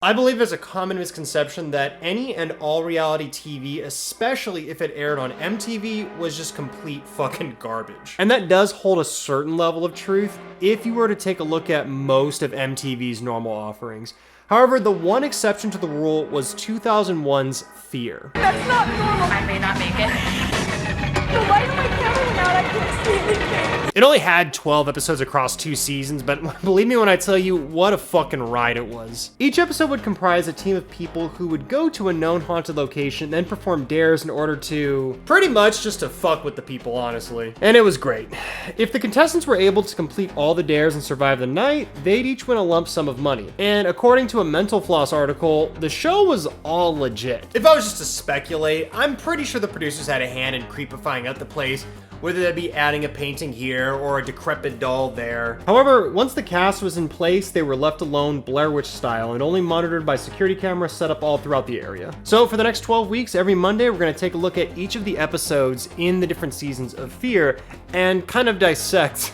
I believe there's a common misconception that any and all reality TV, especially if it aired on MTV, was just complete fucking garbage. And that does hold a certain level of truth if you were to take a look at most of MTV's normal offerings. However, the one exception to the rule was 2001's Fear. That's not normal. I may not make it. The light of my camera went out, I can't see anything. It only had 12 episodes across 2 seasons, but believe me when I tell you, what a fucking ride it was. Each episode would comprise a team of people who would go to a known haunted location, then perform dares in order to pretty much just to fuck with the people, honestly. And it was great. If the contestants were able to complete all the dares and survive the night, they'd each win a lump sum of money. And according to a Mental Floss article, the show was all legit. If I was just to speculate, I'm pretty sure the producers had a hand in creepifying out the place, whether that be adding a painting here or a decrepit doll there. However, once the cast was in place, they were left alone Blair Witch style and only monitored by security cameras set up all throughout the area. So for the next 12 weeks, every Monday, we're gonna take a look at each of the episodes in the different seasons of Fear and kind of dissect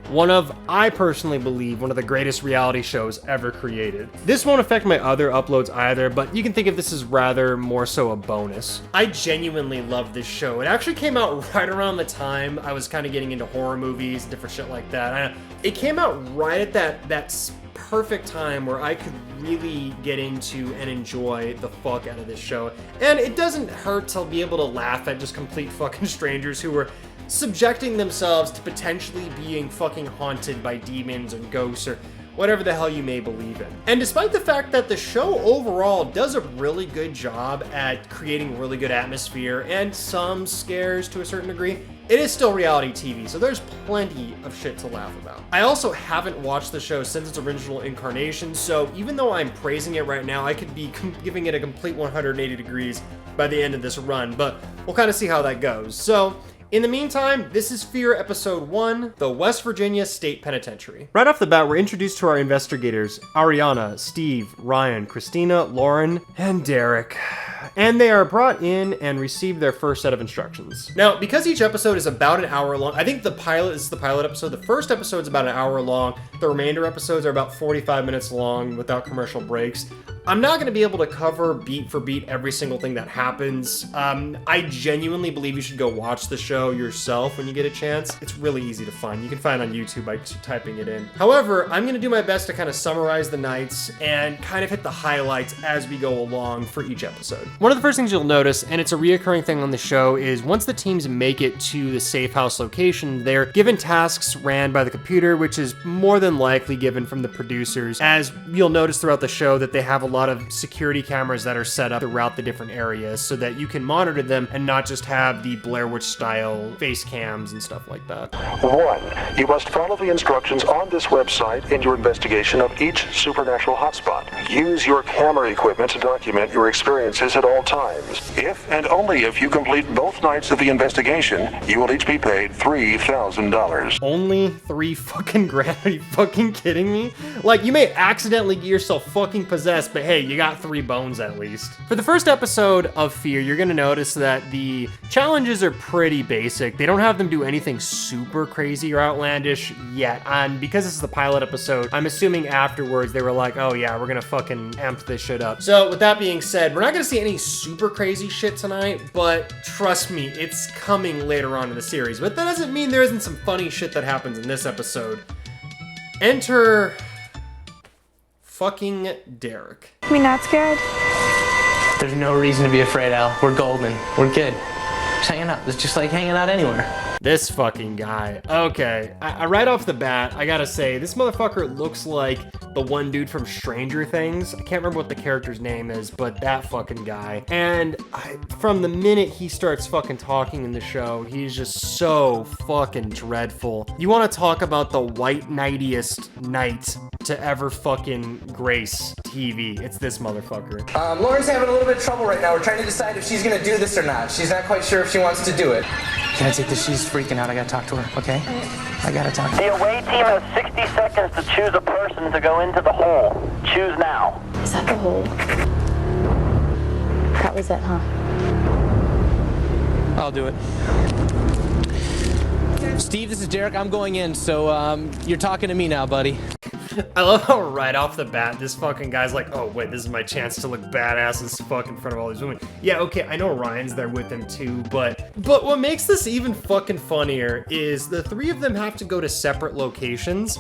one of, I personally believe, one of the greatest reality shows ever created. This won't affect my other uploads either, but you can think of this as rather more so a bonus. I genuinely love this show. It actually came out right around the time I was kind of getting into horror movies, different shit like that. It came out right at that perfect time where I could really get into and enjoy the fuck out of this show. And it doesn't hurt to be able to laugh at just complete fucking strangers who were subjecting themselves to potentially being fucking haunted by demons or ghosts or whatever the hell you may believe in. And despite the fact that the show overall does a really good job at creating really good atmosphere and some scares to a certain degree, it is still reality TV, so there's plenty of shit to laugh about. I also haven't watched the show since its original incarnation, so even though I'm praising it right now, I could be giving it a complete 180 degrees by the end of this run, but we'll kind of see how that goes. So, in the meantime, this is Fear Episode 1, the West Virginia State Penitentiary. Right off the bat, we're introduced to our investigators, Ariana, Steve, Ryan, Christina, Lauren, and Derek. And they are brought in and receive their first set of instructions. Now, because each episode is about an hour long, I think this is the pilot episode. The first episode is about an hour long. The remainder episodes are about 45 minutes long without commercial breaks. I'm not going to be able to cover beat for beat every single thing that happens. I genuinely believe you should go watch the show yourself when you get a chance. It's really easy to find. You can find it on YouTube by typing it in. However, I'm going to do my best to kind of summarize the nights and kind of hit the highlights as we go along for each episode. One of the first things you'll notice, and it's a reoccurring thing on the show, is once the teams make it to the safe house location, they're given tasks ran by the computer, which is more than likely given from the producers. As you'll notice throughout the show that they have a lot of security cameras that are set up throughout the different areas so that you can monitor them and not just have the Blair Witch style face cams and stuff like that. 1. You must follow the instructions on this website in your investigation of each supernatural hotspot. Use your camera equipment to document your experiences at all times. If and only if you complete both nights of the investigation, you will each be paid $3,000. Only 3 fucking grand? Are you fucking kidding me? Like, you may accidentally get yourself fucking possessed, but hey, you got 3 bones at least. For the first episode of Fear, you're gonna notice that the challenges are pretty basic. They don't have them do anything super crazy or outlandish yet. And because this is the pilot episode, I'm assuming afterwards they were like, oh yeah, we're gonna fucking amp this shit up. So with that being said, we're not gonna see any super crazy shit tonight, but trust me, it's coming later on in the series. But that doesn't mean there isn't some funny shit that happens in this episode. Enter fucking Derek. Are we not scared? There's no reason to be afraid, Al. We're golden. We're good. Just hanging out. It's just like hanging out anywhere. This fucking guy. Okay, I right off the bat, I gotta say, this motherfucker looks like the one dude from Stranger Things. I can't remember what the character's name is, but that fucking guy. And from the minute he starts fucking talking in the show, he's just so fucking dreadful. You want to talk about the white knightiest knight to ever fucking grace TV. It's this motherfucker. Lauren's having a little bit of trouble right now. We're trying to decide if she's gonna do this or not. She's not quite sure if she wants to do it. Can I take this? She's freaking out. I gotta talk to her, okay? I gotta talk to her. The away team has 60 seconds to choose a person to go into the hole. Choose now. Is that the hole? That was it, huh? I'll do it. Steve, this is Derek. I'm going in, so you're talking to me now, buddy. I love how right off the bat, this fucking guy's like, oh wait, this is my chance to look badass as fuck in front of all these women. Yeah, okay, I know Ryan's there with him too, but what makes this even fucking funnier is the three of them have to go to separate locations,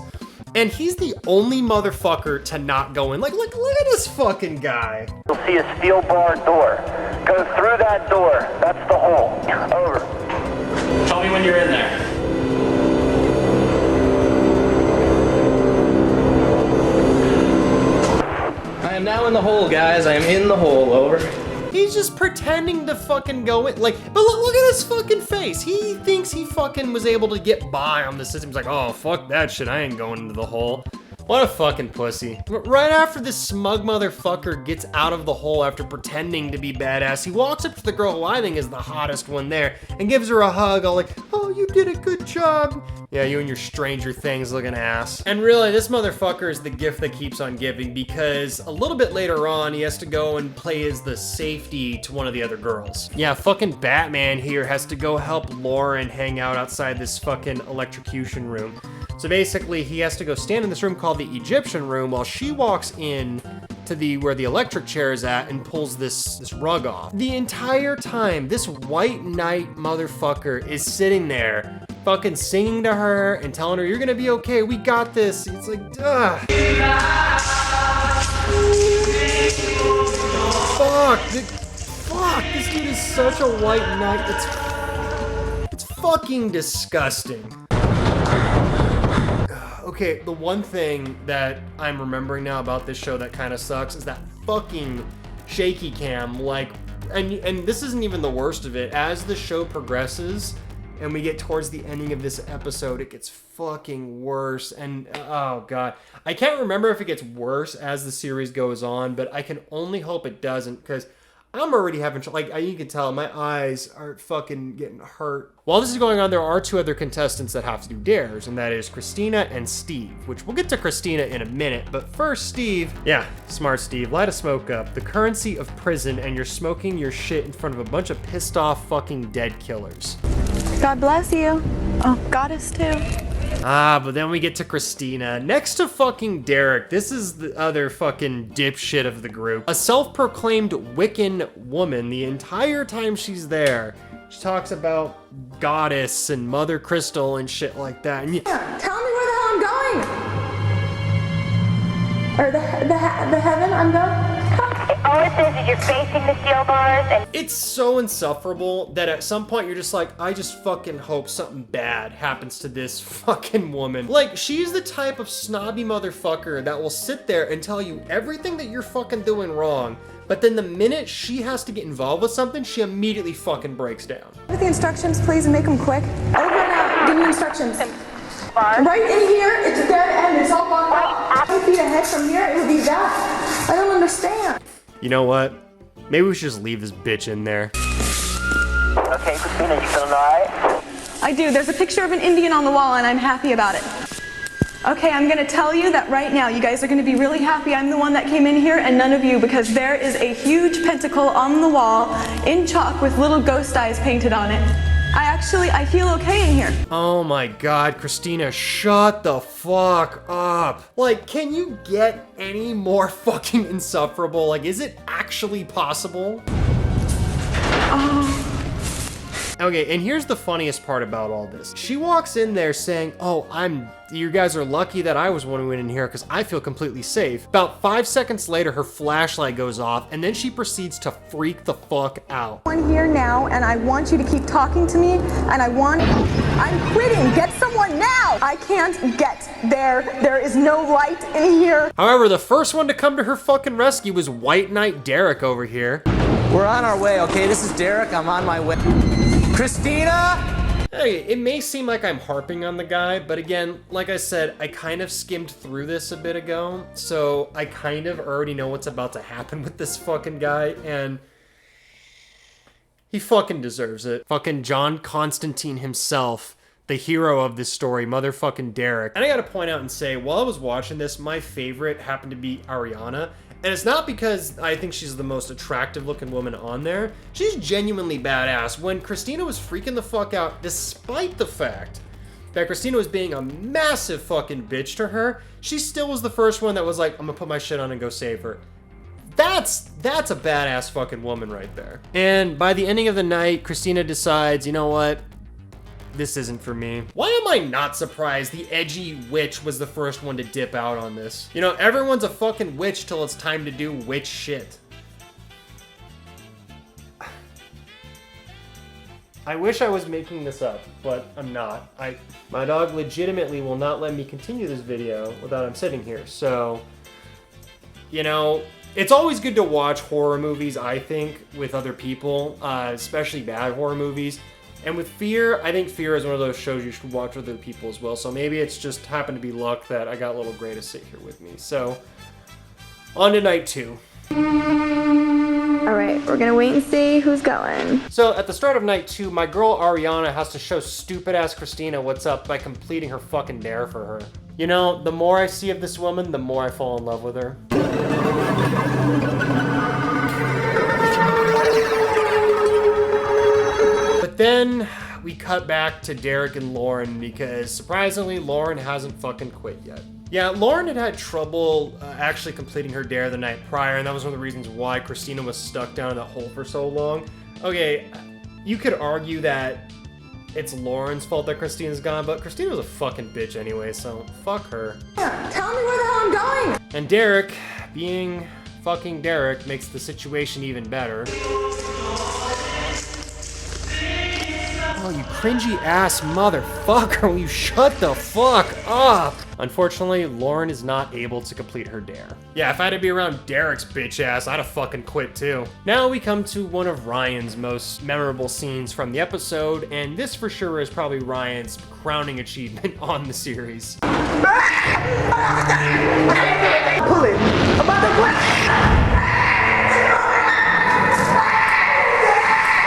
and he's the only motherfucker to not go in. Like, look at this fucking guy. You'll see a steel barred door. Go through that door. That's the hole. Over. Tell me when you're in there. I am now in the hole, guys. I am in the hole. Over. He's just pretending to fucking go in, like, but look at his fucking face. He thinks he fucking was able to get by on the system. He's like, oh, fuck that shit, I ain't going into the hole. What a fucking pussy. Right after this smug motherfucker gets out of the hole after pretending to be badass, he walks up to the girl who I think is the hottest one there and gives her a hug, all like, oh, you did a good job. Yeah, you and your Stranger Things looking ass. And really, this motherfucker is the gift that keeps on giving, because a little bit later on, he has to go and play as the safety to one of the other girls. Yeah, fucking Batman here has to go help Lauren hang out outside this fucking electrocution room. So basically, he has to go stand in this room called the Egyptian room while she walks in to where the electric chair is at and pulls this rug off. The entire time, this white knight motherfucker is sitting there fucking singing to her and telling her, you're gonna be okay, we got this. It's like, ugh. Fuck, this dude is such a white knight. It's fucking disgusting. Okay, the one thing that I'm remembering now about this show that kind of sucks is that fucking shaky cam, like, and this isn't even the worst of it. As the show progresses and we get towards the ending of this episode, it gets fucking worse. And oh god, I can't remember if it gets worse as the series goes on, but I can only hope it doesn't, because I'm already having, like, you can tell my eyes are fucking getting hurt. While this is going on, there are two other contestants that have to do dares, and that is Christina and Steve, which we'll get to Christina in a minute, but first, Steve. Yeah, smart Steve, light a smoke up. The currency of prison, and you're smoking your shit in front of a bunch of pissed off fucking dead killers. God bless you. Oh, goddess too. Ah, but then we get to Christina. Next to fucking Derek, this is the other fucking dipshit of the group. A self-proclaimed Wiccan woman. The entire time she's there, she talks about goddess and Mother Crystal and shit like that. And Tell me where the hell I'm going. Or the heaven I'm going. All it says is you're facing the steel bars and it's so insufferable that at some point you're just like, I just fucking hope something bad happens to this fucking woman. Like, she's the type of snobby motherfucker that will sit there and tell you everything that you're fucking doing wrong, but then the minute she has to get involved with something, she immediately fucking breaks down. With the instructions, please, and make them quick. Over and out. Give me instructions. Right in here, it's a dead end. It's all blocked out. 2 feet ahead from here, it would be that. I don't understand. You know what? Maybe we should just leave this bitch in there. Okay, Christina, you feeling alright? I do. There's a picture of an Indian on the wall, and I'm happy about it. Okay, I'm gonna tell you that right now. You guys are gonna be really happy I'm the one that came in here and none of you, because there is a huge pentacle on the wall in chalk with little ghost eyes painted on it. I feel okay in here. Oh my god, Christina, shut the fuck up. Like, can you get any more fucking insufferable? Like, is it actually possible? Oh. Okay, and here's the funniest part about all this. She walks in there saying, oh, you guys are lucky that I was one who went in here because I feel completely safe. About 5 seconds later, her flashlight goes off, and then she proceeds to freak the fuck out. I'm here now, and I want you to keep talking to me, and I'm quitting. Get someone now. I can't get there. There is no light in here. However, the first one to come to her fucking rescue was White Knight Derek over here. We're on our way, okay? This is Derek. I'm on my way. Christina? Hey, it may seem like I'm harping on the guy, but again, like I said, I kind of skimmed through this a bit ago, so I kind of already know what's about to happen with this fucking guy, and he fucking deserves it. Fucking John Constantine himself, the hero of this story, motherfucking Derek. And I gotta point out and say, while I was watching this, my favorite happened to be Ariana. And it's not because I think she's the most attractive looking woman on there. She's genuinely badass. When Christina was freaking the fuck out, despite the fact that Christina was being a massive fucking bitch to her, she still was the first one that was like, I'm gonna put my shit on and go save her. That's a badass fucking woman right there. And by the ending of the night, Christina decides, you know what? This isn't for me. Why am I not surprised the edgy witch was the first one to dip out on this? You know, everyone's a fucking witch till it's time to do witch shit. I wish I was making this up, but I'm not. My dog legitimately will not let me continue this video without him sitting here. So, you know, it's always good to watch horror movies, I think, with other people, especially bad horror movies. And with Fear, I think Fear is one of those shows you should watch with other people as well. So maybe it's just happened to be luck that I got little Gray to sit here with me. So, on to night 2. All right, we're gonna wait and see who's going. So at the start of night 2, my girl Ariana has to show stupid ass Christina what's up by completing her fucking dare for her. You know, the more I see of this woman, the more I fall in love with her. But then we cut back to Derek and Lauren because surprisingly, Lauren hasn't fucking quit yet. Yeah, Lauren had trouble actually completing her dare the night prior, and that was one of the reasons why Christina was stuck down in that hole for so long. Okay, you could argue that it's Lauren's fault that Christina's gone, but Christina was a fucking bitch anyway, so fuck her. Yeah, tell me where the hell I'm going. And Derek, being fucking Derek, makes the situation even better. Oh, you cringy ass motherfucker, will you shut the fuck up? Unfortunately, Lauren is not able to complete her dare. Yeah, if I had to be around Derek's bitch ass, I'd have fucking quit too. Now we come to one of Ryan's most memorable scenes from the episode, and this for sure is probably Ryan's crowning achievement on the series. Pull it. I'm about to quit.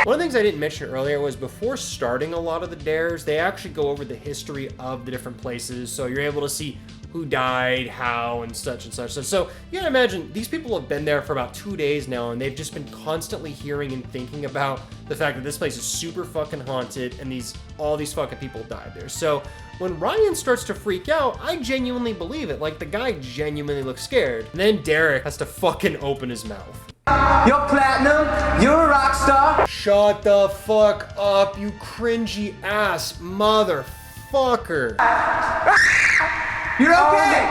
One of the things I didn't mention earlier was before starting a lot of the dares, they actually go over the history of the different places, so you're able to see who died, how, and such and such. So you gotta imagine, these people have been there for about 2 days now, and they've just been constantly hearing and thinking about the fact that this place is super fucking haunted, and all these fucking people died there. So when Ryan starts to freak out, I genuinely believe it. Like, the guy genuinely looks scared. And then Derek has to fucking open his mouth. You're platinum, you're a rock star. Shut the fuck up, you cringy ass motherfucker. You're okay.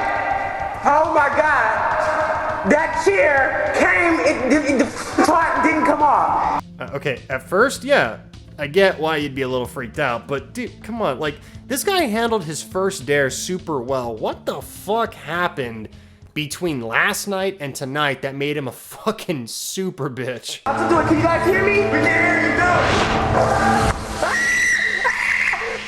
Oh my God. That chair came, the part didn't come off. Okay, at first, yeah, I get why you'd be a little freaked out, but dude, come on, like, this guy handled his first dare super well. What the fuck happened between last night and tonight that made him a fucking super bitch? I'm to do it. Can you guys hear me? We can hear you.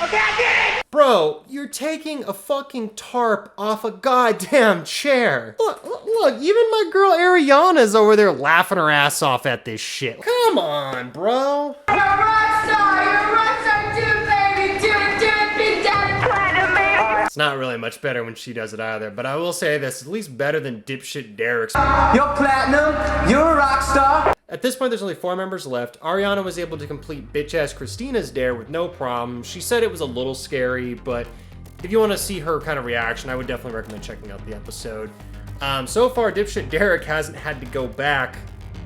Okay, I did it. Bro, you're taking a fucking tarp off a goddamn chair. Look, even my girl Ariana's over there laughing her ass off at this shit. Come on, bro. You're a rock star! You're a rock star too, baby! Do it, big daddy! Platinum, baby! It's not really much better when she does it either, but I will say this, at least better than dipshit Derek's. You're platinum, you're a rock star. At this point, there's only 4 members left. Ariana was able to complete bitch-ass Christina's dare with no problem. She said it was a little scary, but if you want to see her kind of reaction, I would definitely recommend checking out the episode. So far, dipshit Derek hasn't had to go back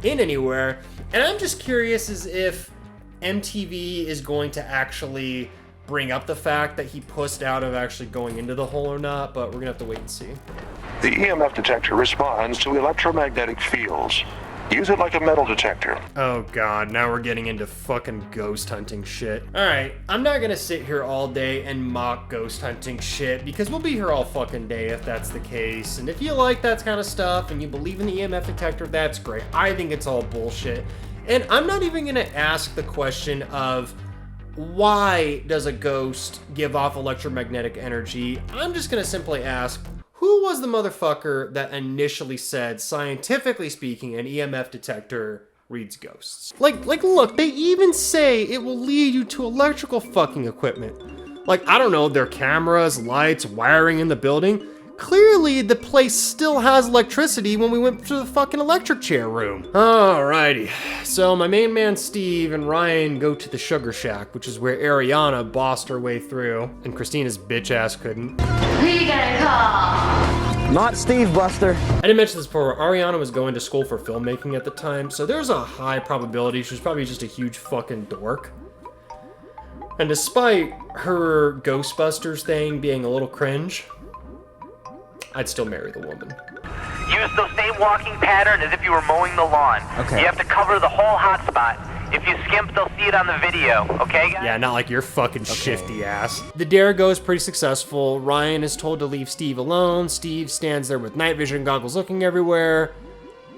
in anywhere, and I'm just curious as if MTV is going to actually bring up the fact that he pussed out of actually going into the hole or not, but we're gonna have to wait and see. The EMF detector responds to electromagnetic fields. Use it like a metal detector. Oh god, now we're getting into fucking ghost hunting shit. Alright, I'm not gonna sit here all day and mock ghost hunting shit, because we'll be here all fucking day if that's the case. And if you like that kind of stuff and you believe in the EMF detector, that's great. I think it's all bullshit. And I'm not even gonna ask the question of why does a ghost give off electromagnetic energy? I'm just gonna simply ask, who was the motherfucker that initially said, scientifically speaking, an EMF detector reads ghosts? Like, look, they even say it will lead you to electrical fucking equipment. Like, I don't know, their cameras, lights, wiring in the building. clearly the place still has electricity when we went to the fucking electric chair room. Alrighty, so my main man Steve and Ryan go to the Sugar Shack, which is where Ariana bossed her way through, and Christina's bitch ass couldn't. Who you gonna call? Not Steve, Buster. I didn't mention this before, Ariana was going to school for filmmaking at the time, so there's a high probability she was probably just a huge fucking dork. And despite her Ghostbusters thing being a little cringe, I'd still marry the woman. Use the same walking pattern as if you were mowing the lawn. Okay. You have to cover the whole hotspot. If you skimp, they'll see it on the video, okay, guys? Yeah, not like your fucking shifty ass. The dare goes pretty successful. Ryan is told to leave Steve alone. Steve stands there with night vision goggles looking everywhere.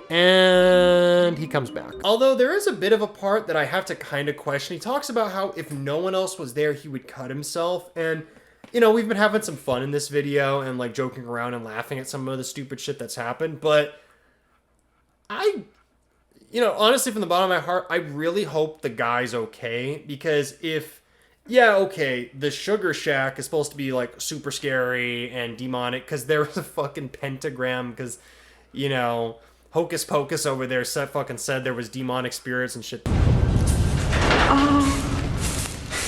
And he comes back. Although there is a bit of a part that I have to kind of question. He talks about how if no one else was there, he would cut himself. And, you know, we've been having some fun in this video and like joking around and laughing at some of the stupid shit that's happened. But you know, honestly, from the bottom of my heart, I really hope the guy's okay. Because if, yeah, okay, the Sugar Shack is supposed to be like super scary and demonic because there was a fucking pentagram because, you know, Hocus Pocus over there fucking said there was demonic spirits and shit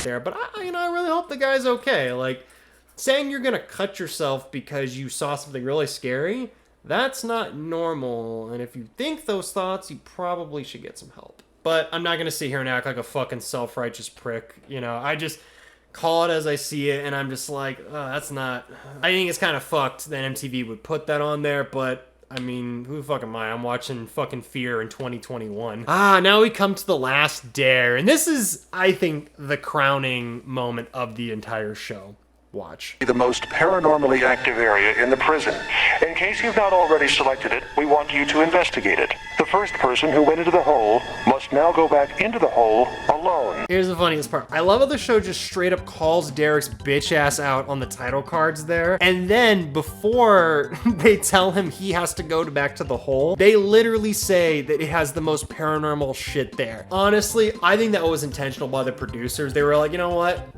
there. But you know, I really hope the guy's okay. Like, saying you're gonna cut yourself because you saw something really scary, that's not normal. And if you think those thoughts, you probably should get some help. But I'm not gonna sit here and act like a fucking self-righteous prick. You know, I just call it as I see it, and I'm just like, oh, that's not... I think it's kind of fucked that MTV would put that on there, but I mean, who the fuck am I? I'm watching fucking Fear in 2021. Now we come to the last dare. And this is, I think, the crowning moment of the entire show. Watch. The most paranormally active area in the prison. In case you've not already selected it, we want you to investigate it. The first person who went into the hole must now go back into the hole alone. Here's the funniest part. I love how the show just straight up calls Derek's bitch ass out on the title cards there. And then before they tell him he has to go back to the hole, they literally say that it has the most paranormal shit there. Honestly, I think that was intentional by the producers. They were like, you know what?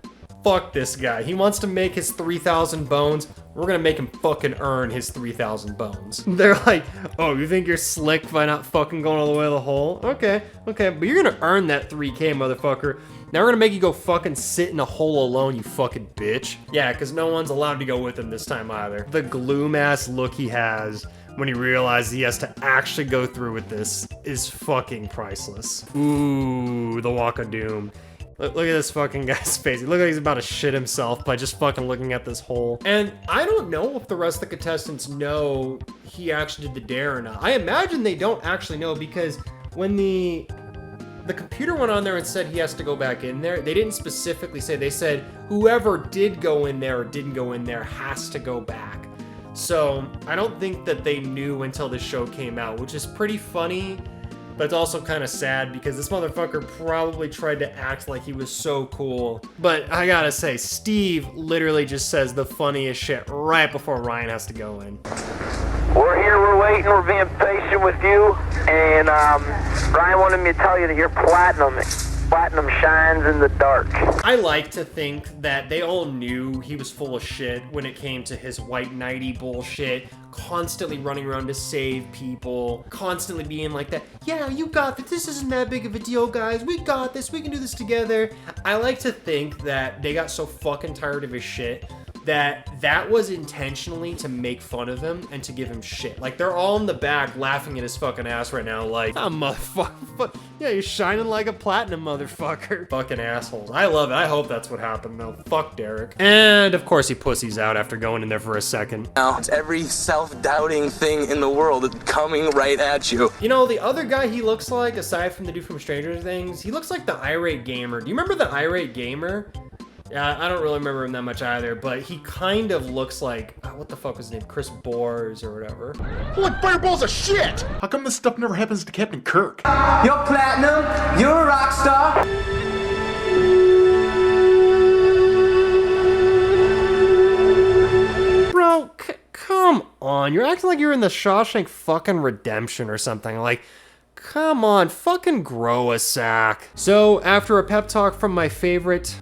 Fuck this guy. He wants to make his 3,000 bones. We're gonna make him fucking earn his 3,000 bones. They're like, oh, you think you're slick by not fucking going all the way to the hole? Okay, but you're gonna earn that 3K, motherfucker. Now we're gonna make you go fucking sit in a hole alone, you fucking bitch. Yeah, because no one's allowed to go with him this time either. The gloom-ass look he has when he realizes he has to actually go through with this is fucking priceless. Ooh, the Walk of Doom. Look at this fucking guy's face. He looks like he's about to shit himself by just fucking looking at this hole. And I don't know if the rest of the contestants know he actually did the dare or not. I imagine they don't actually know because when the computer went on there and said he has to go back in there, they didn't specifically say. They said whoever did go in there or didn't go in there has to go back. So I don't think that they knew until the show came out, which is pretty funny. But it's also kind of sad because this motherfucker probably tried to act like he was so cool. But I gotta say, Steve literally just says the funniest shit right before Ryan has to go in. We're here, we're waiting, we're being patient with you. And Brian wanted me to tell you that you're platinum. Platinum shines in the dark. I like to think that they all knew he was full of shit when it came to his white knighty bullshit, constantly running around to save people, constantly being like that, yeah, you got this, this isn't that big of a deal, guys, we got this, we can do this together. I like to think that they got so fucking tired of his shit that was intentionally to make fun of him and to give him shit. Like, they're all in the back laughing at his fucking ass right now, like, oh, motherfucker, yeah, you're shining like a platinum, motherfucker. Fucking assholes. I love it. I hope that's what happened, though. Fuck Derek. And, of course, he pussies out after going in there for a second. Now, it's every self-doubting thing in the world coming right at you. You know, the other guy he looks like, aside from the dude from Stranger Things, he looks like the irate gamer. Do you remember the irate gamer? Yeah, I don't really remember him that much either, but he kind of looks like, what the fuck was his name? Chris Bores or whatever. Holy fireballs of shit! How come this stuff never happens to Captain Kirk? You're platinum, you're a rock star. Bro, come on. You're acting like you're in the Shawshank fucking Redemption or something. Like, come on, fucking grow a sack. So, after a pep talk from my favorite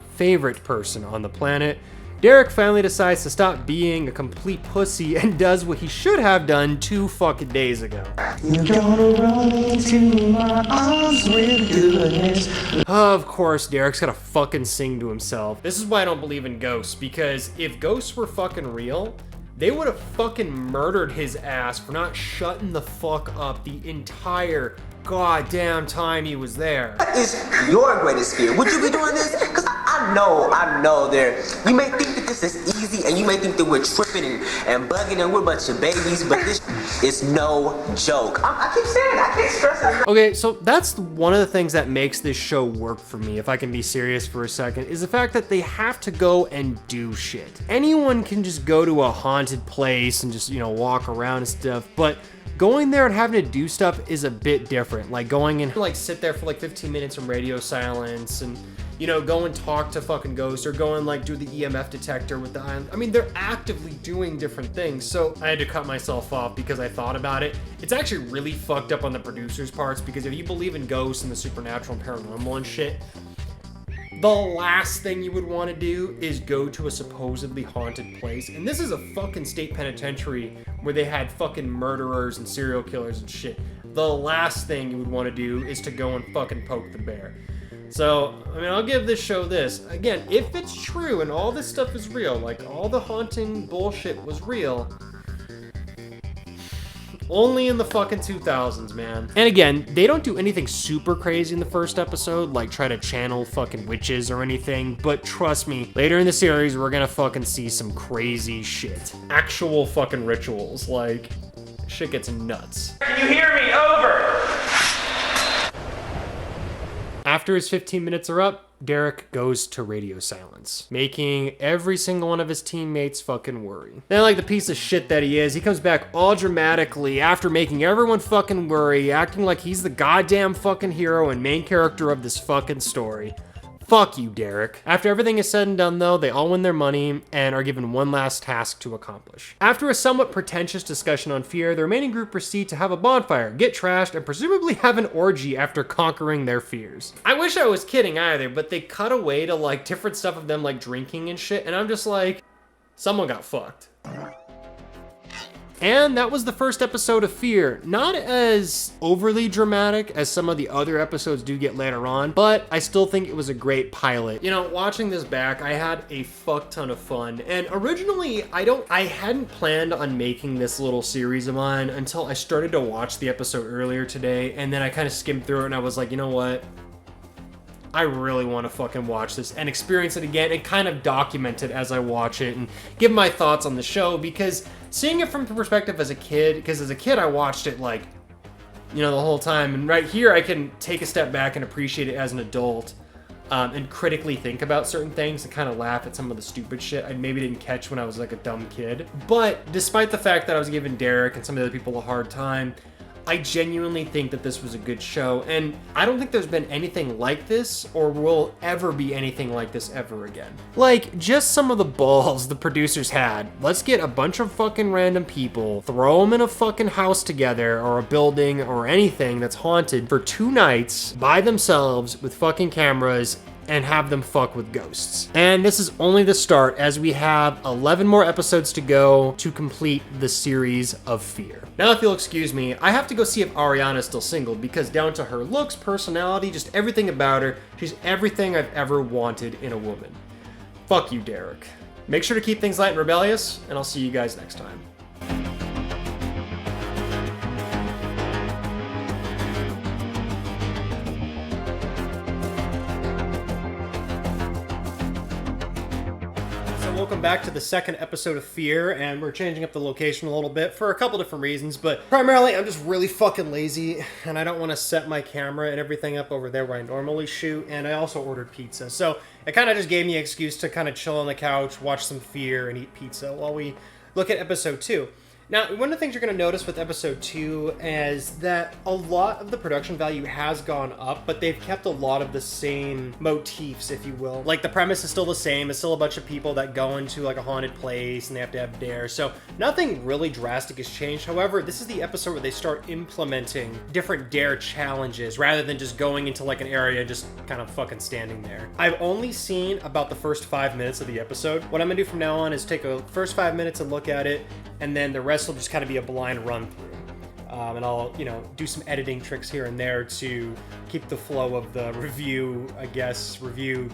person on the planet, Derek finally decides to stop being a complete pussy and does what he should have done 2 fucking days ago. You're gonna run into my arms with goodness. Of course, Derek's gotta fucking sing to himself. This is why I don't believe in ghosts, because if ghosts were fucking real, they would have fucking murdered his ass for not shutting the fuck up the entire goddamn time he was there. What is your greatest fear? Would you be doing this? Because I know there. You may think that this is easy, and you may think that we're tripping and bugging and we're a bunch of babies, but this is no joke. I keep saying it. I can't stress it. Okay, so that's one of the things that makes this show work for me, if I can be serious for a second, is the fact that they have to go and do shit. Anyone can just go to a haunted place and just, walk around and stuff, but going there and having to do stuff is a bit different. Like going and sit there for 15 minutes in radio silence and, go and talk to fucking ghosts, or go and do the EMF detector with the island. I mean, they're actively doing different things. So I had to cut myself off because I thought about it. It's actually really fucked up on the producers' parts, because if you believe in ghosts and the supernatural and paranormal and shit, the last thing you would want to do is go to a supposedly haunted place. And this is a fucking state penitentiary where they had fucking murderers and serial killers and shit. The last thing you would want to do is to go and fucking poke the bear. So, I'll give this show this. Again, if it's true and all this stuff is real, all the haunting bullshit was real, only in the fucking 2000s, man. And again, they don't do anything super crazy in the first episode, like try to channel fucking witches or anything, but trust me, later in the series, we're gonna fucking see some crazy shit. Actual fucking rituals, shit gets nuts. Can you hear me? Over! After his 15 minutes are up, Derek goes to radio silence, making every single one of his teammates fucking worry. Then, like the piece of shit that he is, he comes back all dramatically after making everyone fucking worry, acting like he's the goddamn fucking hero and main character of this fucking story. Fuck you, Derek. After everything is said and done, though, they all win their money and are given one last task to accomplish. After a somewhat pretentious discussion on fear, the remaining group proceed to have a bonfire, get trashed, and presumably have an orgy after conquering their fears. I wish I was kidding either, but they cut away to different stuff of them drinking and shit, and I'm just like, someone got fucked. And that was the first episode of Fear. Not as overly dramatic as some of the other episodes do get later on, but I still think it was a great pilot. Watching this back, I had a fuck ton of fun. And originally, I hadn't planned on making this little series of mine until I started to watch the episode earlier today, and then I kind of skimmed through it and I was like, you know what? I really want to fucking watch this and experience it again and kind of document it as I watch it and give my thoughts on the show, because seeing it from the perspective as a kid, because as a kid I watched it the whole time, and right here I can take a step back and appreciate it as an adult and critically think about certain things and kind of laugh at some of the stupid shit I maybe didn't catch when I was a dumb kid. But despite the fact that I was giving Derek and some of the other people a hard time, I genuinely think that this was a good show, and I don't think there's been anything like this or will ever be anything like this ever again. Just some of the balls the producers had. Let's get a bunch of fucking random people, throw them in a fucking house together or a building or anything that's haunted for 2 nights by themselves with fucking cameras and have them fuck with ghosts. And this is only the start, as we have 11 more episodes to go to complete the series of Fear. Now, if you'll excuse me, I have to go see if Ariana's still single, because down to her looks, personality, just everything about her, she's everything I've ever wanted in a woman. Fuck you, Derek. Make sure to keep things light and rebellious, and I'll see you guys next time. Welcome back to the second episode of Fear, and we're changing up the location a little bit for a couple different reasons, but primarily I'm just really fucking lazy, and I don't want to set my camera and everything up over there where I normally shoot, and I also ordered pizza, so it kind of just gave me an excuse to kind of chill on the couch, watch some Fear, and eat pizza while we look at episode 2. Now, one of the things you're going to notice with episode 2 is that a lot of the production value has gone up, but they've kept a lot of the same motifs, if you will. Like, the premise is still the same. It's still a bunch of people that go into like a haunted place and they have to have dares. So nothing really drastic has changed. However, this is the episode where they start implementing different dare challenges rather than just going into like an area and just kind of fucking standing there. I've only seen about the first 5 minutes of the episode. What I'm going to do from now on is take a first 5 minutes and look at it, and then the rest will just kind of be a blind run through. And I'll, do some editing tricks here and there to keep the flow of the review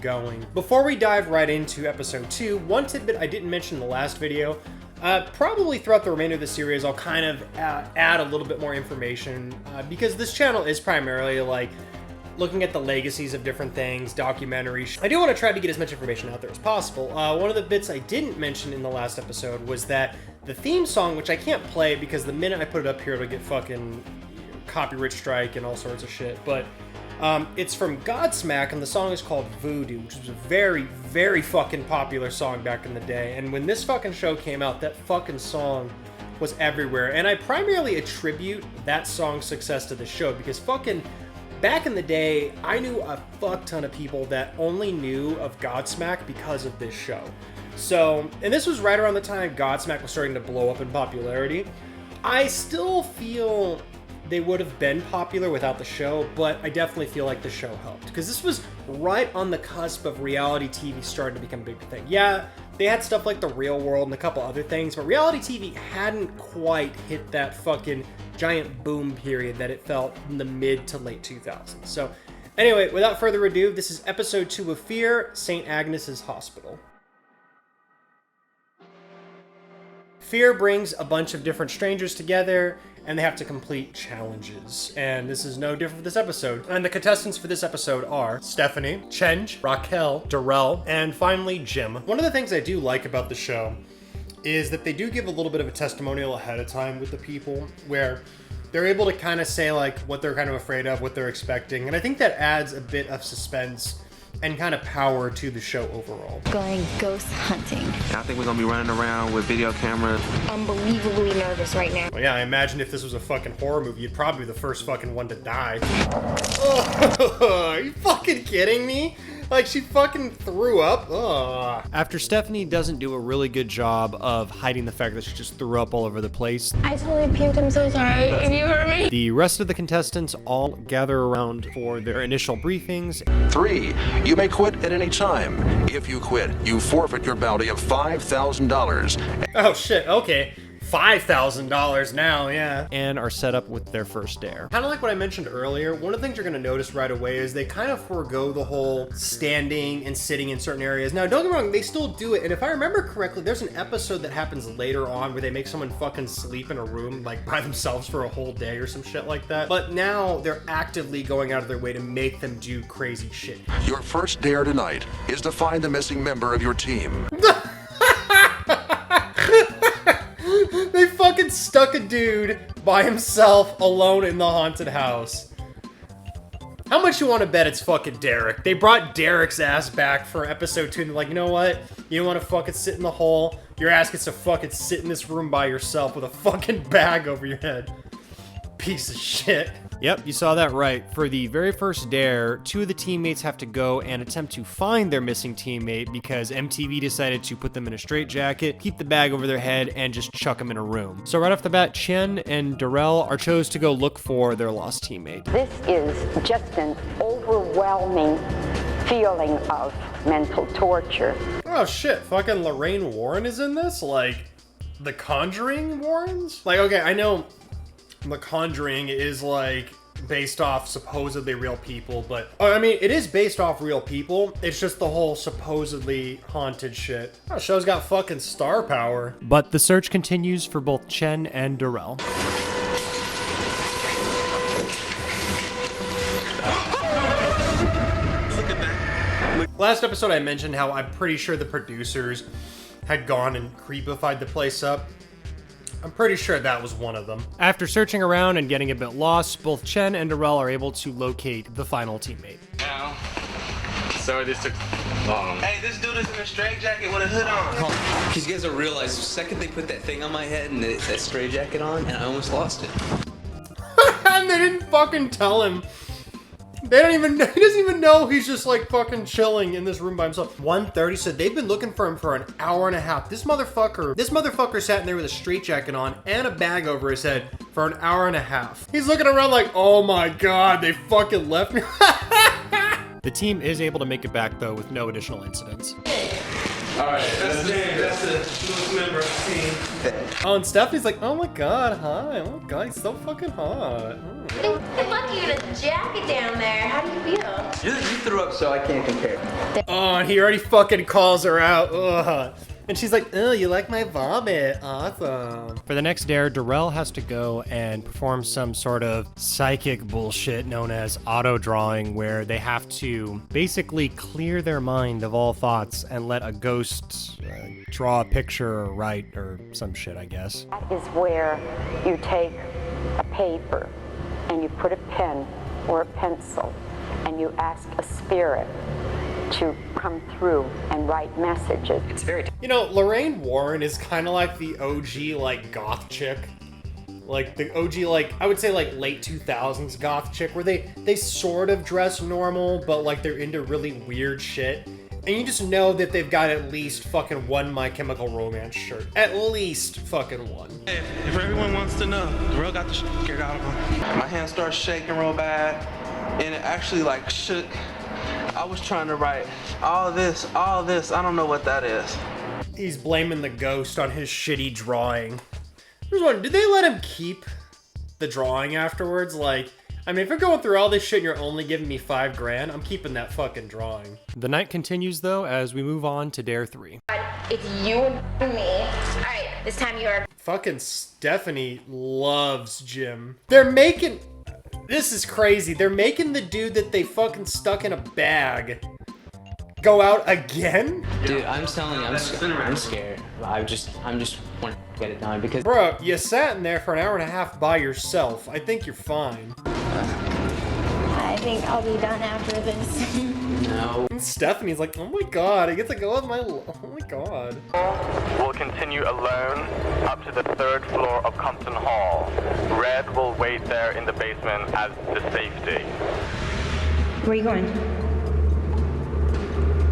going. Before we dive right into episode 2, one tidbit I didn't mention in the last video, probably throughout the remainder of the series, I'll kind of add a little bit more information, because this channel is primarily like looking at the legacies of different things, documentaries. I do want to try to get as much information out there as possible. One of the bits I didn't mention in the last episode was that the theme song, which I can't play because the minute I put it up here, it'll get fucking copyright strike and all sorts of shit, but it's from Godsmack, and the song is called Voodoo, which was a very, very fucking popular song back in the day. And when this fucking show came out, that fucking song was everywhere. And I primarily attribute that song's success to the show because fucking back in the day, I knew a fuck ton of people that only knew of Godsmack because of this show. So, and this was right around the time Godsmack was starting to blow up in popularity. I still feel they would have been popular without the show, but I definitely feel like the show helped. Because this was right on the cusp of reality TV starting to become a big thing. Yeah, they had stuff like The Real World and a couple other things, but reality TV hadn't quite hit that fucking giant boom period that it felt in the mid to late 2000s. So anyway, without further ado, this is episode 2 of Fear, St. Agnes's Hospital. Fear brings a bunch of different strangers together, and they have to complete challenges. And this is no different for this episode. And the contestants for this episode are Stephanie, Chenge, Raquel, Darrell, and finally Jim. One of the things I do like about the show is that they do give a little bit of a testimonial ahead of time with the people, where they're able to kind of say like what they're kind of afraid of, what they're expecting. And I think that adds a bit of suspense and kind of power to the show overall. Going ghost hunting. I think we're gonna be running around with video cameras. Unbelievably nervous right now. Well, yeah, I imagine if this was a fucking horror movie, you'd probably be the first fucking one to die. Oh, are you fucking kidding me? Like, she fucking threw up? Ugh. After Stephanie doesn't do a really good job of hiding the fact that she just threw up all over the place, I totally puked, I'm so sorry if you heard me. The rest of the contestants all gather around for their initial briefings. 3. You may quit at any time. If you quit, you forfeit your bounty of $5,000. Oh shit, okay. $5,000 now, yeah. And are set up with their first dare. Kind of like what I mentioned earlier, one of the things you're gonna notice right away is they kind of forego the whole standing and sitting in certain areas. Now, don't get me wrong, they still do it, and if I remember correctly, there's an episode that happens later on where they make someone fucking sleep in a room, like, by themselves for a whole day or some shit like that. But now, they're actively going out of their way to make them do crazy shit. Your first dare tonight is to find the missing member of your team. They fucking stuck a dude by himself alone in the haunted house. How much you want to bet it's fucking Derek? They brought Derek's ass back for episode 2 and they're like, you know what? You don't want to fucking sit in the hole? Your ass gets to fucking sit in this room by yourself with a fucking bag over your head. Piece of shit. Yep, you saw that right. For the very first dare, 2 of the teammates have to go and attempt to find their missing teammate because MTV decided to put them in a straitjacket, keep the bag over their head, and just chuck them in a room. So right off the bat, Chen and Darrell are chose to go look for their lost teammate. This is just an overwhelming feeling of mental torture. Oh shit, fucking Lorraine Warren is in this? Like, The Conjuring Warrens? Like, okay, I know The Conjuring is like based off supposedly real people, but I mean, it is based off real people. It's just the whole supposedly haunted shit. Oh, show's got fucking star power. But the search continues for both Chen and Darrell. Last episode I mentioned how I'm pretty sure the producers had gone and creepified the place up. I'm pretty sure that was one of them. After searching around and getting a bit lost, both Chen and Darrell are able to locate the final teammate. Now, Sorry this took long. Hey, this dude is in a straight jacket with a hood on. Because you guys don't realize, the second they put that thing on my head and that straight jacket on, and I almost lost it. And they didn't fucking tell him. They don't even, he doesn't even know he's just like fucking chilling in this room by himself. 1:30, so they've been looking for him for an hour and a half. This motherfucker sat in there with a straitjacket on and a bag over his head for an hour and a half. He's looking around like, oh my God, they fucking left me. The team is able to make it back though with no additional incidents. Alright, that's James, that's the newest member of the team. Oh, and Stephanie's like, oh my God, hi. Oh my God, he's so fucking hot. Good luck, you in a jacket down there. How do you feel? You threw up, so I can't compare. Oh, and he already fucking calls her out. Ugh. And she's like, oh, you like my vomit? Awesome. For the next dare, Darrell has to go and perform some sort of psychic bullshit known as auto drawing, where they have to basically clear their mind of all thoughts and let a ghost draw a picture or write or some shit, I guess. That is where you take a paper and you put a pen or a pencil and you ask a spirit to come through and write messages. It's very... You know, Lorraine Warren is kind of like the OG, like, goth chick. Like, the OG, like, I would say, like, late 2000s goth chick, where they sort of dress normal, but, like, they're into really weird shit. And you just know that they've got at least fucking one My Chemical Romance shirt. At least fucking one. Hey, if everyone wants to know, Darrell got the scared out of him. My hand started shaking real bad, and it actually, like, shook. I was trying to write all this, I don't know what that is. He's blaming the ghost on his shitty drawing. There's one, did they let him keep the drawing afterwards? Like, I mean, if you're going through all this shit and you're only giving me $5,000, I'm keeping that fucking drawing. The night continues though, as we move on to Dare 3. It's you and me. All right, this time you're... Fucking Stephanie loves Jim. They're making... This is crazy. They're making the dude that they fucking stuck in a bag go out again? Dude, I'm telling you, I'm scared. I just want to get it done because... Bro, you sat in there for an hour and a half by yourself. I think you're fine. I think I'll be done after this. No. And Stephanie's like, oh my God, I get to go with my... Oh my God. Will continue alone up to the 3rd floor of Compton Hall. Red will wait there in the basement as the safety. Where are you going?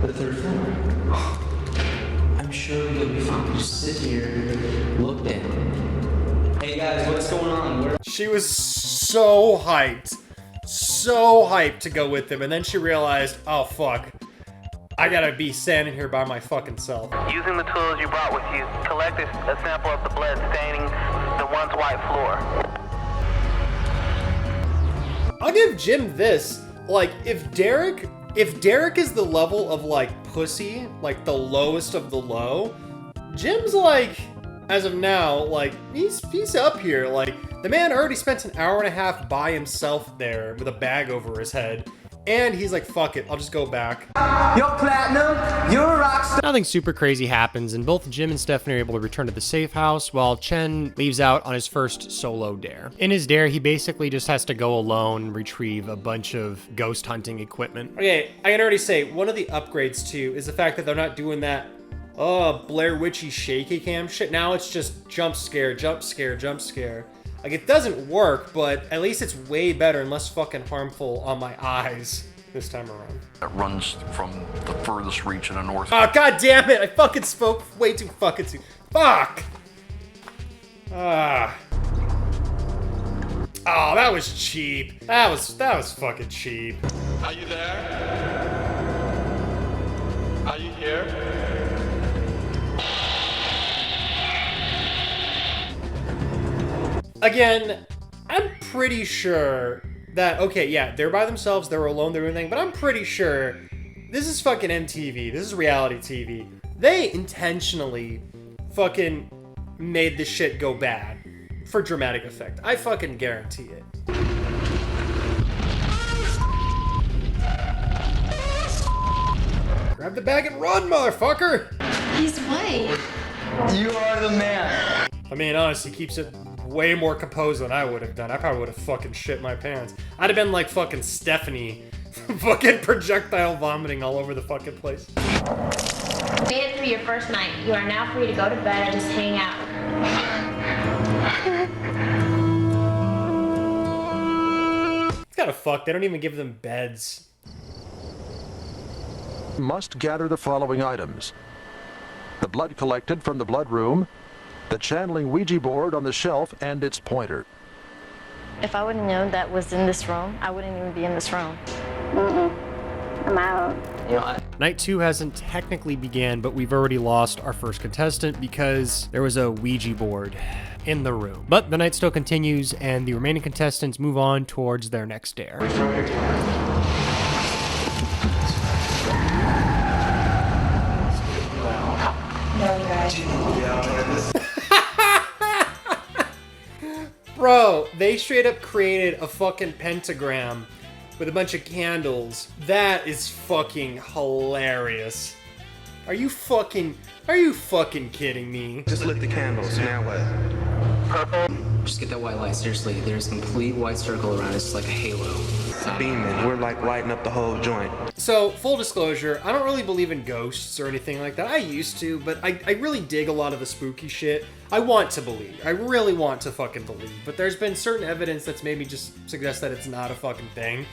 The 3rd floor. I'm sure you'll be fine. Just sit here, look down. Hey guys, what's going on? She was so hyped. So hyped to go with him, and then she realized, oh fuck, I gotta be standing here by my fucking self. Using the tools you brought with you, collect a sample of the blood staining the once white floor. I'll give Jim this. Like, if Derek is the level of, like, pussy, like, the lowest of the low, Jim's, like, as of now, like, he's up here. Like, the man already spent an hour and a half by himself there with a bag over his head. And he's like, fuck it, I'll just go back. You're platinum, you're a rock star. Nothing super crazy happens, and both Jim and Stephanie are able to return to the safe house, while Chen leaves out on his first solo dare. In his dare, he basically just has to go alone and retrieve a bunch of ghost hunting equipment. Okay, I can already say, one of the upgrades too is the fact that they're not doing that, Blair Witchy shaky cam shit. Now it's just jump scare, jump scare, jump scare. Like, it doesn't work, but at least it's way better and less fucking harmful on my eyes this time around. It runs from the furthest reach in the north. Oh, god damn it! I fucking spoke way too fucking soon. Fuck! Ah. Oh, that was cheap. That was fucking cheap. Are you there? Are you here? Again, I'm pretty sure that, okay, yeah, they're by themselves, they're alone, they're doing anything, but I'm pretty sure this is fucking MTV, this is reality TV. They intentionally fucking made this shit go bad for dramatic effect. I fucking guarantee it. Grab the bag and run, motherfucker! He's white. You are the man. I mean, honestly, he keeps it way more composed than I would have done. I probably would have fucking shit my pants. I'd have been like fucking Stephanie Fucking projectile vomiting all over the fucking place. Made it through your first night. You are now free to go to bed and just hang out. It's kinda fucked. They don't even give them beds. Must gather the following items: the blood collected from the blood room, the channeling Ouija board on the shelf and its pointer. If I would have known that was in this room, I wouldn't even be in this room. I'm out. You know, Night 2 hasn't technically began, but we've already lost our first contestant because there was a Ouija board in the room. But the night still continues, and the remaining contestants move on towards their next dare. Bro, they straight up created a fucking pentagram with a bunch of candles. That is fucking hilarious. Are you fucking kidding me? Just lit the candles, now what? purple. Just get that white light, seriously. There's a complete white circle around it. It's like a halo. Beaming. We're like lighting up the whole joint. So, full disclosure, I don't really believe in ghosts or anything like that. I used to, but I really dig a lot of the spooky shit. I want to believe. I really want to fucking believe. But there's been certain evidence that's maybe just suggests that it's not a fucking thing.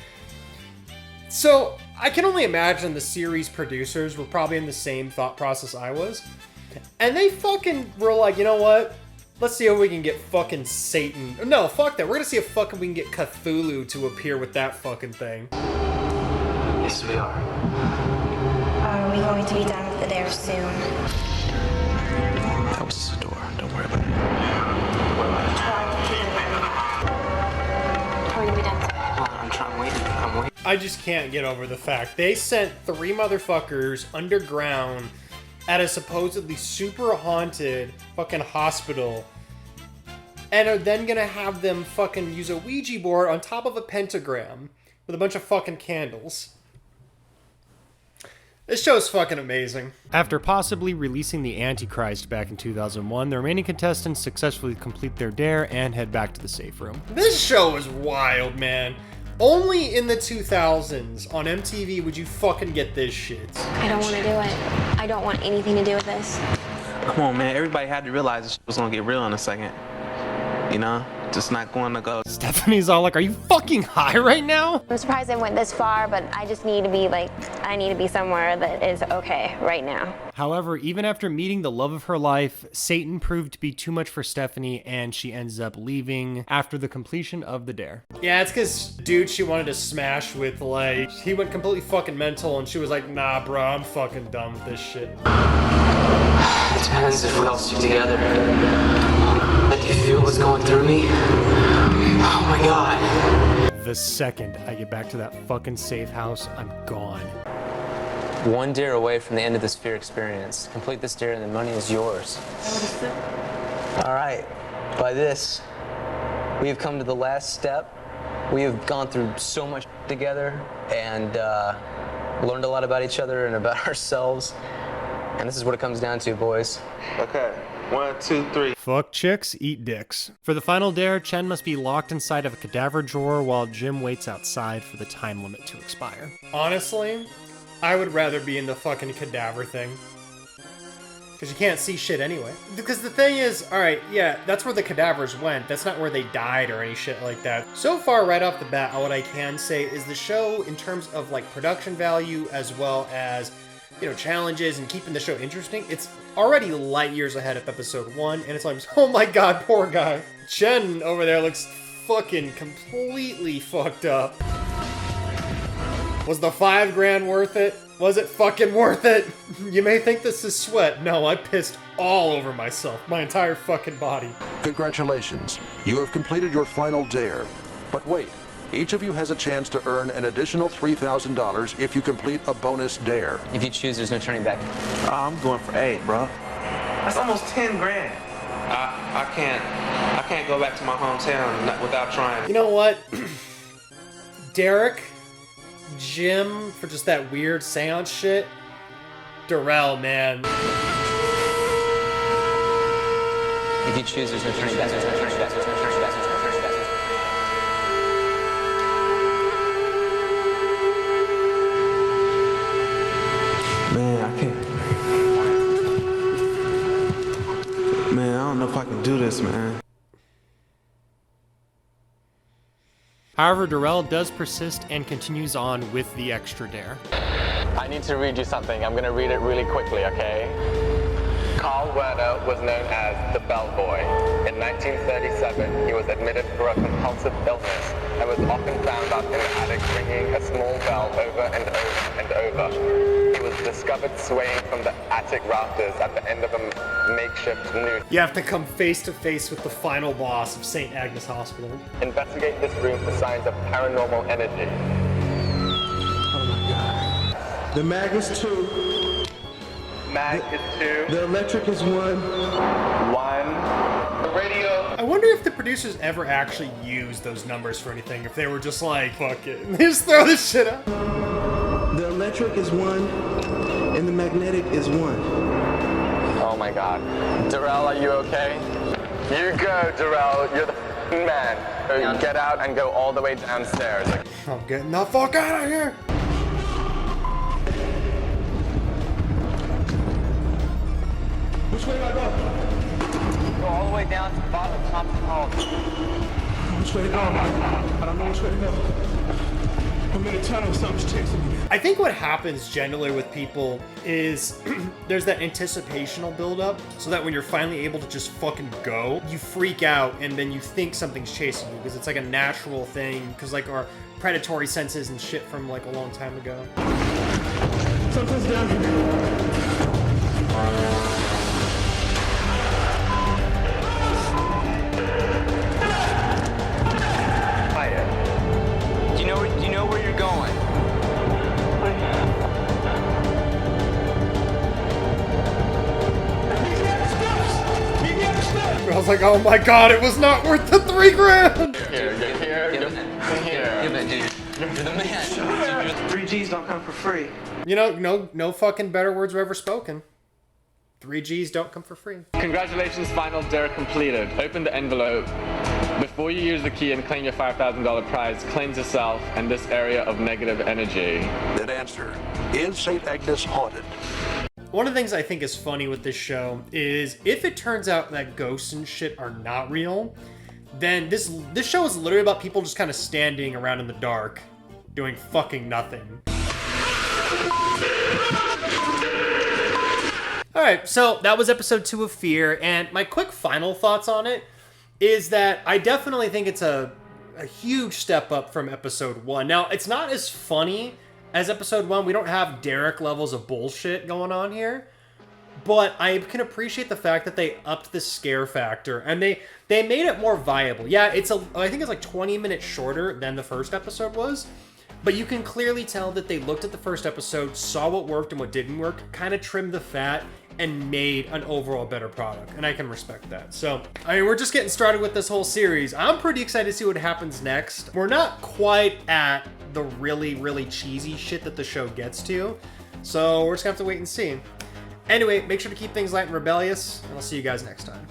So, I can only imagine the series producers were probably in the same thought process I was. And they fucking were like, you know what? Let's see if we can get fucking Satan. No, fuck that. We're gonna see if fucking we can get Cthulhu to appear with that fucking thing. Yes, we are. Are we going to be done with the dare soon? That was the door. Don't worry about it. Are we gonna be done? I'm trying, I'm waiting. I just can't get over the fact they sent 3 motherfuckers underground at a supposedly super haunted fucking hospital and are then gonna have them fucking use a Ouija board on top of a pentagram with a bunch of fucking candles. This show is fucking amazing. After possibly releasing the Antichrist back in 2001, the remaining contestants successfully complete their dare and head back to the safe room. This show is wild, man. Only in the 2000s on MTV would you fucking get this shit. I don't want to do it. I don't want anything to do with this. Come on, man. Everybody had to realize this was gonna get real in a second. You know? Just not going to go. Stephanie's all like, are you fucking high right now? I'm surprised I went this far, but I just need to be I need to be somewhere that is okay right now. However, even after meeting the love of her life, Satan proved to be too much for Stephanie and she ends up leaving after the completion of the dare. Yeah, it's because dude she wanted to smash with, like, he went completely fucking mental and she was like, nah, bro, I'm fucking done with this shit. It depends if we all stick together. Do you feel what's going through me? Oh my god. The second I get back to that fucking safe house, I'm gone. One dare away from the end of the sphere experience. Complete this dare and the money is yours. All right. By this, we have come to the last step. We have gone through so much together and learned a lot about each other and about ourselves. And this is what it comes down to, boys. Okay. 1, 2, 3. Fuck chicks, eat dicks. For the final dare, Chen must be locked inside of a cadaver drawer while Jim waits outside for the time limit to expire. Honestly, I would rather be in the fucking cadaver thing. Because you can't see shit anyway. Because the thing is, alright, yeah, that's where the cadavers went. That's not where they died or any shit like that. So far, right off the bat, what I can say is the show, in terms of like production value as well as, you know, challenges and keeping the show interesting, it's already light years ahead of episode 1, and it's like, oh my god, poor guy. Chen over there looks fucking completely fucked up. Was the $5,000 worth it? Was it fucking worth it? You may think this is sweat. No, I pissed all over myself, my entire fucking body. Congratulations. You have completed your final dare. But wait, each of you has a chance to earn an additional $3,000 if you complete a bonus dare. If you choose, there's no turning back. I'm going for 8, bro. That's almost 10 grand. I can't go back to my hometown without trying. You know what? Derek, Jim, for just that weird seance shit. Darrell, man. If you choose, there's no turning back. There's no turning back. There's no turning back. There's no turning back. do this, man. However, Darrell does persist and continues on with the extra dare. I need to read you something. I'm going to read it really quickly, okay? Carl Werner was known as the Bellboy. In 1937, he was admitted for a compulsive illness and was often found up in the attic ringing a small bell over and over and over. He was discovered swaying from the attic rafters at the end of a makeshift noose. You have to come face to face with the final boss of St. Agnes Hospital. Investigate this room for signs of paranormal energy. Oh my God. The mag is 2. Mag is 2. The electric is 1. 1. The radio. I wonder if the producers ever actually used those numbers for anything. If they were just like, fuck it, just throw this shit out. The electric is 1, and the magnetic is 1. Oh my God. Darrell, are you okay? You go, Darrell. You're the man. So get out and go all the way downstairs. I'm getting the fuck out of here. Which way do I go? Go all the way down to the bottom of Thompson Hall. Which way to go? I don't know which way to go. I'm in a tunnel, something's chasing me. I think what happens generally with people is there's that anticipational buildup, so that when you're finally able to just fucking go, you freak out and then you think something's chasing you, because it's like a natural thing, because like our predatory senses and shit from like a long time ago. Something's down here. Do you know where you're going? I was like, oh my God, it was not worth the $3,000. Here, get here, get here. Give it, dude. You're the man. 3 G's don't come for free. You know, no fucking better words were ever spoken. 3 G's don't come for free. Congratulations, final dare completed. Open the envelope. Before you use the key and claim your $5,000 prize, cleanse yourself and this area of negative energy. That answer, is St. Agnes haunted? One of the things I think is funny with this show is if it turns out that ghosts and shit are not real, then this show is literally about people just kind of standing around in the dark doing fucking nothing. Alright, so that was episode 2 of Fear, and my quick final thoughts on it is that I definitely think it's a huge step up from episode 1. Now, it's not as funny as episode 1. We don't have Derek levels of bullshit going on here, but I can appreciate the fact that they upped the scare factor, and they made it more viable. Yeah, I think it's like 20 minutes shorter than the first episode was, but you can clearly tell that they looked at the first episode, saw what worked and what didn't work, kind of trimmed the fat, and made an overall better product, and I can respect that. So, I mean, we're just getting started with this whole series. I'm pretty excited to see what happens next. We're not quite at the really, really cheesy shit that the show gets to, so we're just gonna have to wait and see. Anyway, make sure to keep things light and rebellious, and I'll see you guys next time.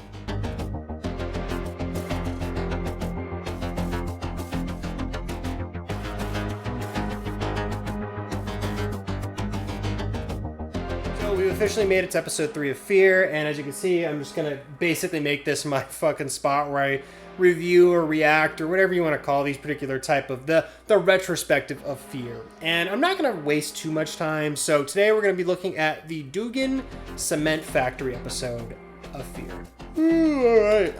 We've officially made it to episode 3 of Fear, and as you can see, I'm just gonna basically make this my fucking spot where I review or react or whatever you want to call these particular type of the retrospective of Fear. And I'm not gonna waste too much time, so today we're gonna be looking at the Dugan Cement Factory episode of Fear. Alright,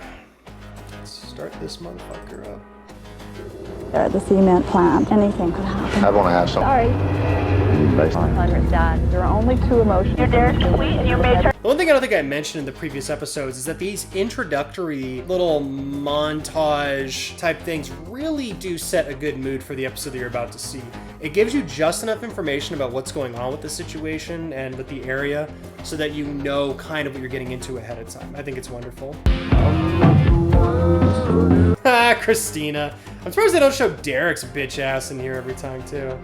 let's start this motherfucker up. The cement plant, anything could happen. I want to have some. Sorry. On your dad. There are only 2 emotions. Your dare's complete and you may turn. The one thing I don't think I mentioned in the previous episodes is that these introductory little montage type things really do set a good mood for the episode that you're about to see. It gives you just enough information about what's going on with the situation and with the area so that you know kind of what you're getting into ahead of time. I think it's wonderful. Christina. I'm surprised they don't show Derek's bitch ass in here every time, too.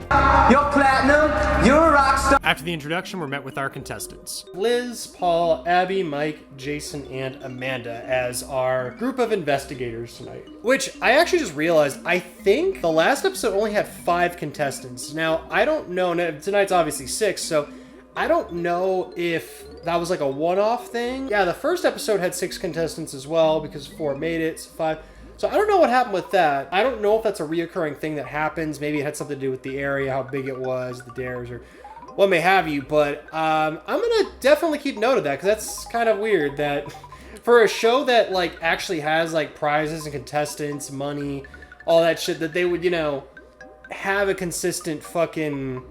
You're platinum, you're a rock star. After the introduction, we're met with our contestants. Liz, Paul, Abby, Mike, Jason, and Amanda as our group of investigators tonight. Which, I actually just realized, I think the last episode only had 5 contestants. Now, I don't know, tonight's obviously 6, so I don't know if that was like a one-off thing. Yeah, the first episode had 6 contestants as well because 4 made it, so 5. So I don't know what happened with that. I don't know if that's a reoccurring thing that happens. Maybe it had something to do with the area, how big it was, the dares, or what may have you. But I'm gonna definitely keep note of that, because that's kind of weird that for a show that like actually has like prizes and contestants, money, all that shit, that they would, you know, have a consistent fucking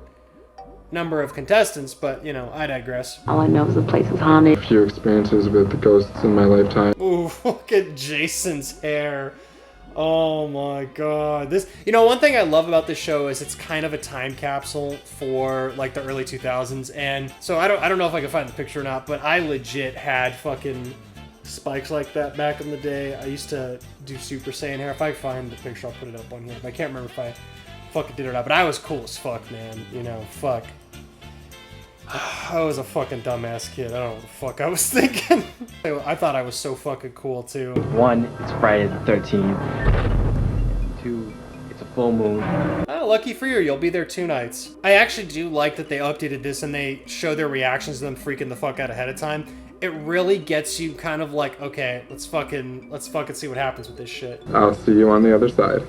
number of contestants. But, you know, I digress. All I know is the place is haunted. A few experiences with the ghosts in my lifetime. Ooh, look at Jason's hair. Oh my god. This, you know, one thing I love about this show is it's kind of a time capsule for like the early 2000s. And so I don't know if I can find the picture or not, but I legit had fucking spikes like that back in the day. I used to do Super Saiyan hair. If I find the picture, I'll put it up on here. I can't remember if I fucking did or not, but I was cool as fuck, man. You know, fuck. I was a fucking dumbass kid. I don't know what the fuck I was thinking. I thought I was so fucking cool too. 1, it's Friday the 13th. 2, it's a full moon. Oh, lucky for you, you'll be there 2 nights. I actually do like that they updated this and they show their reactions to them freaking the fuck out ahead of time. It really gets you kind of like, okay, let's fucking see what happens with this shit. I'll see you on the other side.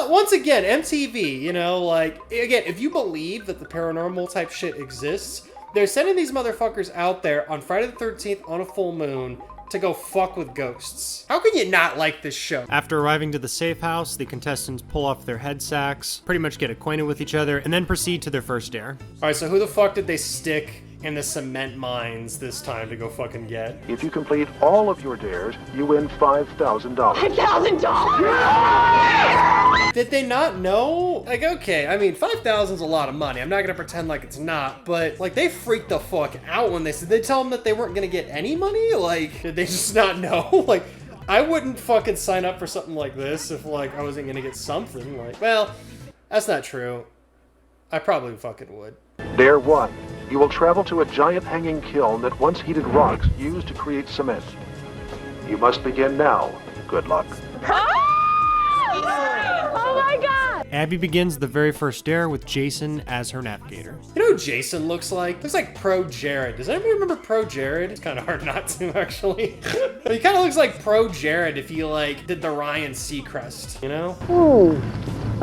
Once again, MTV, you know, like, again, if you believe that the paranormal type shit exists, they're sending these motherfuckers out there on Friday the 13th on a full moon to go fuck with ghosts. How can you not like this show? After arriving to the safe house, the contestants pull off their head sacks, pretty much get acquainted with each other, and then proceed to their first dare. All right, so who the fuck did they stick in the cement mines this time to go fucking get? If you complete all of your dares, you win $5,000. $5,000! Did they not know? Like, okay, I mean, 5,000 is a lot of money. I'm not gonna pretend like it's not, but like they freaked the fuck out when they said, they tell them that they weren't gonna get any money? Like, did they just not know? Like, I wouldn't fucking sign up for something like this if like I wasn't gonna get something. Like, well, that's not true. I probably fucking would. Dare 1. You will travel to a giant hanging kiln that once heated rocks used to create cement. You must begin now. Good luck. Oh my god! Abby begins the very first dare with Jason as her navigator. You know who Jason looks like? Looks like Pro Jared. Does anybody remember Pro Jared? It's kind of hard not to, actually. But he kind of looks like Pro Jared if he like did the Ryan Seacrest, you know? Ooh,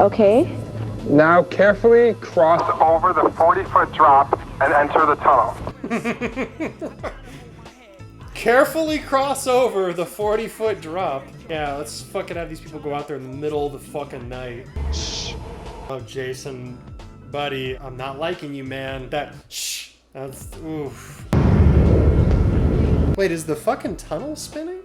okay. Now carefully cross over the 40-foot drop and enter the tunnel. Carefully cross over the 40-foot drop. Yeah, let's fucking have these people go out there in the middle of the fucking night. Shh. Oh, Jason, buddy, I'm not liking you, man. Shh. That's, oof. Wait, is the fucking tunnel spinning?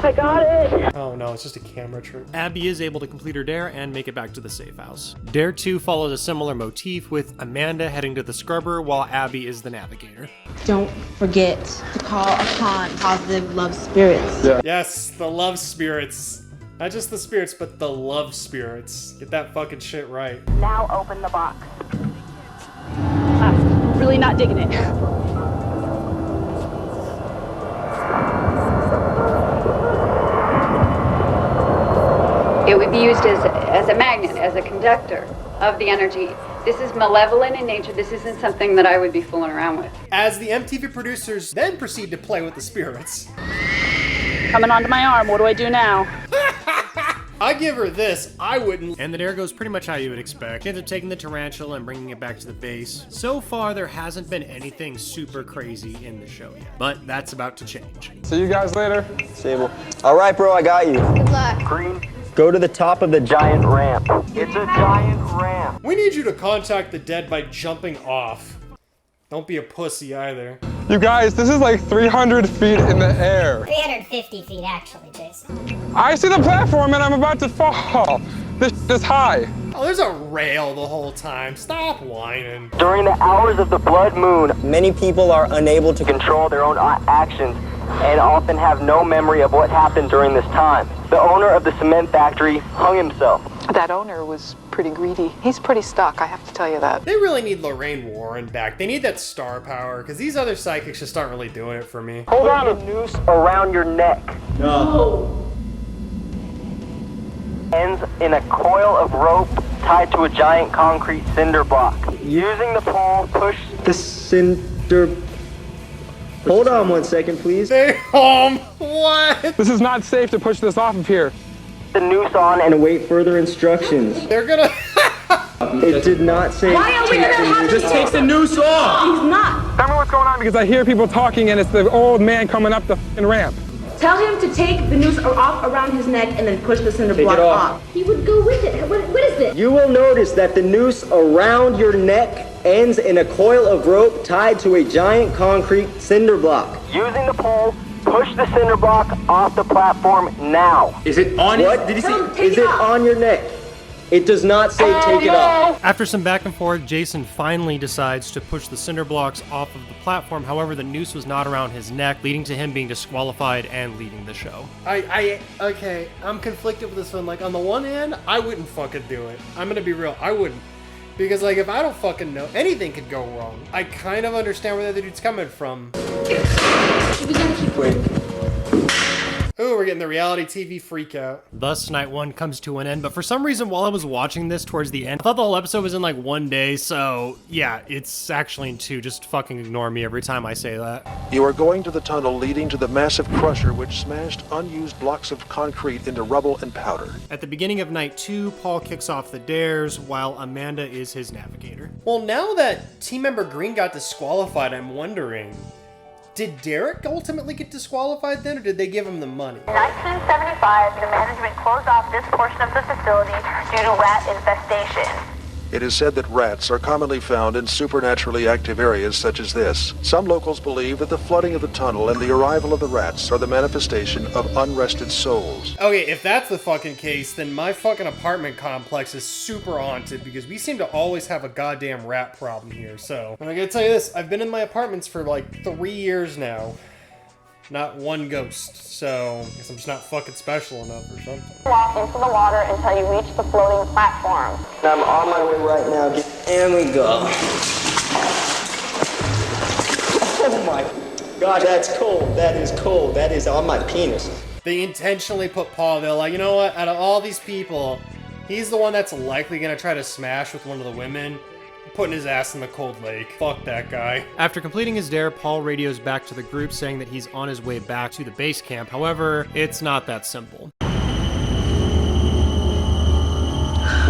I got it. Oh no, it's just a camera trick. Abby is able to complete her dare and make it back to the safe house. Dare 2 follows a similar motif with Amanda heading to the scrubber while Abby is the navigator. Don't forget to call upon positive love spirits. Yeah. Yes, the love spirits. Not just the spirits, but the love spirits. Get that fucking shit right. Now open the box. I'm really not digging it. It would be used as a magnet, as a conductor of the energy. This is malevolent in nature. This isn't something that I would be fooling around with. As the MTV producers then proceed to play with the spirits. Coming onto my arm, what do I do now? I give her this, I wouldn't. And the dare goes pretty much how you would expect. They end up taking the tarantula and bringing it back to the base. So far, there hasn't been anything super crazy in the show yet, but that's about to change. See you guys later. Sable. All right, bro, I got you. Good luck. Green. Go to the top of the giant ramp. It's a giant ramp. We need you to contact the dead by jumping off. Don't be a pussy either. You guys, this is like 300 feet in the air. 350 feet, actually, Jason. I see the platform and I'm about to fall. This is high. Oh, there's a rail the whole time. Stop whining. During the hours of the blood moon, Many people are unable to control their own actions and often have no memory of what happened during this time. The owner of the cement factory hung himself. That owner was pretty greedy. He's pretty stuck, I have to tell you that. They really need Lorraine Warren back. They need that star power, because these other psychics just aren't really doing it for me. Hold on a noose around your neck. No. Ends in a coil of rope tied to a giant concrete cinder block. Using the pole, push The cinder... Hold on 1 second, please. What? This is not safe to push this off of here. the noose on And await further instructions. They're gonna... It did not say... Why are we gonna have Just take the noose off! He's not. Tell me what's going on because I hear people talking and it's the old man coming up the f***ing ramp. Tell him to take the noose off around his neck and then push the cinder Take block it off. off. He would go with it. What is this? You will notice that the noose around your neck ends in a coil of rope tied to a giant concrete cinder block. using the pole, push the cinder block off the platform now. Is it on What? Did he say? Is it on your neck? It does not say take it off. After some back and forth, Jason finally decides to push the cinder blocks off of the platform. However, the noose was not around his neck, leading to him being disqualified and leaving the show. Okay, I'm conflicted with this one. Like, on the one hand, I wouldn't fucking do it. I'm gonna be real, I wouldn't. Because, like, if I don't fucking know, anything could go wrong. I kind of understand where the other dude's coming from. Ooh, we're getting the reality TV freak out. Thus, night one comes to an end, but for some reason, while I was watching this towards the end, I thought the whole episode was in like 1 day, so yeah, it's actually in 2. Just fucking ignore me every time I say that. You are going to the tunnel leading to the massive crusher which smashed unused blocks of concrete into rubble and powder. At the beginning of night 2, Paul kicks off the dares while Amanda is his navigator. Well, now that team member Green got disqualified, I'm wondering, did Derek ultimately get disqualified then, or did they give him the money? In 1975, the management closed off this portion of the facility due to rat infestation. It is said that rats are commonly found in supernaturally active areas such as this. Some locals believe that the flooding of the tunnel and the arrival of the rats are the manifestation of unrested souls. Okay, if that's the fucking case, then my fucking apartment complex is super haunted because we seem to always have a goddamn rat problem here. So, and I gotta tell you this, I've been in my apartments for like 3 years now. Not one ghost, so I guess I'm just not fucking special enough or something. Walk into the water until you reach the floating platform. I'm on my way right now. And we go. Oh my God, that's cold. That is cold. That is on my penis. They intentionally put Paul, they're like, you know what, out of all these people, he's the one that's likely gonna try to smash with one of the women. Putting his ass in the cold lake. Fuck that guy. After completing his dare, Paul radios back to the group saying that he's on his way back to the base camp. However, it's not that simple.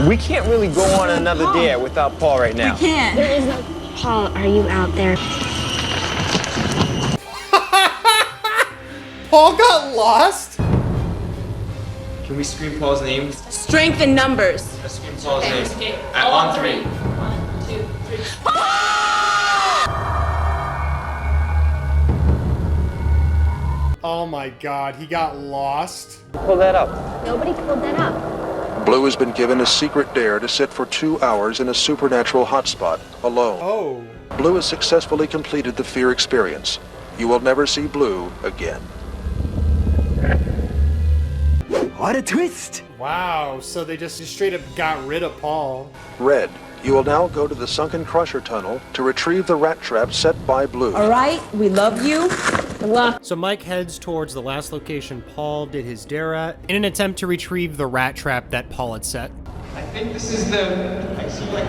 We can't really go on another dare without Paul right now. We can't. There is no... Paul, are you out there? Paul got lost? Can we scream Paul's name? Strength in numbers. Let's scream Paul's name. On 3. Oh my God, he got lost. Pull that up. Nobody pulled that up. Blue has been given a secret dare to sit for 2 hours in a supernatural hotspot, alone. Oh. Blue has successfully completed the fear experience. You will never see Blue again. What a twist! Wow, so they just straight up got rid of Paul. Red, you will now go to the sunken crusher tunnel to retrieve the rat trap set by Blue. All right, we love you. Good luck. So Mike heads towards the last location Paul did his dare at in an attempt to retrieve the rat trap that Paul had set. I think this is the... I see like...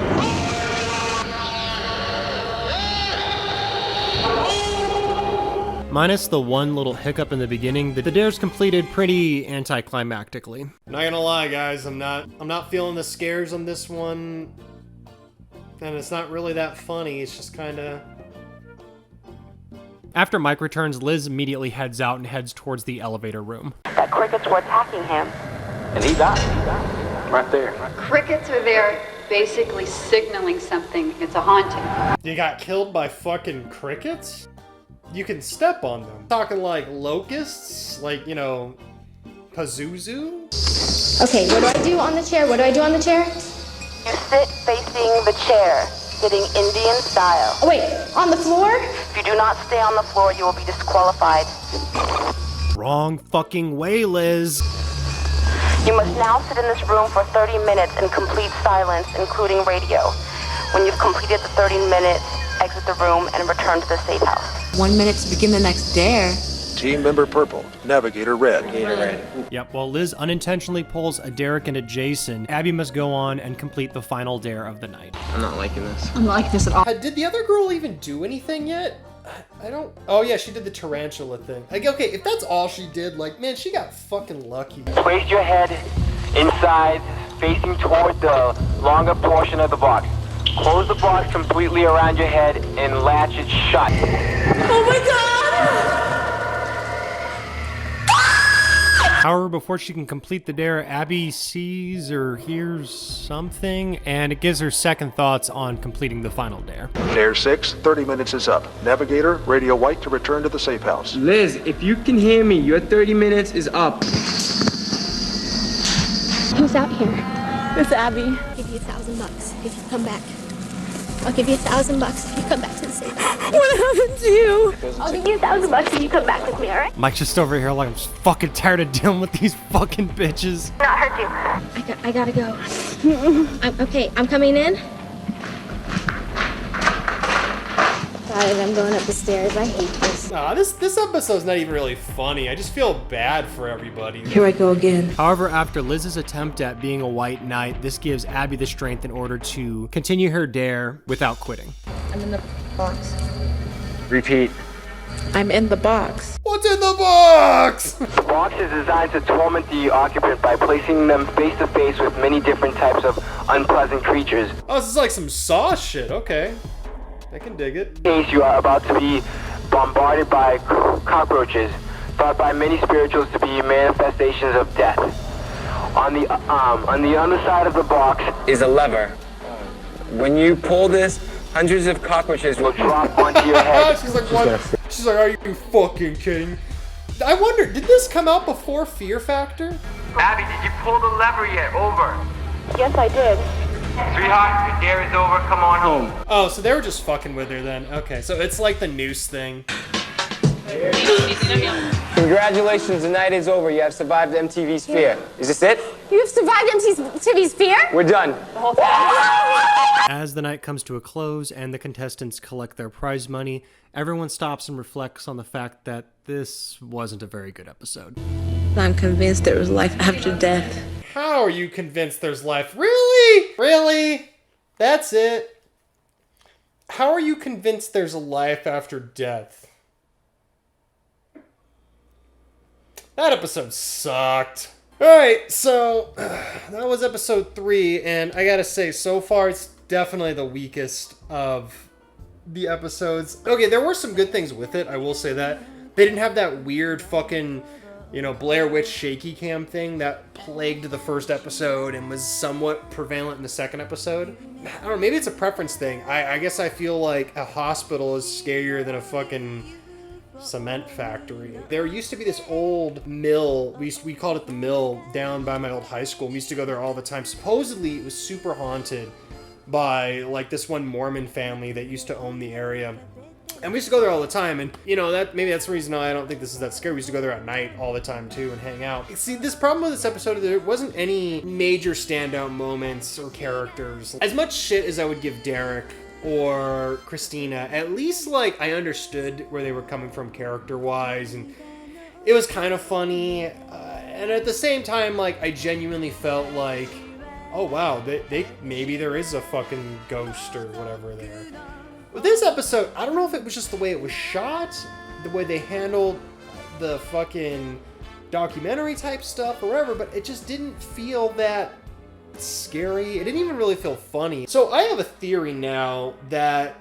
Minus the one little hiccup in the beginning, the dare's completed pretty anticlimactically. Not gonna lie, guys, I'm not feeling the scares on this one. And it's not really that funny, it's just kinda... After Mike returns, Liz immediately heads out and heads towards the elevator room. That crickets were attacking him. And he died. Right there. Crickets are there basically signaling something. It's a haunting. You got killed by fucking crickets? You can step on them. Talking like locusts? Like, you know, Pazuzu? Okay, what do I do on the chair? What do I do on the chair? You sit facing the chair, sitting Indian style. Oh, wait, on the floor? If you do not stay on the floor, you will be disqualified. Wrong fucking way, Liz. You must now sit in this room for 30 minutes in complete silence, including radio. When you've completed the 30 minutes, exit the room and return to the safe house. 1 minute to begin the next dare. Team member purple, navigator red. Yep, while Liz unintentionally pulls a Derek into Jason, Abby must go on and complete the final dare of the night. I'm not liking this. I'm not like this at all. Did the other girl even do anything yet? I don't... Oh yeah, she did the tarantula thing. Like, okay, if that's all she did, like, man, she got fucking lucky. Place your head inside, facing toward the longer portion of the box. Close the box completely around your head and latch it shut. Oh my god! However, before she can complete the dare, Abby sees or hears something, and it gives her second thoughts on completing the final dare. Dare 6, 30 minutes is up. Navigator, radio white to return to the safe house. Liz, if you can hear me, your 30 minutes is up. Who's out here? It's Abby. I'll give you $1,000 if you come back. I'll give you $1,000 if you come back to the safe house. What happened to you? I'll give you $1,000 if you come back with me, alright? Mike's just over here like, I'm just fucking tired of dealing with these fucking bitches. Not hurt you. I gotta go. Okay, I'm coming in. Guys, I'm going up the stairs. I hate this. Nah, this episode's not even really funny. I just feel bad for everybody. Here I go again. However, after Liz's attempt at being a white knight, this gives Abby the strength in order to continue her dare without quitting. I'm in the box. Repeat. I'm in the box. What's in the box? The box is designed to torment the occupant by placing them face to face with many different types of unpleasant creatures. Oh, this is like some Saw shit. Okay. I can dig it. In case you are about to be bombarded by cockroaches, thought by many spirituals to be manifestations of death. On the underside of the box Is a lever. When you pull this, hundreds of cockroaches will drop onto your head. She's like, what? She's like, are you fucking kidding? I wonder, did this come out before Fear Factor? Abby, did you pull the lever yet? Over. Yes, I did. Sweetheart, your dare is over. Come on home. Oh, so they were just fucking with her then. Okay, so it's like the noose thing. Congratulations, the night is over. You have survived MTV's Fear. Is this it? You have survived MTV's Fear? We're done. As the night comes to a close and the contestants collect their prize money, everyone stops and reflects on the fact that this wasn't a very good episode. I'm convinced there was life after death. How are you convinced there's life? Really? Really? That's it? How are you convinced there's a life after death? That episode sucked. Alright, so that was episode 3, and I gotta say, so far it's definitely the weakest of the episodes. Okay, there were some good things with it, I will say that. They didn't have that weird fucking, you know, Blair Witch shaky cam thing that plagued the first episode and was somewhat prevalent in the second episode. I don't know, maybe it's a preference thing. I guess I feel like a hospital is scarier than a fucking cement factory. There used to be this old mill, we called it the mill, down by my old high school. We used to go there all the time. Supposedly it was super haunted by like this one Mormon family that used to own the area. And we used to go there all the time, and you know, that maybe that's the reason why I don't think this is that scary. We used to go there at night all the time too and hang out. See, this problem with this episode, there wasn't any major standout moments or characters. As much shit as I would give Derek or Christina, at least like I understood where they were coming from character-wise, and it was kind of funny. And at the same time, like I genuinely felt like, oh wow, they maybe there is a fucking ghost or whatever there. With this episode, I don't know if it was just the way it was shot, the way they handled the fucking documentary type stuff or whatever, but it just didn't feel that scary. It didn't even really feel funny. So I have a theory now that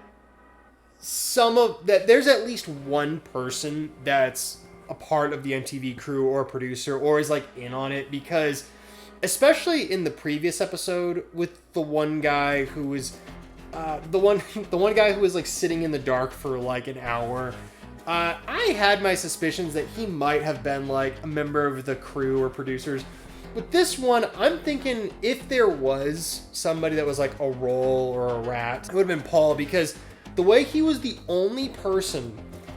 there's at least one person that's a part of the MTV crew or a producer or is like in on it, because especially in the previous episode with the one guy who was the one guy who was like sitting in the dark for like an hour. I had my suspicions that he might have been like a member of the crew or producers. With this one, I'm thinking if there was somebody that was like a roll or a rat, it would have been Paul, because the way he was the only person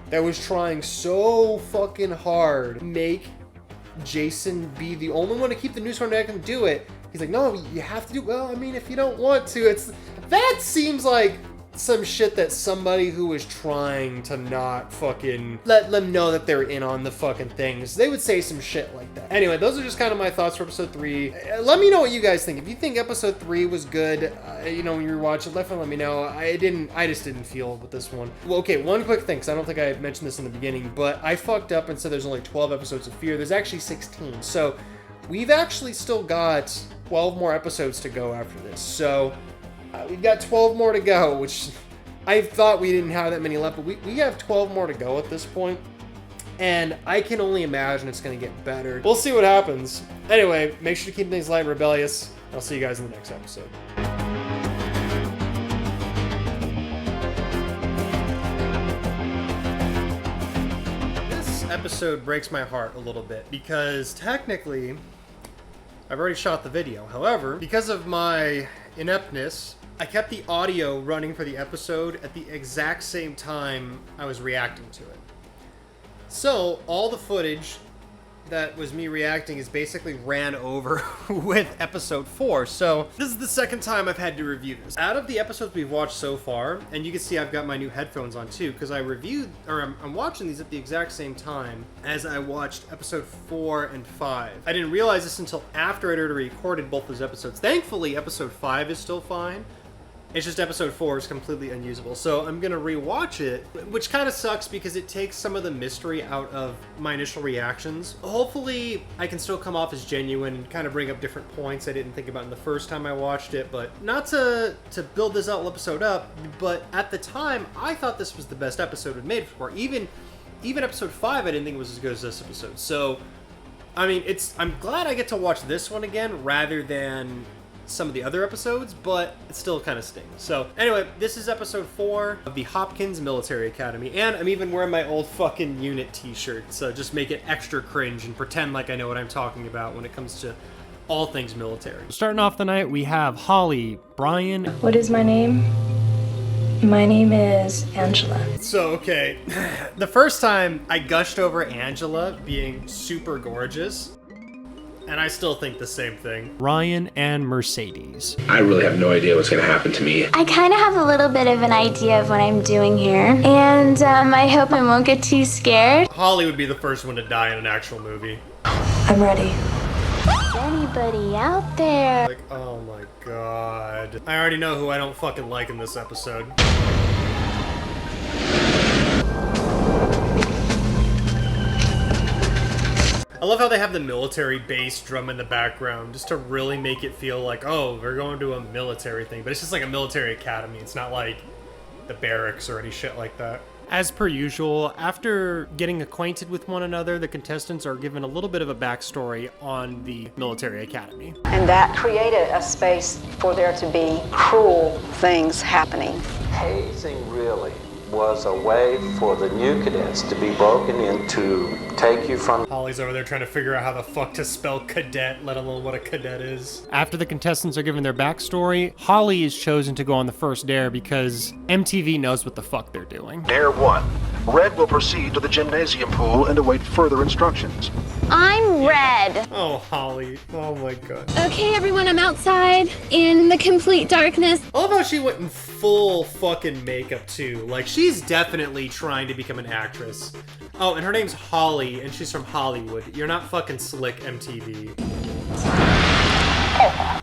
that was trying so fucking hard to make Jason be the only one to keep the noose around neck and do it. He's like, no, you have to do, well, I mean, if you don't want to, that seems like some shit that somebody who was trying to not fucking let them know that they're in on the fucking things, they would say some shit like that. Anyway, those are just kind of my thoughts for episode 3. Let me know what you guys think. If you think episode 3 was good, you know, when you rewatch it, definitely let me know. I just didn't feel with this one. Well, okay, one quick thing, because I don't think I mentioned this in the beginning, but I fucked up and said there's only 12 episodes of Fear. There's actually 16. So we've actually still got 12 more episodes to go after this. So we've got 12 more to go, which I thought we didn't have that many left, but we have 12 more to go at this point, and I can only imagine it's going to get better. We'll see what happens. Anyway, make sure to keep things light and rebellious. I'll see you guys in the next episode. This episode breaks my heart a little bit, because technically I've already shot the video. However, because of my ineptness, I kept the audio running for the episode at the exact same time I was reacting to it. So, all the footage that was me reacting is basically ran over with episode 4. So, this is the second time I've had to review this. Out of the episodes we've watched so far, and you can see I've got my new headphones on too, because I'm watching these at the exact same time as I watched episode 4 and 5. I didn't realize this until after I'd already recorded both those episodes. Thankfully, episode 5 is still fine. It's just episode 4 is completely unusable. So I'm going to rewatch it, which kind of sucks because it takes some of the mystery out of my initial reactions. Hopefully I can still come off as genuine and kind of bring up different points I didn't think about in the first time I watched it. But not to build this episode up, but at the time I thought this was the best episode we'd made before. Even episode 5 I didn't think it was as good as this episode. So, I mean, I'm glad I get to watch this one again rather than some of the other episodes, but it still kind of stings. So anyway, this is episode 4 of the Hopkins Military Academy, and I'm even wearing my old fucking unit t-shirt, so just make it extra cringe and pretend like I know what I'm talking about when it comes to all things military. Starting off the night, we have Holly, Brian. What is my name? My name is Angela. So, okay, the first time I gushed over Angela being super gorgeous, and I still think the same thing. Ryan and Mercedes. I really have no idea what's gonna happen to me. I kind of have a little bit of an idea of what I'm doing here, and I hope I won't get too scared. Holly would be the first one to die in an actual movie. I'm ready. Is anybody out there? Like, oh my god. I already know who I don't fucking like in this episode. I love how they have the military base drum in the background just to really make it feel like, oh, we're going to a military thing. But it's just like a military academy. It's not like the barracks or any shit like that. As per usual, after getting acquainted with one another, the contestants are given a little bit of a backstory on the military academy. And that created a space for there to be cruel things happening. Hazing really was a way for the new cadets to be broken in to take you from... Holly's over there trying to figure out how the fuck to spell cadet, let alone what a cadet is. After the contestants are given their backstory, Holly is chosen to go on the first dare because MTV knows what the fuck they're doing. Dare 1. Red will proceed to the gymnasium pool and await further instructions. I'm Red. Oh, Holly. Oh my god. Okay, everyone, I'm outside in the complete darkness. I love how she went in full fucking makeup too. Like, she's definitely trying to become an actress. Oh, and her name's Holly, and she's from Hollywood. You're not fucking slick, MTV.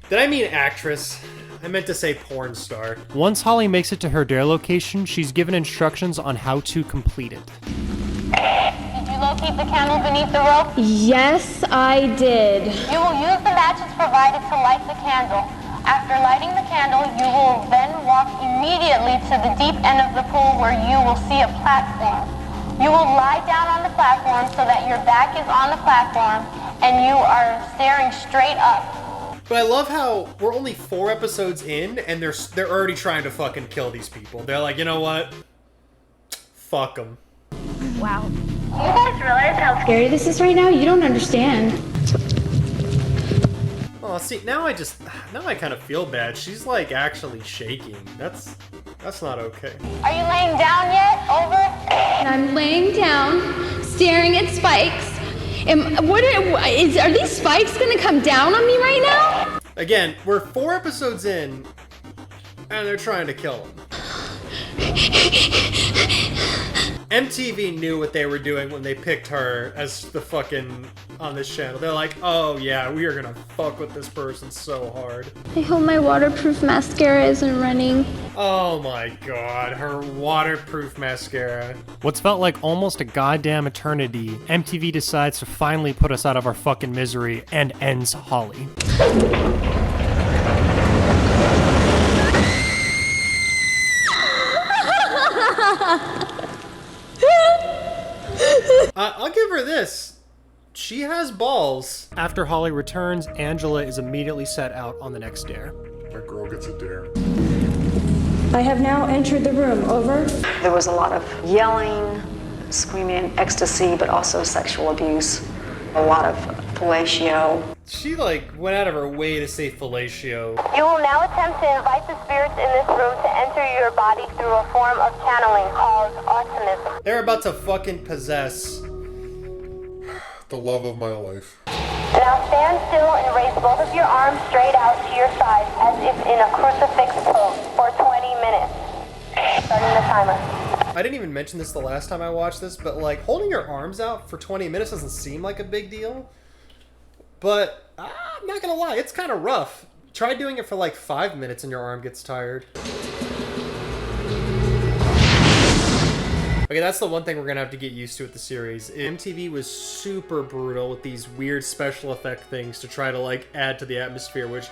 Did I mean actress? I meant to say porn star. Once Holly makes it to her dare location, she's given instructions on how to complete it. Did you locate the candle beneath the rope? Yes, I did. You will use the matches provided to light the candle. After lighting the candle, you will then walk immediately to the deep end of the pool where you will see a platform. You will lie down on the platform so that your back is on the platform and you are staring straight up. But I love how we're only 4 episodes in and they're already trying to fucking kill these people. They're like, you know what? Fuck them. Wow. You guys realize how scary this is right now? You don't understand. Oh, see, now I kind of feel bad. She's like actually shaking. That's not okay. Are you laying down yet? Over? I'm laying down, staring at spikes. Are these spikes gonna come down on me right now? Again, we're 4 episodes in, and they're trying to kill him. MTV knew what they were doing when they picked her as the fucking on this channel. They're like, oh yeah, we are gonna fuck with this person so hard. I hope my waterproof mascara isn't running. Oh my god, her waterproof mascara. What's felt like almost a goddamn eternity, MTV decides to finally put us out of our fucking misery and ends Holly. I'll give her this. She has balls. After Holly returns, Angela is immediately set out on the next dare. That girl gets a dare. I have now entered the room. Over. There was a lot of yelling, screaming, ecstasy, but also sexual abuse. A lot of fellatio. She went out of her way to say fellatio. You will now attempt to invite the spirits in this room to enter your body through a form of channeling called osmosis. They're about to fucking possess the love of my life. Now stand still and raise both of your arms straight out to your sides as if in a crucifix pose for 20 minutes. Starting the timer. I didn't even mention this the last time I watched this, but holding your arms out for 20 minutes doesn't seem like a big deal. But I'm not gonna lie, it's kind of rough. Try doing it for 5 minutes and your arm gets tired. Okay, that's the one thing we're gonna have to get used to with the series. MTV was super brutal with these weird special effect things to try to add to the atmosphere, which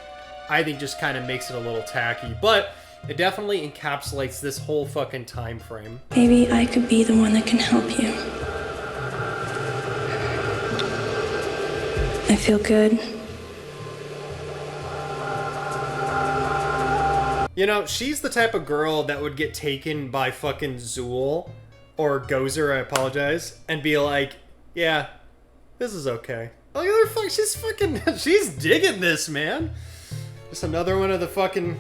I think just kind of makes it a little tacky. But it definitely encapsulates this whole fucking time frame. Maybe I could be the one that can help you. I feel good. You know, she's the type of girl that would get taken by fucking Zool or Gozer, I apologize, and be like, yeah, this is okay. Look at her, she's digging this, man. Just another one of the fucking,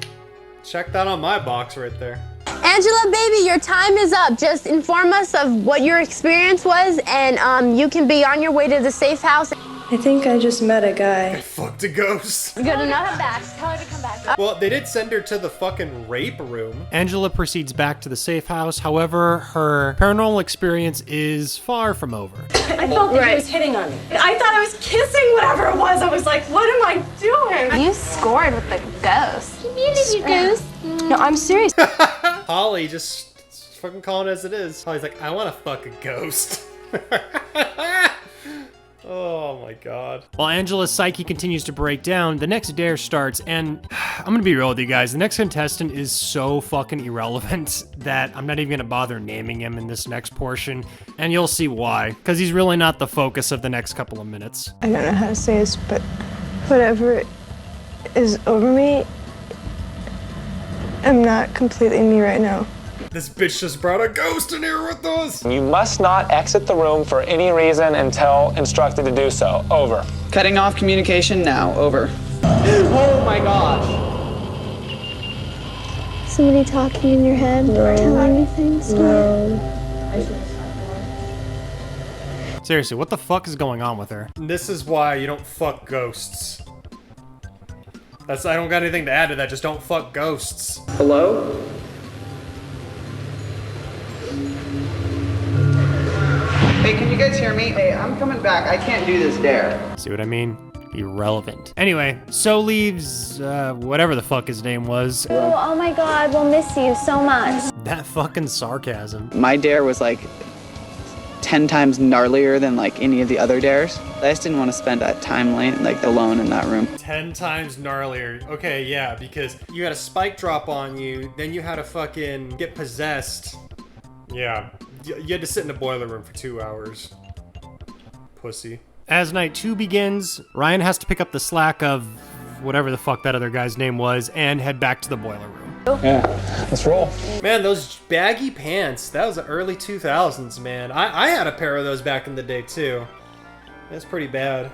check that on my box right there. Angela, baby, your time is up. Just inform us of what your experience was, and you can be on your way to the safe house. I think I just met a guy. I fucked a ghost. Good enough. Come back. Tell her to come back. Well, they did send her to the fucking rape room. Angela proceeds back to the safe house. However, her paranormal experience is far from over. I felt that he was hitting on me. I thought I was kissing whatever it was. I was like, what am I doing? You scored with the ghost. You muted your ghost. No, I'm serious. Holly just fucking calling it as it is. Holly's like, I want to fuck a ghost. Oh my god. While Angela's psyche continues to break down, the next dare starts, and I'm gonna be real with you guys, the next contestant is so fucking irrelevant that I'm not even gonna bother naming him in this next portion, and you'll see why, because he's really not the focus of the next couple of minutes. I don't know how to say this, but whatever is over me, I'm not completely me right now. This bitch just brought a ghost in here with us! You must not exit the room for any reason until instructed to do so. Over. Cutting off communication now. Over. Oh my gosh. Somebody talking in your head, telling you things. Seriously, what the fuck is going on with her? This is why you don't fuck ghosts. I don't got anything to add to that, just don't fuck ghosts. Hello? Hey, can you guys hear me? Hey, I'm coming back. I can't do this dare. See what I mean? Irrelevant. Anyway, so leaves, whatever the fuck his name was. Oh my god, we'll miss you so much. That fucking sarcasm. My dare was 10 times gnarlier than any of the other dares. I just didn't want to spend that time alone in that room. 10 times gnarlier. Okay, yeah, because you had a spike drop on you, then you had to fucking get possessed. Yeah, you had to sit in a boiler room for 2 hours. Pussy. As night 2 begins, Ryan has to pick up the slack of whatever the fuck that other guy's name was and head back to the boiler room. Yeah, let's roll. Man, those baggy pants, that was the early 2000s, man. I had a pair of those back in the day, too. That's pretty bad.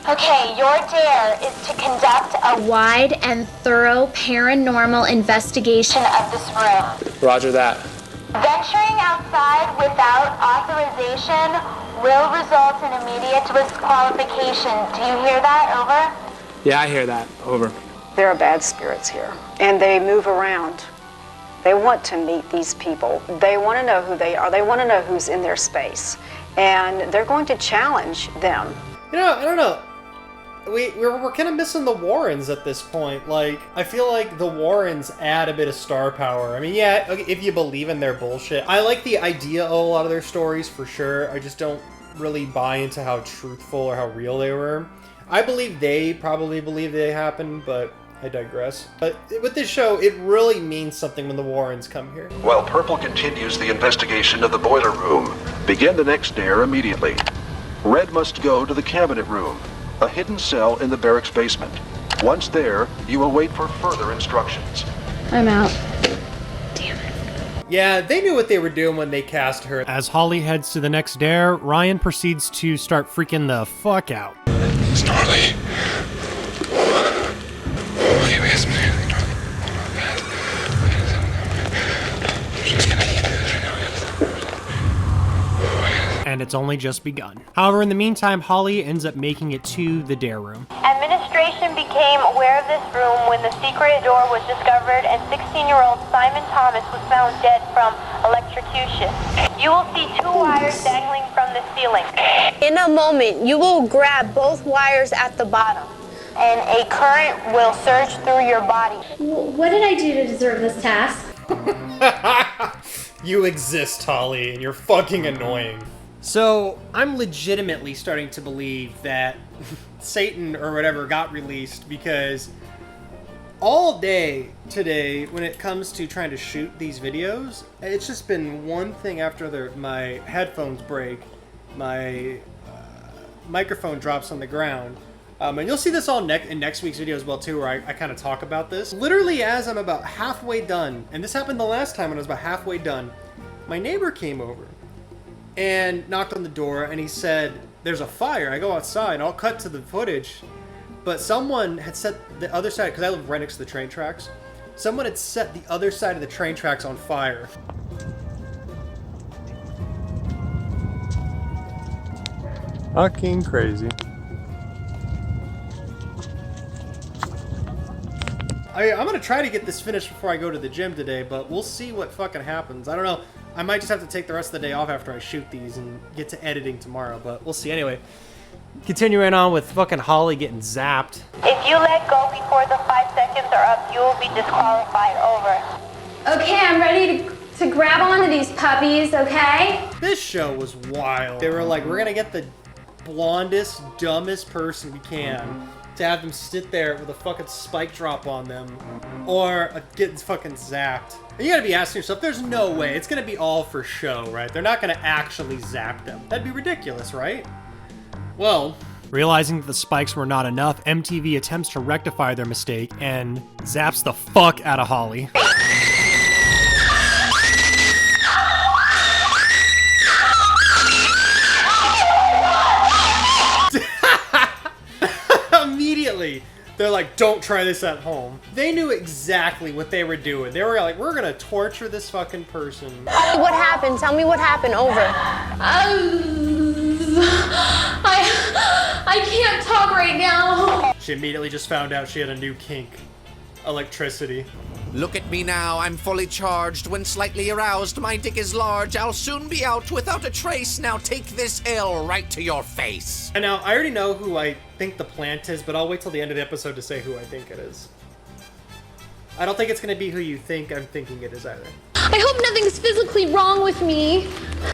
Okay, your dare is to conduct a wide and thorough paranormal investigation of this room. Roger that. Venturing outside without authorization will result in immediate disqualification. Do you hear that? Over? Yeah, I hear that. Over. There are bad spirits here, and they move around. They want to meet these people. They want to know who they are. They want to know who's in their space. And they're going to challenge them. You know, I don't know. We're kind of missing the Warrens at this point. Like, I feel like the Warrens add a bit of star power. I mean, yeah, if you believe in their bullshit. I like the idea of a lot of their stories, for sure. I just don't really buy into how truthful or how real they were. I believe they probably believe they happened, but I digress. But with this show, it really means something when the Warrens come here. While Purple continues the investigation of the boiler room, begin the next dare immediately. Red must go to the cabinet room, a hidden cell in the barracks basement. Once there, you will wait for further instructions. I'm out. Yeah, they knew what they were doing when they cast her. As Holly heads to the next dare, Ryan proceeds to start freaking the fuck out. Gnarly. Okay, we have some gnarly. Just gonna eat this right now. And it's only just begun. However, in the meantime, Holly ends up making it to the dare room. Administration became aware of this room when the secret door was discovered and 16-year-old Simon Thomas was found dead from electrocution. You will see 2 wires dangling from the ceiling. In a moment, you will grab both wires at the bottom. And a current will surge through your body. What did I do to deserve this task? You exist, Holly, and you're fucking annoying. So, I'm legitimately starting to believe that Satan or whatever got released because all day today, when it comes to trying to shoot these videos, it's just been one thing after the other. My headphones break, my microphone drops on the ground. And you'll see this all in next week's video as well, too, where I kind of talk about this. Literally, as I'm about halfway done, and this happened the last time when I was about halfway done, my neighbor came over and knocked on the door, and he said, there's a fire. I go outside, and I'll cut to the footage, but someone had set the other side, because I live right next to the train tracks, someone had set the other side of the train tracks on fire. Fucking crazy. I'm gonna try to get this finished before I go to the gym today, but we'll see what fucking happens. I don't know. I might just have to take the rest of the day off after I shoot these and get to editing tomorrow, but we'll see. Anyway, continuing on with fucking Holly getting zapped. If you let go before the 5 seconds are up, you will be disqualified. Over. Okay, I'm ready to grab onto these puppies, okay? This show was wild. They were like, we're gonna get the blondest, dumbest person we can to have them sit there with a fucking spike drop on them or getting fucking zapped. And you gotta be asking yourself, there's no way. It's gonna be all for show, right? They're not gonna actually zap them. That'd be ridiculous, right? Well, realizing that the spikes were not enough, MTV attempts to rectify their mistake and zaps the fuck out of Holly. Immediately, they're like, don't try this at home. They knew exactly what they were doing. They were like, we're gonna torture this fucking person. What happened? Tell me what happened. Over. I can't talk right now. She immediately just found out she had a new kink. Electricity. Look at me now, I'm fully charged. When slightly aroused, my dick is large. I'll soon be out without a trace. Now take this L right to your face. And now, I already know who I think the plant is, but I'll wait till the end of the episode to say who I think it is. I don't think it's gonna be who you think I'm thinking it is either. I hope nothing's physically wrong with me.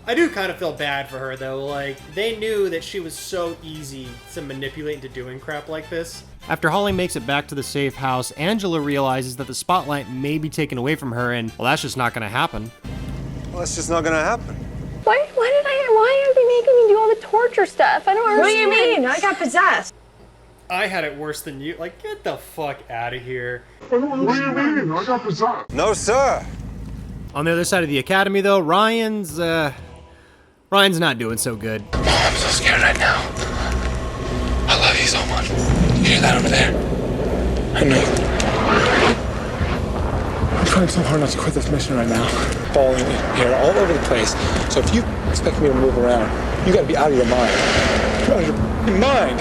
I do kind of feel bad for her, though. Like, they knew that she was so easy to manipulate into doing crap like this. After Holly makes it back to the safe house, Angela realizes that the spotlight may be taken away from her, and, well, that's just not gonna happen. Well, that's just not gonna happen. Why are they making me do all the torture stuff? I don't understand. What do you mean? I got possessed. I had it worse than you. Like, get the fuck out of here. What do you mean? I got possessed. No, sir. On the other side of the academy, though, Ryan's not doing so good. I'm so scared right now. I love you so much. You hear that over there? I know. I'm trying so hard not to quit this mission right now. Falling here all over the place. So if you expect me to move around, you gotta be out of your mind. You're out of your mind.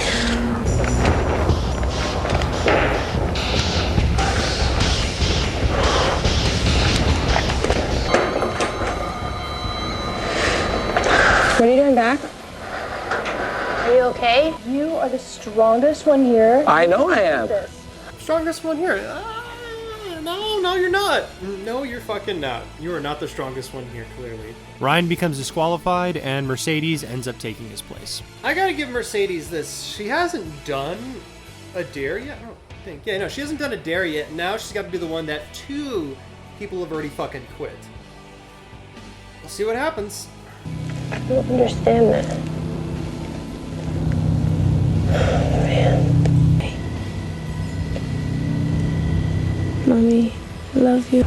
okay? You are the strongest one here. I know I am. Strongest one here. No, you're not. No, you're fucking not. You are not the strongest one here, clearly. Ryan becomes disqualified, and Mercedes ends up taking his place. I gotta give Mercedes this. She hasn't done a dare yet, I don't think. Yeah, no, she hasn't done a dare yet. Now she's got to do the one that 2 people have already fucking quit. We'll see what happens. I don't understand that. Oh, man. Mommy, I love you.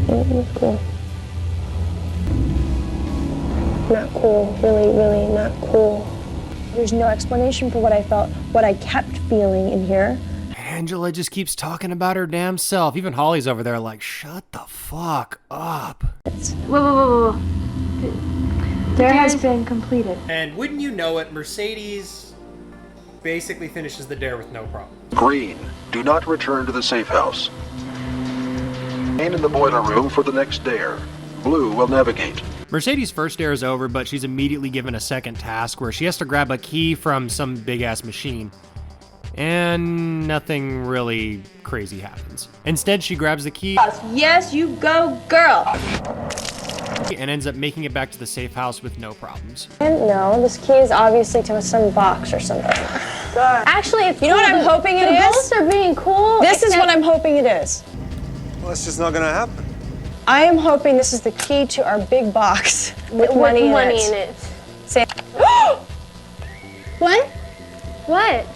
It was cool. Not cool. Really, really not cool. There's no explanation for what I felt, what I kept feeling in here. Angela just keeps talking about her damn self. Even Holly's over there like, shut the fuck up. Whoa. Dare has been completed. And wouldn't you know it, Mercedes basically finishes the dare with no problem. Green, do not return to the safe house. Remain in the boiler room for the next dare. Blue will navigate. Mercedes' first dare is over, but she's immediately given a second task where she has to grab a key from some big-ass machine. And nothing really crazy happens. Instead, she grabs the key. Yes, you go, girl. And ends up making it back to the safe house with no problems. No, this key is obviously to some box or something. Actually, it's you know what I'm hoping it is? The ghosts are being cool. This is what I'm hoping it is. Well, it's just not gonna happen. I am hoping this is the key to our big box with money in it. Say. What? What?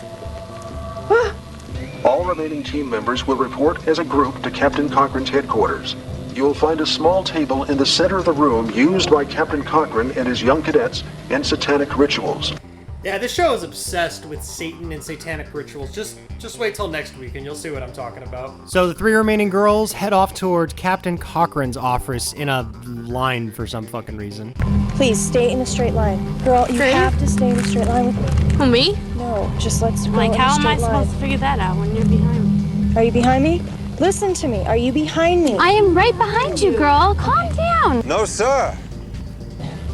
All remaining team members will report as a group to Captain Cochran's headquarters. You will find a small table in the center of the room used by Captain Cochran and his young cadets in satanic rituals. Yeah, this show is obsessed with Satan and satanic rituals. Just wait till next week and you'll see what I'm talking about. So the 3 remaining girls head off towards Captain Cochran's office in a line for some fucking reason. Please stay in a straight line. Girl, you have to stay in a straight line with me. Who, me? No, just let's go Like, in a how am straight I supposed line. to figure that out when you're behind me? Are you behind me? Listen to me. Are you behind me? I am right behind you, girl. Calm down. No, sir.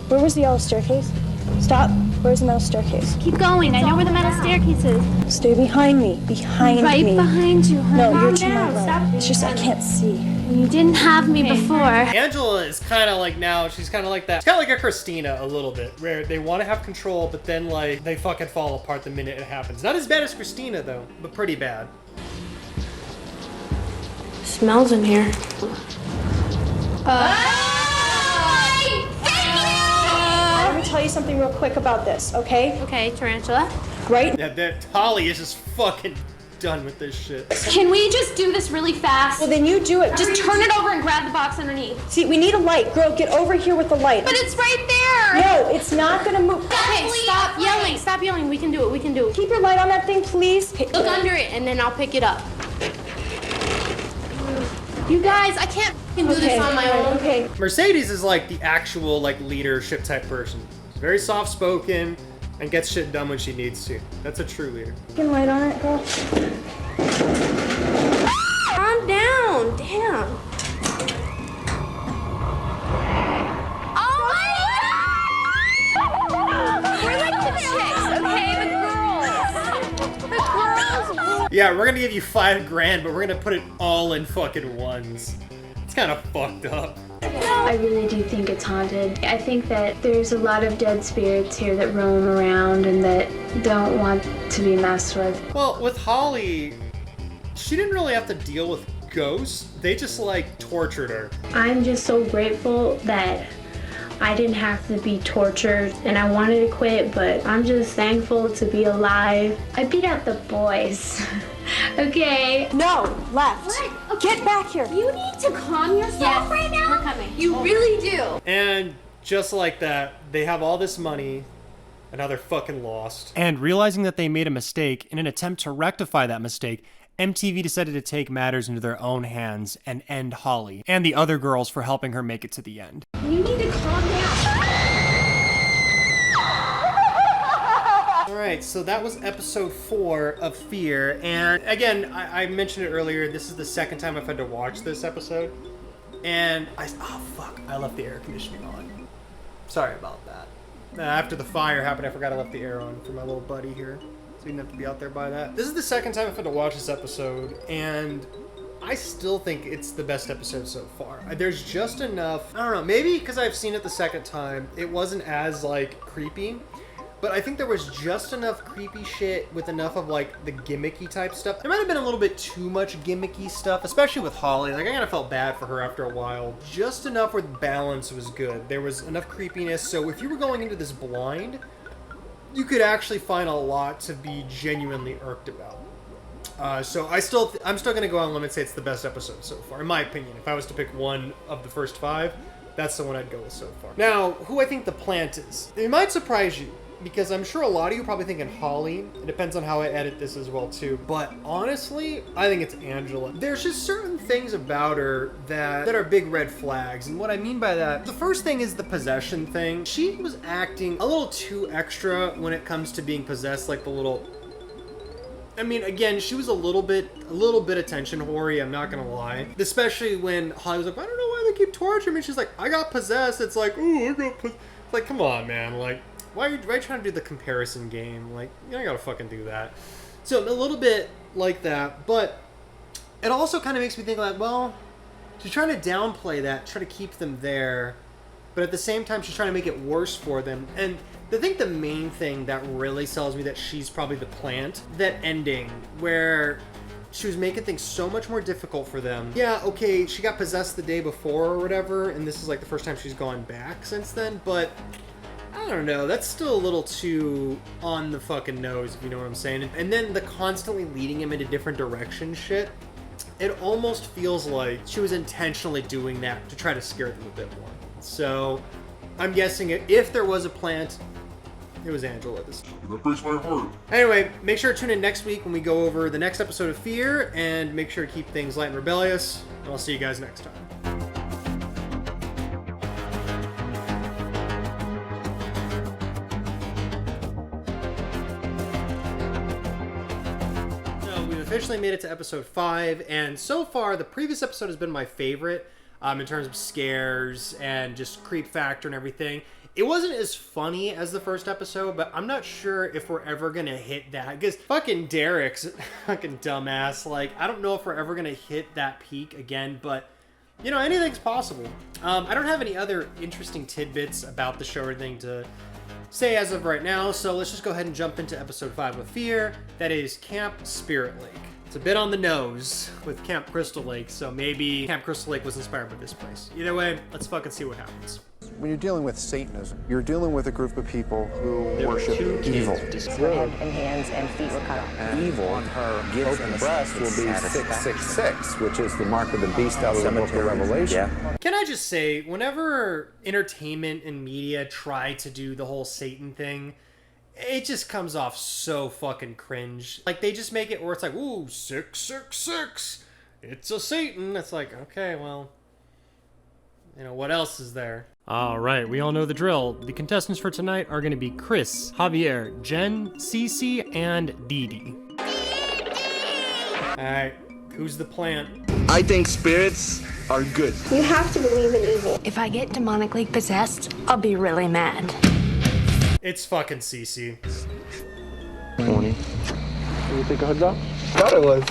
Where was the yellow staircase? Stop. Where's the metal staircase? Keep going. I know where the metal staircase is. Stay behind me. Behind me. Right behind you, honey. No, Calm you're to down. my right. Stop. It's just I can't see. You didn't have me before. Angela is kind of like now, she's kind of like that. It's kind of like a Christina a little bit, where they want to have control, but then like they fucking fall apart the minute it happens. Not as bad as Christina though, but pretty bad. Smells in here. Let me tell you something real quick about this, okay? Okay, tarantula. Right? Yeah, that Holly is just fucking done with this shit. Can we just do this really fast? Well, then you do it. Just turn it over and grab the box underneath. See, we need a light. Girl, get over here with the light. But it's right there. No, it's not gonna move. Okay, stop yelling. Stop yelling. We can do it. We can do it. Keep your light on that thing, please. Look under it, and then I'll pick it up. You guys, I can't do this on my own. Okay. Mercedes is like the actual like leadership type person. She's very soft spoken and gets shit done when she needs to. That's a true leader. Keep your light on it, girl. Calm down. Damn. Oh my God! We're like the chicks, okay? The girls. Yeah, we're gonna give you $5,000, but we're gonna put it all in fucking ones. It's kind of fucked up. I really do think it's haunted. I think that there's a lot of dead spirits here that roam around and that don't want to be messed with. Well, with Holly, she didn't really have to deal with ghosts. They just like tortured her. I'm just so grateful that I didn't have to be tortured and I wanted to quit, but I'm just thankful to be alive. I beat out the boys. Okay. No, left. What? Get back here. You need to calm yourself right now. We're coming. You really do. And just like that, they have all this money, and now they're fucking lost. And realizing that they made a mistake, in an attempt to rectify that mistake, MTV decided to take matters into their own hands and end Holly and the other girls for helping her make it to the end. You need to calm down. Alright, so that was episode 4 of Fear, and again, I mentioned it earlier, this is the second time I've had to watch this episode, and oh fuck, I left the air conditioning on. Sorry about that. After the fire happened, I forgot I left the air on for my little buddy here. So he didn't have to be out there by that. This is the second time I've had to watch this episode, and I still think it's the best episode so far. There's just enough, I don't know, maybe because I've seen it the second time, it wasn't as, like, creepy. But I think there was just enough creepy shit with enough of, like, the gimmicky type stuff. There might have been a little bit too much gimmicky stuff, especially with Holly. Like, I kind of felt bad for her after a while. Just enough where the balance was good. There was enough creepiness, so if you were going into this blind, you could actually find a lot to be genuinely irked about. So I'm still going to go on a limb and say it's the best episode so far, in my opinion. If I was to pick one of the first 5, that's the one I'd go with so far. Now, who I think the plant is. It might surprise you, because I'm sure a lot of you are probably thinking Holly. It depends on how I edit this as well, too. But honestly, I think it's Angela. There's just certain things about her that are big red flags. And what I mean by that, the first thing is the possession thing. She was acting a little too extra when it comes to being possessed, like the little... I mean, again, she was a little bit attention whore, I'm not gonna lie. Especially when Holly was like, I don't know why they keep torturing me. She's like, I got possessed. It's like, oh, I got possessed. It's like, come on, man. Like, why are you trying to do the comparison game? Like, you don't gotta fucking do that. So, a little bit like that, but it also kind of makes me think like, well, she's trying to downplay that, try to keep them there, but at the same time, she's trying to make it worse for them. And I think the main thing that really tells me that she's probably the plant, that ending where she was making things so much more difficult for them. Yeah, okay, she got possessed the day before or whatever, and this is like the first time she's gone back since then, but I don't know, that's still a little too on the fucking nose, if you know what I'm saying. And then the constantly leading him into different directions shit, it almost feels like she was intentionally doing that to try to scare them a bit more. So, I'm guessing if there was a plant, it was Angela. That breaks my heart. Anyway, make sure to tune in next week when we go over the next episode of Fear, and make sure to keep things light and rebellious, and I'll see you guys next time. Officially made it to episode 5, and so far the previous episode has been my favorite in terms of scares and just creep factor and everything. It wasn't as funny as the first episode, but I'm not sure if we're ever gonna hit that, because fucking Derek's fucking dumbass. Like, I don't know if we're ever gonna hit that peak again, but you know, anything's possible. I don't have any other interesting tidbits about the show or anything to say as of right now, so let's just go ahead and jump into episode 5 of Fear. That is Camp Spirit Lake. It's a bit on the nose with Camp Crystal Lake, so maybe Camp Crystal Lake was inspired by this place. Either way, let's fucking see what happens. When you're dealing with Satanism, you're dealing with a group of people who worship evil. Her head and hands and feet were cut off. Evil on her open breast will be 666, which is the mark of the beast out of the book of Revelation. Can I just say, whenever entertainment and media try to do the whole Satan thing, it just comes off so fucking cringe. Like, they just make it where it's like, ooh, 666, it's a Satan. It's like, okay, well, you know, what else is there? All right, we all know the drill. The contestants for tonight are going to be Chris, Javier, Jen, Cece, and Dee Dee. All right, who's the plant? I think spirits are good. You have to believe in evil. If I get demonically possessed, I'll be really mad. It's fucking Cece. Morning. Can you take a hot dog? Thought it was.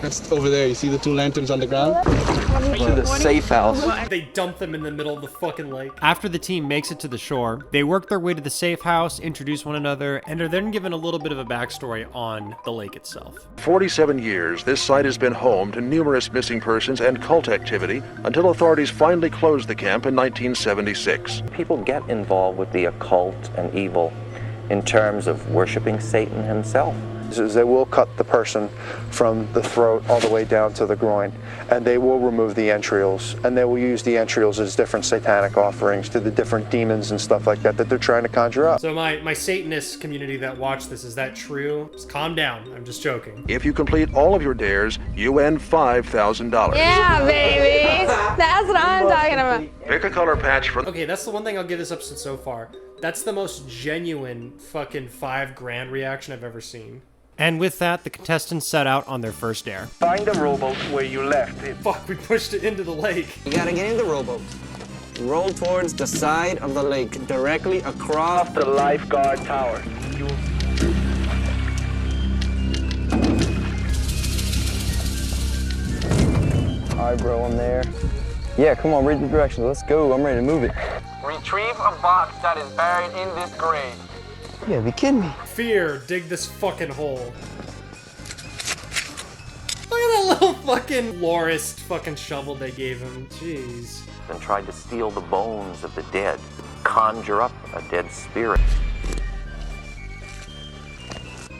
That's over there. You see the 2 lanterns on the ground? To the safe house. They dump them in the middle of the fucking lake. After the team makes it to the shore, they work their way to the safe house, introduce one another, and are then given a little bit of a backstory on the lake itself. 47 years, this site has been home to numerous missing persons and cult activity until authorities finally closed the camp in 1976. People get involved with the occult and evil in terms of worshiping Satan himself. Is they will cut the person from the throat all the way down to the groin, and they will remove the entrails, and they will use the entrails as different satanic offerings to the different demons and stuff like that they're trying to conjure up. So my Satanist community that watch this, is that true? Just calm down. I'm just joking. If you complete all of your dares, you win $5,000. Yeah, baby. That's what I'm talking about. Pick a color patch for... Okay, that's the one thing I'll give this episode so far. That's the most genuine fucking $5,000 reaction I've ever seen. And with that, the contestants set out on their first dare. Find the rowboat where you left it. Fuck, we pushed it into the lake. You gotta get in the rowboat. roll towards the side of the lake, directly across the lifeguard tower. All right, bro, I'm there. Yeah, come on, read the directions. Let's go. I'm ready to move it. Retrieve a box that is buried in this grave. Yeah, be kidding me. Fear, dig this fucking hole. Look at that little fucking lorist fucking shovel they gave him. Jeez. And tried to steal the bones of the dead, conjure up a dead spirit.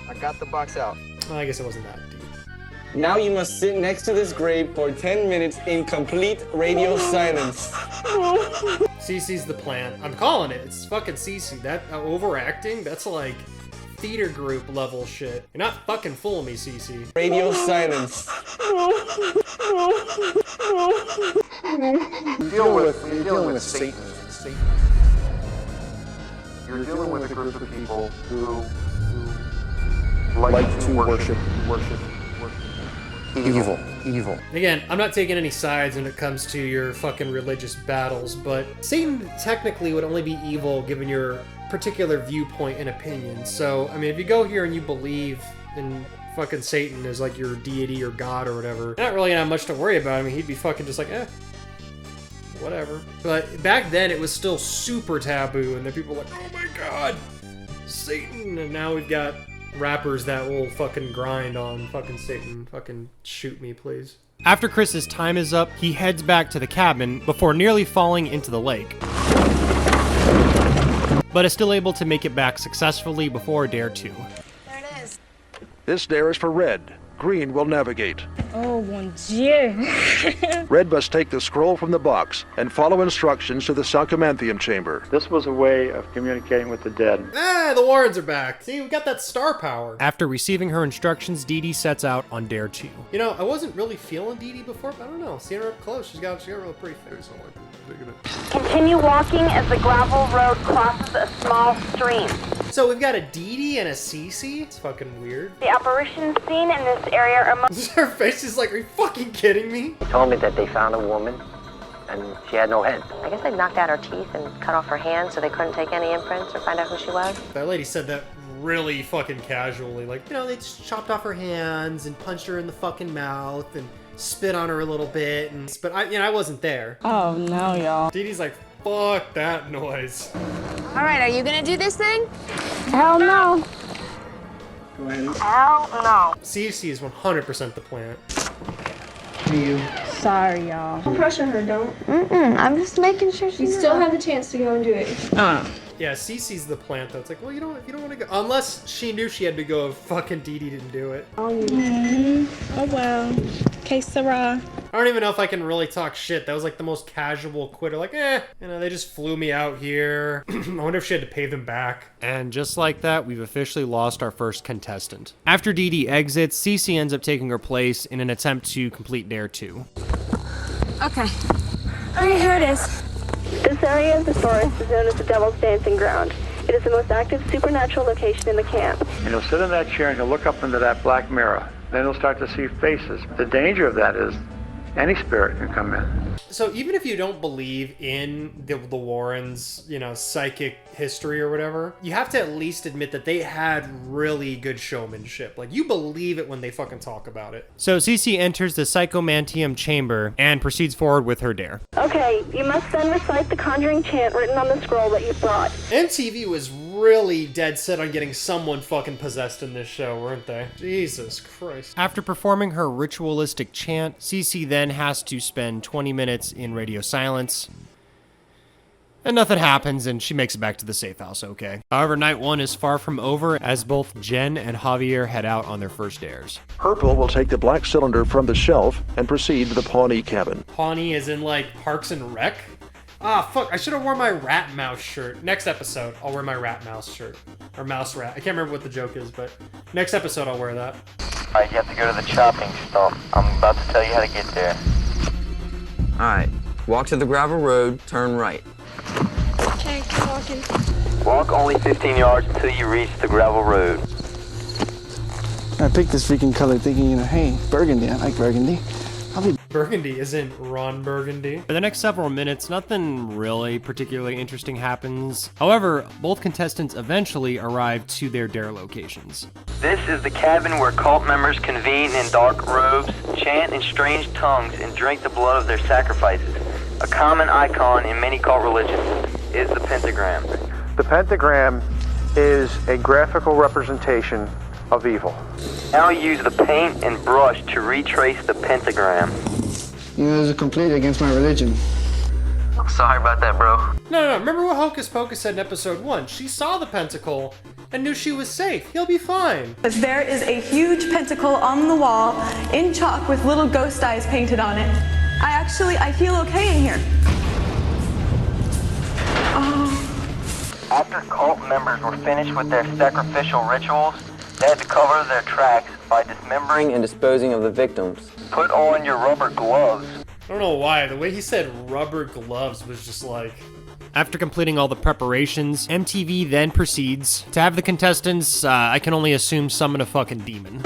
I got the box out. Well, I guess it wasn't that deep. Now you must sit next to this grave for 10 minutes in complete radio silence. Cece's the plan. I'm calling it. It's fucking Cece. That overacting, that's like theater group level shit. You're not fucking fooling me, Cece. Radio silence. You're dealing with Satan. You're dealing with a group of people who like to worship evil. Again, I'm not taking any sides when it comes to your fucking religious battles, but Satan technically would only be evil given your particular viewpoint and opinion. So, I mean, if you go here and you believe in fucking Satan as like your deity or god or whatever, you're not really gonna have much to worry about. I mean, he'd be fucking just like, whatever. But back then, it was still super taboo, and then people were like, oh my god, Satan! And now we've got rappers that will fucking grind on fucking Satan. Fucking shoot me, please. After Chris's time is up, he heads back to the cabin before nearly falling into the lake, but is still able to make it back successfully before Dare 2. There it is. This dare is for Red. Green will navigate. Oh, mon Dieu. Red must take the scroll from the box and follow instructions to the Sacramentium chamber. This was a way of communicating with the dead. Ah, the Warrens are back. See, we got that star power. After receiving her instructions, Dee Dee sets out on Dare 2. You know, I wasn't really feeling Dee Dee before, but I don't know. Seeing her up close, she's got a real pretty face. Continue walking as the gravel road crosses a small stream. So we've got a Dee Dee and a Cece? It's fucking weird. The apparitions seen in this area are her face is like, are you fucking kidding me? He told me that they found a woman and she had no head. I guess they knocked out her teeth and cut off her hands so they couldn't take any imprints or find out who she was. That lady said that really fucking casually. Like, you know, they just chopped off her hands and punched her in the fucking mouth and spit on her a little bit. But I wasn't there. Oh no, y'all. Dee Dee's like, fuck that noise. All right, are you gonna do this thing? Hell no. Go ahead. Hell no. Cece is 100% the plant. Sorry, y'all. Don't pressure her, don't. I'm just making sure You still have the chance to go and do it. Yeah, Cece's the plant though. It's like, well, you know, if you don't want to go, unless she knew she had to go, fucking Dee Dee didn't do it. Oh well. Que sera. I don't even know if I can really talk shit. That was like the most casual quitter. Like, you know, they just flew me out here. I wonder if she had to pay them back. And just like that, we've officially lost our first contestant. After Dee Dee exits, Cece ends up taking her place in an attempt to complete Dare 2. Okay. Okay, here it is. This area of the forest is known as the Devil's Dancing Ground. It is the most active supernatural location in the camp. And he'll sit in that chair and he'll look up into that black mirror. Then he'll start to see faces. The danger of that is any spirit can come in. So even if you don't believe in the Warrens, you know, psychic history or whatever, you have to at least admit that they had really good showmanship. Like, you believe it when they fucking talk about it. So Cece enters the Psychomantium chamber and proceeds forward with her dare. Okay, you must then recite the conjuring chant written on the scroll that you brought. MTV was really dead set on getting someone fucking possessed in this show, weren't they? Jesus Christ. After performing her ritualistic chant, Cece then has to spend 20 minutes in radio silence. And nothing happens, and she makes it back to the safe house okay. However, night one is far from over as both Jen and Javier head out on their first dares. Purple will take the black cylinder from the shelf and proceed to the Pawnee cabin. Pawnee is in like Parks and Rec? Ah, fuck, I should have worn my rat mouse shirt. Next episode, I'll wear my rat mouse shirt. Or mouse rat. I can't remember what the joke is, but next episode I'll wear that. Alright, you have to go to the chopping stop. I'm about to tell you how to get there. Alright, walk to the gravel road, turn right. Okay, keep walking. Walk only 15 yards until you reach the gravel road. I picked this freaking color thinking, hey, burgundy, I like burgundy. I'll be Burgundy isn't Ron Burgundy. For the next several minutes, nothing really particularly interesting happens. However, both contestants eventually arrive to their dare locations. This is the cabin where cult members convene in dark robes, chant in strange tongues, and drink the blood of their sacrifices. A common icon in many cult religions is the pentagram. The pentagram is a graphical representation of evil. Now use the paint and brush to retrace the pentagram. You know, this is completely against my religion. I'm sorry about that, bro. No, remember what Hocus Pocus said in episode 1? She saw the pentacle and knew she was safe. He'll be fine. There is a huge pentacle on the wall in chalk with little ghost eyes painted on it. I feel okay in here. Oh. After cult members were finished with their sacrificial rituals, they had to cover their tracks by dismembering and disposing of the victims. Put on your rubber gloves. I don't know why, the way he said rubber gloves was just like... After completing all the preparations, MTV then proceeds to have the contestants, I can only assume, summon a fucking demon.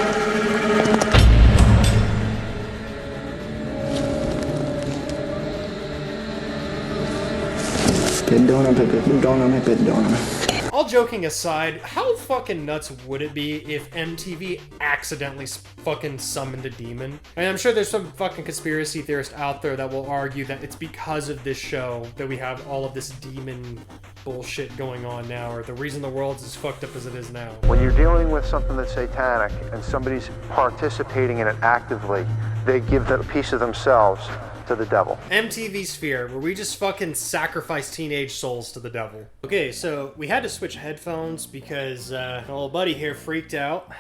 All joking aside, how fucking nuts would it be if MTV accidentally fucking summoned a demon? I mean, I'm sure there's some fucking conspiracy theorist out there that will argue that it's because of this show that we have all of this demon bullshit going on now, or the reason the world's as fucked up as it is now. When you're dealing with something that's satanic and somebody's participating in it actively, they give that piece of themselves to the devil. MTV Sphere, where we just fucking sacrifice teenage souls to the devil. Okay, so we had to switch headphones because my little buddy here freaked out,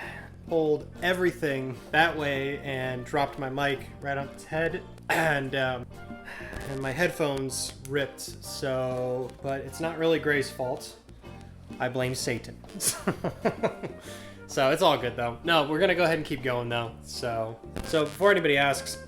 pulled everything that way, and dropped my mic right on his head, and my headphones ripped, so, but it's not really Gray's fault. I blame Satan. So it's all good though. No, we're gonna go ahead and keep going though. So before anybody asks,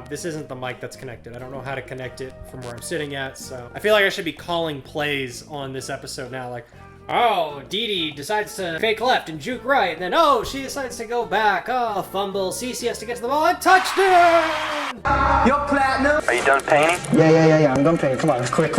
this isn't the mic that's connected. I don't know how to connect it from where I'm sitting at, so I feel like I should be calling plays on this episode now, like, oh, Dee Dee decides to fake left and juke right, and then, oh, she decides to go back. Oh, fumble. Cece has to get to the ball and touchdown! Yo, Platinum! Are you done painting? Yeah, I'm done painting. Come on, quick.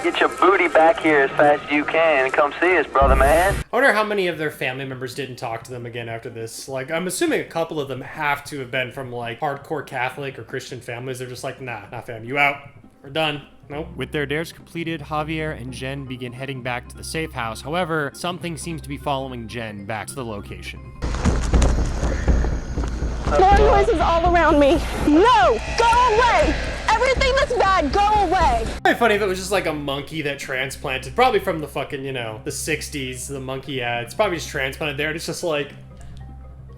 Get your booty back here as fast as you can and come see us, brother man. I wonder how many of their family members didn't talk to them again after this. Like, I'm assuming a couple of them have to have been from, like, hardcore Catholic or Christian families. They're just like, nah, fam, you out. We're done. Nope. With their dares completed, Javier and Jen begin heading back to the safe house. However, something seems to be following Jen back to the location. More noises all around me. No! Go away! Everything that's bad, go away! It'd be funny if it was just like a monkey that transplanted, probably from the fucking, you know, the 60s, the monkey ads. Probably just transplanted there, and it's just like...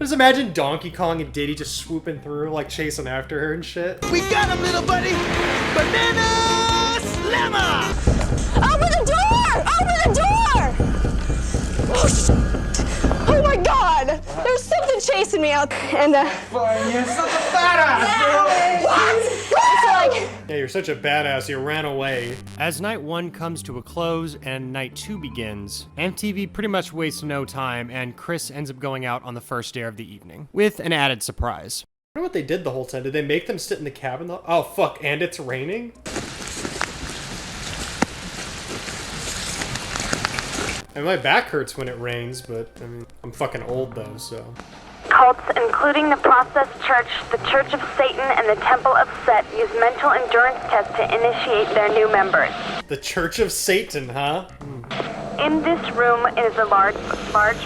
Just imagine Donkey Kong and Diddy just swooping through, like chasing after her and shit. We got him, little buddy! Banana Slammer! Open the door! Open the door! Oh my god! There's something chasing me out, and You're such a badass, Yeah, you're such a badass, you ran away. As night 1 comes to a close and night 2 begins, MTV pretty much wastes no time, and Chris ends up going out on the first dare of the evening, with an added surprise. I wonder what they did the whole time. Did they make them sit in the cabin though? Oh fuck, and it's raining? And my back hurts when it rains, but I mean, I'm fucking old though, so. Cults, including the Process Church, the Church of Satan, and the Temple of Set, use mental endurance tests to initiate their new members. The Church of Satan, huh? In this room is a large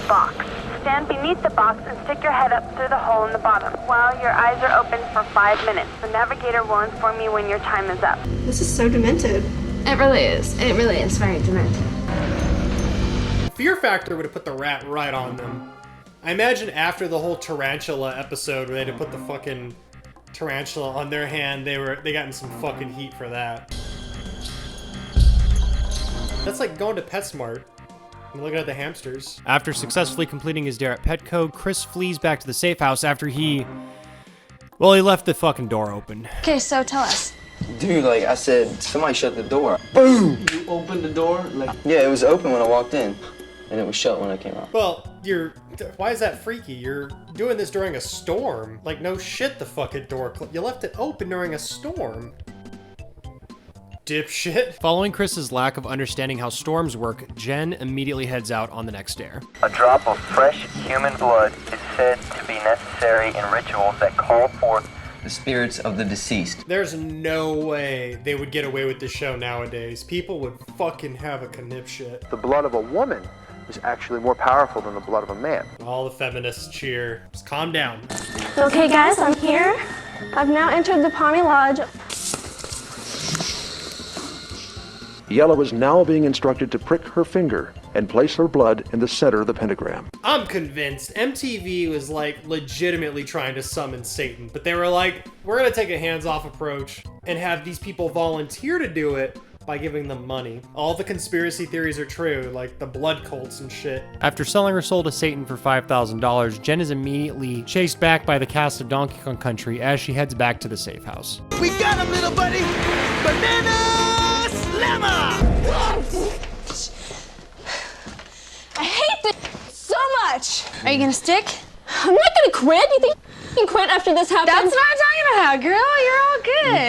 box. Stand beneath the box and stick your head up through the hole in the bottom. While your eyes are open for 5 minutes, the navigator will inform you when your time is up. This is so demented. It really is. It really is very demented. Fear Factor would have put the rat right on them. I imagine after the whole tarantula episode where they had to put the fucking tarantula on their hand, they got in some fucking heat for that. That's like going to PetSmart and looking at the hamsters. After successfully completing his dare at Petco, Chris flees back to the safe house after he left the fucking door open. Okay, so tell us. Dude, like I said, somebody shut the door. Boom! You opened the door? Yeah, it was open when I walked in, and it was shut when I came out. Well, Why is that freaky? You're doing this during a storm. Like, no shit, the fucking door you left it open during a storm. Dipshit. Following Chris's lack of understanding how storms work, Jen immediately heads out on the next dare. A drop of fresh human blood is said to be necessary in rituals that call forth the spirits of the deceased. There's no way they would get away with this show nowadays. People would fucking have a connipshit. The blood of a woman is actually more powerful than the blood of a man. All the feminists cheer. Just calm down. Okay, guys, I'm here. I've now entered the Pawnee Lodge. Yellow is now being instructed to prick her finger and place her blood in the center of the pentagram. I'm convinced MTV was like legitimately trying to summon Satan, but they were like, we're gonna take a hands-off approach and have these people volunteer to do it by giving them money. All the conspiracy theories are true, like the blood cults and shit. After selling her soul to Satan for $5,000, Jen is immediately chased back by the cast of Donkey Kong Country as she heads back to the safe house. We got him, little buddy! Banana Slammer! I hate this so much. Are you gonna stick? I'm not gonna quit. You think you can quit after this happens? That's what I'm talking about, girl. You're all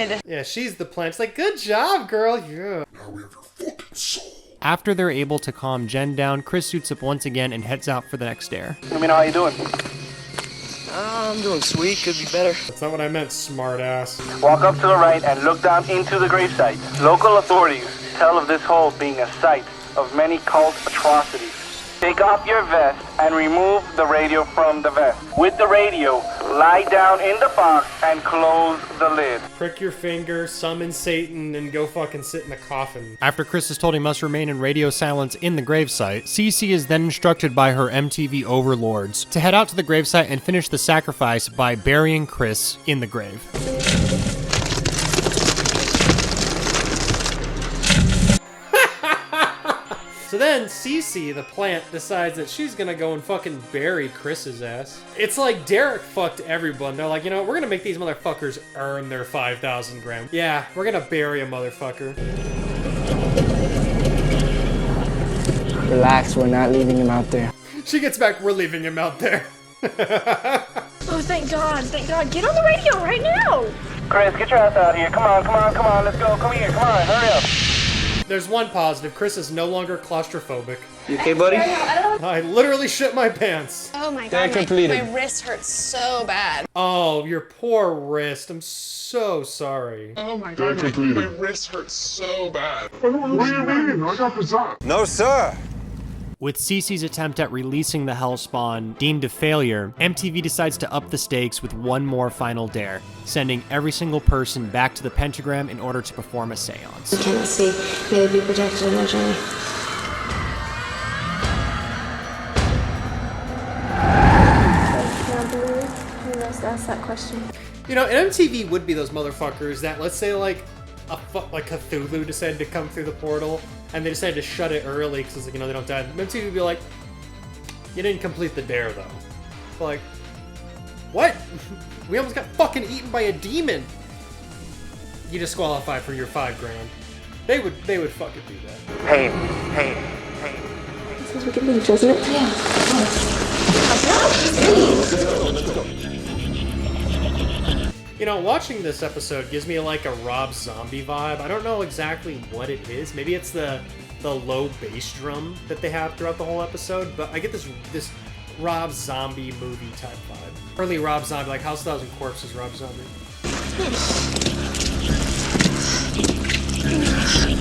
good. Yeah, she's the plant. She's like, good job, girl. Yeah. Now we have your fucking soul. After they're able to calm Jen down, Chris suits up once again and heads out for the next dare. Mina, how you doing? I'm doing sweet, could be better. That's not what I meant, smart ass. Walk up to the right and look down into the gravesite. Local authorities tell of this hole being a site of many cult atrocities. Take off your vest and remove the radio from the vest. With the radio, lie down in the box and close the lid. Prick your finger, summon Satan, and go fucking sit in the coffin. After Chris is told he must remain in radio silence in the gravesite, Cece is then instructed by her MTV overlords to head out to the gravesite and finish the sacrifice by burying Chris in the grave. So then Cece, the plant, decides that she's gonna go and fucking bury Chris's ass. It's like Derek fucked everyone. They're like, you know what, we're gonna make these motherfuckers earn their 5,000 grand. Yeah, we're gonna bury a motherfucker. Relax, we're not leaving him out there. She gets back, we're leaving him out there. Oh, thank God, thank God. Get on the radio right now. Chris, get your ass out here. Come on, let's go. Come here, come on, hurry up. There's one positive. Chris is no longer claustrophobic. You okay, buddy? I literally shit my pants. Oh my God, my wrist hurts so bad. Oh, your poor wrist. I'm so sorry. Oh my God, my wrist hurts so bad. What do you mean? I got bizarre. No, sir. With Cece's attempt at releasing the Hellspawn deemed a failure, MTV decides to up the stakes with one more final dare, sending every single person back to the pentagram in order to perform a seance. I cannot see. May they be protected in their journey. Can I believe you must ask that question? You know, MTV would be those motherfuckers that, let's say, like Cthulhu decided to come through the portal, and they decided to shut it early because, you know, they don't die. MTV would be like, you didn't complete the dare, though. Like, what? We almost got fucking eaten by a demon. You disqualify for your 5 grand. They would fucking do that. Pain. This is what it means, doesn't it? Yeah. You know, watching this episode gives me like a Rob Zombie vibe. I don't know exactly what it is. Maybe it's the low bass drum that they have throughout the whole episode, but I get this Rob Zombie movie type vibe. Early Rob Zombie, like House of 1,000 Corpses Rob Zombie.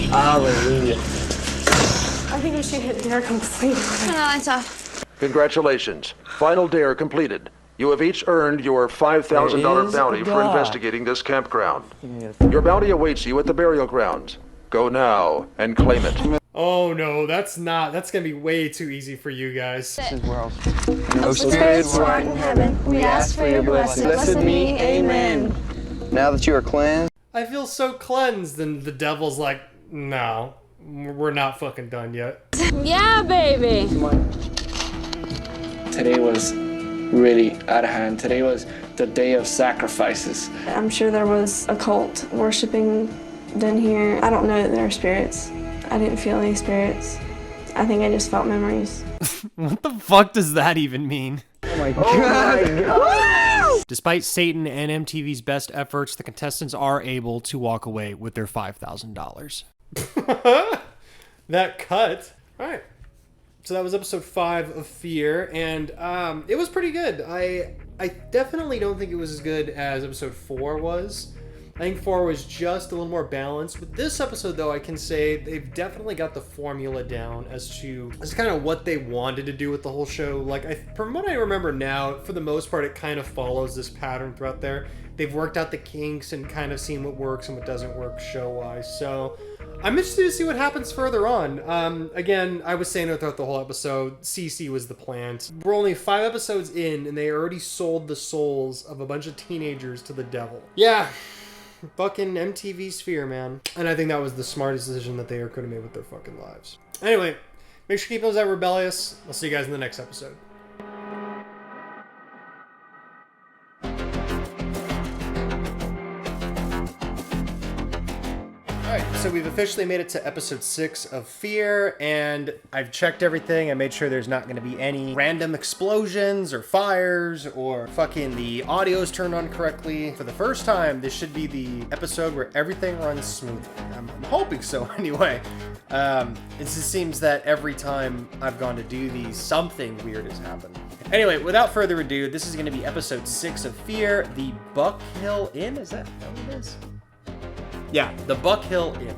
Hallelujah. I think we should hit dare complete. Turn the lights off. Congratulations. Final dare completed. You have each earned your $5,000 bounty for investigating this campground. Your bounty awaits you at the burial grounds. Go now and claim it. Oh no, that's gonna be way too easy for you guys. This is where else. O Spirit, who art in heaven, we ask for your blessing. Blessed be, amen. Now that you are cleansed, I feel so cleansed, and the devil's like, no, we're not fucking done yet. Yeah, baby. Today was really out of hand. Today was the day of sacrifices. I'm sure there was a cult worshiping down here. I don't know that there are spirits. I didn't feel any spirits. I think I just felt memories. What the fuck does that even mean? Oh my god. Despite Satan and MTV's best efforts, the contestants are able to walk away with their $5,000. That cut. All right. So that was episode 5 of Fear, and it was pretty good. I definitely don't think it was as good as episode 4 was. I think 4 was just a little more balanced. With this episode, though, I can say they've definitely got the formula down as kind of what they wanted to do with the whole show. Like, from what I remember now, for the most part, it kind of follows this pattern throughout there. They've worked out the kinks and kind of seen what works and what doesn't work show-wise. So I'm interested to see what happens further on. Again, I was saying it throughout the whole episode, CC was the plant. We're only 5 episodes in, and they already sold the souls of a bunch of teenagers to the devil. Yeah. Fucking MTV Sphere, man. And I think that was the smartest decision that they could have made with their fucking lives. Anyway, make sure to keep those at rebellious. I'll see you guys in the next episode. Alright, so we've officially made it to episode 6 of Fear, and I've checked everything. I made sure there's not going to be any random explosions or fires or fucking the audio's turned on correctly. For the first time, this should be the episode where everything runs smoothly. I'm hoping so anyway. It just seems that every time I've gone to do these, something weird has happened. Anyway, without further ado, this is going to be episode 6 of Fear, the Buck Hill Inn. Is that what it is? Yeah, the Buck Hill Inn.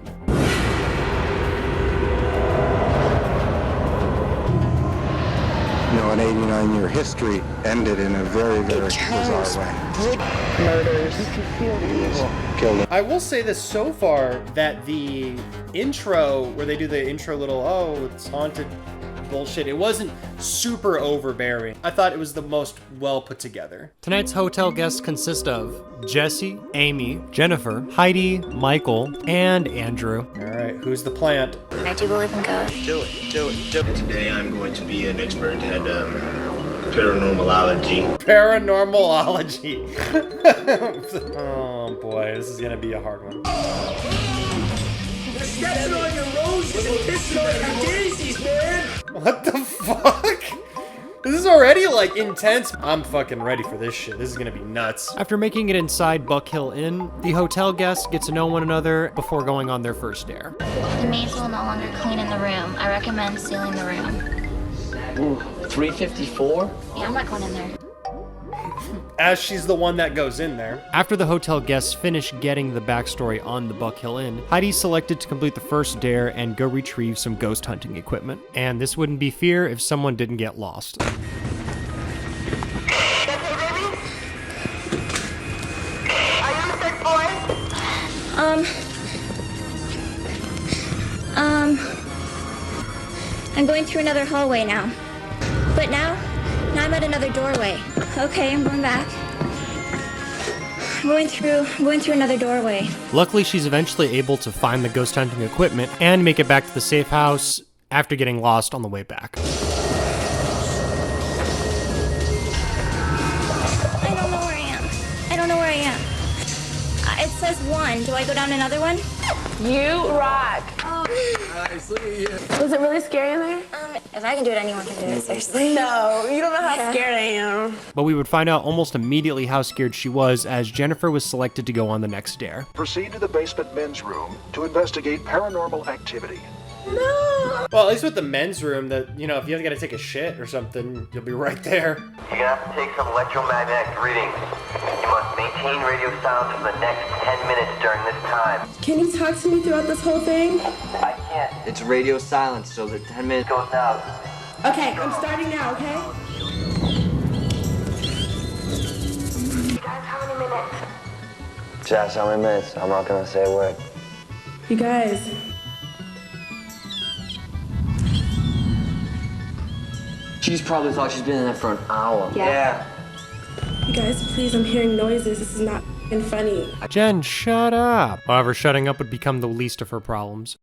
You know, an 89-year history ended in a very, very bizarre way. Murders. You can feel the evil. Killed him. I will say this so far, that the intro, where they do the intro little, oh, it's haunted bullshit, it wasn't super overbearing. I thought it was the most well put together. Tonight's hotel guests consist of Jesse, Amy, Jennifer, Heidi, Michael, and Andrew. All right, who's the plant? I do believe in ghosts. Do it. Today I'm going to be an expert at paranormalology. Paranormalology. Oh boy, this is gonna be a hard one. You're stepping on your roses and pissing on your daisies, man! What the fuck? This is already, like, intense. I'm fucking ready for this shit. This is gonna be nuts. After making it inside Buck Hill Inn, the hotel guests get to know one another before going on their first dare. The maids will no longer clean in the room. I recommend sealing the room. Ooh, 354? Yeah, I'm not going in there. As she's the one that goes in there. After the hotel guests finish getting the backstory on the Buck Hill Inn, Heidi's selected to complete the first dare and go retrieve some ghost hunting equipment. And this wouldn't be Fear if someone didn't get lost. I'm going through another hallway now. But now I'm at another doorway. Okay, I'm going back. I'm going through another doorway. Luckily, she's eventually able to find the ghost hunting equipment and make it back to the safe house after getting lost on the way back. I don't know where I am. It says 1. Do I go down another one? You rock. Nice, look at you. Was it really scary in there? If I can do it, anyone can do it, seriously. No, you don't know how scared I am. But we would find out almost immediately how scared she was, as Jennifer was selected to go on the next dare. Proceed to the basement men's room to investigate paranormal activity. No! Well, at least with the men's room, that, you know, if you gotta take a shit or something, you'll be right there. You're gonna have to take some electromagnetic readings. You must maintain radio silence for the next 10 minutes during this time. Can you talk to me throughout this whole thing? I can't. It's radio silence, so the 10 minutes goes out. Okay, I'm starting now, okay? You guys, how many minutes? Jess, how many minutes? I'm not gonna say a word. You guys. She's probably thought she's been in there for an hour. Yeah. You guys, please, I'm hearing noises. This is not funny. Jen, shut up. However, shutting up would become the least of her problems.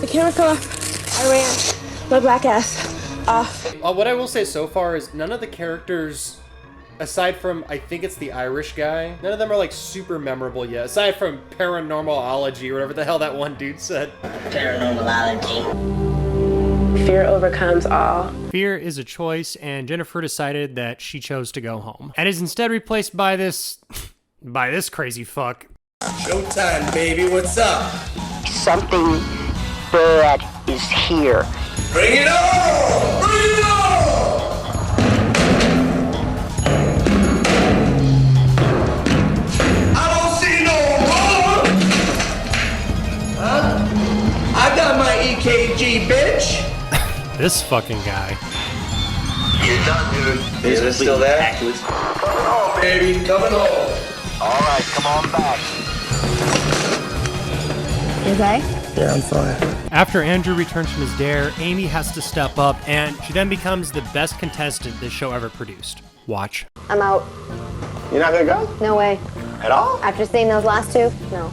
The camera fell off. I ran. My black ass off. What I will say so far is none of the characters aside from, I think it's the Irish guy, none of them are like super memorable yet, aside from Paranormalology or whatever the hell that one dude said. Paranormalology. Fear overcomes all. Fear is a choice, and Jennifer decided that she chose to go home, and is instead replaced by this crazy fuck. Showtime, baby, what's up? Something bad is here. Bring it on! Bring it on! I don't see no wrong! Huh? I got my EKG, bitch! This fucking guy. You're done, dude. Is it still there? Coming home, baby, coming home. All right, come on back. You okay? Yeah, I'm fine. After Andrew returns from his dare, Amy has to step up, and she then becomes the best contestant this show ever produced. Watch. I'm out. You're not gonna go? No way. At all? After seeing those last two, no.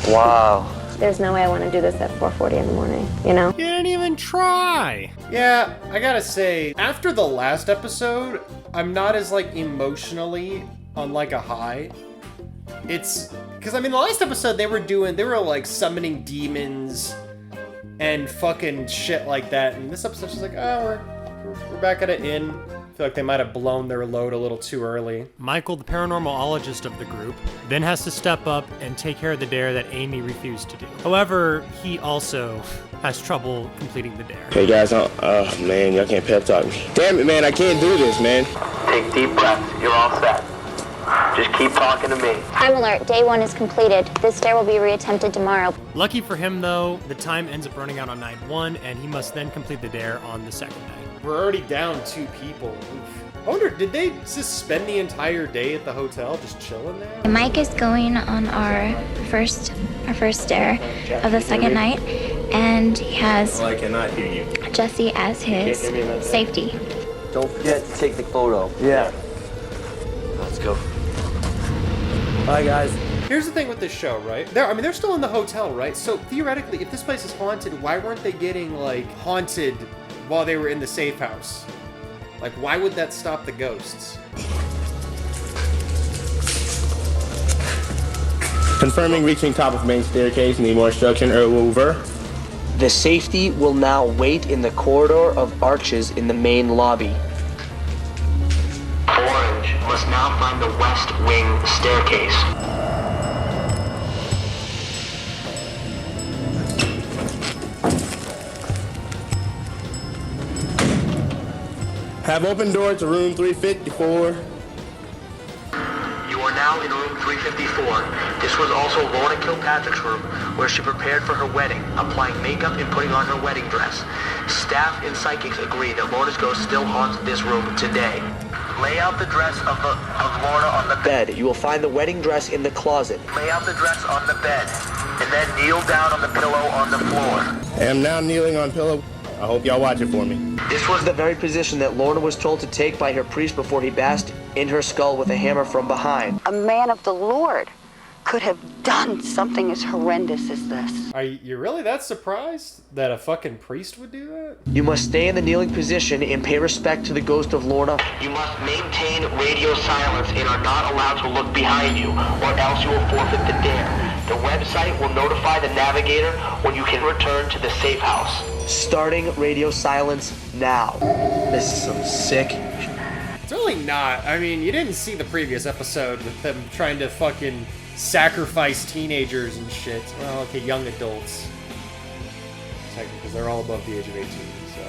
Wow. There's no way I want to do this at 4:40 in the morning, you know? You didn't even try. Yeah, I gotta say, after the last episode, I'm not as like emotionally on like a high. It's because I mean the last episode they were like summoning demons and fucking shit like that, and this episode's just like, oh, we're back at an inn. I feel like they might have blown their load a little too early. Michael, the paranormalologist of the group, then has to step up and take care of the dare that Amy refused to do. However, he also has trouble completing the dare. Hey guys, oh man, y'all can't pep talk me. Damn it, man, I can't do this, man. Take deep breaths. You're all set. Just keep talking to me. Time alert. Day 1 is completed. This dare will be reattempted tomorrow. Lucky for him, though, the time ends up running out on night 1, and he must then complete the dare on the second night. We're already down 2 people. Oof. I wonder, did they just spend the entire day at the hotel just chilling there? Mike is going on our first dare of the second night, and he has I cannot hear you. Jesse as his safety. Don't forget to take the photo. Yeah. Let's go. Bye, guys. Here's the thing with this show, right? They're still in the hotel, right? So theoretically, if this place is haunted, why weren't they getting, like, haunted while they were in the safe house? Like, why would that stop the ghosts? Confirming reaching top of main staircase. Need more instruction, over. The safety will now wait in the corridor of arches in the main lobby. Orange must now find the west wing staircase. Have open door to room 354. You are now in room 354. This was also Lorna Kilpatrick's room, where she prepared for her wedding, applying makeup and putting on her wedding dress. Staff and psychics agree that Lorna's ghost still haunts this room today. Lay out the dress of Lorna on the bed. You will find the wedding dress in the closet. Lay out the dress on the bed, and then kneel down on the pillow on the floor. I am now kneeling on pillow. I hope y'all watch it for me. This was the very position that Lorna was told to take by her priest before he bashed in her skull with a hammer from behind. A man of the Lord could have done something as horrendous as this. Are you really that surprised that a fucking priest would do that? You must stay in the kneeling position and pay respect to the ghost of Lorna. You must maintain radio silence and are not allowed to look behind you, or else you will forfeit the dare. The website will notify the navigator when you can return to the safe house. Starting radio silence now. This is some sick. It's really not. I mean, you didn't see the previous episode with them trying to fucking sacrifice teenagers and shit. Well, okay, young adults. Technically, because they're all above the age of 18, so.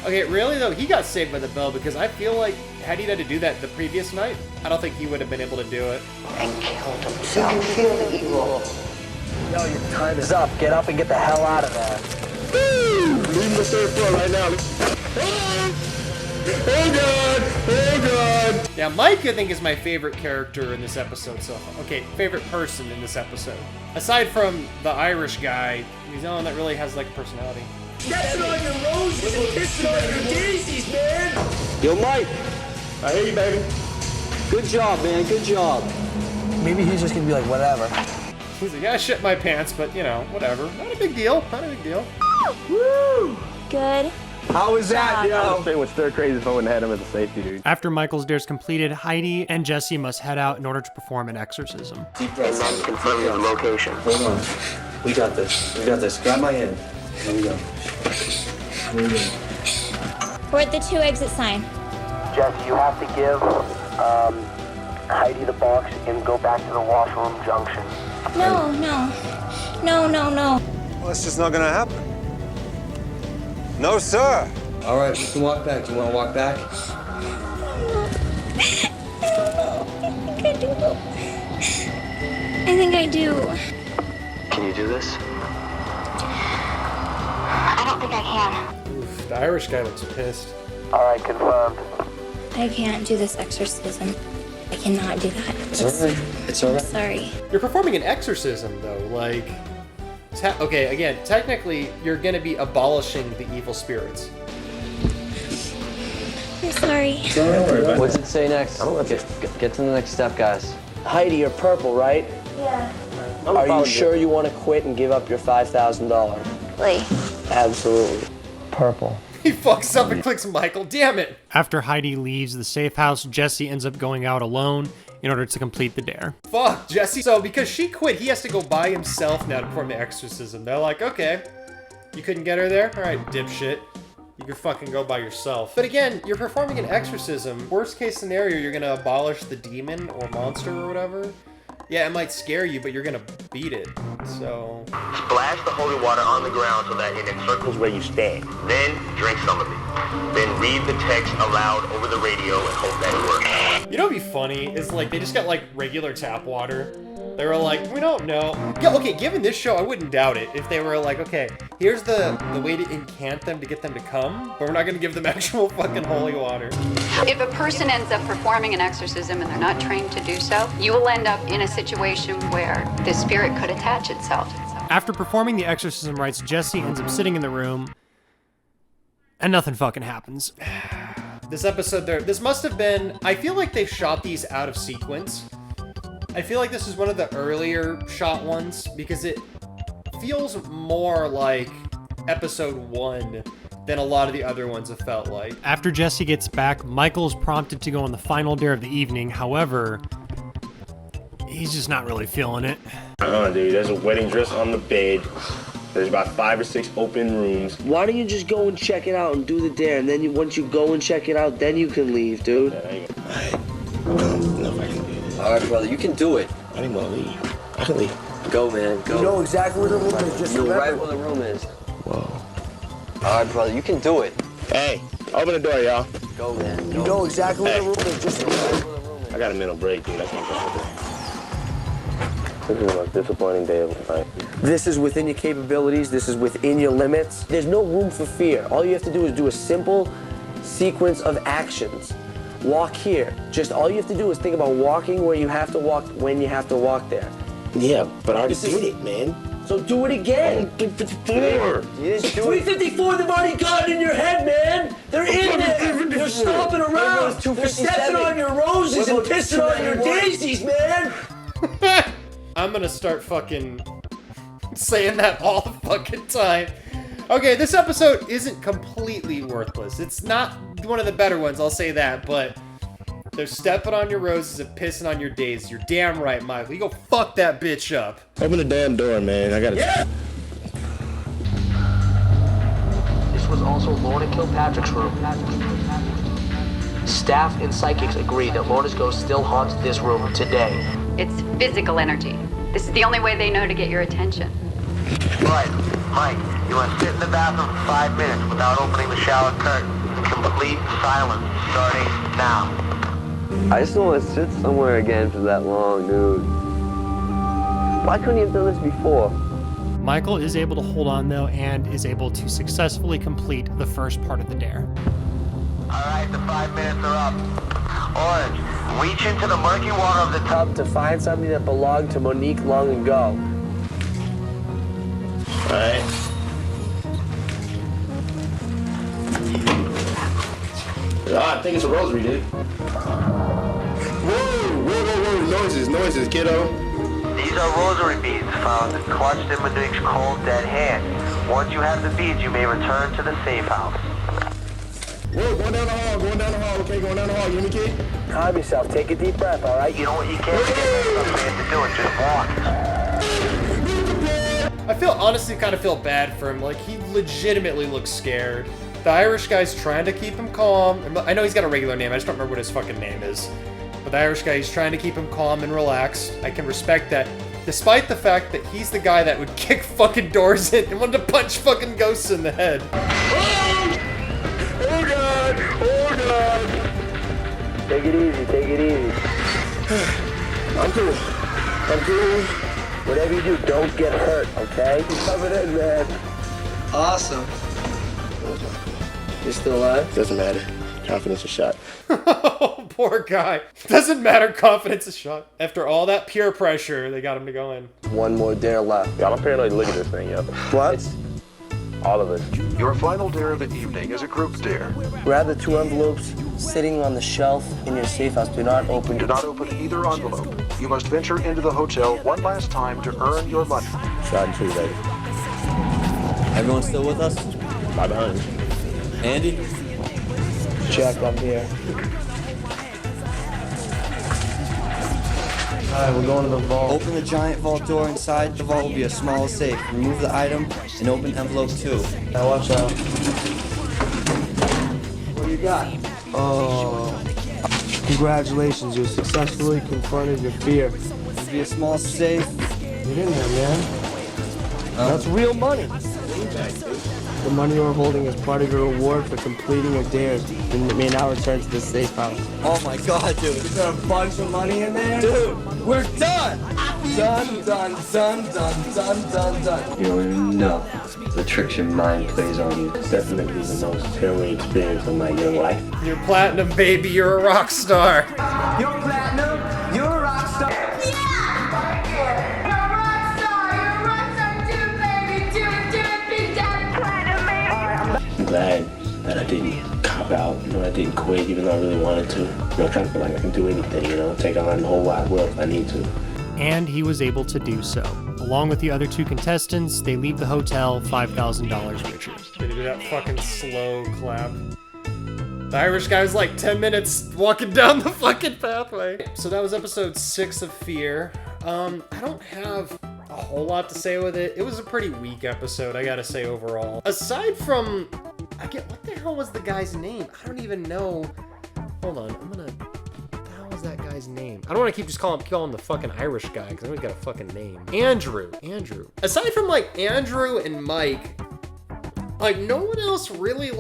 Okay, really though, he got saved by the bell because I feel like had he had to do that the previous night, I don't think he would have been able to do it. And killed himself. Feel the evil. Yo, your time is up. Get up and get the hell out of there. Leaving the third floor right now. Oh God! Oh God! Now, Mike, I think, is my favorite character in this episode so far. Okay, favorite person in this episode. Aside from the Irish guy, he's the only one that really has, like, personality. Stepping on your roses and kissing on your daisies, man! Yo, Mike! I hear you, baby. Good job, man. Good job. Maybe he's just gonna be like, whatever. He's like, yeah, I shit my pants, but, you know, whatever. Not a big deal. Not a big deal. Woo! Good. How was that, job. yo? I would stir crazy if I wouldn't have had him at the safety, dude. After Michael's dare is completed, Heidi and Jesse must head out in order to perform an exorcism. And then confirm the location. Hold on. We got this. We got this. Grab my hand. Here we go. We're at the 2 exit sign. Jesse, you have to give Heidi the box and go back to the washroom junction. No. Well, it's just not gonna happen. No, sir. All right, we can walk back. You want to walk back? I think I do. Can you do this? I don't think I can. Oof, the Irish guy looks pissed. All right, confirmed. I can't do this exorcism. I cannot do that. It's all right. It's all right. Sorry. You're performing an exorcism, though. Like, okay, again, technically, you're gonna be abolishing the evil spirits. I'm sorry. What's it say next? Get to the next step, guys. Heidi, you're purple, right? Yeah. Are you sure you want to quit and give up your $5,000? Wait. Absolutely. Purple. He fucks up and clicks Michael, damn it! After Heidi leaves the safe house, Jesse ends up going out alone in order to complete the dare. Fuck, Jesse. So because she quit, he has to go by himself now to perform the exorcism. They're like, okay, you couldn't get her there? Alright, dipshit. You can fucking go by yourself. But again, you're performing an exorcism. Worst case scenario, you're gonna abolish the demon or monster or whatever. Yeah, it might scare you, but you're gonna beat it, so... Splash the holy water on the ground so that it encircles where you stand. Then drink some of it. Then read the text aloud over the radio and hope that it works. You know what'd be funny is like they just got like regular tap water. They were like, we don't know. Yeah, okay, given this show, I wouldn't doubt it if they were like, okay, here's the way to incant them to get them to come, but we're not gonna give them actual fucking holy water. If a person ends up performing an exorcism and they're not trained to do so, you will end up in a situation where the spirit could attach itself. After performing the exorcism rites, Jesse ends up sitting in the room, and nothing fucking happens. This episode, this must have been, I feel like they shot these out of sequence. I feel like this is one of the earlier shot ones because it feels more like episode 1 than a lot of the other ones have felt like. After Jesse gets back, Michael is prompted to go on the final dare of the evening. However, he's just not really feeling it. Dude, there's a wedding dress on the bed. There's about 5 or 6 open rooms. Why don't you just go and check it out and do the dare, and then once you go and check it out, then you can leave, dude. I don't know if I can do this. All right, brother, you can do it. I didn't want to leave. I can leave. Go, man, go. You know exactly where the room is. Just You're remember. right where the room is. Whoa. All right, brother, you can do it. Hey, open the door, y'all. Go, man, go. You know exactly where the room is. Just remember. I got a mental break, dude. I can't go with it. This is the most disappointing day of my life. This is within your capabilities. This is within your limits. There's no room for fear. All you have to do is do a simple sequence of actions. Walk here. Just all you have to do is think about walking where you have to walk when you have to walk there. Yeah, but I already did it, man. So do it again. 354. It's 354. They've already got it in your head, man. They're in there. They're stomping around. They're stepping on your roses and pissing on your daisies, man. I'm gonna start fucking saying that all the fucking time. Okay, this episode isn't completely worthless. It's not one of the better ones, I'll say that, but they're stepping on your roses and pissing on your daisies. You're damn right, Michael. You go fuck that bitch up. Open the damn door, man. I gotta... Yeah. This was also Lorna Kilpatrick's room. Staff and psychics agree that Lorna's ghost still haunts this room today. It's physical energy. This is the only way they know to get your attention. Right. Mike, you must sit in the bathroom for 5 minutes without opening the shower curtain. Complete silence starting now. I just don't want to sit somewhere again for that long, dude. Why couldn't you have done this before? Michael is able to hold on, though, and is able to successfully complete the first part of the dare. All right, the 5 minutes are up. Orange, reach into the murky water of the tub To find something that belonged to Monique long ago. Alright. I think it's a rosary, dude. Whoa, noises, kiddo. These are rosary beads found clutched in Monique's cold, dead hand. Once you have the beads, you may return to the safe house. Whoa, going down the hall, okay, going down the hall, you hear me, kid? Calm yourself, take a deep breath, all right? You know what, you can't forget something to do it, just walk. I honestly kind of feel bad for him. Like, he legitimately looks scared. The Irish guy's trying to keep him calm. I know he's got a regular name, I just don't remember what his fucking name is. But the Irish guy, he's trying to keep him calm and relaxed. I can respect that, despite the fact that he's the guy that would kick fucking doors in and wanted to punch fucking ghosts in the head. Oh God! Oh God! Take it easy, take it easy. I'm cool. Whatever you do, don't get hurt, okay? You covered it, man. Awesome. You still alive? Doesn't matter. Confidence is shot. Oh, poor guy. Doesn't matter, confidence is shot. After all that peer pressure, they got him to go in. One more dare left. Yeah, I'm paranoid to look at this thing, yo. What? All of it. Your final dare of the evening is a group dare. Grab the 2 envelopes sitting on the shelf in your safe house. Do not open. Do not open either envelope. You must venture into the hotel one last time to earn your money. Shot and tree, baby. Everyone still with us? Right behind you. Andy? Check, I'm here. Alright, we're going to the vault. Open the giant vault door. Inside the vault will be a small safe. Remove the item and open envelope 2. Now watch out. What do you got? Oh. Congratulations, you successfully confronted your fear. It'll be a small safe. Get in there, man. That's real money. The money you're holding is part of your reward for completing your dares. You may now return to the safe house. Oh my God, dude. Is there a bunch of money in there? Dude, we're done! Done. You don't even know the tricks your mind plays on you. It's definitely the most harrowing experience of my young life. You're platinum, baby. You're a rock star. You're platinum. You're a rock star. I'm glad that I didn't cop out, I didn't quit even though I really wanted to. Trying to feel like I can do anything, take on the whole wide world if I need to. And he was able to do so. Along with the other 2 contestants, they leave the hotel $5,000 richer. Gonna do that fucking slow clap. The Irish guy was like 10 minutes walking down the fucking pathway. So that was episode 6 of Fear. I don't have a whole lot to say with it. It was a pretty weak episode, I gotta say, overall. Aside from, what the hell was the guy's name? I don't even know. Hold on, what the hell was that guy's name? I don't want to keep calling him the fucking Irish guy, because I know he's got a fucking name. Andrew. Aside from, Andrew and Mike, no one else really,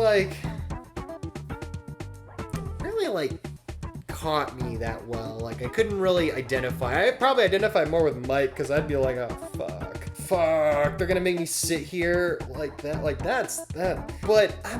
caught me that well. I couldn't really identify. I probably identified more with Mike, because I'd be like, oh, fuck, they're gonna make me sit here like that, that's that. But I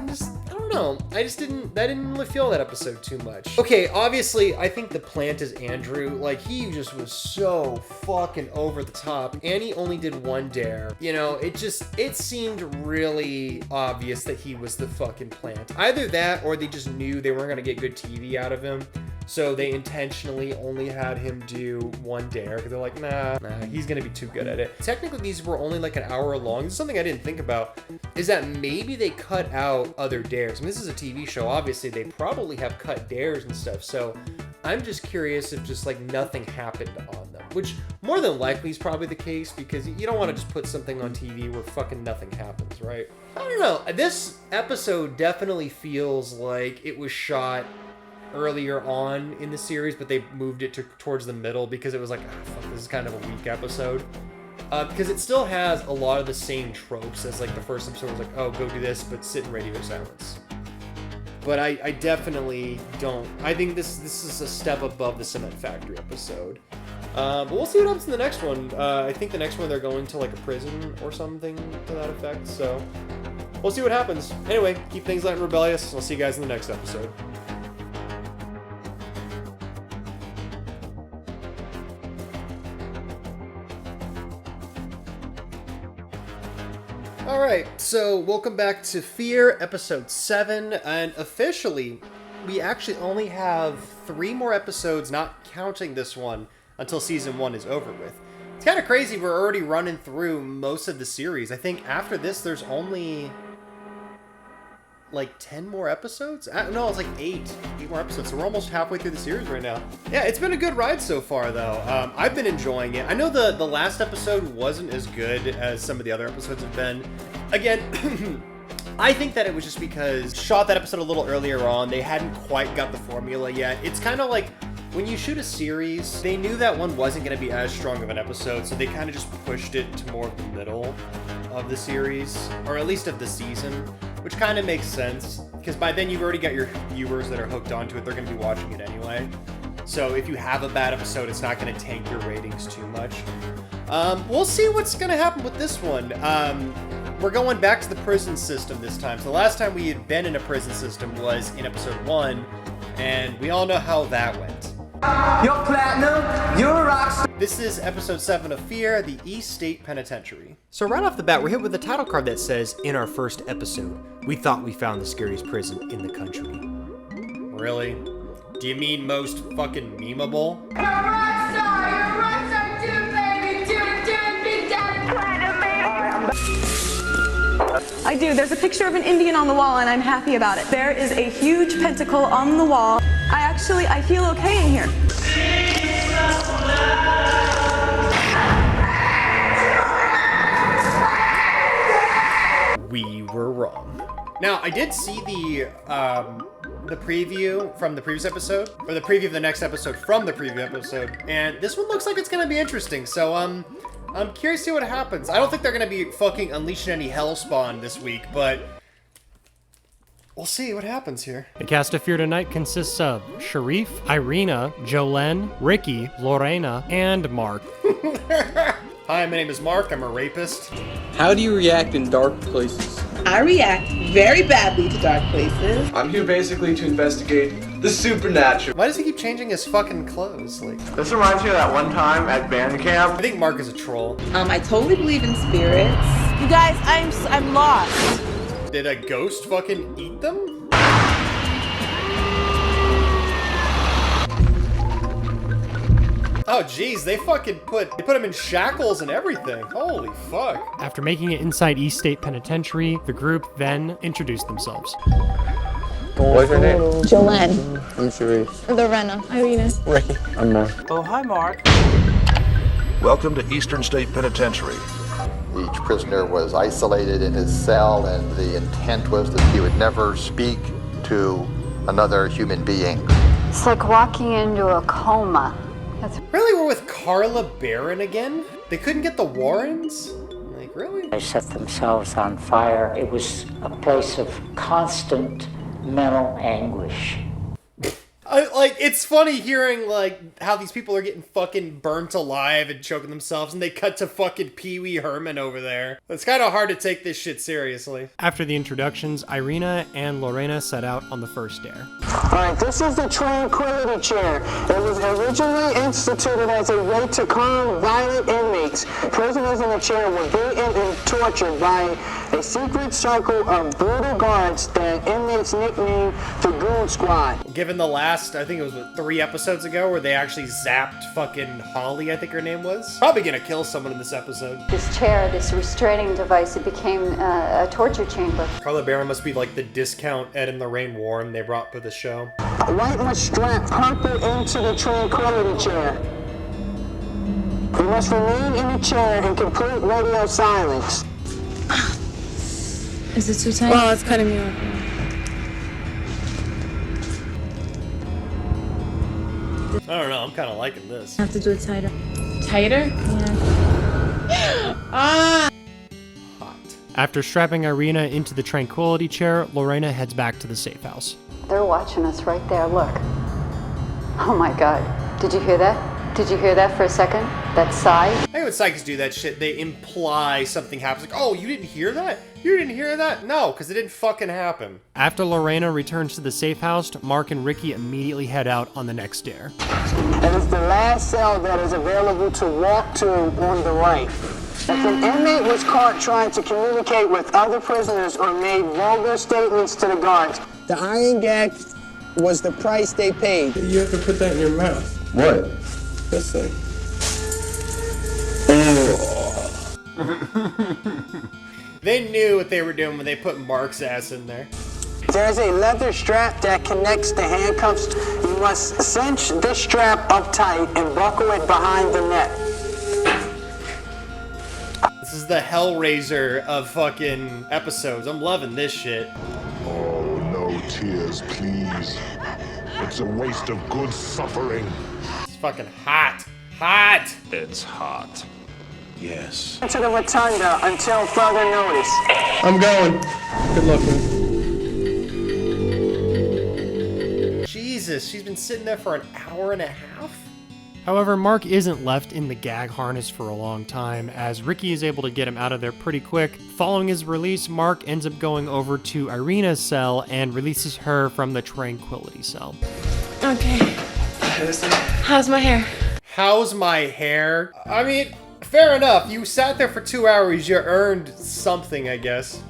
don't know, that didn't really feel that episode too much. Okay, obviously, I think the plant is Andrew. He just was so fucking over the top, and he only did 1 dare. It seemed really obvious that he was the fucking plant. Either that, or they just knew they weren't gonna get good TV out of him. So they intentionally only had him do 1 dare, because they're like, nah, he's gonna be too good at it. Technically, these were only an hour long. This is something I didn't think about, is that maybe they cut out other dares. I mean, this is a TV show, obviously they probably have cut dares and stuff, so I'm just curious if just nothing happened on them, which more than likely is probably the case, because you don't want to just put something on TV where fucking nothing happens, right? I don't know, this episode definitely feels like it was shot earlier on in the series, but they moved it towards the middle, because it was fuck, this is kind of a weak episode. Because it still has a lot of the same tropes as the first episode was oh, go do this, but sit in radio silence. But I definitely don't. I think this is a step above the Cement Factory episode. But we'll see what happens in the next one. I think the next one they're going to a prison or something to that effect, so we'll see what happens. Anyway, keep things light and rebellious. I'll see you guys in the next episode. Alright, so welcome back to Fear, episode 7, and officially, we actually only have 3 more episodes, not counting this one, until season 1 is over with. It's kind of crazy we're already running through most of the series. I think after this there's only like 10 more episodes? No, it's like 8 more episodes, so we're almost halfway through the series right now. Yeah, it's been a good ride so far though. I've been enjoying it. I know the last episode wasn't as good as some of the other episodes have been. Again, I think that it was just because shot that episode a little earlier on, they hadn't quite got the formula yet. It's kind of like when you shoot a series, they knew that one wasn't going to be as strong of an episode, so they kind of just pushed it to more of the middle of the series, or at least of the season, which kind of makes sense, because by then you've already got your viewers that are hooked onto it. They're going to be watching it anyway. So if you have a bad episode, it's not going to tank your ratings too much. We'll see what's going to happen with this one. We're going back to the prison system this time. So the last time we had been in a prison system was in episode 1, and we all know how that went. You're platinum, you're a rock star. This is episode 7 of Fear, the East State Penitentiary. So right off the bat, we're hit with a title card that says, in our first episode, we thought we found the scariest prison in the country. Really? Do you mean most fucking memeable? You're a rock star, you're a rock star too, baby. Do it, big daddy. Platinum, baby. I do. There's a picture of an Indian on the wall, and I'm happy about it. There is a huge pentacle on the wall. I feel okay in here. We were wrong. Now, I did see the preview from the previous episode, or the preview of the next episode from the previous episode, and this one looks like it's gonna be interesting, so, I'm curious to see what happens. I don't think they're gonna be fucking unleashing any hellspawn this week, but we'll see what happens here. The cast of Fear Tonight consists of Sharif, Irina, Jolene, Ricky, Lorena, and Mark. Hi, my name is Mark. I'm a rapist. How do you react in dark places? I react very badly to dark places. I'm here basically to investigate the supernatural. Why does he keep changing his fucking clothes? Like, This reminds me of that one time at band camp. I think Mark is a troll. I totally believe in spirits. You guys, I'm lost. Did a ghost fucking eat them? Oh geez, they put him in shackles and everything. Holy fuck. After making it inside East State Penitentiary, the group then introduced themselves. What's your name? Jolene. I'm Sharif. Lorena. Irina. Ricky. I'm Mark. Oh, hi, Mark. Welcome to Eastern State Penitentiary. Each prisoner was isolated in his cell, and the intent was that he would never speak to another human being. It's like walking into a coma. Really? We're with Carla Barron again? They couldn't get the Warrens? Like, really? They set themselves on fire. It was a place of constant mental anguish. It's funny hearing, like, how these people are getting fucking burnt alive and choking themselves, and they cut to fucking Pee Wee Herman over there. It's kind of hard to take this shit seriously. After the introductions, Irina and Lorena set out on the first dare. Alright, this is the tranquility chair. It was originally instituted as a way to calm violent inmates. Prisoners in the chair were beaten and tortured by a secret circle of brutal guards that inmates nicknamed the Goon Squad. Given the last, I think it was 3 episodes ago, where they actually zapped fucking Holly, I think her name was. Probably gonna kill someone in this episode. This chair, this restraining device, it became a torture chamber. Carla Barron must be like the discount Ed and Lorraine Warren they brought for the show. Right must strap purple into the tranquility chair. You must remain in the chair in complete radio silence. Is it too tight? Oh, it's cutting me off. I don't know, I'm kind of liking this. I have to do it tighter. Tighter? Yeah. Hot. After strapping Irina into the tranquility chair, Lorena heads back to the safe house. They're watching us right there, look. Oh my God, did you hear that? Did you hear that for a second? That sigh? I think when psychics do that shit, they imply something happens. Like, oh, you didn't hear that? You didn't hear that? No, because it didn't fucking happen. After Lorena returns to the safe house, Mark and Ricky immediately head out on the next dare. And it's the last cell that is available to walk to on the right. If an inmate was caught trying to communicate with other prisoners or made vulgar statements to the guards, the iron gag was the price they paid. You have to put that in your mouth. What? This thing. They knew what they were doing when they put Mark's ass in there. There's a leather strap that connects the handcuffs. You must cinch this strap up tight and buckle it behind the neck. This is the Hellraiser of fucking episodes. I'm loving this shit. Oh, no tears, please. It's a waste of good suffering. It's fucking hot. Hot! It's hot. Yes. To the rotunda until further notice. I'm going. Good luck, man. Jesus, she's been sitting there for an hour and a half? However, Mark isn't left in the gag harness for a long time, as Ricky is able to get him out of there pretty quick. Following his release, Mark ends up going over to Irina's cell and releases her from the Tranquility cell. Okay. How's my hair? How's my hair? I mean, fair enough. You sat there for 2 hours. You earned something, I guess.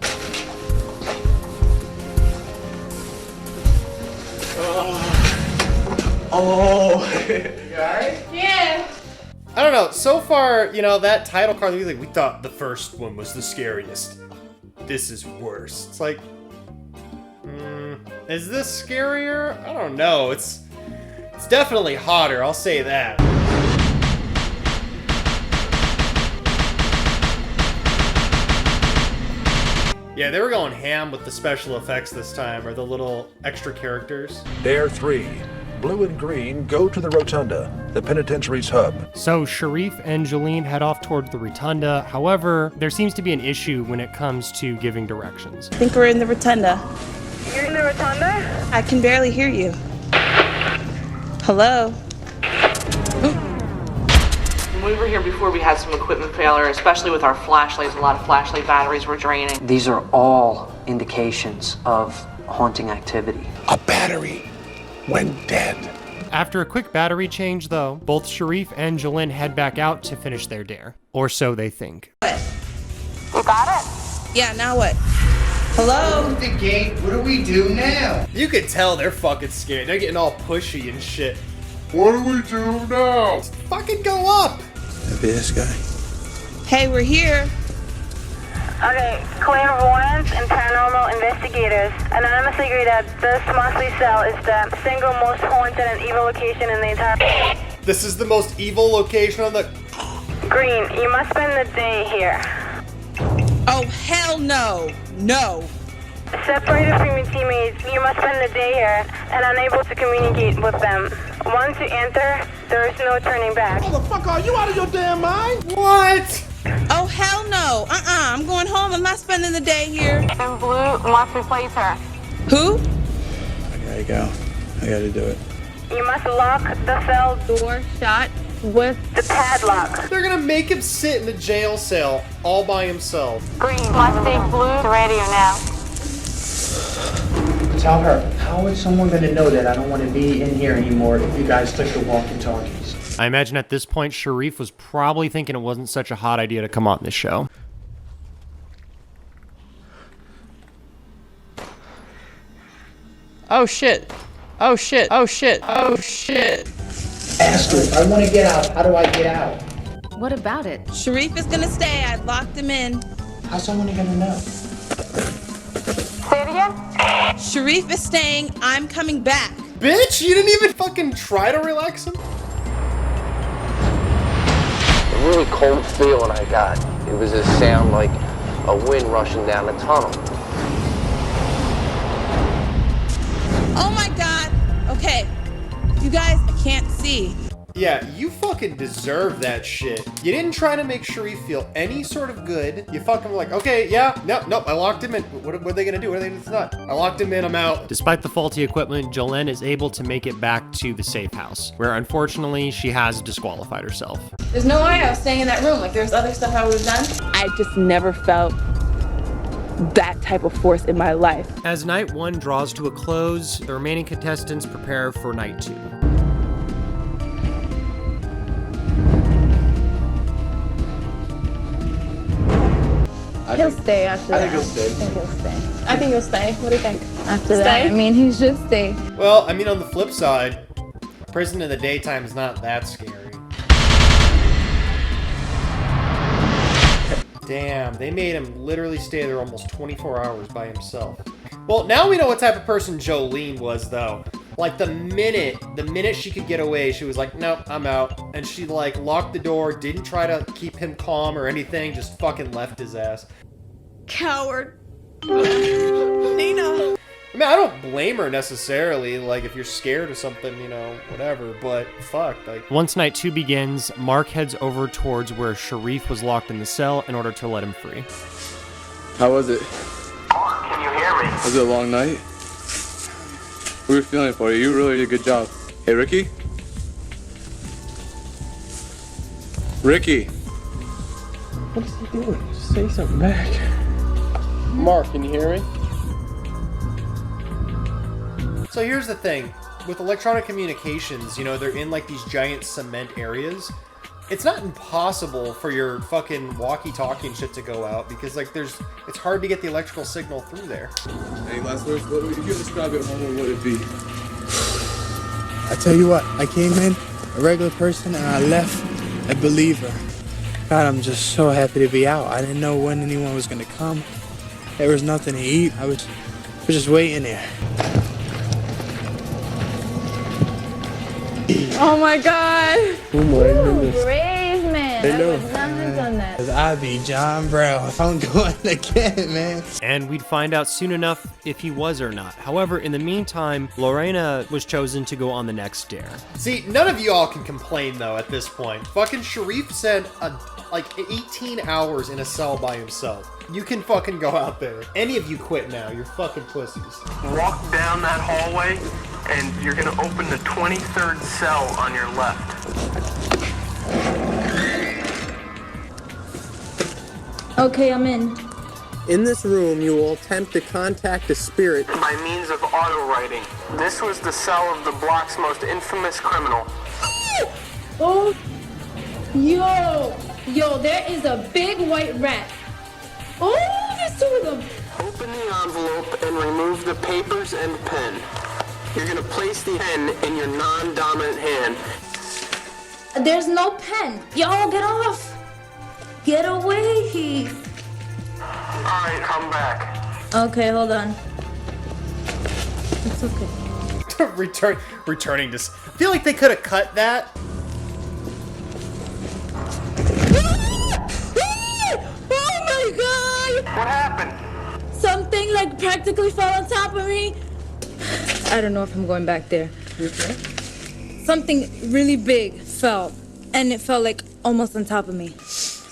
Oh. You alright? Yeah. I don't know. So far, you know, that title card, like, we thought the first one was the scariest. This is worse. It's like, is this scarier? I don't know. It's definitely hotter. I'll say that. Yeah, they were going ham with the special effects this time, or the little extra characters. Dare 3. Blue and green go to the Rotunda, the Penitentiary's hub. So Sharif and Jolene head off towards the Rotunda. However, there seems to be an issue when it comes to giving directions. I think we're in the Rotunda. You're in the Rotunda? I can barely hear you. Hello? When we were here before, we had some equipment failure, especially with our flashlights. A lot of flashlight batteries were draining. These are all indications of haunting activity. A battery when dead. After a quick battery change, though, both Sharif and Jolene head back out to finish their dare. Or so they think. You got it? Yeah, now what? Hello? The gate. What do we do now? You can tell they're fucking scared. They're getting all pushy and shit. What do we do now? Just fucking go up. Maybe this guy. Hey, we're here. Okay, clairvoyants and paranormal investigators anonymously agree that this monthly cell is the single most haunted and evil location in the entire... This is the most evil location on the... Green, you must spend the day here. Oh, hell no. No. Separated from your teammates, you must spend the day here and unable to communicate with them. Once you enter, there is no turning back. Motherfucker, are you out of your damn mind? What? Oh, hell no. I'm going home. I'm not spending the day here. And Blue must replace her. Who? I gotta go. I gotta do it. You must lock the cell door shut with the padlock. They're gonna make him sit in the jail cell all by himself. Green must take Blue to radio now. Tell her, how is someone going to know that I don't want to be in here anymore if you guys took the walkie-talkies? I imagine at this point, Sharif was probably thinking it wasn't such a hot idea to come on this show. Oh, shit. Oh, shit. Oh, shit. Oh, shit. Ask her, if I want to get out, how do I get out? What about it? Sharif is gonna stay. I locked him in. How's someone going to know? Say it again? Sharif is staying. I'm coming back. Bitch, you didn't even fucking try to relax him? A really cold feeling I got. It was a sound like a wind rushing down a tunnel. Oh my God. Okay. You guys, I can't see. Yeah, you fucking deserve that shit. You didn't try to make Sharif feel any sort of good. You fucking were like, okay, yeah, nope, I locked him in. What are they gonna do? What are they gonna do? I locked him in, I'm out. Despite the faulty equipment, Jolene is able to make it back to the safe house, where unfortunately she has disqualified herself. There's no way I was staying in that room. Like, there's other stuff I would have done. I just never felt that type of force in my life. As night 1 draws to a close, the remaining contestants prepare for night 2. He'll stay after that. I think he'll stay. I think he'll stay. What do you think? After that, I mean, he's just stay. Well, I mean, on the flip side, prison in the daytime is not that scary. damn. They made him literally stay there almost 24 hours by himself. Well, now we know what type of person Jolene was, though. Like, the minute she could get away, she was like, nope, I'm out. And she, like, locked the door, didn't try to keep him calm or anything, just fucking left his ass. Coward. Nina. I mean, I don't blame her necessarily, like, if you're scared of something, you know, whatever, but fuck, like... Once night 2 begins, Mark heads over towards where Sharif was locked in the cell in order to let him free. How was it? Mark, can you hear me? Was it a long night? We were feeling for you. You really did a good job. Hey, Ricky? Ricky! What is he doing? Just say something back. Mark, can you hear me? So here's the thing. With electronic communications, you know, they're in like these giant cement areas. It's not impossible for your fucking walkie-talkie and shit to go out because like it's hard to get the electrical signal through there. Any last words? What would you describe it? What would it be? I tell you what, I came in a regular person and I left a believer. God, I'm just so happy to be out. I didn't know when anyone was gonna come. There was nothing to eat. I was just waiting there. Oh my God! Oh my goodness. Brave man. I know. I would not have done that. I be John Brown if I'm going again, man. And we'd find out soon enough if he was or not. However, in the meantime, Lorena was chosen to go on the next dare. See, none of y'all can complain though at this point. Fucking Sharif spent like 18 hours in a cell by himself. You can fucking go out there. Any of you quit now. You're fucking pussies. Walk down that hallway, and you're gonna open the 23rd cell on your left. Okay, I'm in. In this room, you will attempt to contact a spirit By means of auto-writing. This was the cell of the block's most infamous criminal. Oh, yo, there is a big white rat. Oh, there's 2 of them. Open the envelope and remove the papers and pen. You're gonna place the pen in your non-dominant hand. There's no pen. Yo, get off. Get away. Alright, come back. Okay, hold on. It's okay. Returning to... I feel like they could have cut that. Oh my God! What happened? Something like practically fell on top of me. I don't know if I'm going back there. You okay? Something really big fell, and it fell like almost on top of me.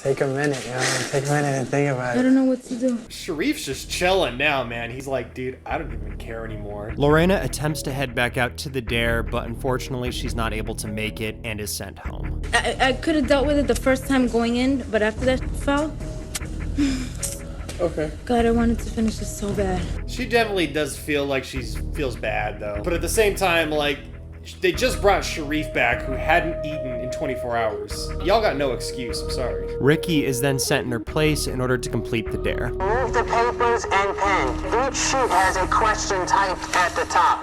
Take a minute, you know? Take a minute and think about it. I don't know what to do. Sharif's just chilling now, man. He's like, dude, I don't even care anymore. Lorena attempts to head back out to the dare, but unfortunately she's not able to make it and is sent home. I could have dealt with it the first time going in, but after that fell... Okay. God, I wanted to finish this so bad. She definitely does feel like she feels bad, though. But at the same time, like, they just brought Sharif back, who hadn't eaten in 24 hours. Y'all got no excuse, I'm sorry. Ricky is then sent in her place in order to complete the dare. Remove the papers and pen. Each sheet has a question typed at the top.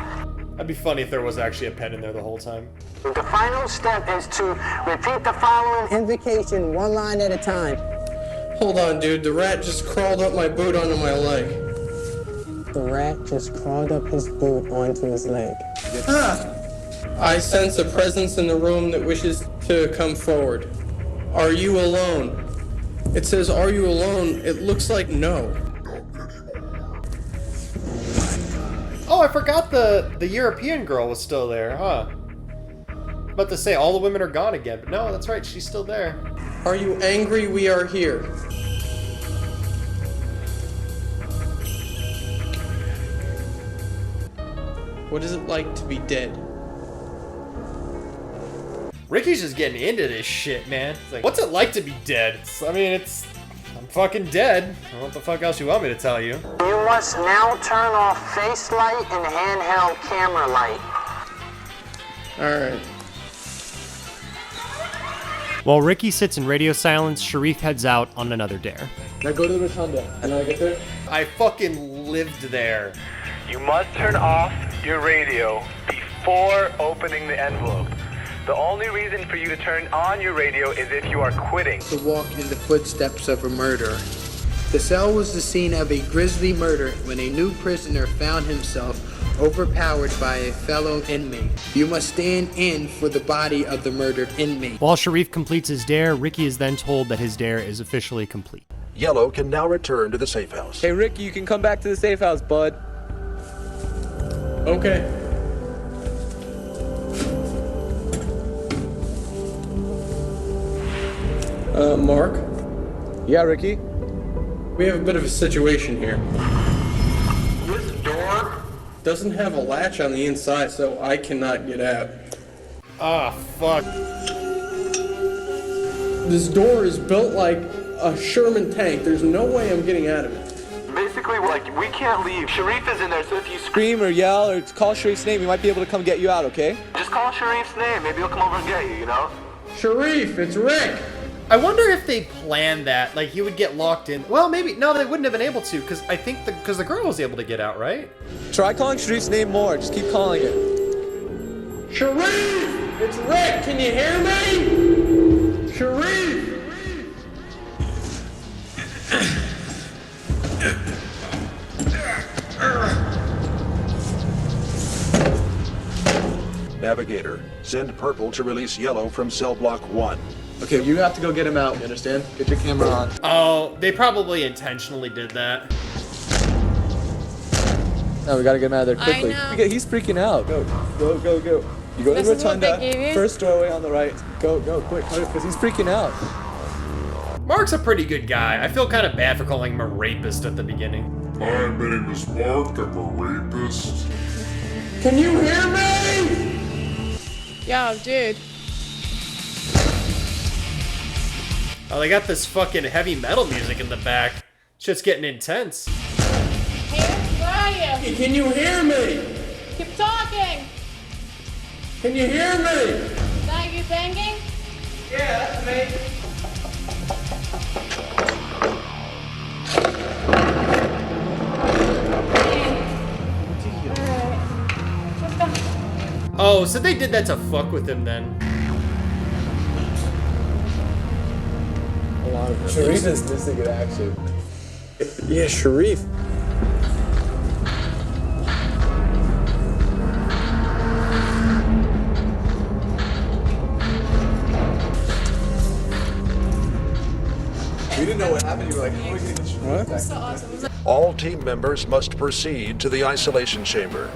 That'd be funny if there was actually a pen in there the whole time. The final step is to repeat the following invocation 1 line at a time. Hold on, dude. The rat just crawled up my boot onto my leg. The rat just crawled up his boot onto his leg. I sense a presence in the room that wishes to come forward. Are you alone? It says, are you alone? It looks like no. Oh, I forgot the European girl was still there, huh? About to say, all the women are gone again, but no, that's right, she's still there. Are you angry we are here? What is it like to be dead? Ricky's just getting into this shit, man. It's like, what's it like to be dead? I'm fucking dead. What the fuck else you want me to tell you? You must now turn off face light and handheld camera light. Alright. While Ricky sits in radio silence, Sharif heads out on another dare. Now go to the rotunda. And I get there? I fucking lived there. You must turn off your radio before opening the envelope. The only reason for you to turn on your radio is if you are quitting. To walk in the footsteps of a murder. The cell was the scene of a grisly murder when a new prisoner found himself overpowered by a fellow inmate. You must stand in for the body of the murdered inmate. While Sharif completes his dare, Ricky is then told that his dare is officially complete. Yellow can now return to the safe house. Hey, Ricky, you can come back to the safe house, bud. Okay. Mark? Yeah, Ricky? We have a bit of a situation here. This door doesn't have a latch on the inside, so I cannot get out. Ah, fuck. This door is built like a Sherman tank. There's no way I'm getting out of it. Basically, we can't leave. Sharif is in there, so if you Scream or yell or call Sharif's name, he might be able to come get you out, okay? just call Sharif's name, maybe he'll come over and get you, you know? Sharif, it's Rick! I wonder if they planned that, like he would get locked in. Well, maybe, no, they wouldn't have been able to, because I think because the girl was able to get out, right? Try calling Sharif's name more, just keep calling it. Sharif! It's Rick! Can you hear me? Sharif! Navigator, send purple to release yellow from cell block 1. Okay, you have to go get him out, you understand? Get your camera on. Oh, they probably intentionally did that. No, we gotta get him out of there quickly. I know. He's freaking out. Go. You go to the rotunda, first doorway on the right. Go, quick, because he's freaking out. Mark's a pretty good guy. I feel kind of bad for calling him a rapist at the beginning. My name is Mark, I'm a rapist. Can you hear me? Yo, dude. Oh, they got this fucking heavy metal music in the back. Shit's getting intense. Hey, where are you? Can you hear me? Keep talking. Can you hear me? Is that you banging? Yeah, that's me. Oh, so they did that to fuck with him then. Sharif is missing in action. Yeah, Sharif. We didn't know what happened. You were like, how are we gonna get Sharif back? So awesome. All team members must proceed to the isolation chamber.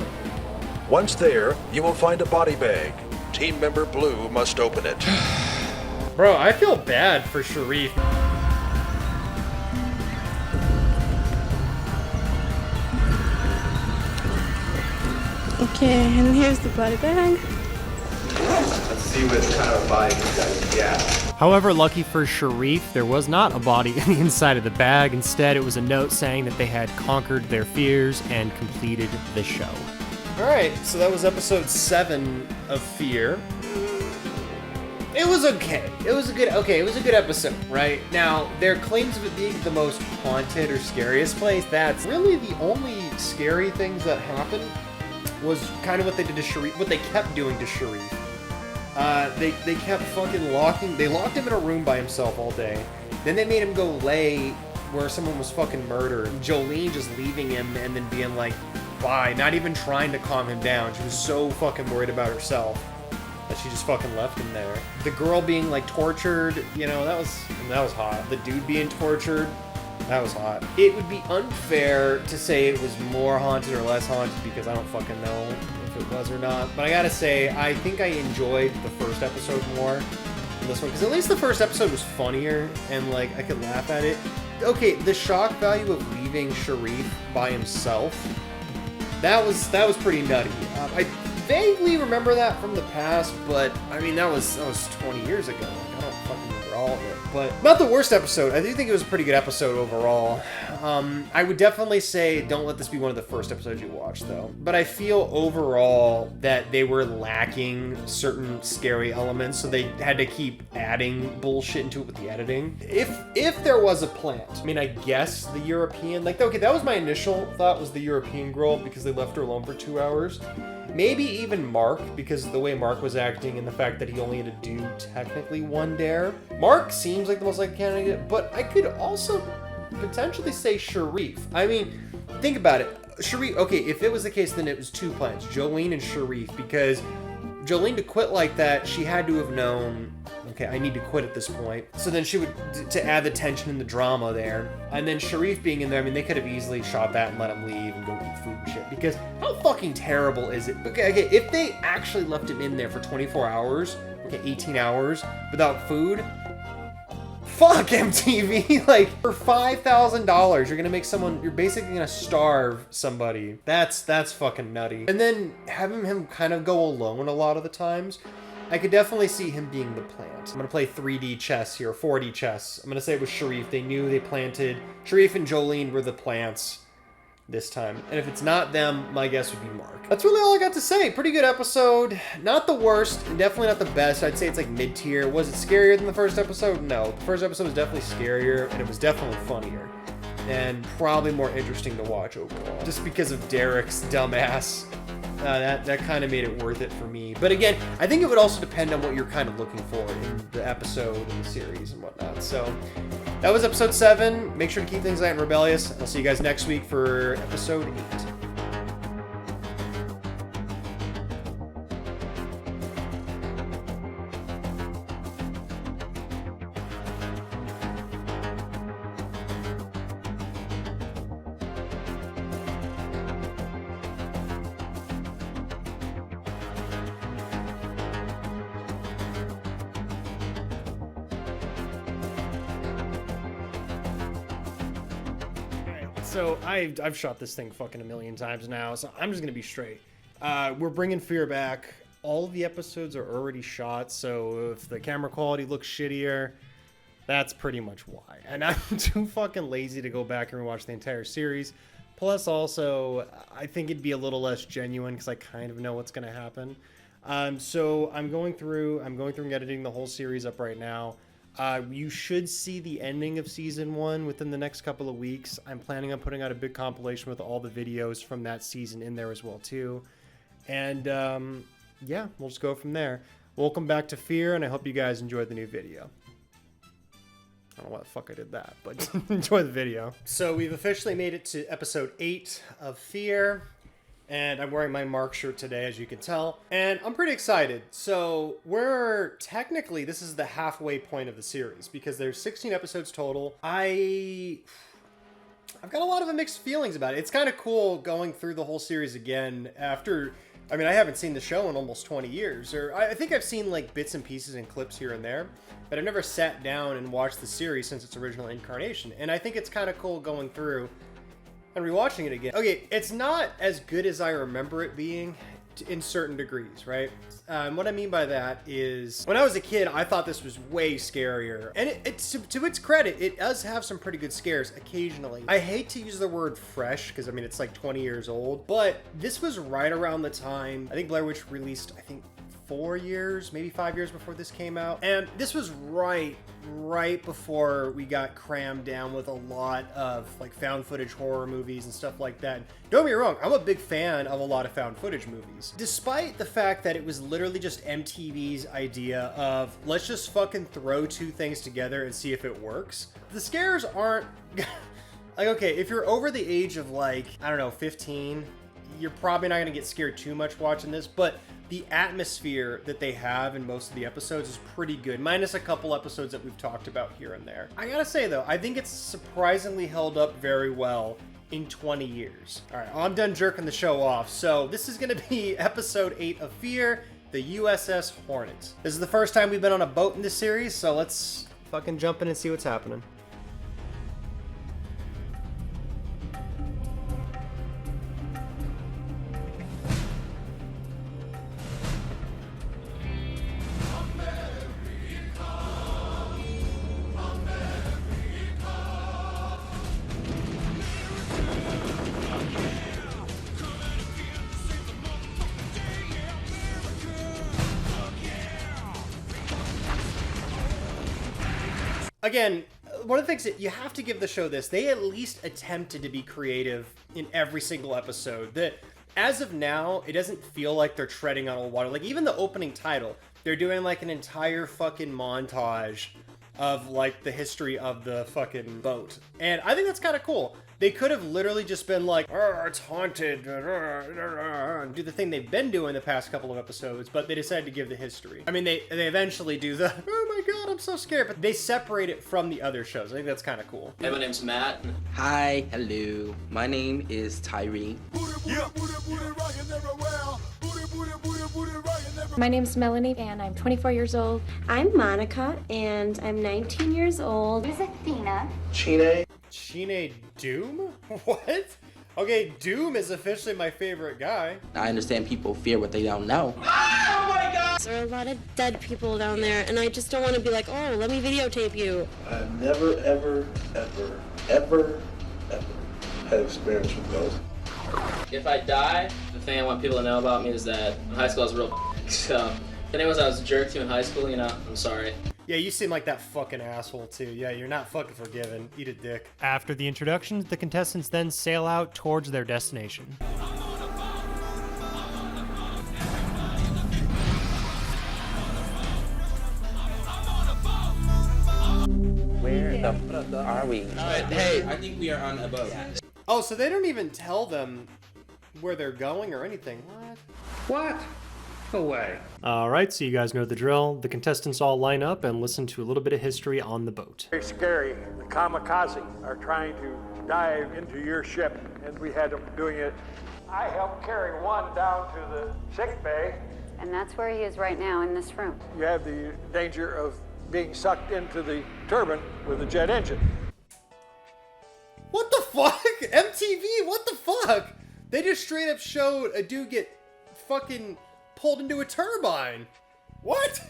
Once there, you will find a body bag. Team member Blue must open it. Bro, I feel bad for Sharif. Okay, and here's the body bag. Let's see what kind of body this guy yeah. However, lucky for Sharif, there was not a body in the inside of the bag. Instead, it was a note saying that they had conquered their fears and completed the show. Alright, so that was episode 7 of Fear. It was okay. It was a good episode, right? Now, their claims of it being the most haunted or scariest place, that's really the only scary things that happened was kind of what they did to Sharif, what they kept doing to Sharif. They kept fucking they locked him in a room by himself all day. Then they made him go lay where someone was fucking murdered. Jolene just leaving him and then being like, bye, not even trying to calm him down. She was so fucking worried about herself that she just fucking left him there. The girl being like tortured, you know, that was hot. The dude being tortured, that was hot. It would be unfair to say it was more haunted or less haunted because I don't fucking know if it was or not. But I gotta say, I think I enjoyed the first episode more than this one because at least the first episode was funnier and like I could laugh at it. Okay, the shock value of leaving Sharif by himself, that was pretty nutty. I vaguely remember that from the past, but I mean that was 20 years ago. Like, I don't fucking remember all all of it. But not the worst episode. I do think it was a pretty good episode overall. I would definitely say don't let this be one of the first episodes you watch, though. But I feel overall that they were lacking certain scary elements, so they had to keep adding bullshit into it with the editing. If there was a plant, I mean, I guess the European, like, okay, that was my initial thought, was the European girl, because they left her alone for 2 hours. Maybe even Mark, because of the way Mark was acting and the fact that he only had to do technically 1 dare. Mark seems like the most likely candidate, but I could also potentially say Sharif. I mean, think about it. Sharif, okay, if it was the case, then it was 2 plants, Jolene and Sharif, because Jolene to quit like that, she had to have known, okay, I need to quit at this point. So then she would, to add the tension and the drama there. And then Sharif being in there, I mean, they could have easily shot that and let him leave and go eat food and shit. Because how fucking terrible is it? Okay, if they actually left him in there for 24 hours, okay, 18 hours without food, fuck MTV. Like, for $5,000, you're gonna make someone, you're basically gonna starve somebody. That's fucking nutty. And then having him kind of go alone a lot of the times, I could definitely see him being the plant. I'm gonna play 3D chess here, 4D chess. I'm gonna say it was Sharif. They knew they planted. Sharif and Jolene were the plants this time. And if it's not them, my guess would be Mark. That's really all I got to say. Pretty good episode. Not the worst, and definitely not the best. I'd say it's like mid-tier. Was it scarier than the first episode? No. The first episode was definitely scarier, and it was definitely funnier. And probably more interesting to watch overall. Just because of Derek's dumbass. That kind of made it worth it for me. But again, I think it would also depend on what you're kind of looking for in the episode and the series and whatnot. So that was episode 7. Make sure to keep things light and rebellious. I'll see you guys next week for episode 8. So I've shot this thing fucking a million times now, so I'm just gonna be straight. We're bringing Fear back. All of the episodes are already shot, so if the camera quality looks shittier, that's pretty much why. And I'm too fucking lazy to go back and rewatch the entire series. Plus, also, I think it'd be a little less genuine because I kind of know what's gonna happen. So I'm going through and editing the whole series up right now. You should see the ending of season 1 within the next couple of weeks. I'm planning on putting out a big compilation with all the videos from that season in there as well too. And yeah, we'll just go from there. Welcome back to Fear, and I hope you guys enjoyed the new video. I don't know why the fuck I did that, but enjoy the video. So we've officially made it to episode 8 of Fear. And I'm wearing my Mark shirt today, as you can tell. And I'm pretty excited. So technically, this is the halfway point of the series because there's 16 episodes total. I've got a lot of mixed feelings about it. It's kind of cool going through the whole series again after, I mean, I haven't seen the show in almost 20 years. Or I think I've seen like bits and pieces and clips here and there. But I've never sat down and watched the series since its original incarnation. And I think it's kind of cool going through and rewatching it again. Okay, it's not as good as I remember it being in certain degrees, right? What I mean by that is, when I was a kid, I thought this was way scarier. And it's to its credit, it does have some pretty good scares occasionally. I hate to use the word fresh, because I mean, it's like 20 years old, but this was right around the time, I think Blair Witch released, I think, 4 years, maybe 5 years before this came out. And this was right before we got crammed down with a lot of like found footage horror movies and stuff like that. And don't get me wrong, I'm a big fan of a lot of found footage movies. Despite the fact that it was literally just MTV's idea of, let's just fucking throw 2 things together and see if it works. The scares aren't, like, okay, if you're over the age of like, I don't know, 15, you're probably not gonna get scared too much watching this, but the atmosphere that they have in most of the episodes is pretty good, minus a couple episodes that we've talked about here and there. I gotta say though, I think it's surprisingly held up very well in 20 years. All right, I'm done jerking the show off. So this is gonna be episode 8 of Fear, the USS Hornet. This is the first time we've been on a boat in this series, so let's fucking jump in and see what's happening. Again, one of the things that you have to give the show this, they at least attempted to be creative in every single episode. That as of now, it doesn't feel like they're treading on old water. Like, even the opening title, they're doing like an entire fucking montage of like the history of the fucking boat. And I think that's kind of cool. They could have literally just been like, it's haunted, and do the thing they've been doing the past couple of episodes, but they decided to give the history. I mean, they eventually do the, oh my god, I'm so scared, but they separate it from the other shows. I think that's kind of cool. Hey, my name's Matt. Hi, hello. My name is Tyree. My name's Melanie, and I'm 24 years old. I'm Monica, and I'm 19 years old. Who's Athena? Chine Doom? What? Okay, Doom is officially my favorite guy. I understand people fear what they don't know. Oh my god! There are a lot of dead people down there, and I just don't want to be like, oh, let me videotape you. I've never, ever had experience with ghosts. If I die, the thing I want people to know about me is that in high school I was a real so if anyone I was a jerk to in high school, you know, I'm sorry. Yeah, you seem like that fucking asshole too. Yeah, you're not fucking forgiven. Eat a dick. After the introductions, the contestants then sail out towards their destination. Where the fuck are we? Hey, I think we are on a boat. Oh, so they don't even tell them where they're going or anything. What? No way. Alright, so you guys know the drill. The contestants all line up and listen to a little bit of history on the boat. Very scary. The kamikaze are trying to dive into your ship, and we had them doing it. I helped carry one down to the sick bay. And that's where he is right now, in this room. You have the danger of being sucked into the turbine with a jet engine. What the fuck? MTV, what the fuck? They just straight up showed a dude get fucking pulled into a turbine. What?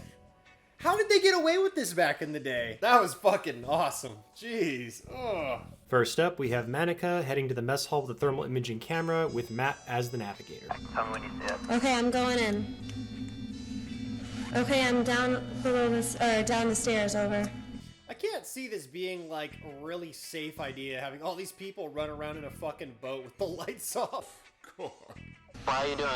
How did they get away with this back in the day? That was fucking awesome. Jeez. Ugh. First up, we have Monica heading to the mess hall with the thermal imaging camera with Matt as the navigator. Tell me when you see it. Okay, I'm going in. Okay, I'm down below this, down the stairs, over. I can't see this being like a really safe idea, having all these people run around in a fucking boat with the lights off. Cool. Why are you doing?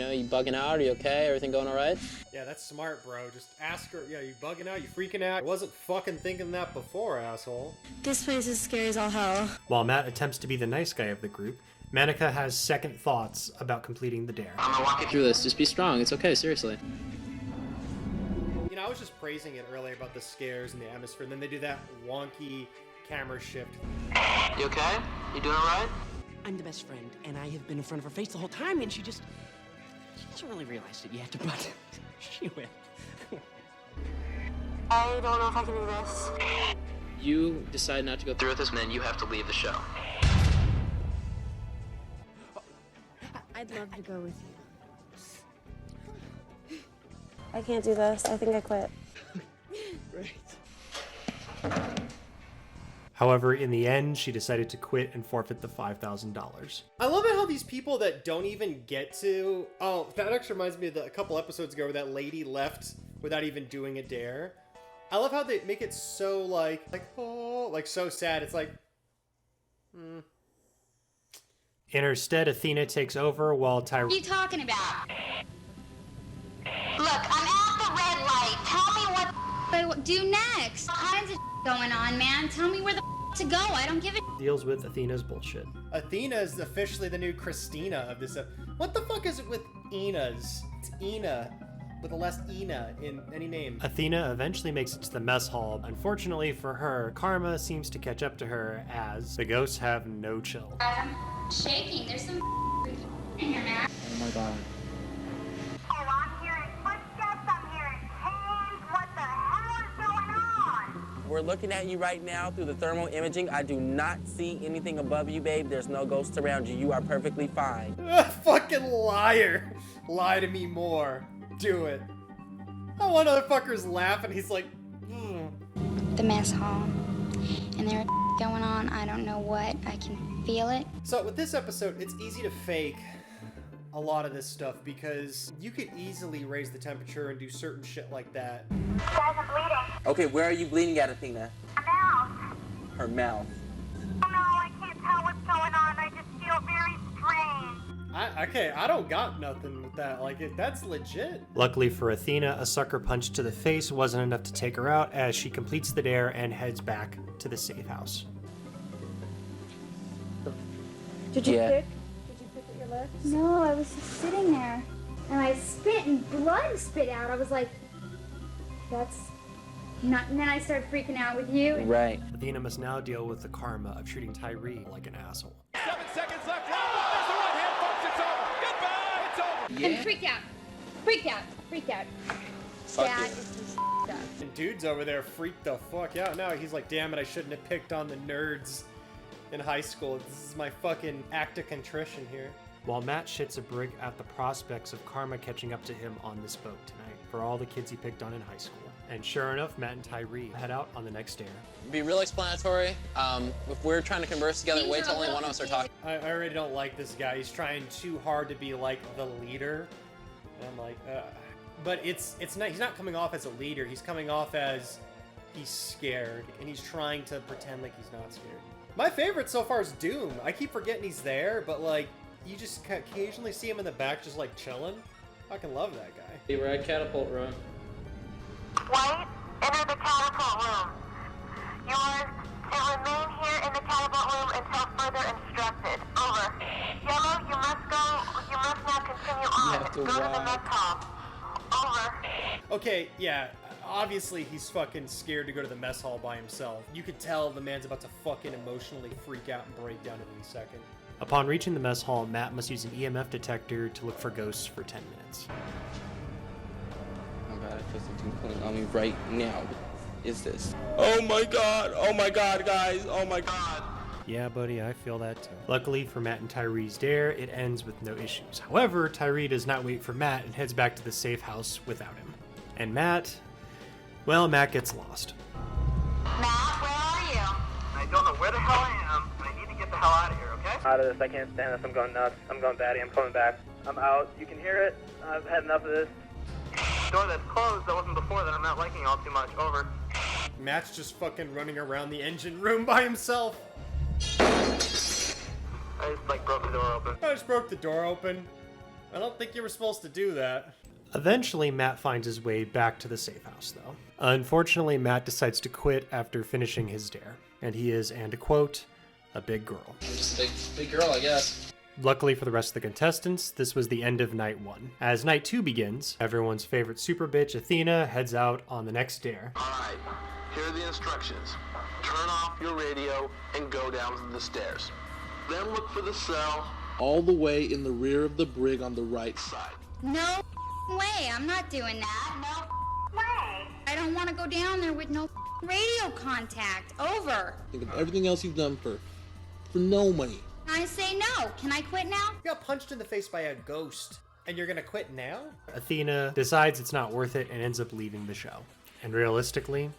Are you bugging out? Are you okay? Everything going all right? Yeah, that's smart, bro. Just ask her, yeah, you bugging out? You freaking out? I wasn't fucking thinking that before, asshole. This place is scary as all hell. While Matt attempts to be the nice guy of the group, Monica has second thoughts about completing the dare. I'm gonna walk you through this. Just be strong. It's okay, seriously. You know, I was just praising it earlier about the scares and the atmosphere, and then they do that wonky camera shift. You okay? You doing all right? I'm the best friend, and I have been in front of her face the whole time, and she doesn't really realize it yet, but she will. I don't know if I can do this. You decide not to go through with this, and then you have to leave the show. I'd love to go with you. I can't do this. I think I quit. Great. However, in the end, she decided to quit and forfeit the $5,000. I love it how these people that don't even get to... Oh, that actually reminds me of a couple episodes ago where that lady left without even doing a dare. I love how they make it so like so sad. It's like... In her stead, Athena takes over while Tyree... What are you talking about? Look, I'm at the red light. Tell me what do next. All kinds of going on, man. Tell me where the to go. I don't give a deals with Athena's bullshit. Athena is officially the new Christina of this. What the fuck is it with Enas? It's Ina with a less Ina in any name. Athena eventually makes it to the mess hall. Unfortunately for her, karma seems to catch up to her as the ghosts have no chill. I'm shaking. There's some in here, man. Oh my god. Oh, I'm hearing footsteps. I'm hearing hands. What the hell is going on? We're looking at you right now through the thermal imaging. I do not see anything above you, babe. There's no ghosts around you. You are perfectly fine. Fucking liar. Lie to me more. Do it. That one other fucker's laughing. He's like, The mess hall. And there going on. I don't know what. I can feel it. So with this episode, it's easy to fake a lot of this stuff because you could easily raise the temperature and do certain shit like that. Guys, I'm bleeding. Okay, where are you bleeding at, Athena? My mouth. Her mouth. Oh no, I can't tell what's going on. I just feel very strange. I don't got nothing with that. Like, that's legit. Luckily for Athena, a sucker punch to the face wasn't enough to take her out as she completes the dare and heads back to the safe house. Did you pick? Did you pick at your left? No, I was just sitting there. And I spit and blood spit out. I was like, that's not. And then I started freaking out with you. Right. Athena must now deal with the karma of treating Tyree like an asshole. 7 seconds left. Oh, there's the right hand, folks. It's over. Goodbye. It's over. And freaked out. Freaked out. Freaked out. Dad, this is up. And dude's over there freaked the fuck out. Now he's like, damn it, I shouldn't have picked on the nerds in high school. This is my fucking act of contrition here. While Matt shits a brick at the prospects of karma catching up to him on this boat tonight for all the kids he picked on in high school. And sure enough, Matt and Tyree head out on the next dare. Be real explanatory. If we're trying to converse together, wait till only one of us are talking. I already don't like this guy. He's trying too hard to be like the leader. And I'm like, but it's not. He's not coming off as a leader. He's coming off as he's scared, and he's trying to pretend like he's not scared. My favorite so far is Doom. I keep forgetting he's there, but like you just occasionally see him in the back, just like chilling. I fucking love that guy. Hey, we're at Catapult Room. White, enter the catapult room. You are to remain here in the catapult room until further instructed. Over. Yellow, you must now continue on. Go to the mess hall. Over. Okay, yeah, obviously he's fucking scared to go to the mess hall by himself. You could tell the man's about to fucking emotionally freak out and break down any second. Upon reaching the mess hall, Matt must use an EMF detector to look for ghosts for 10 minutes. Oh god, I feel something pulling on me right now. What is this? Oh my god, guys, oh my god. Yeah, buddy, I feel that too. Luckily for Matt and Tyree's dare, it ends with no issues. However, Tyree does not wait for Matt and heads back to the safe house without him. And Matt, well, Matt gets lost. Matt, where are you? I don't know where the hell I am, and I need to get the hell out of here, okay? Out of this, I can't stand this. I'm going nuts. I'm going batty. I'm coming back. I'm out. You can hear it. I've had enough of this. Door that's closed, that wasn't before that. I'm not liking y'all too much. Over. Matt's just fucking running around the engine room by himself. I just broke the door open. I just broke the door open. I don't think you were supposed to do that. Eventually, Matt finds his way back to the safe house, though. Unfortunately, Matt decides to quit after finishing his dare. And he is, and to quote, a big girl. I'm just a big girl, I guess. Luckily for the rest of the contestants, this was the end of night 1. As night 2 begins, everyone's favorite super bitch, Athena, heads out on the next dare. Alright, here are the instructions. Turn off your radio and go down the stairs. Then look for the cell all the way in the rear of the brig on the right side. No way, I'm not doing that. No way. I don't want to go down there with no radio contact. Over. Think of everything else you've done for no money. I say no. Can I quit now? You got punched in the face by a ghost, and you're gonna quit now? Athena decides it's not worth it and ends up leaving the show. And realistically,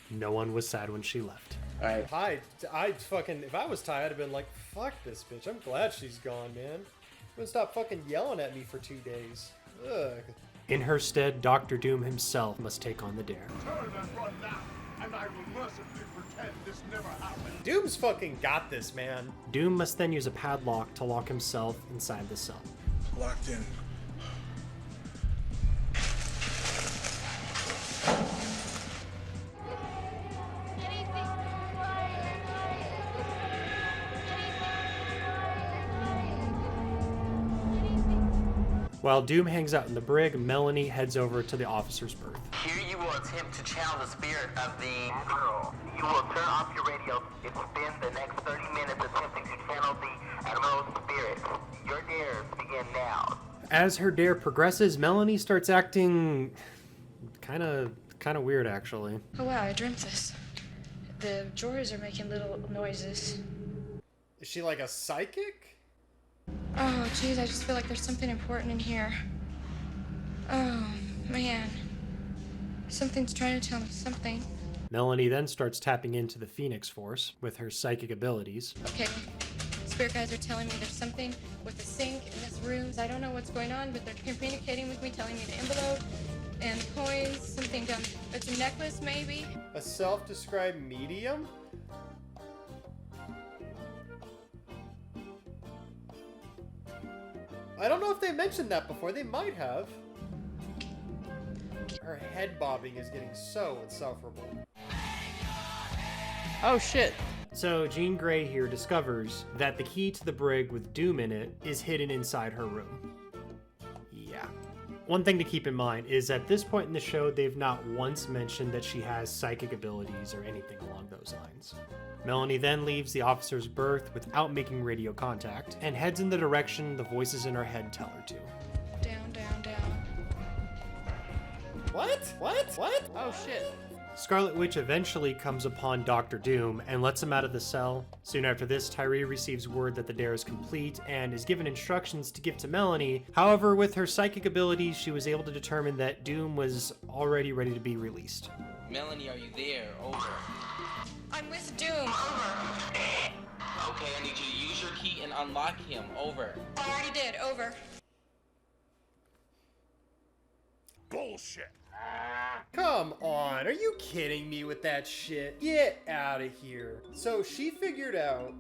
no one was sad when she left. Alright. I'd fucking, if I was Ty, I'd have been like, fuck this bitch. I'm glad she's gone, man. I'm gonna stop fucking yelling at me for 2 days. Ugh. In her stead, Dr. Doom himself must take on the dare. Turn and run now, and I will mercifully pretend this never happened. Doom's fucking got this, man. Doom must then use a padlock to lock himself inside the cell. Locked in. While Doom hangs out in the brig, Melanie heads over to the officer's berth. Here you will attempt to channel the spirit of the Admiral. You will turn off your radio and spend the next 30 minutes attempting to channel the Admiral's spirit. Your dares begin now. As her dare progresses, Melanie starts acting kind of weird, actually. Oh wow, I dreamt this. The drawers are making little noises. Is she like a psychic? Oh geez, I just feel like there's something important in here. Oh man. Something's trying to tell me something. Melanie then starts tapping into the Phoenix Force with her psychic abilities. Okay, spirit guides are telling me there's something with the sink in this rooms. I don't know what's going on, but they're communicating with me, telling me the envelope and the coins, something done. It's a necklace, maybe. A self-described medium? I don't know if they mentioned that before. They might have. Her head bobbing is getting so insufferable. Oh shit. So Jean Grey here discovers that the key to the brig with Doom in it is hidden inside her room. Yeah. One thing to keep in mind is at this point in the show, they've not once mentioned that she has psychic abilities or anything along those lines. Melanie then leaves the officer's berth without making radio contact and heads in the direction the voices in her head tell her to. Down, down, down. What? Oh shit. Scarlet Witch eventually comes upon Dr. Doom and lets him out of the cell. Soon after this, Tyree receives word that the dare is complete and is given instructions to give to Melanie. However, with her psychic abilities, she was able to determine that Doom was already ready to be released. Melanie, are you there? Over. I'm with Doom. Okay, I need you to use your key and unlock him. Over. I already did. Over. Bullshit. Come on, are you kidding me with that shit? Get out of here. So she figured out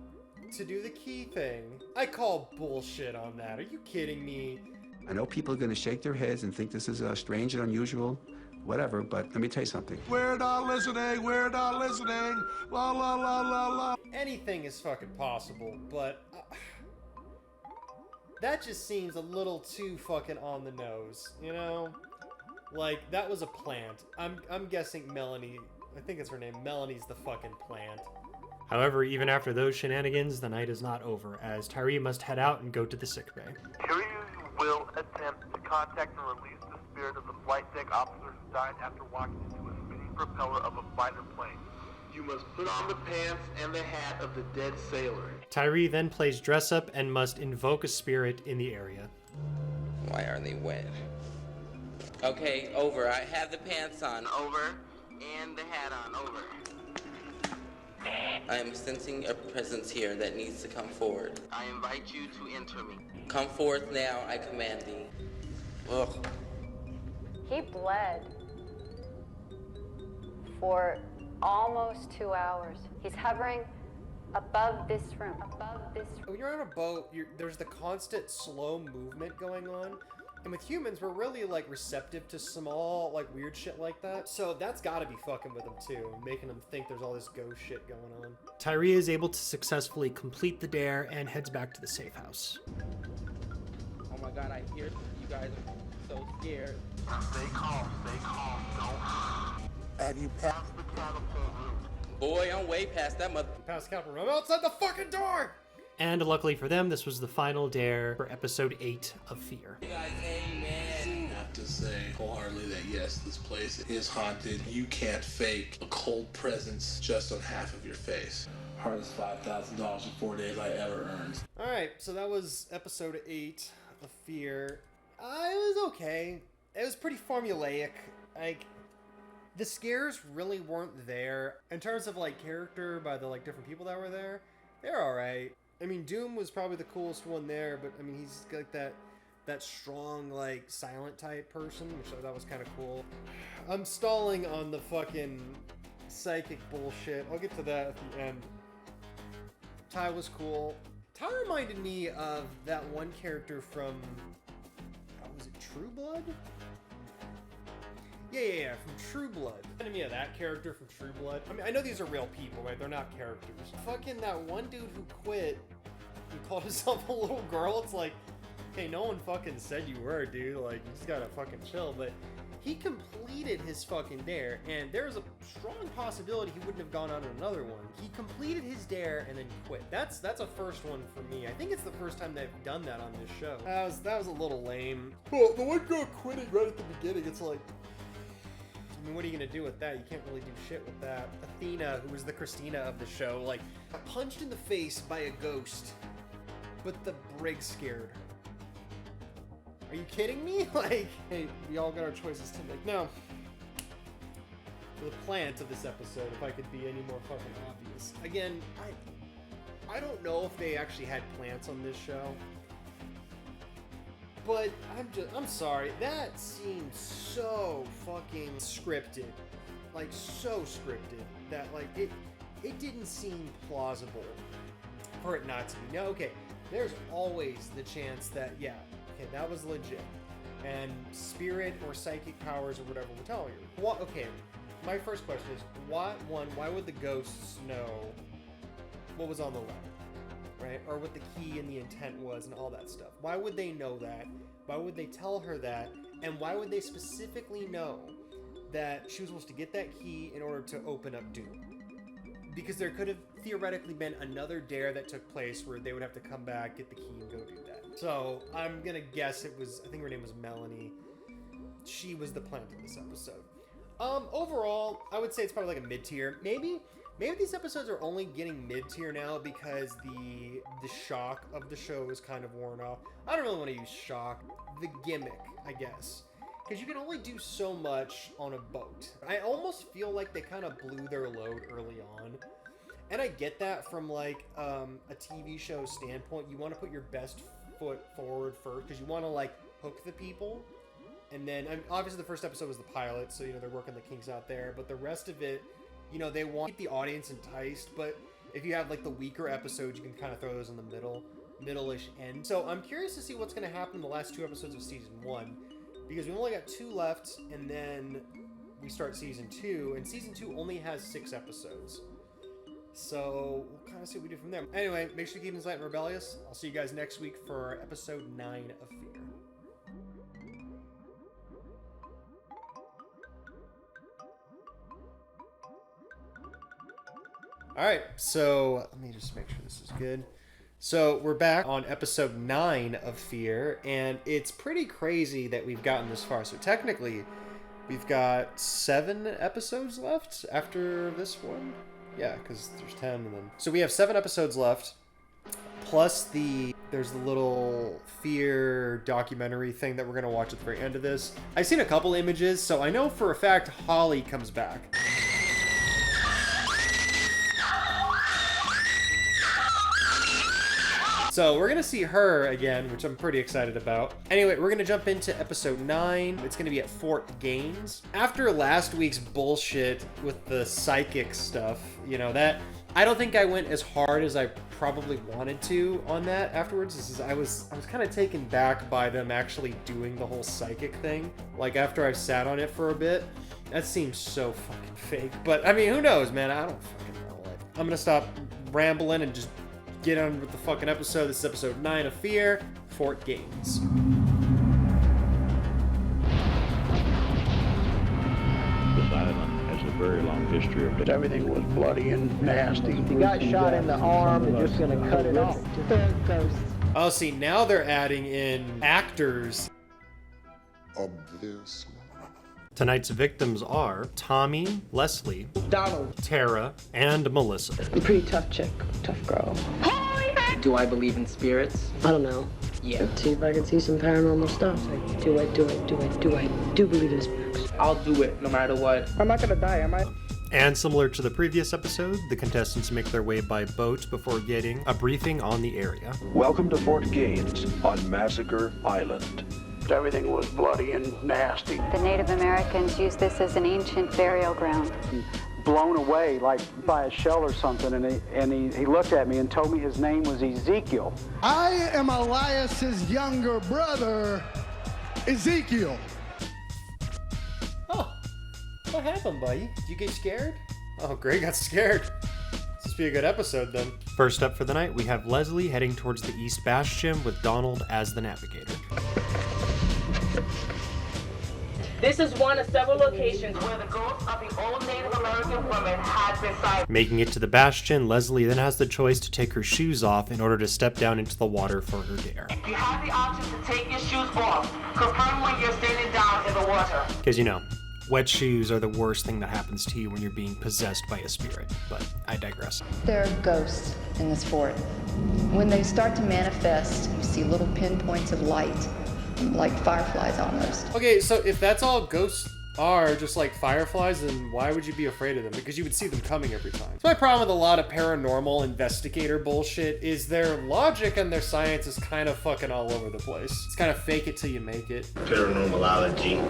to do the key thing. I call bullshit on that. Are you kidding me? I know people are going to shake their heads and think this is strange and unusual, whatever, but let me tell you something. We're not listening, we're not listening. La la la la la. Anything is fucking possible, but that just seems a little too fucking on the nose, you know? Like, that was a plant. I'm guessing Melanie, I think it's her name, Melanie's the fucking plant. However, even after those shenanigans, the night is not over, as Tyree must head out and go to the sickbay. Tyree will attempt to contact and release the spirit of the flight deck officer who died after walking into a spinning propeller of a fighter plane. You must put on the pants and the hat of the dead sailor. Tyree then plays dress up and must invoke a spirit in the area. Why are they wet? Okay, over. I have the pants on. Over. And the hat on. Over. I am sensing a presence here that needs to come forward. I invite you to enter me. Come forth now, I command thee. Ugh. He bled for almost 2 hours. He's hovering above this room. When you're on a boat, there's the constant slow movement going on. And with humans, we're really, like, receptive to small, like, weird shit like that. So that's gotta be fucking with them, too, making them think there's all this ghost shit going on. Tyree is able to successfully complete the dare and heads back to the safe house. Oh my god, I hear you guys are so scared. Stay calm, don't. Have you passed the catapult route? Boy, I'm way past that mother. Past catapult route, outside the fucking door! And luckily for them, this was the final dare for episode 8 of Fear. Hey guys, amen. I have to say wholeheartedly that yes, this place is haunted. You can't fake a cold presence just on half of your face. Hardest $5,000 in 4 days I ever earned. Alright, so that was episode 8 of Fear. It was okay. It was pretty formulaic. Like, the scares really weren't there. In terms of, like, character by the, like, different people that were there, they're alright. I mean, Doom was probably the coolest one there, but, I mean, he's like that strong, like, silent type person, which I thought was kind of cool. I'm stalling on the fucking psychic bullshit. I'll get to that at the end. Ty was cool. Ty reminded me of that one character from, was it True Blood? Yeah, from True Blood. Reminded me of that character from True Blood. I mean, I know these are real people, right? They're not characters. Fucking that one dude who quit, who called himself a little girl, it's like, hey, no one fucking said you were, dude. Like, you just gotta fucking chill. But he completed his fucking dare, and there's a strong possibility he wouldn't have gone on another one. He completed his dare and then quit. That's a first one for me. I think it's the first time they've done that on this show. That was a little lame. Well, the one girl quitting right at the beginning, it's like, I mean, what are you gonna do with that? You can't really do shit with that. Athena, who was the Christina of the show, like, got punched in the face by a ghost, but the brig scared her. Are you kidding me? Like, hey, we all got our choices to make. Now, for the plant of this episode, if I could be any more fucking obvious. Again, I don't know if they actually had plants on this show. But I'm sorry, that seems so fucking scripted. Like, so scripted that, like, it didn't seem plausible for it not to be. Now, okay, there's always the chance that, yeah, okay, that was legit. And spirit or psychic powers or whatever will tell you. Well, okay, my first question is, why would the ghosts know what was on the letter? Right? Or what the key and the intent was and all that stuff. Why would they know that? Why would they tell her that? And why would they specifically know that she was supposed to get that key in order to open up Doom? Because there could have theoretically been another dare that took place where they would have to come back, get the key, and go do that. So I'm gonna guess it was, I think her name was Melanie. She was the plant in this episode. Overall, I would say it's probably like a mid-tier. Maybe these episodes are only getting mid-tier now because the shock of the show is kind of worn off. I don't really want to use shock. The gimmick, I guess. Because you can only do so much on a boat. I almost feel like they kind of blew their load early on. And I get that from like a TV show standpoint. You want to put your best foot forward first because you want to like hook the people. And then, obviously the first episode was the pilot, so, you know, they're working the kinks out there. But the rest of it, you know, they want to keep the audience enticed. But if you have, like, the weaker episodes, you can kind of throw those in the middle-ish end. So I'm curious to see what's going to happen in the last 2 episodes of Season 1. Because we've only got 2 left, and then we start Season 2. And Season 2 only has 6 episodes. So we'll kind of see what we do from there. Anyway, make sure you keep Light and Rebellious. I'll see you guys next week for Episode 9 of Fear. Alright, so let me just make sure this is good. So we're back on episode 9 of Fear, and it's pretty crazy that we've gotten this far. So technically, we've got 7 episodes left after this one. Yeah, because there's 10 and then... So we have 7 episodes left, plus there's the little Fear documentary thing that we're going to watch at the very end of this. I've seen a couple images, so I know for a fact Holly comes back. So we're going to see her again, which I'm pretty excited about. Anyway, we're going to jump into episode 9. It's going to be at Fort Gaines. After last week's bullshit with the psychic stuff, you know, that I don't think I went as hard as I probably wanted to on that afterwards. I was kind of taken back by them actually doing the whole psychic thing. Like, after I've sat on it for a bit, that seems so fucking fake. But, I mean, who knows, man? I don't fucking know. I'm going to stop rambling and just get on with the fucking episode. This is episode 9 of Fear, Fort Gaines. This island has a very long history of... Everything was bloody and nasty. He got shot in the arm, they're just gonna cut it off. They're ghosts. Oh, see, now they're adding in actors. Obviously. Tonight's victims are Tommy, Leslie, Donald, Tara, and Melissa. A pretty tough chick, tough girl. Do I believe in spirits? I don't know. Yeah. Let's see if I can see some paranormal stuff. Do I do believe in spirits? I'll do it no matter what. I'm not gonna die, am I? And similar to the previous episode, the contestants make their way by boat before getting a briefing on the area. Welcome to Fort Gaines on Massacre Island. Everything was bloody and nasty. The Native Americans used this as an ancient burial ground. Blown away like by a shell or something, and he looked at me and told me his name was Ezekiel. I am Elias's younger brother, Ezekiel. Oh, what happened, buddy? Did you get scared? Oh, Gray got scared. This must be a good episode then. First up for the night, we have Leslie heading towards the East Bastion with Donald as the navigator. This is one of several locations where the ghosts of the old Native American women had been sighted. Making it to the Bastion, Leslie then has the choice to take her shoes off in order to step down into the water for her dare. You have the option to take your shoes off. Confirm when you're standing down in the water. Because, you know, wet shoes are the worst thing that happens to you when you're being possessed by a spirit. But I digress. There are ghosts in this fort. When they start to manifest, you see little pinpoints of light, like fireflies almost. Okay, so if that's all ghosts are just like fireflies, then why would you be afraid of them? Because you would see them coming every time. So my problem with a lot of paranormal investigator bullshit is their logic and their science is kind of fucking all over the place. It's kind of fake it till you make it. Paranormalology.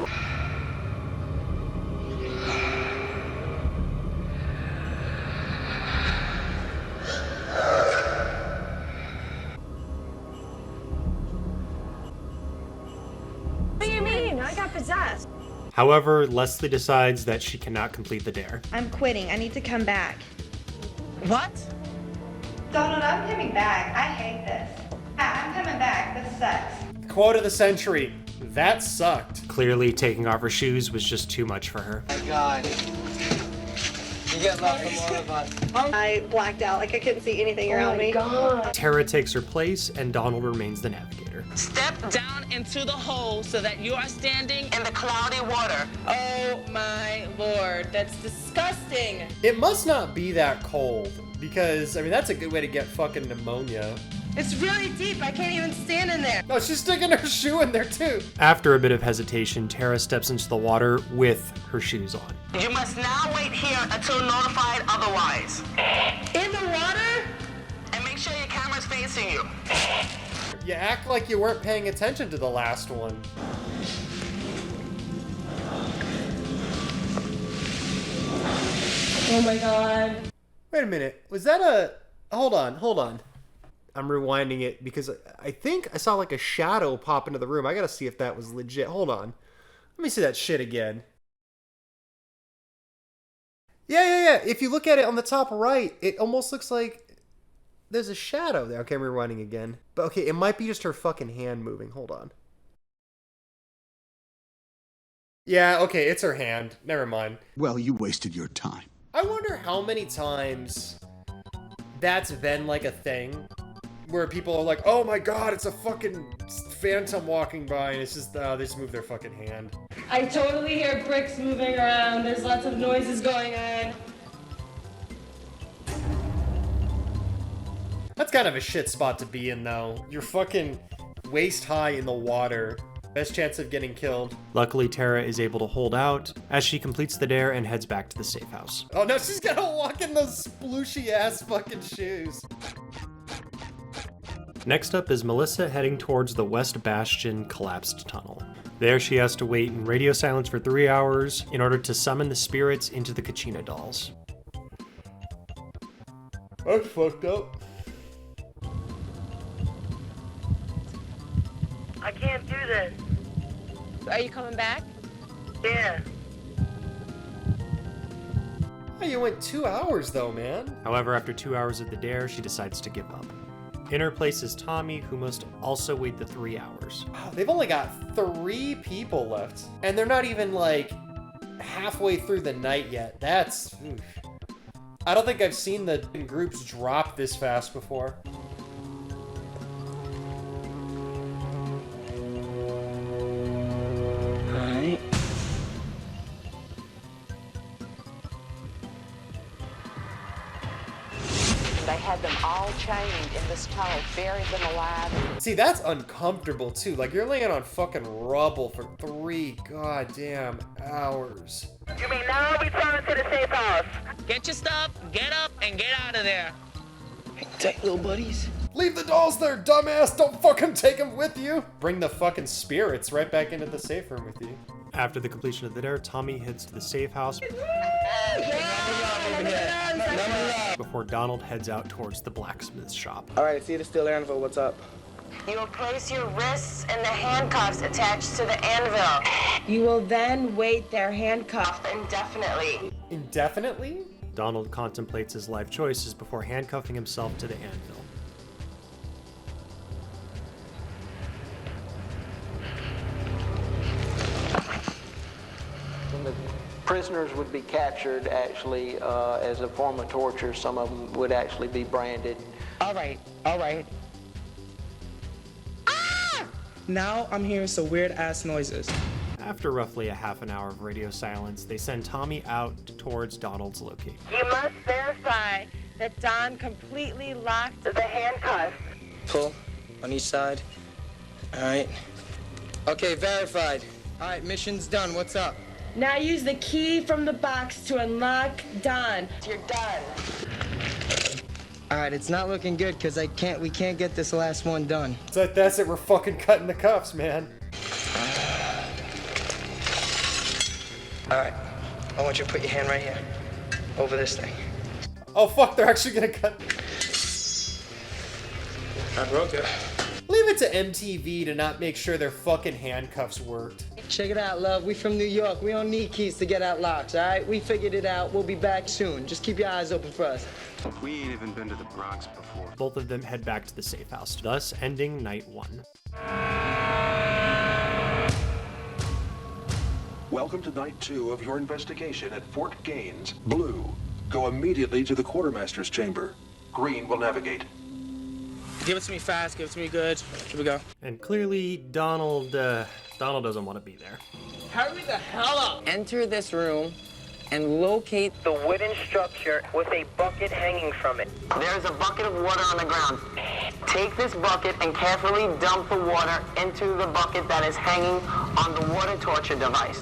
What do you mean? I got possessed. However, Leslie decides that she cannot complete the dare. I'm quitting. I need to come back. What? Donald, I'm coming back. I hate this. I'm coming back. This sucks. Quote of the century, that sucked. Clearly, taking off her shoes was just too much for her. My God. You get love from all of us. I blacked out, like I couldn't see anything around me. God. Tara takes her place, and Donald remains the navigator. Step down into the hole so that you are standing in the cloudy water. Oh my Lord, that's disgusting. It must not be that cold, because, I mean, that's a good way to get fucking pneumonia. It's really deep. I can't even stand in there. No, she's sticking her shoe in there too. After a bit of hesitation, Tara steps into the water with her shoes on. You must now wait here until notified otherwise. In the water? And make sure your camera's facing you. You act like you weren't paying attention to the last one. Oh my God. Wait a minute. Was that a... Hold on. I'm rewinding it because I think I saw like a shadow pop into the room. I gotta see if that was legit. Hold on. Let me see that shit again. Yeah. If you look at it on the top right, it almost looks like there's a shadow there. Okay, I'm rewinding again. But okay, it might be just her fucking hand moving. Hold on. Yeah, okay, it's her hand. Never mind. Well, you wasted your time. I wonder how many times that's been like a thing where people are like, oh my God, it's a fucking phantom walking by, and it's just, they just move their fucking hand. I totally hear bricks moving around. There's lots of noises going on. That's kind of a shit spot to be in, though. You're fucking waist high in the water. Best chance of getting killed. Luckily, Tara is able to hold out as she completes the dare and heads back to the safe house. Oh no, she's gotta walk in those splooshy ass fucking shoes. Next up is Melissa heading towards the West Bastion collapsed tunnel. There she has to wait in radio silence for 3 hours in order to summon the spirits into the Kachina dolls. That's fucked up. I can't do this. Are you coming back? Yeah. Oh, you went 2 hours though, man. However, after 2 hours of the dare, she decides to give up. In her place is Tommy, who must also wait the 3 hours. Wow, they've only got 3 people left. And they're not even like halfway through the night yet. That's... Oof. I don't think I've seen the groups drop this fast before. Alright. They had them all chained in this tunnel, buried them alive. See, that's uncomfortable too. Like, you're laying on fucking rubble for 3 goddamn hours. You may now return to the safe house. Get your stuff, get up, and get out of there. Hang tight, little buddies. Leave the dolls there, dumbass! Don't fucking take them with you! Bring the fucking spirits right back into the safe room with you. After the completion of the dare, Tommy heads to the safe house before Donald heads out towards the blacksmith shop. Alright, see the steel anvil, what's up? You will place your wrists in the handcuffs attached to the anvil. You will then wait there handcuffed Indefinitely. Indefinitely? Donald contemplates his life choices before handcuffing himself to the anvil. When the prisoners would be captured, actually, as a form of torture, some of them would actually be branded. Alright. Ah! Now I'm hearing some weird ass noises. After roughly a half an hour of radio silence, they send Tommy out towards Donald's location. You must verify that Don completely locked the handcuffs. Pull on each side. Alright. Okay, verified. Alright, mission's done. What's up? Now use the key from the box to unlock done. You're done. All right, it's not looking good because we can't get this last one done. So that's it, we're fucking cutting the cuffs, man. All right, I want you to put your hand right here, over this thing. Oh fuck, they're actually gonna cut. I broke it. Leave it to MTV to not make sure their fucking handcuffs worked. Check it out, love. We from New York. We don't need keys to get out locks, all right? We figured it out. We'll be back soon. Just keep your eyes open for us. We ain't even been to the Bronx before. Both of them head back to the safe house, thus ending night 1. Welcome to night 2 of your investigation at Fort Gaines. Blue, go immediately to the quartermaster's chamber. Green will navigate. Give it to me fast, give it to me good. Here we go. And clearly, Donald doesn't want to be there. Hurry the hell up! Enter this room and locate the wooden structure with a bucket hanging from it. There's a bucket of water on the ground. Take this bucket and carefully dump the water into the bucket that is hanging on the water torture device.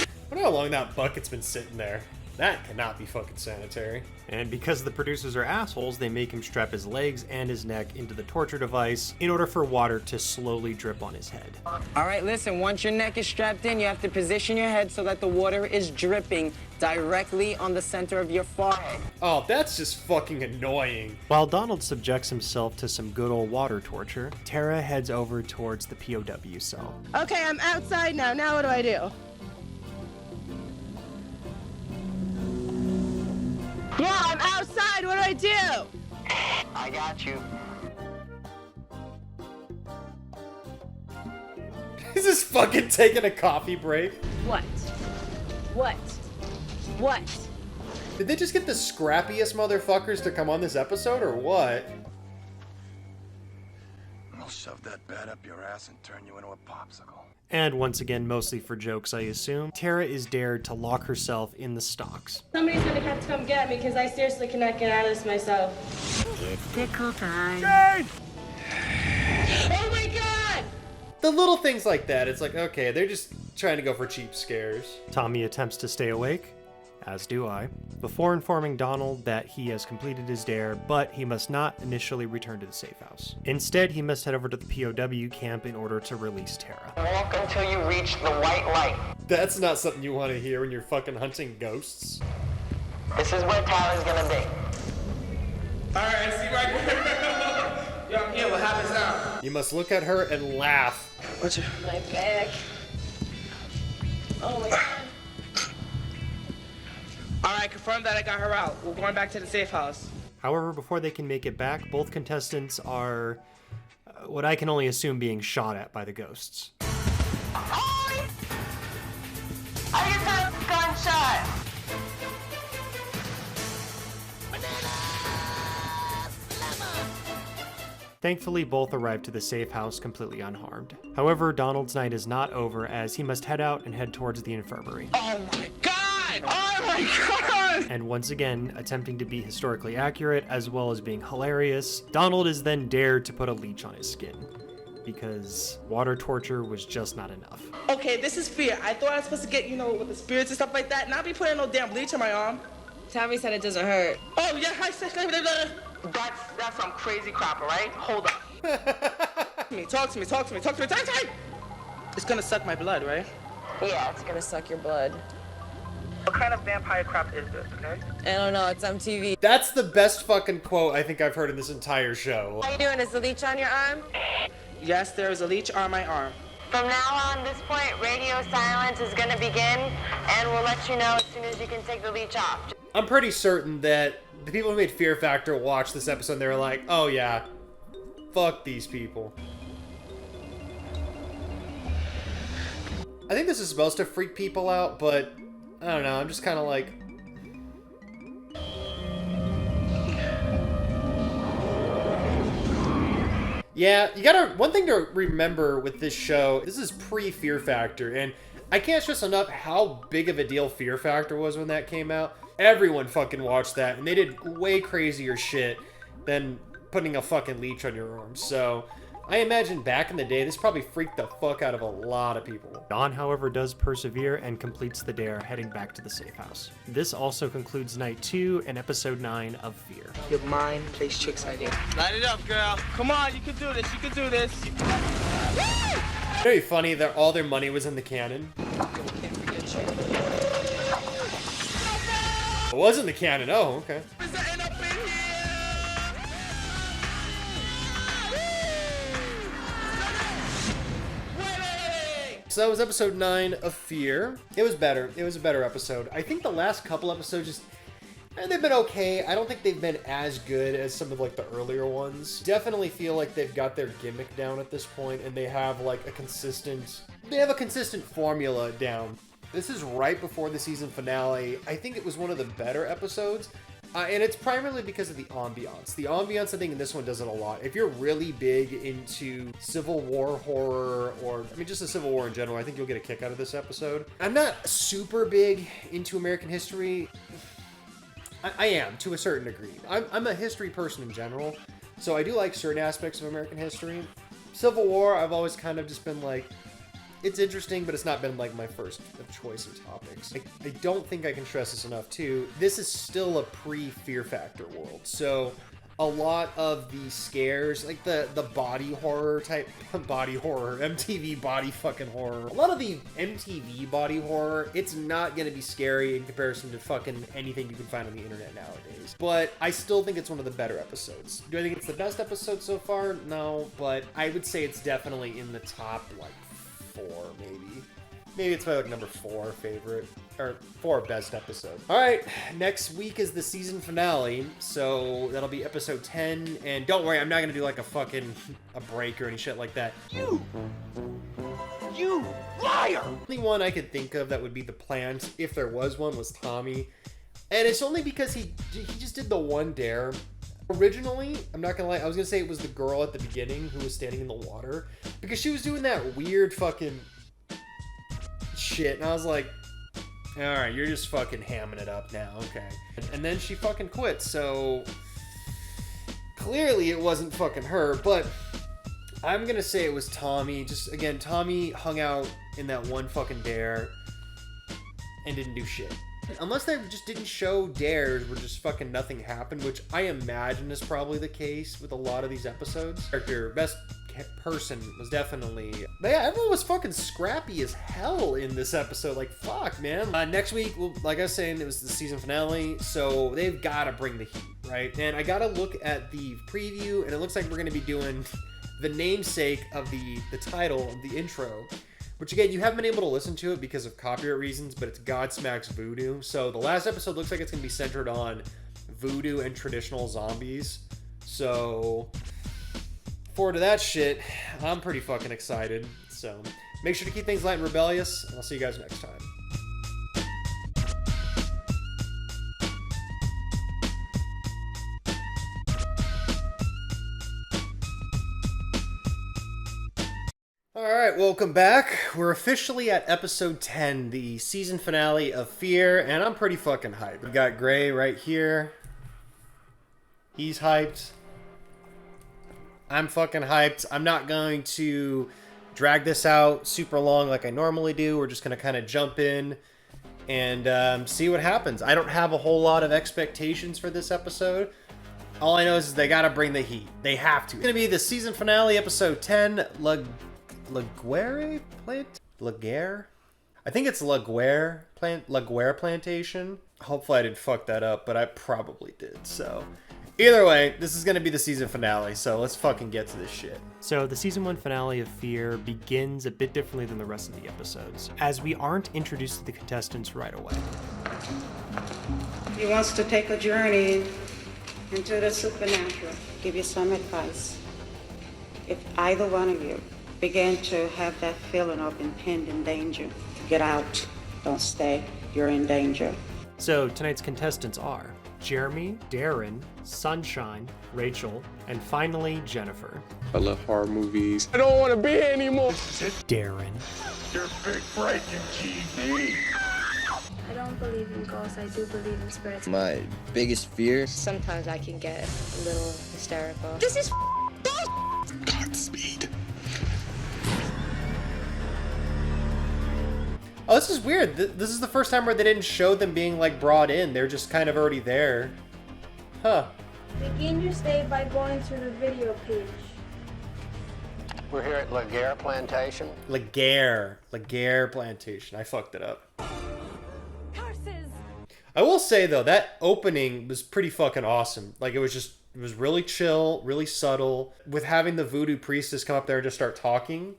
I wonder how long that bucket's been sitting there. That cannot be fucking sanitary. And because the producers are assholes, they make him strap his legs and his neck into the torture device in order for water to slowly drip on his head. All right, listen, once your neck is strapped in, you have to position your head so that the water is dripping directly on the center of your forehead. Oh, that's just fucking annoying. While Donald subjects himself to some good old water torture, Tara heads over towards the POW cell. Okay, I'm outside now. Now what do I do? Yeah, I'm outside. What do I do? I got you. Is this fucking taking a coffee break? What? What? What? Did they just get the scrappiest motherfuckers to come on this episode, or what? I'll shove that bat up your ass and turn you into a popsicle. And once again, mosely for jokes, I assume, Tara is dared to lock herself in the stocks. Somebody's gonna have to come get me because I seriously cannot get out of this myself. It's tickle time. Jane! Oh my god! The little things like that, it's like, okay, they're just trying to go for cheap scares. Tommy attempts to stay awake, as do I, before informing Donald that he has completed his dare, but he must not initially return to the safe house. Instead, he must head over to the POW camp in order to release Tara. Walk until you reach the white light. That's not something you want to hear when you're fucking hunting ghosts. This is where Tara's gonna be. Alright, see right here. Yo, I'm here, what happens now? You must look at her and laugh. What's your... My back. Oh my god. Alright, confirm that I got her out. We're going back to the safe house. However, before they can make it back, both contestants are what I can only assume being shot at by the ghosts. I just heard a gunshot. Thankfully, both arrive to the safe house completely unharmed. However, Donald's night is not over as he must head out and head towards the infirmary. Oh my god! Oh my god! And once again, attempting to be historically accurate as well as being hilarious, Donald is then dared to put a leech on his skin, because water torture was just not enough. Okay, this is fear. I thought I was supposed to get, with the spirits and stuff like that, not be putting no damn bleach on my arm. Tabi said it doesn't hurt. Oh yeah, that's some crazy crap, alright? Hold up. Talk to me. It's gonna suck my blood, right? Yeah, it's gonna suck your blood. What kind of vampire crap is this, okay? I don't know, it's on TV. That's the best fucking quote I think I've heard in this entire show. How you doing? Is the leech on your arm? Yes, there is a leech on my arm. From now on, this point, radio silence is gonna begin, and we'll let you know as soon as you can take the leech off. I'm pretty certain that the people who made Fear Factor watched this episode and they were like, oh yeah, fuck these people. I think this is supposed to freak people out, but I don't know, I'm just kind of like... Yeah, you gotta... One thing to remember with this show, this is pre-Fear Factor, and I can't stress enough how big of a deal Fear Factor was when that came out. Everyone fucking watched that, and they did way crazier shit than putting a fucking leech on your arm. So, I imagine back in the day, this probably freaked the fuck out of a lot of people. Dawn, however, does persevere and completes the dare, heading back to the safe house. This also concludes night 2 and episode 9 of Fear. Your mind plays tricks on you. Light it up, girl. Come on, you can do this. You can do this. Very funny that all their money was in the cannon. It was in the cannon. Oh, okay. So that was episode 9 of Fear. It was better. It was a better episode. I think the last couple episodes just... they've been okay. I don't think they've been as good as some of like the earlier ones. Definitely feel like they've got their gimmick down at this point, and they have like a consistent... They have a consistent formula down. This is right before the season finale. I think it was one of the better episodes. And it's primarily because of the ambiance. The ambiance, I think, in this one does it a lot. If you're really big into Civil War horror, or, I mean, just the Civil War in general, I think you'll get a kick out of this episode. I'm not super big into American history. I am, to a certain degree. I'm a history person in general, so I do like certain aspects of American history. Civil War, I've always kind of just been like, it's interesting, but it's not been like my first of choice of topics. I don't think I can stress this enough too. This is still a pre-Fear Factor world. So a lot of the scares, like the body horror type, body horror, MTV body fucking horror. A lot of the MTV body horror, it's not gonna be scary in comparison to fucking anything you can find on the internet nowadays. But I still think it's one of the better episodes. Do I think it's the best episode so far? No, but I would say it's definitely in the top, like, 4, maybe. Maybe it's my like number 4 favorite, or 4 best episode. All right, next week is the season finale, so that'll be episode 10. And don't worry, I'm not gonna do like a break or any shit like that. You liar! The only one I could think of that would be the plant, if there was one, was Tommy, and it's only because he just did the one dare. Originally, I'm not gonna lie, I was gonna say it was the girl at the beginning who was standing in the water, because she was doing that weird fucking shit, and I was like, alright, you're just fucking hamming it up now, okay. And then she fucking quit, so clearly it wasn't fucking her, but I'm gonna say it was Tommy. Just, again, Tommy hung out in that one fucking dare and didn't do shit. Unless they just didn't show dares where just fucking nothing happened, which I imagine is probably the case with a lot of these episodes. Character, best person was definitely... But yeah, everyone was fucking scrappy as hell in this episode. Like, fuck, man. Next week, like I was saying, it was the season finale, so they've got to bring the heat, right? And I got to look at the preview, and it looks like we're going to be doing the namesake of the title, the intro. Which, again, you haven't been able to listen to it because of copyright reasons, but it's Godsmack's Voodoo. So the last episode looks like it's going to be centered on voodoo and traditional zombies. So forward to that shit. I'm pretty fucking excited. So make sure to keep things light and rebellious, and I'll see you guys next time. Alright, welcome back. We're officially at episode 10, the season finale of Fear, and I'm pretty fucking hyped. We got Gray right here. He's hyped. I'm fucking hyped. I'm not going to drag this out super long like I normally do. We're just going to kind of jump in and see what happens. I don't have a whole lot of expectations for this episode. All I know is they got to bring the heat. They have to. It's going to be the season finale, episode 10, Guerre plant? Guerre? I think it's Guerre Plantation. Hopefully I didn't fuck that up, but I probably did, so. Either way, this is gonna be the season finale, so let's fucking get to this shit. So the season 1 finale of Fear begins a bit differently than the rest of the episodes, as we aren't introduced to the contestants right away. He wants to take a journey into the supernatural. Give you some advice. If either one of you begin to have that feeling of impending danger, get out. Don't stay. You're in danger. So tonight's contestants are Jeremy, Darren, Sunshine, Rachel, and finally Jennifer. I love horror movies. I don't want to be here anymore. Darren. You're big breaking TV. I don't believe in ghosts. I do believe in spirits. My biggest fear? Sometimes I can get a little hysterical. This is Godspeed. Oh, this is weird. This is the first time where they didn't show them being, like, brought in. They're just kind of already there. Huh. Begin your stay by going to the video page. We're here at Guerre Plantation. Guerre Plantation. I fucked it up. I will say, though, that opening was pretty fucking awesome. Like, it was really chill, really subtle. With having the voodoo priestess come up there and just start talking,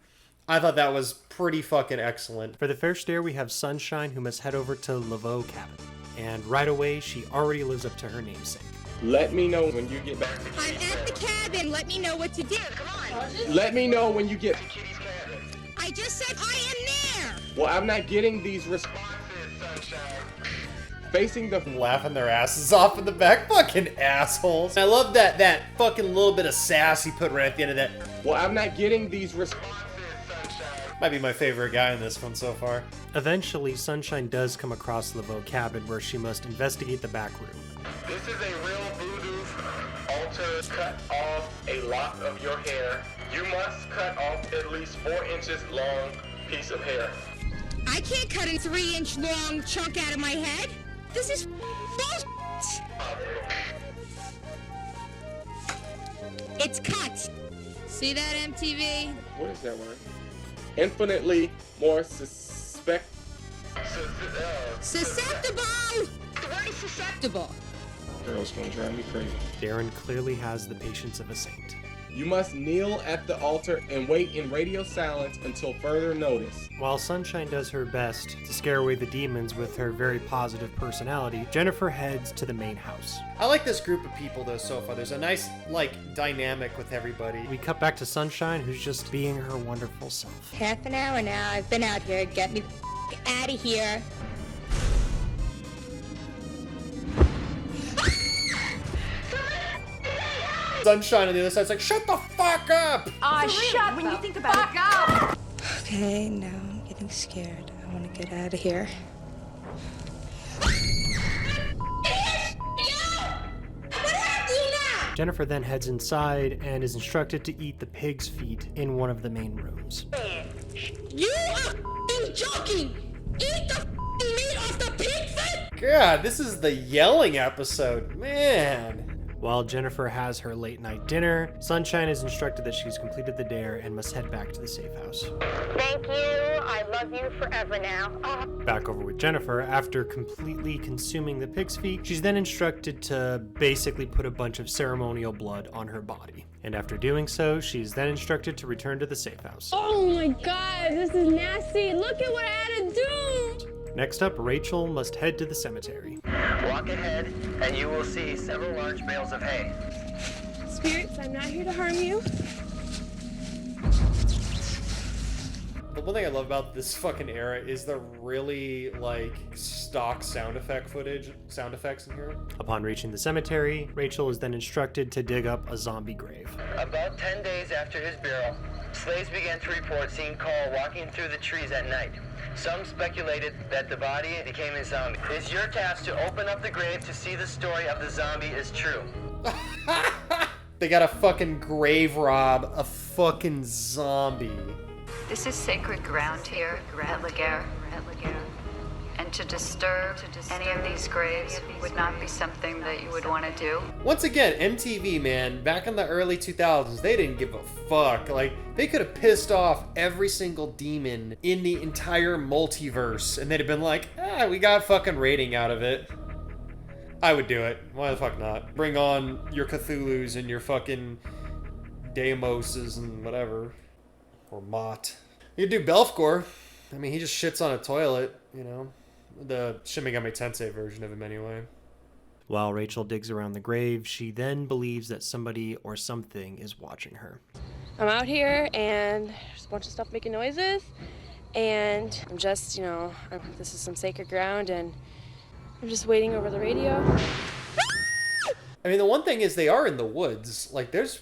I thought that was pretty fucking excellent. For the first dare, we have Sunshine, who must head over to Laveau Cabin. And right away, she already lives up to her namesake. Let me know when you get back to I'm at the cabin. Let me know what to do. Come on. Let me know when you get to Kitty's cabin. I just said I am there. Well, I'm not getting these responses, Sunshine. Facing the... Laughing their asses off in the back. Fucking assholes. I love that fucking little bit of sass he put right at the end of that. Well, I'm not getting these responses, Sunshine. Might be my favorite guy in this one so far. Eventually, Sunshine does come across Laveau Cabin, where she must investigate the back room. This is a real voodoo altar. Cut off a lock of your hair. You must cut off at least 4 inches long piece of hair. I can't cut a 3-inch long chunk out of my head. This is bullshit. It's cut. See that, MTV? What is that word? Infinitely more susceptible. The word is susceptible. Girl's gonna drive me crazy. Darren clearly has the patience of a saint. You must kneel at the altar and wait in radio silence until further notice. While Sunshine does her best to scare away the demons with her very positive personality, Jennifer heads to the main house. I like this group of people though so far. There's a nice, dynamic with everybody. We cut back to Sunshine, who's just being her wonderful self. Half an hour now. I've been out here. Get me out of here. Sunshine on the other side's like, shut the fuck up! Shut when you think about it. Okay, now I'm getting scared. I want to get out of here. Jennifer then heads inside and is instructed to eat the pig's feet in one of the main rooms. You are joking! Eat the meat off the pig feet! God, this is the yelling episode, man. While Jennifer has her late night dinner, Sunshine is instructed that she's completed the dare and must head back to the safe house. Thank you. I love you forever now. Back over with Jennifer, after completely consuming the pig's feet, she's then instructed to basically put a bunch of ceremonial blood on her body. And after doing so, she's then instructed to return to the safe house. Oh my god, this is nasty. Look at what I had to do. Next up, Rachel must head to the cemetery. Walk ahead, and you will see several large bales of hay. Spirits, I'm not here to harm you. The one thing I love about this fucking era is the really, stock sound effects in here. Upon reaching the cemetery, Rachel is then instructed to dig up a zombie grave. About 10 days after his burial, slaves began to report seeing Carl walking through the trees at night. Some speculated that the body became a zombie. It's your task to open up the grave to see the story of the zombie is true. They gotta fucking grave rob a fucking zombie. This is sacred ground here at Guerre. And to disturb any of these graves would not be something that you would want to do. Once again, MTV, man, back in the early 2000s, they didn't give a fuck. They could have pissed off every single demon in the entire multiverse, and they'd have been like, we got a fucking rating out of it. I would do it. Why the fuck not? Bring on your Cthulhu's and your fucking Deimoses and whatever. Or Mott. You do Belfgor. I mean, he just shits on a toilet, you know? The Shin Megami Tensei version of him, anyway. While Rachel digs around the grave, she then believes that somebody or something is watching her. I'm out here, and there's a bunch of stuff making noises, and I'm just, this is some sacred ground, and I'm just waiting over the radio. I mean, the one thing is they are in the woods. There's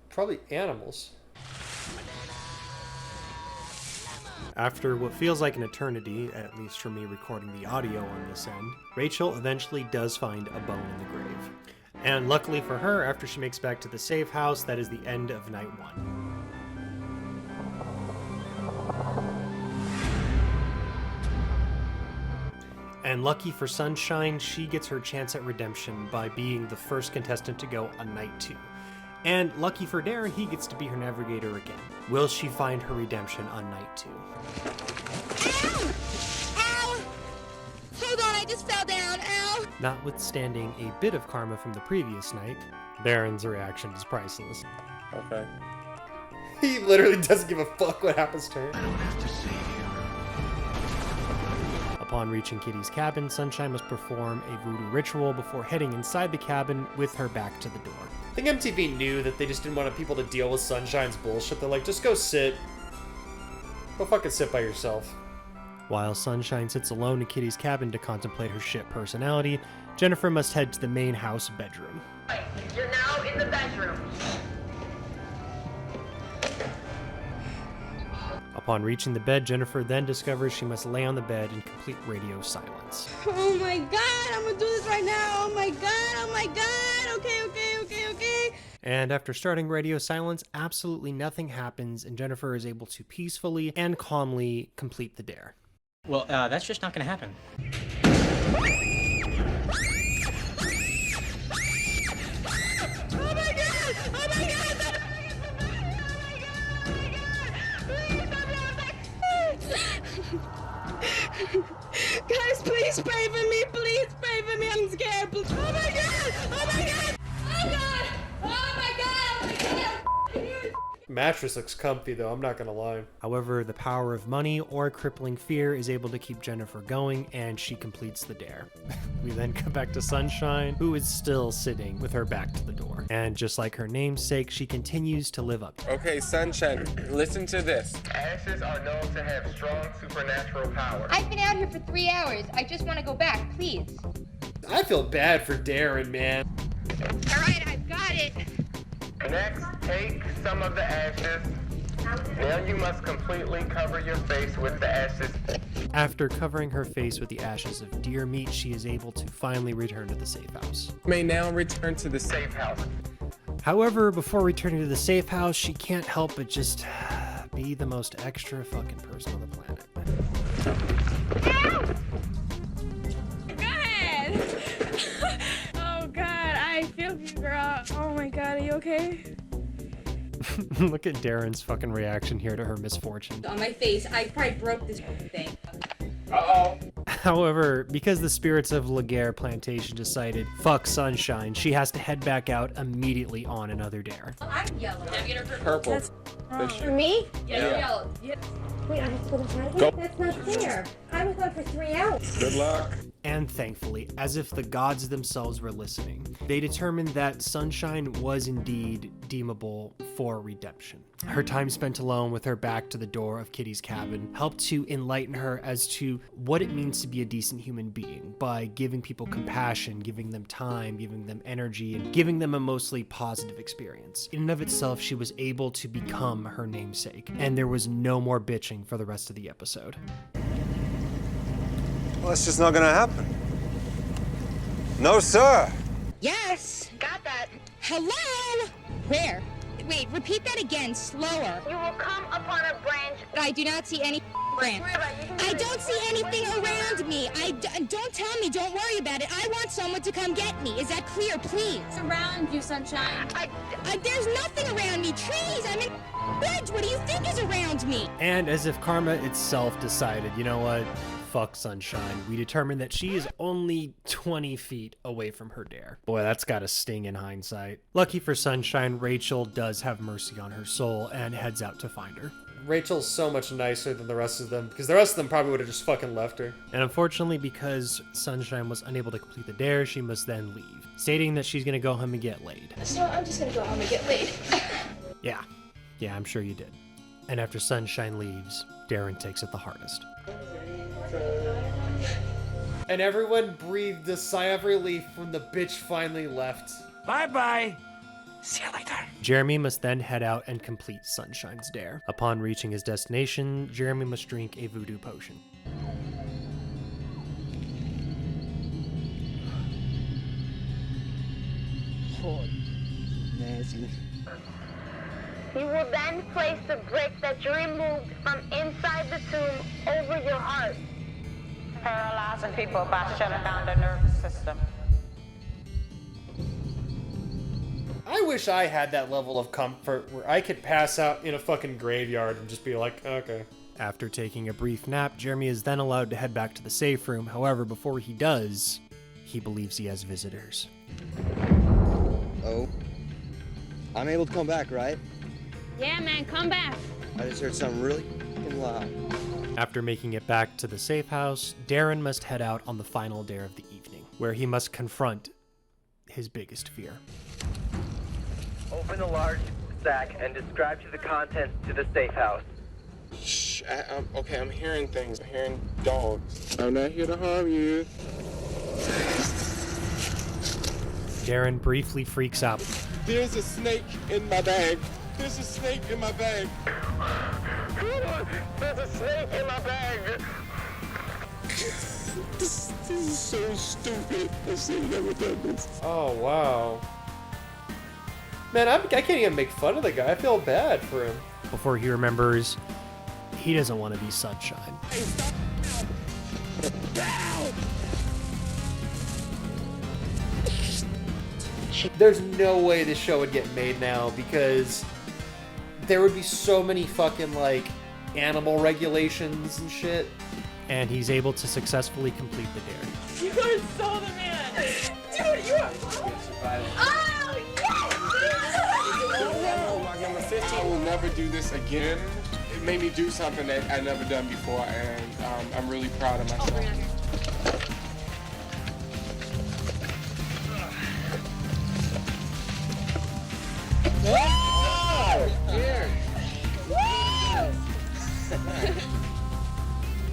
probably animals. After what feels like an eternity, at least for me recording the audio on this end, Rachel eventually does find a bone in the grave. And luckily for her, after she makes back to the safe house, that is the end of night 1. And lucky for Sunshine, she gets her chance at redemption by being the first contestant to go on night 2. And lucky for Darren, he gets to be her navigator again. Will she find her redemption on night 2? Ow! Ow! Hold on, I just fell down. Ow! Notwithstanding a bit of karma from the previous night, Darren's reaction is priceless. Okay. He literally doesn't give a fuck what happens to her. I don't have to save you. Upon reaching Kitty's cabin, Sunshine must perform a voodoo ritual before heading inside the cabin with her back to the door. I think MTV knew that they just didn't want people to deal with Sunshine's bullshit. They're like, just go sit. Go fucking sit by yourself. While Sunshine sits alone in Kitty's cabin to contemplate her shit personality, Jennifer must head to the main house bedroom. You're now in the bedroom. Upon reaching the bed, Jennifer then discovers she must lay on the bed in complete radio silence. Oh my god, I'm gonna do this right now. Oh my god. Okay. And after starting radio silence, absolutely nothing happens, and Jennifer is able to peacefully and calmly complete the dare. Well, that's just not gonna happen. Oh my god! Guys, please pray for me. Please pray for me. I'm scared. Oh my god! Oh my god! Oh god! Oh my god! Mattress looks comfy though, I'm not gonna lie. However, the power of money or crippling fear is able to keep Jennifer going, and she completes the dare. We then come back to Sunshine, who is still sitting with her back to the door. And just like her namesake, she continues to live up. Okay, Sunshine, listen to this. Ashes are known to have strong supernatural power. I've been out here for 3 hours. I just want to go back, please. I feel bad for Darren, man. All right, I've got it. Next, take some of the ashes. Now you must completely cover your face with the ashes. After covering her face with the ashes of deer meat, she is able to finally return to the safe house. May now return to the safe house. However, before returning to the safe house, she can't help but just be the most extra fucking person on the planet. Ow! Go ahead! Oh god, I feel you, girl. Oh my god, are you okay? Look at Darren's fucking reaction here to her misfortune. On my face, I probably broke this thing. Uh-oh. However, because the spirits of Guerre Plantation decided, fuck Sunshine, she has to head back out immediately on another dare. I'm yellow. Purple. That's For me? Yeah. Yellow. Wait, I'm supposed to try Go. That's not fair. I was on for 3 hours. Good luck. And thankfully, as if the gods themselves were listening, they determined that Sunshine was indeed deemable for redemption. Her time spent alone with her back to the door of Kitty's cabin helped to enlighten her as to what it means to be a decent human being by giving people compassion, giving them time, giving them energy, and giving them a mostly positive experience. In and of itself, she was able to become her namesake, and there was no more bitching for the rest of the episode. Well, that's just not gonna happen. No, sir. Yes. Got that. Hello? Where? Wait, repeat that again, slower. You will come upon a branch. I do not see any branch. I don't see anything around me. Don't tell me, don't worry about it. I want someone to come get me. Is that clear, please? It's around you, Sunshine. There's nothing around me. Trees, I'm in woods. What do you think is around me? And as if karma itself decided, you know what? Fuck Sunshine. We determined that she is only 20 feet away from her dare. Boy, that's gotta sting in hindsight. Lucky for Sunshine, Rachel does have mercy on her soul and heads out to find her. Rachel's so much nicer than the rest of them, because the rest of them probably would have just fucking left her. And unfortunately, because Sunshine was unable to complete the dare, she must then leave, stating that she's gonna go home and get laid. So I'm just gonna go home and get laid. Yeah, I'm sure you did. And after Sunshine leaves, Darren takes it the hardest. And everyone breathed a sigh of relief when the bitch finally left. Bye-bye. See you later. Jeremy must then head out and complete Sunshine's dare. Upon reaching his destination, Jeremy must drink a voodoo potion. Nasty. You will then place the brick that you removed from inside the tomb over your heart. Paralyzing people by shutting down their nervous system. I wish I had that level of comfort where I could pass out in a fucking graveyard and just be like, okay. After taking a brief nap, Jeremy is then allowed to head back to the safe room. However, before he does, he believes he has visitors. Oh. I'm able to come back, right? Yeah, man, come back. I just heard something really loud. After making it back to the safe house, Darren must head out on the final dare of the evening, where he must confront his biggest fear. Open a large sack and describe to the contents to the safe house. Shh, okay, I'm hearing things. I'm hearing dogs. I'm not here to harm you. Darren briefly freaks out. There's a snake in my bag. There's a snake in my bag. There's a snake in my bag. This is so stupid. I've never done this. Oh, wow. Man, I can't even make fun of the guy. I feel bad for him. Before he remembers, he doesn't want to be Sunshine. Hey, stop now. There's no way this show would get made now because there would be so many fucking, like, animal regulations and shit. And he's able to successfully complete the dare. You are so the man! Dude, you are... Oh, Mark number 15. I will never do this again. It made me do something that I'd never done before, and I'm really proud of myself.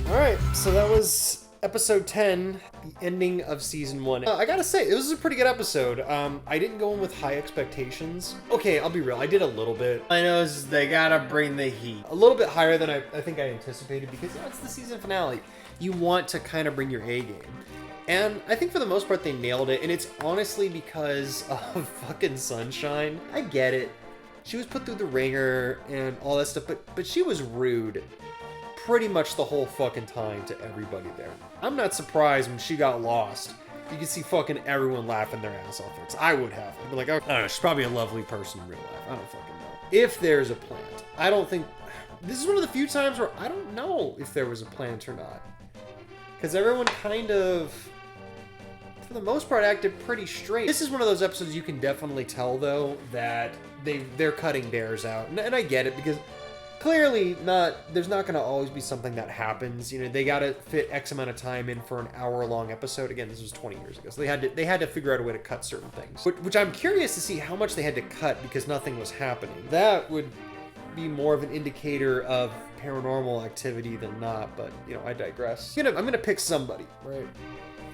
Alright, so that was episode 10, the ending of season 1. I gotta say, it was a pretty good episode. I didn't go in with high expectations. Okay, I'll be real, I did a little bit. I know they gotta bring the heat. A little bit higher than I think I anticipated because it's the season finale. You want to kind of bring your A game. And I think for the most part they nailed it, and it's honestly because of fucking Sunshine. I get it. She was put through the ringer and all that stuff, but she was rude pretty much the whole fucking time to everybody there. I'm not surprised when she got lost. You could see fucking everyone laughing their ass off. I would have. I'd be like, oh, I don't know, she's probably a lovely person in real life. I don't fucking know. If there's a plant, I don't think... This is one of the few times where I don't know if there was a plant or not. Because everyone kind of... for the most part, acted pretty straight. This is one of those episodes you can definitely tell, though, that they're cutting dares out. And I get it, because clearly there's not going to always be something that happens. You know, they got to fit X amount of time in for an hour-long episode. Again, this was 20 years ago, so they had to figure out a way to cut certain things. Which I'm curious to see how much they had to cut because nothing was happening. That would be more of an indicator of paranormal activity than not, but, you know, I digress. I'm gonna pick somebody, right?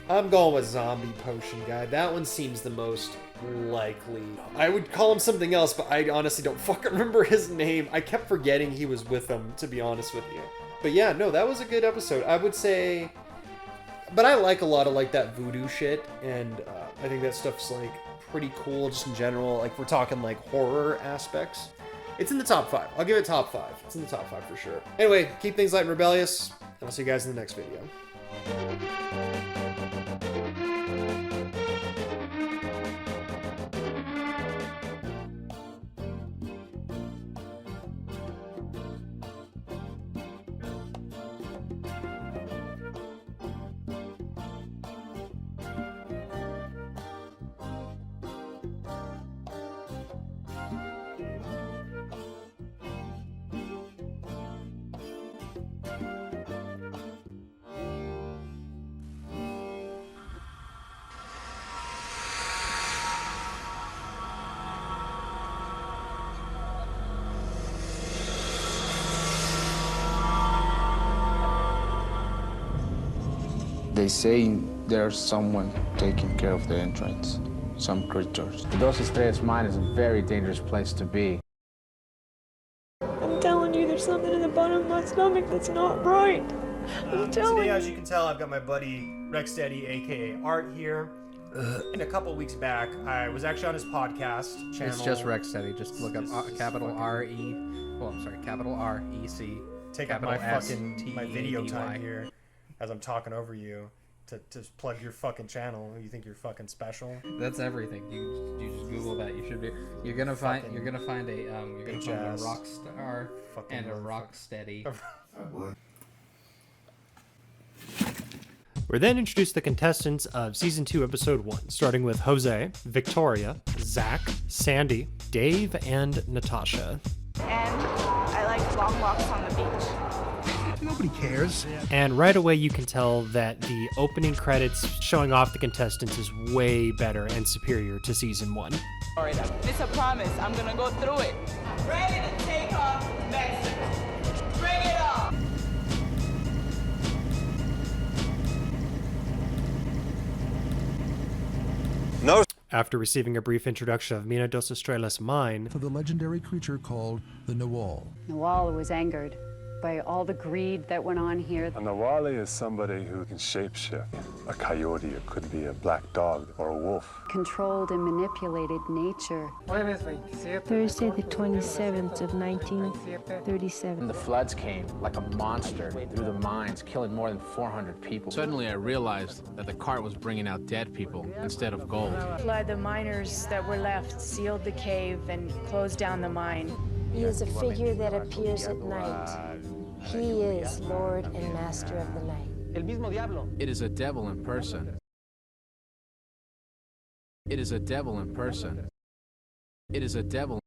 I'm going with Zombie Potion Guy. That one seems the most likely. I would call him something else, but I honestly don't fucking remember his name. I kept forgetting he was with them, to be honest with you. But yeah, no, that was a good episode. I would say... But I like a lot of, like, that voodoo shit, and I think that stuff's, like, pretty cool just in general. Like, we're talking, like, horror aspects. It's in the top 5. I'll give it top 5. It's in the top 5 for sure. Anyway, keep things light and rebellious, and I'll see you guys in the next video. They say there's someone taking care of the entrance, some creatures. Dos Estrellas mine is a very dangerous place to be. I'm telling you, there's something in the bottom of my stomach that's not right. I'm telling today, you. as you can tell, I've got my buddy Rex Daddy, aka Art, here. And a couple weeks back, I was actually on his podcast channel. It's just Rexsteady. Just look up capital R-E... Oh, I'm sorry, capital R-E-C. Take up my video time here as I'm talking over you to plug your fucking channel. You think you're fucking special? That's everything. You just Google that. You should be. You're gonna find a rock star and a rock steady. We're then introduced to the contestants of Season 2, Episode 1, starting with Jose, Victoria, Zach, Sandy, Dave, and Natasha. And I like long walks on the beach. Nobody cares. And right away you can tell that the opening credits showing off the contestants is way better and superior to Season 1. All right, it's a promise. I'm gonna go through it. Ready to take off Mexico. Bring it on. No. After receiving a brief introduction of Mina dos Estrellas' mine, for the legendary creature called the Nawal. Nawal was angered by all the greed that went on here. A Nawali is somebody who can shapeshift. A coyote, it could be a black dog or a wolf. Controlled and manipulated nature. Thursday the 27th of 1937. The floods came like a monster through the mines, killing more than 400 people. Suddenly I realized that the cart was bringing out dead people instead of gold. The miners that were left sealed the cave and closed down the mine. He is a figure that appears at night. He is Lord and Master of the Night. El mismo diablo. It is a devil in person. It is a devil in person. It is a devil.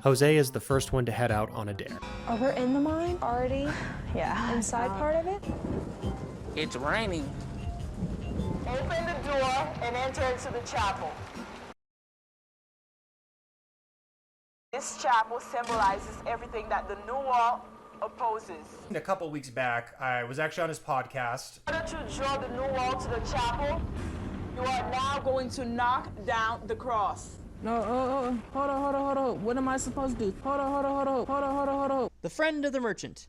Jose is the first one to head out on a dare. Oh, we're in the mine already? Yeah. Inside part of it? It's raining. Open the door and enter into the chapel. This chapel symbolizes everything that the new wall opposes. A couple weeks back, I was actually on his podcast. In order to draw the new wall to the chapel, you are now going to knock down the cross. No, hold on. What am I supposed to do? Hold on. The friend of the merchant.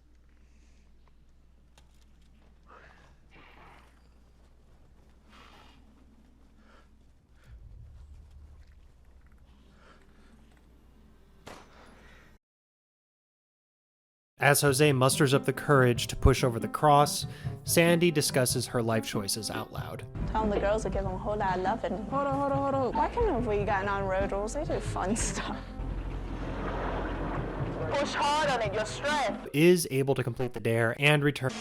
As Jose musters up the courage to push over the cross, Sandy discusses her life choices out loud. Telling the girls to give them a whole lot of loving. Hold on. Why can't we gotten on road rules? They do fun stuff. Push hard on it, your strength. Is able to complete the dare and return.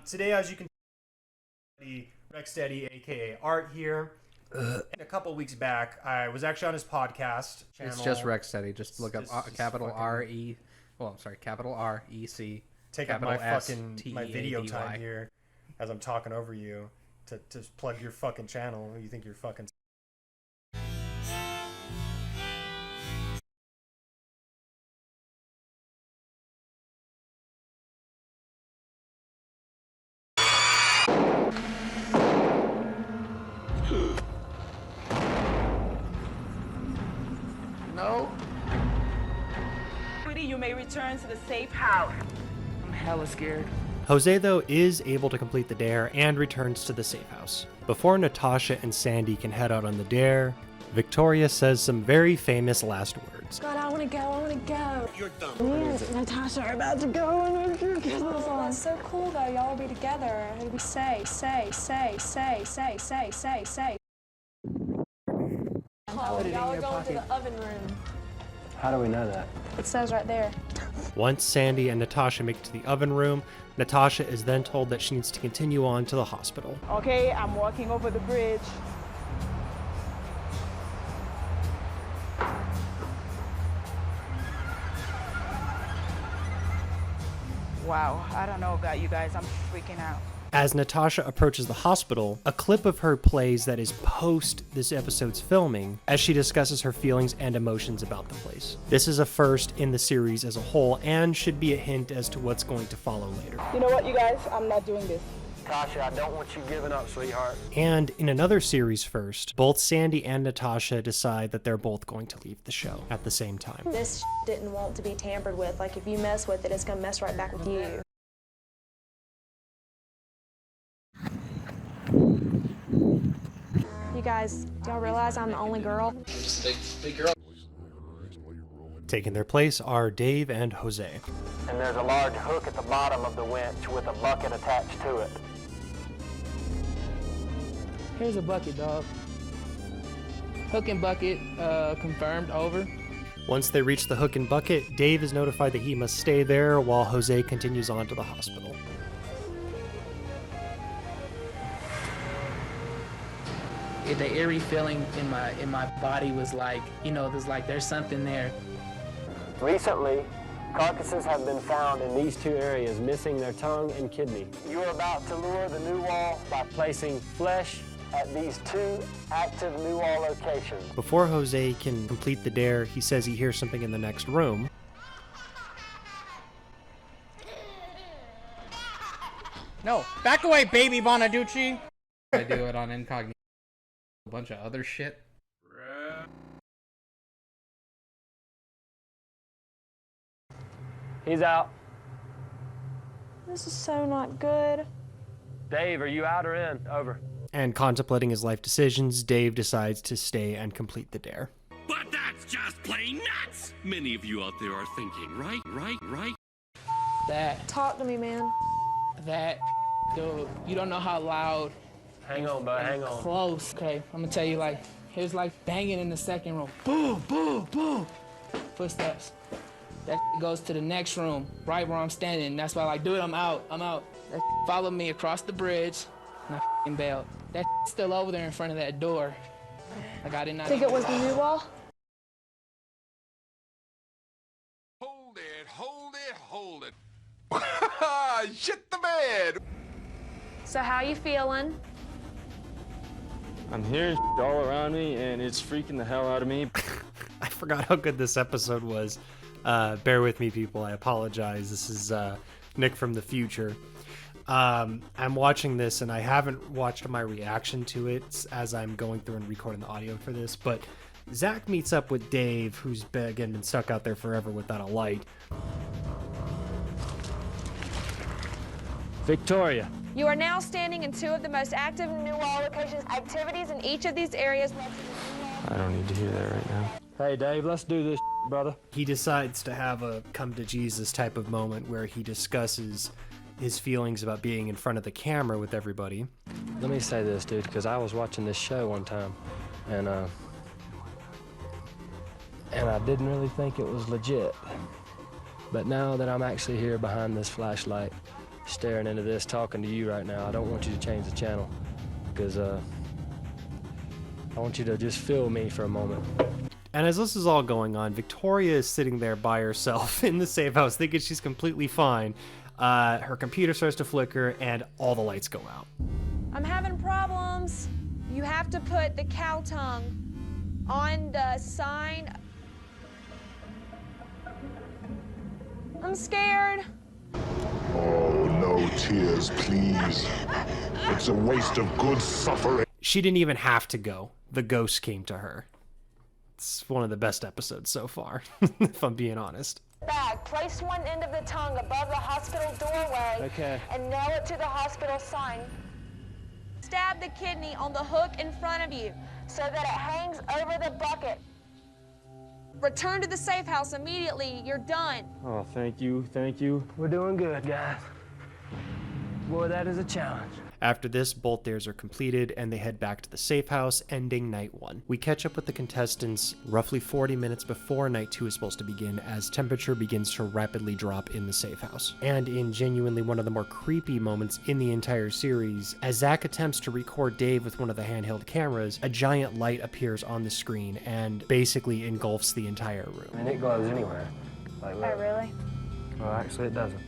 Today, as you can see, Rexsteady, aka Art here. A couple weeks back, I was actually on his podcast channel. It's just Rexsteady. Just look up capital R-E... Oh, I'm sorry, capital R-E-C. Take up my video time here as I'm talking over you to plug your fucking channel. You think you're fucking... No. Sweetie, you may return to the safe house. I'm hella scared. Jose, though, is able to complete the dare and returns to the safe house. Before Natasha and Sandy can head out on the dare, Victoria says some very famous last words. God, I want to go. You're dumb. Me and Natasha are about to go and we're kiss this on. That's so cool, though. Y'all will be together. It'll be say. Y'all are going to the oven room. How do we know that? It says right there. Once Sandy and Natasha make it to the oven room, Natasha is then told that she needs to continue on to the hospital. Okay, I'm walking over the bridge. Wow, I don't know about you guys. I'm freaking out. As Natasha approaches the hospital, a clip of her plays that is post this episode's filming as she discusses her feelings and emotions about the place. This is a first in the series as a whole and should be a hint as to what's going to follow later. You know what, you guys? I'm not doing this. Tasha, I don't want you giving up, sweetheart. And in another series first, both Sandy and Natasha decide that they're both going to leave the show at the same time. This didn't want to be tampered with. Like, if you mess with it, it's gonna mess right back with you. You guys, do y'all realize I'm the only girl? Big girl. Taking their place are Dave and Jose. And there's a large hook at the bottom of the winch with a bucket attached to it. Here's a bucket, dog. Hook and bucket, confirmed, over. Once they reach the hook and bucket, Dave is notified that he must stay there while Jose continues on to the hospital. The eerie feeling in my body was like, there's something there. Recently, carcasses have been found in these two areas, missing their tongue and kidney. You are about to lure the new wall by placing flesh at these two active new wall locations. Before Jose can complete the dare, he says he hears something in the next room. No, back away, baby Bonaducci. I do it on incognito. A bunch of other shit. He's out. This is so not good. Dave, are you out or in? Over. And contemplating his life decisions, Dave decides to stay and complete the dare. But that's just plain nuts! Many of you out there are thinking, right? That. Talk to me, man. That. Dude, you don't know how loud. Hang on, bud, hang on. Close. Okay, I'm gonna tell you, here's banging in the second room. Boom, boom, boom. Footsteps. That goes to the next room, right where I'm standing. That's why, dude, I'm out. That followed me across the bridge, and I bailed. That still over there in front of that door. I did not. Think it was the new wall? Hold it. Shit the bed. So how you feeling? I'm hearing all around me, and it's freaking the hell out of me. I forgot how good this episode was. Bear with me, people. I apologize. This is Nick from the future. I'm watching this, and I haven't watched my reaction to it as I'm going through and recording the audio for this, but Zach meets up with Dave, who's been stuck out there forever without a light. Victoria. You are now standing in two of the most active new wall locations. Activities in each of these areas. I don't need to hear that right now. Hey, Dave, let's do this, brother. He decides to have a come to Jesus type of moment where he discusses his feelings about being in front of the camera with everybody. Let me say this, dude, because I was watching this show one time, and I didn't really think it was legit. But now that I'm actually here behind this flashlight, staring into this, talking to you right now, I don't want you to change the channel, because I want you to just feel me for a moment. And as this is all going on, Victoria is sitting there by herself in the safe house thinking she's completely fine. Her computer starts to flicker and all the lights go out. I'm having problems. You have to put the cow tongue on the sign. I'm scared. Oh, no tears, please. It's a waste of good suffering. She didn't even have to go. The ghost came to her. It's one of the best episodes so far, if I'm being honest. Bag. Place one end of the tongue above the hospital doorway. Okay. And nail it to the hospital sign. Stab the kidney on the hook in front of you so that it hangs over the bucket. Return to the safe house immediately. You're done. Oh, thank you. We're doing good, guys. Boy, that is a challenge. After this, both dares are completed and they head back to the safe house, ending night 1. We catch up with the contestants roughly 40 minutes before night 2 is supposed to begin as temperature begins to rapidly drop in the safe house. And in genuinely one of the more creepy moments in the entire series, as Zach attempts to record Dave with one of the handheld cameras, a giant light appears on the screen and basically engulfs the entire room. And it glows anywhere. Oh, really? Well, actually, it doesn't.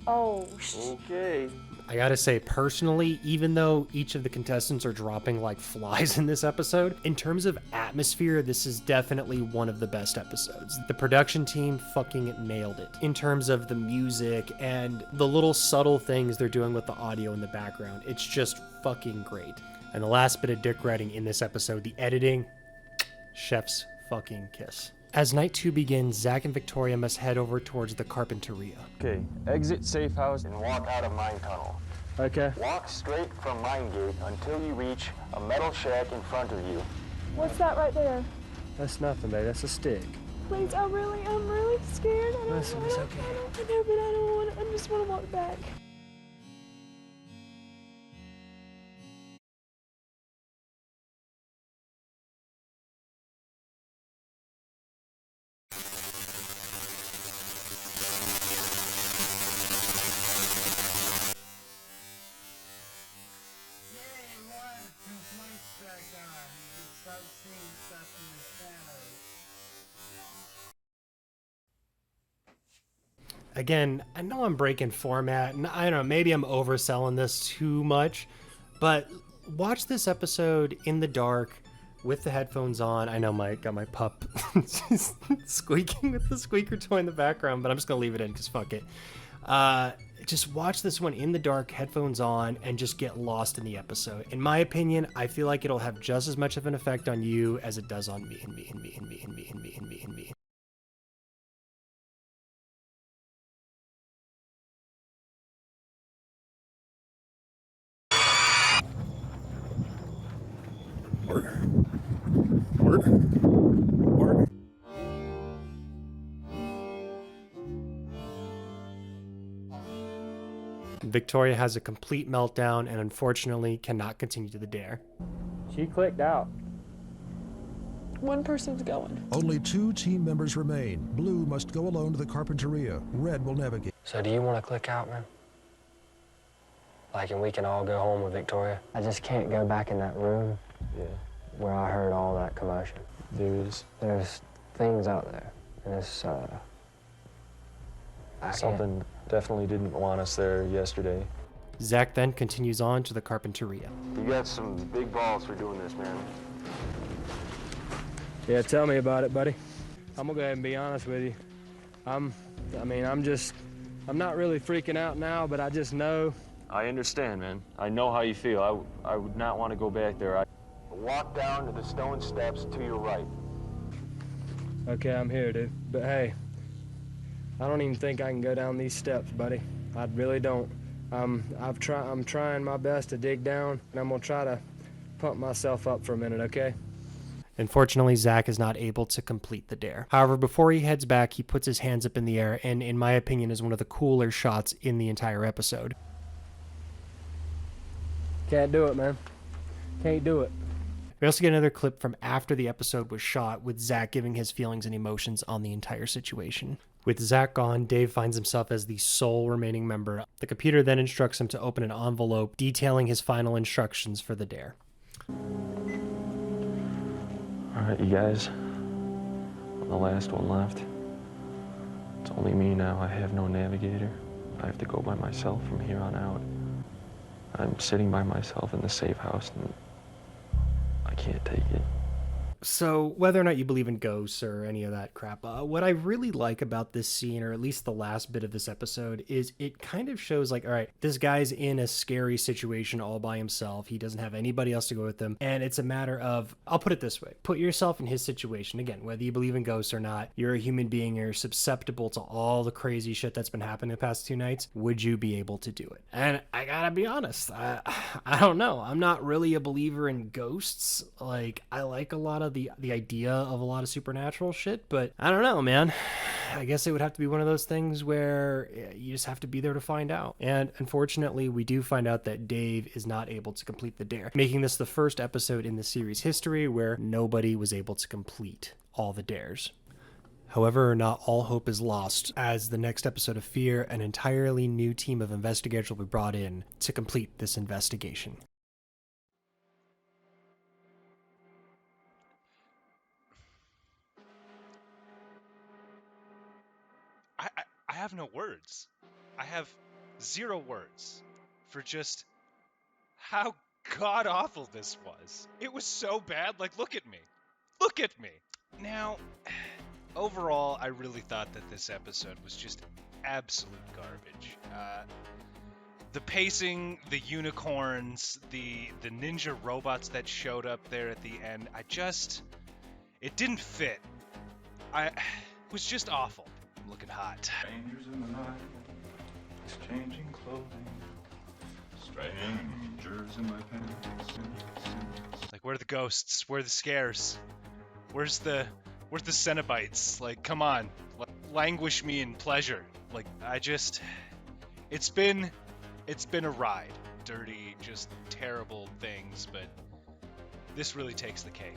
Oh, Okay. I gotta say, personally, even though each of the contestants are dropping like flies in this episode, in terms of atmosphere, this is definitely one of the best episodes. The production team fucking nailed it in terms of the music and the little subtle things they're doing with the audio in the background. It's just fucking great. And the last bit of dick writing in this episode, the editing, chef's fucking kiss. As night 2 begins, Zach and Victoria must head over towards the Carpinteria. Okay, exit safe house. And walk out of mine tunnel. Okay. Walk straight from mine gate until you reach a metal shack in front of you. what's that right there? That's nothing, babe. That's a stick. Please, I'm really scared. Listen, it's okay. I know, but I don't want to. I just want to walk back. Again, I know I'm breaking format, and I don't know, maybe I'm overselling this too much, but watch this episode in the dark with the headphones on. I know got my pup just squeaking with the squeaker toy in the background, but I'm just gonna leave it in because fuck it. Just watch this one in the dark, headphones on, and just get lost in the episode. In my opinion, I feel like it'll have just as much of an effect on you as it does on me and me and me and me and me and me and me and me. Victoria has a complete meltdown and unfortunately cannot continue to the dare. She clicked out. One person's going. Only 2 team members remain. Blue must go alone to the Carpinteria. Red will navigate. So do you want to click out, man? Like, and we can all go home with Victoria? I just can't go back in that room. Yeah. Where I heard all that commotion. There's things out there, and it's Something definitely didn't want us there yesterday. Zach then continues on to the Carpinteria. You got some big balls for doing this, man. Yeah, tell me about it, buddy. I'm gonna go ahead and be honest with you. I'm not really freaking out now, but I just know. I understand, man. I know how you feel. I would not want to go back there. Walk down to the stone steps to your right. Okay, I'm here, dude. But hey, I don't even think I can go down these steps, buddy. I really don't. I'm trying my best to dig down, and I'm gonna try to pump myself up for a minute, okay? Unfortunately, Zach is not able to complete the dare. However, before he heads back, he puts his hands up in the air, and in my opinion is one of the cooler shots in the entire episode. Can't do it, man. Can't do it. We also get another clip from after the episode was shot with Zach giving his feelings and emotions on the entire situation. With Zach gone, Dave finds himself as the sole remaining member. The computer then instructs him to open an envelope detailing his final instructions for the dare. Alright, you guys. I'm the last one left. It's only me now. I have no navigator. I have to go by myself from here on out. I'm sitting by myself in the safe house and I can't take it. So, whether or not you believe in ghosts or any of that crap, what I really like about this scene, or at least the last bit of this episode, is it kind of shows like, all right, this guy's in a scary situation all by himself. He doesn't have anybody else to go with him. And it's a matter of, I'll put it this way, put yourself in his situation. Again, whether you believe in ghosts or not, you're a human being, you're susceptible to all the crazy shit that's been happening the past 2 nights. Would you be able to do it? And I gotta be honest, I don't know. I'm not really a believer in ghosts. Like, I like a lot of the idea of a lot of supernatural shit, but I don't know, man. I guess it would have to be one of those things where you just have to be there to find out. And unfortunately, we do find out that Dave is not able to complete the dare, making this the first episode in the series history where nobody was able to complete all the dares. However, not all hope is lost, as the next episode of Fear, an entirely new team of investigators will be brought in to complete this investigation. I have no words. I have 0 words for just how god-awful this was. It was so bad. Like, look at me. Look at me. Now, overall, I really thought that this episode was just absolute garbage. The pacing, the unicorns, the ninja robots that showed up there at the end, it didn't fit. It was just awful. I'm looking hot. Strangers in the night, exchanging clothing. Strangers in my pants. Like, where are the ghosts? Where are the scares? Where's the Cenobites? Like, come on. Languish me in pleasure. Like, it's been a ride. Dirty, just terrible things, but this really takes the cake.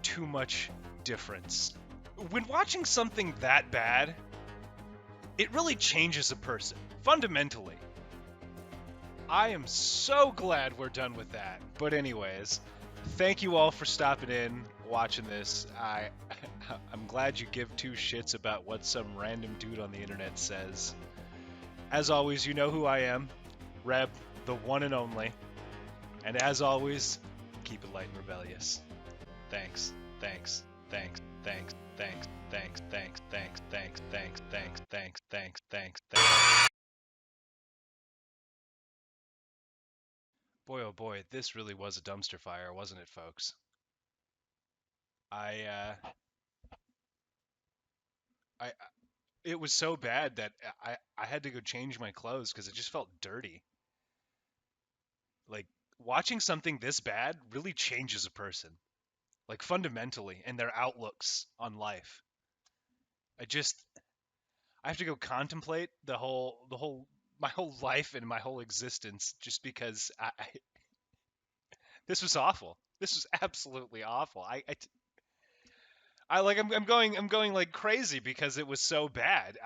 Too much difference. When watching something that bad, it really changes a person, fundamentally. I am so glad we're done with that. But anyways, thank you all for stopping in, watching this. I'm glad you give 2 shits about what some random dude on the internet says. As always, you know who I am. Reb, the one and only. And as always, keep it light and rebellious. Thanks, thanks, thanks, thanks, thanks, thanks, thanks, thanks, thanks, thanks, thanks, thanks, thanks, thanks, thanks. Boy, oh boy, this really was a dumpster fire, wasn't it, folks? It was so bad that I had to go change my clothes because it just felt dirty. Like, watching something this bad really changes a person. Like, fundamentally, and their outlooks on life. I have to go contemplate my whole life and my whole existence just because this was awful. This was absolutely awful. I'm going like crazy because it was so bad.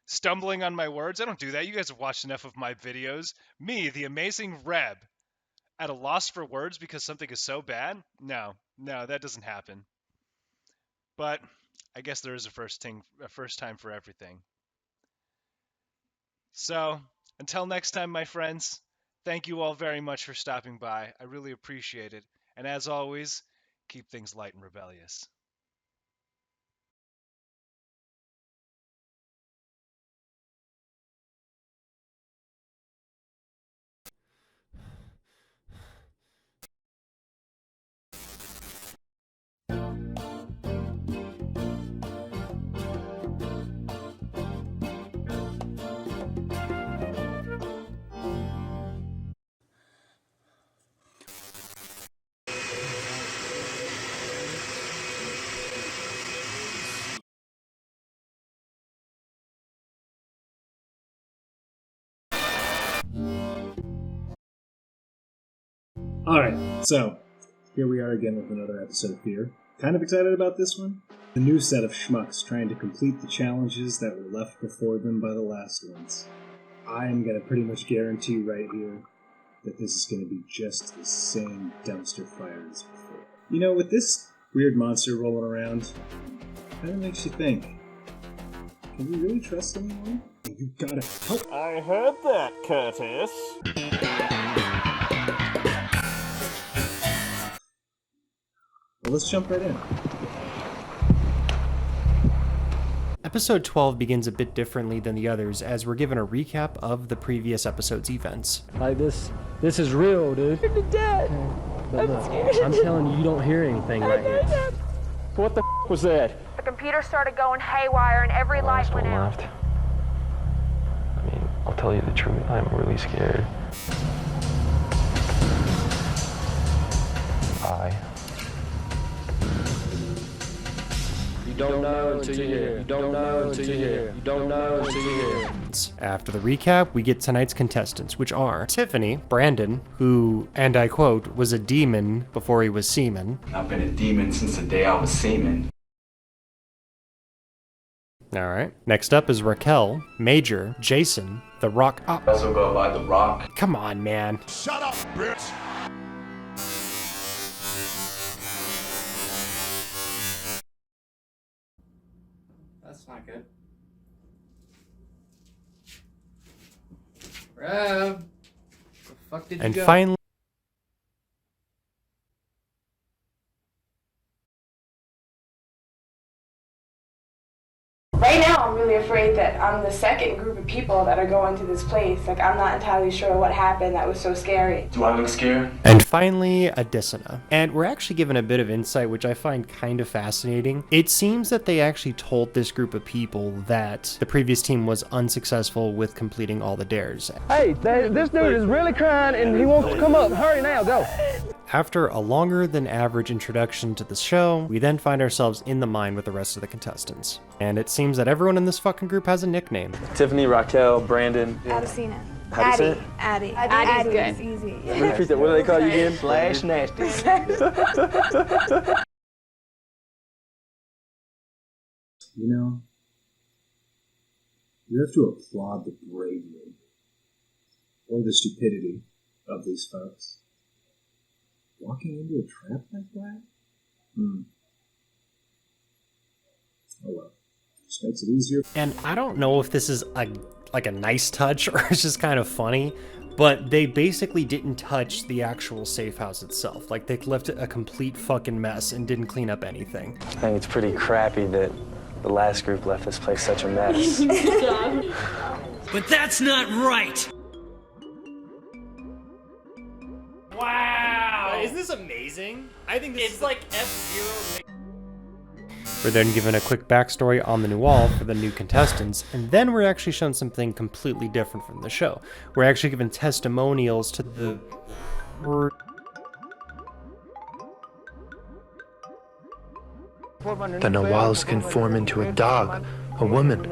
Stumbling on my words. I don't do that. You guys have watched enough of my videos. Me, the amazing Reb, at a loss for words because something is so bad? No, that doesn't happen. But I guess there is a first time for everything. So, until next time, my friends, thank you all very much for stopping by. I really appreciate it. And as always, keep things light and rebellious. Alright, so here we are again with another episode of Fear. Kind of excited about this one. The new set of schmucks trying to complete the challenges that were left before them by the last ones. I am going to pretty much guarantee right here that this is going to be just the same dumpster fire as before. You know, with this weird monster rolling around, it kind of makes you think, can we really trust anyone? You gotta help. I heard that, Curtis. Well, let's jump right in. Episode 12 begins a bit differently than the others as we're given a recap of the previous episode's events. Like this is real, dude. You're dead. But look, scared. I'm telling you, you don't hear anything right here. What the was that? The computer started going haywire and every light went out. Left. I mean, I'll tell you the truth, I'm really scared. You don't know until you hear. You don't know until you hear. You don't know until you hear. After the recap, we get tonight's contestants, which are Tiffany, Brandon, who, and I quote, was a demon before he was semen. I've been a demon since the day I was semen. Alright. Next up is Raquel, Major, Jason, The Rock. I also go by The Rock. Come on, man. Shut up, bitch! That's not good. Where the fuck did you And go? finally, Right now, I'm really afraid that I'm the second group of people that are going to this place. Like, I'm not entirely sure what happened that was so scary. Do I look scared? And finally, Adisina. And we're actually given a bit of insight, which I find kind of fascinating. It seems that they actually told this group of people that the previous team was unsuccessful with completing all the dares. Hey, this dude is really crying and he wants to come up. Hurry now, go. After a longer than average introduction to the show, we then find ourselves in the mine with the rest of the contestants. And it seems that everyone in this fucking group has a nickname. Tiffany, Raquel, Brandon. Adisina. How do you say it? Addie's good. It's easy. Repeat that. What do they call you again? Slash nasty. You know, you have to applaud the bravery or the stupidity of these folks. Walking into a trap like that? Oh well. Just makes it easier. And I don't know if this is like a nice touch or it's just kind of funny, but they basically didn't touch the actual safe house itself. Like, they left it a complete fucking mess and didn't clean up anything. I think it's pretty crappy that the last group left this place such a mess. But that's not right! Wow! Isn't this amazing? I think this is like F-Zero. We're then given a quick backstory on the new wall for the new contestants, and then we're actually shown something completely different from the show. We're actually given testimonials to the... The Nawals can form into a dog, a woman,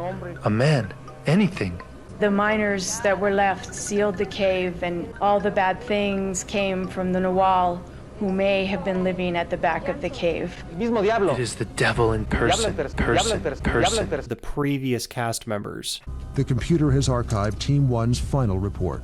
a man, anything. The miners that were left sealed the cave, and all the bad things came from the Nawal, who may have been living at the back of the cave. It is the devil in person. The previous cast members. The computer has archived Team 1's final report.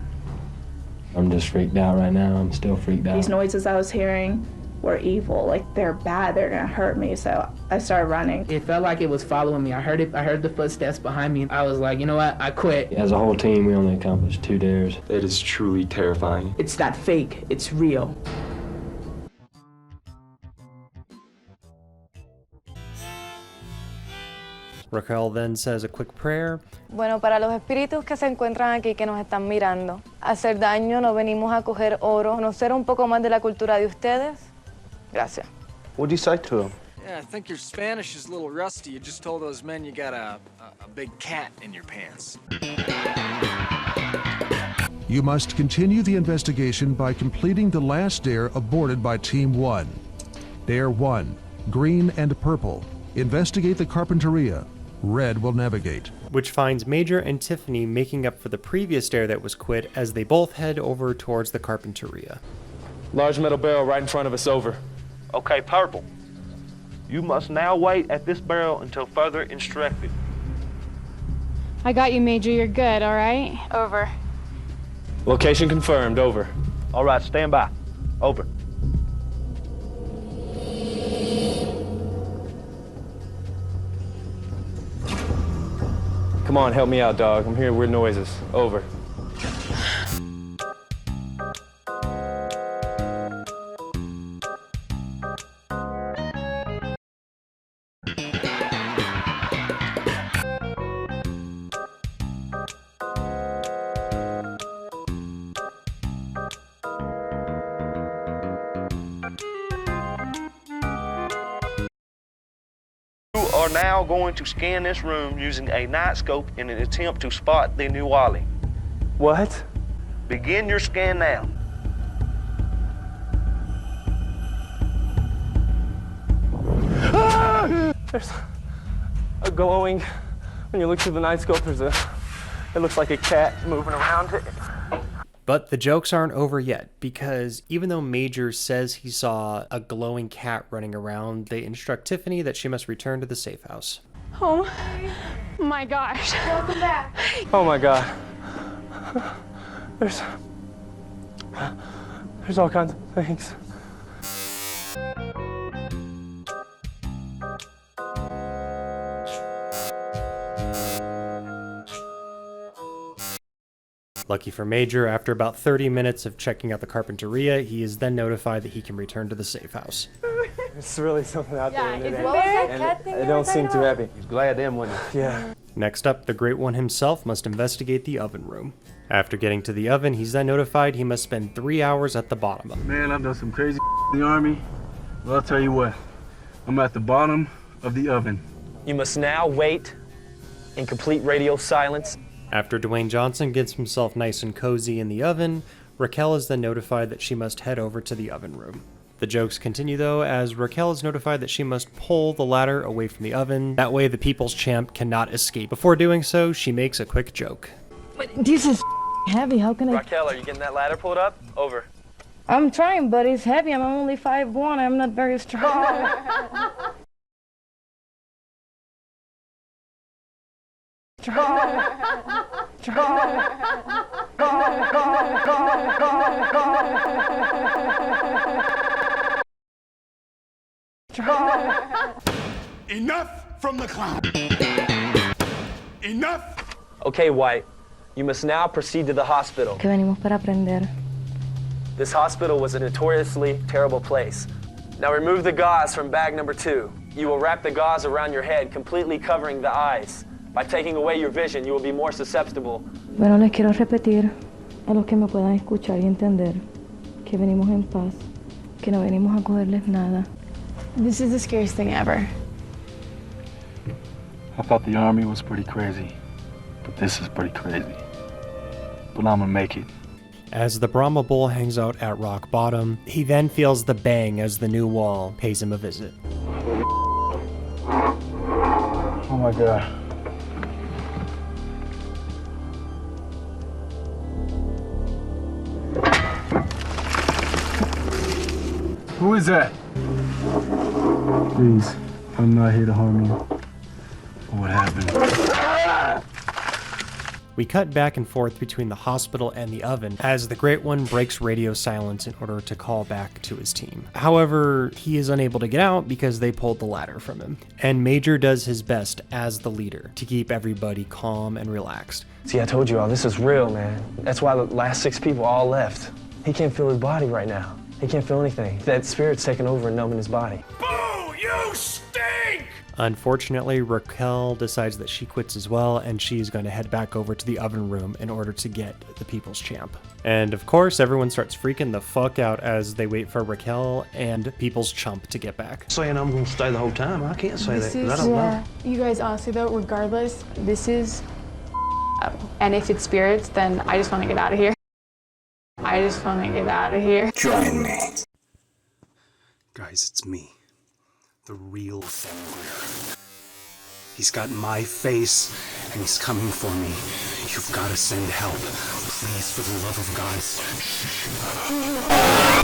I'm just freaked out right now. I'm still freaked out. These noises I was hearing were evil, like they're bad, they're gonna hurt me, so I started running. It felt like it was following me. I heard the footsteps behind me. I was like, you know what, I quit. As a whole team, we only accomplished 2 dares. It is truly terrifying. It's not fake, it's real. Raquel then says a quick prayer. Bueno, para los espíritus que se encuentran aquí, que nos están mirando, hacer daño, no venimos a coger oro, conocer un poco más de la cultura de ustedes. Gracias. What'd you say to him? Yeah, I think your Spanish is a little rusty. You just told those men you got a big cat in your pants. You must continue the investigation by completing the last dare aborted by Team 1. Dare 1, green and purple. Investigate the Carpinteria. Red will navigate. Which finds Major and Tiffany making up for the previous dare that was quit as they both head over towards the Carpinteria. Large metal barrel right in front of us, over. Okay, purple. You must now wait at this barrel until further instructed. I got you, Major. You're good, all right? Over. Location confirmed, over. All right, stand by. Over. Come on, help me out, dog. I'm hearing weird noises. Over. You are now going to scan this room using a night scope in an attempt to spot the new Wally. What? Begin your scan now. There's a glowing, when you look through the night scope, it looks like a cat moving around it. But the jokes aren't over yet, because even though Major says he saw a glowing cat running around, they instruct Tiffany that she must return to the safe house. Oh my gosh. Welcome back. Oh my God. There's all kinds of things. Lucky for Major, after about 30 minutes of checking out the Carpinteria, he is then notified that he can return to the safe house. It's really something out there. What was that cat thing I you don't were seem talking too about? happy. He's glad them one. Yeah. Next up, the Great One himself must investigate the oven room. After getting to the oven, he's then notified he must spend 3 hours at the bottom of it. Man, I've done some crazy in the Army. Well, I'll tell you what. I'm at the bottom of the oven. You must now wait in complete radio silence. After Dwayne Johnson gets himself nice and cozy in the oven, Raquel is then notified that she must head over to the oven room. The jokes continue though, as Raquel is notified that she must pull the ladder away from the oven. That way the People's Champ cannot escape. Before doing so, she makes a quick joke. But this is heavy. How can I? Raquel, are you getting that ladder pulled up? Over. I'm trying, but it's heavy. I'm only 5'1". I'm not very strong. Enough from the clown. Enough. Okay, White. You must now proceed to the hospital. Que venimos para aprender. This hospital was a notoriously terrible place. Now remove the gauze from bag number 2. You will wrap the gauze around your head, completely covering the eyes. By taking away your vision, you will be more susceptible. Bueno, les quiero repetir a los que me puedan escuchar y entender que venimos en paz, que no venimos a cogerles nada. This is the scariest thing ever. I thought the Army was pretty crazy, but this is pretty crazy. But I'm gonna make it. As the Brahma Bull hangs out at rock bottom, he then feels the bang as the new wall pays him a visit. Oh my God. Who is that? Please, I'm not here to harm you. What happened? We cut back and forth between the hospital and the oven as the Great One breaks radio silence in order to call back to his team. However, he is unable to get out because they pulled the ladder from him. And Major does his best as the leader to keep everybody calm and relaxed. See, I told you all, this is real, man. That's why the last 6 people all left. He can't feel his body right now. He can't feel anything. That spirit's taking over and numbing his body. Boo! You stink! Unfortunately, Raquel decides that she quits as well, and she's going to head back over to the oven room in order to get the People's Champ. And of course, everyone starts freaking the fuck out as they wait for Raquel and People's Chump to get back. Saying I'm going to stay the whole time, I can't say that, 'cause I don't know. You guys, honestly though, regardless, this is and if it's spirits, then I just want to get out of here. I just want to get out of here. Join me. Guys, it's me. The real Fenrir. He's got my face, and he's coming for me. You've got to send help. Please, for the love of God.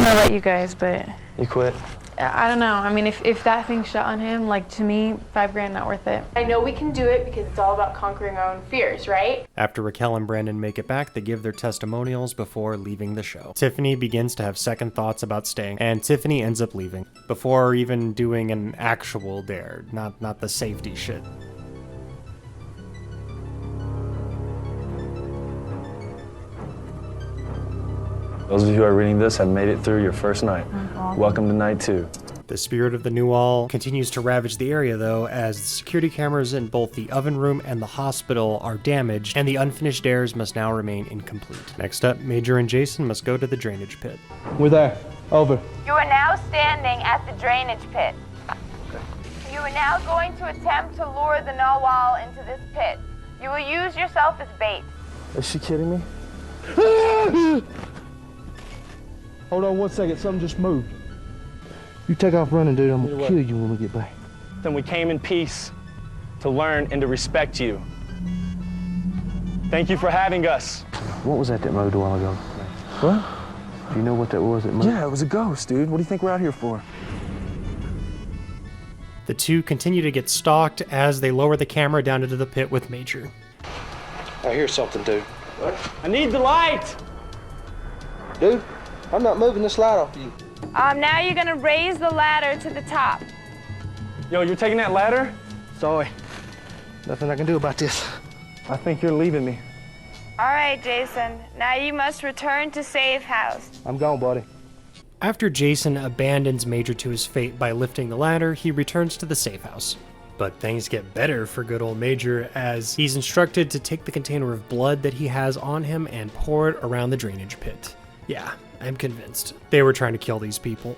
I'll let you guys, but You quit? I don't know. I mean, if that thing shot on him, like, to me, $5,000 not worth it. I know we can do it because it's all about conquering our own fears, right? After Raquel and Brandon make it back, they give their testimonials before leaving the show. Tiffany begins to have second thoughts about staying, and Tiffany ends up leaving before even doing an actual dare, not the safety shit. Those of you who are reading this have made it through your first night. Welcome to night 2. The spirit of the new wall continues to ravage the area though, as the security cameras in both the oven room and the hospital are damaged, and the unfinished dares must now remain incomplete. Next up, Major and Jason must go to the drainage pit. We're there. Over. You are now standing at the drainage pit. You are now going to attempt to lure the narwhal into this pit. You will use yourself as bait. Is she kidding me? Hold on 1 second, something just moved. You take off running, dude. I'm gonna kill you when we get back. Then we came in peace to learn and to respect you. Thank you for having us. What was that moved a while ago? What? Do you know what that was that moved? Yeah, it was a ghost, dude. What do you think we're out here for? The two continue to get stalked as they lower the camera down into the pit with Major. I hear something, dude. What? I need the light! Dude, I'm not moving this light off you. Now you're gonna raise the ladder to the top. Yo, you're taking that ladder? Sorry. Nothing I can do about this. I think you're leaving me. All right, Jason. Now you must return to safe house. I'm gone, buddy. After Jason abandons Major to his fate by lifting the ladder, he returns to the safe house. But things get better for good old Major as he's instructed to take the container of blood that he has on him and pour it around the drainage pit. Yeah, I'm convinced. They were trying to kill these people.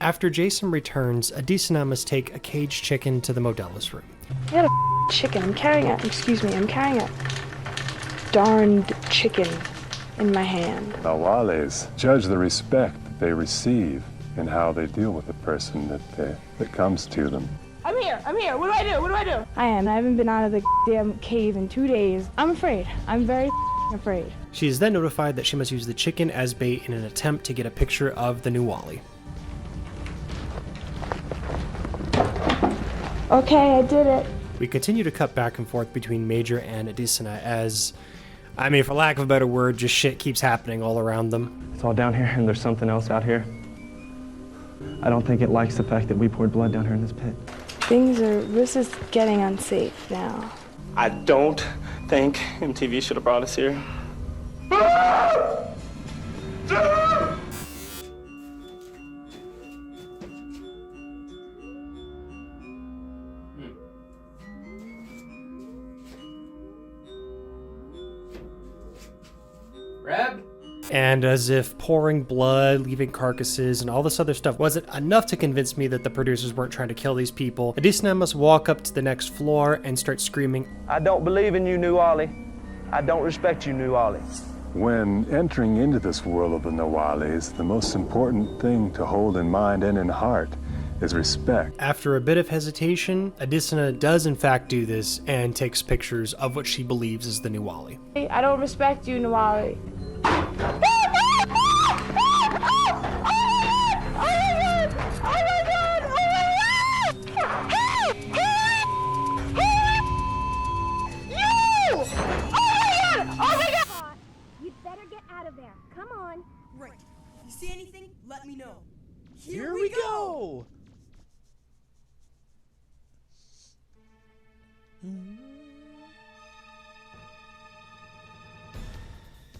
After Jason returns, Adesina must take a caged chicken to the Modella's room. I got a chicken. I'm carrying a darned chicken in my hand. Nawales judge the respect that they receive and how they deal with the person that comes to them. I'm here. What do I do? I haven't been out of the damn cave in 2 days. I'm afraid. I'm very afraid. She is then notified that she must use the chicken as bait in an attempt to get a picture of the new Wally. Okay, I did it. We continue to cut back and forth between Major and Adesina as, I mean, for lack of a better word, just shit keeps happening all around them. It's all down here, and there's something else out here. I don't think it likes the fact that we poured blood down here in this pit. This is getting unsafe now. I don't think MTV should have brought us here. Grab. And as if pouring blood, leaving carcasses, and all this other stuff wasn't enough to convince me that the producers weren't trying to kill these people, Adesina must walk up to the next floor and start screaming, I don't believe in you, New Ollie. I don't respect you, New Ollie. When entering into this world of the Nawales, the most important thing to hold in mind and in heart is respect. After a bit of hesitation, Adesina does in fact do this and takes pictures of what she believes is the new Wally. I don't respect you, New Ollie. See anything? Let me know. Here we go!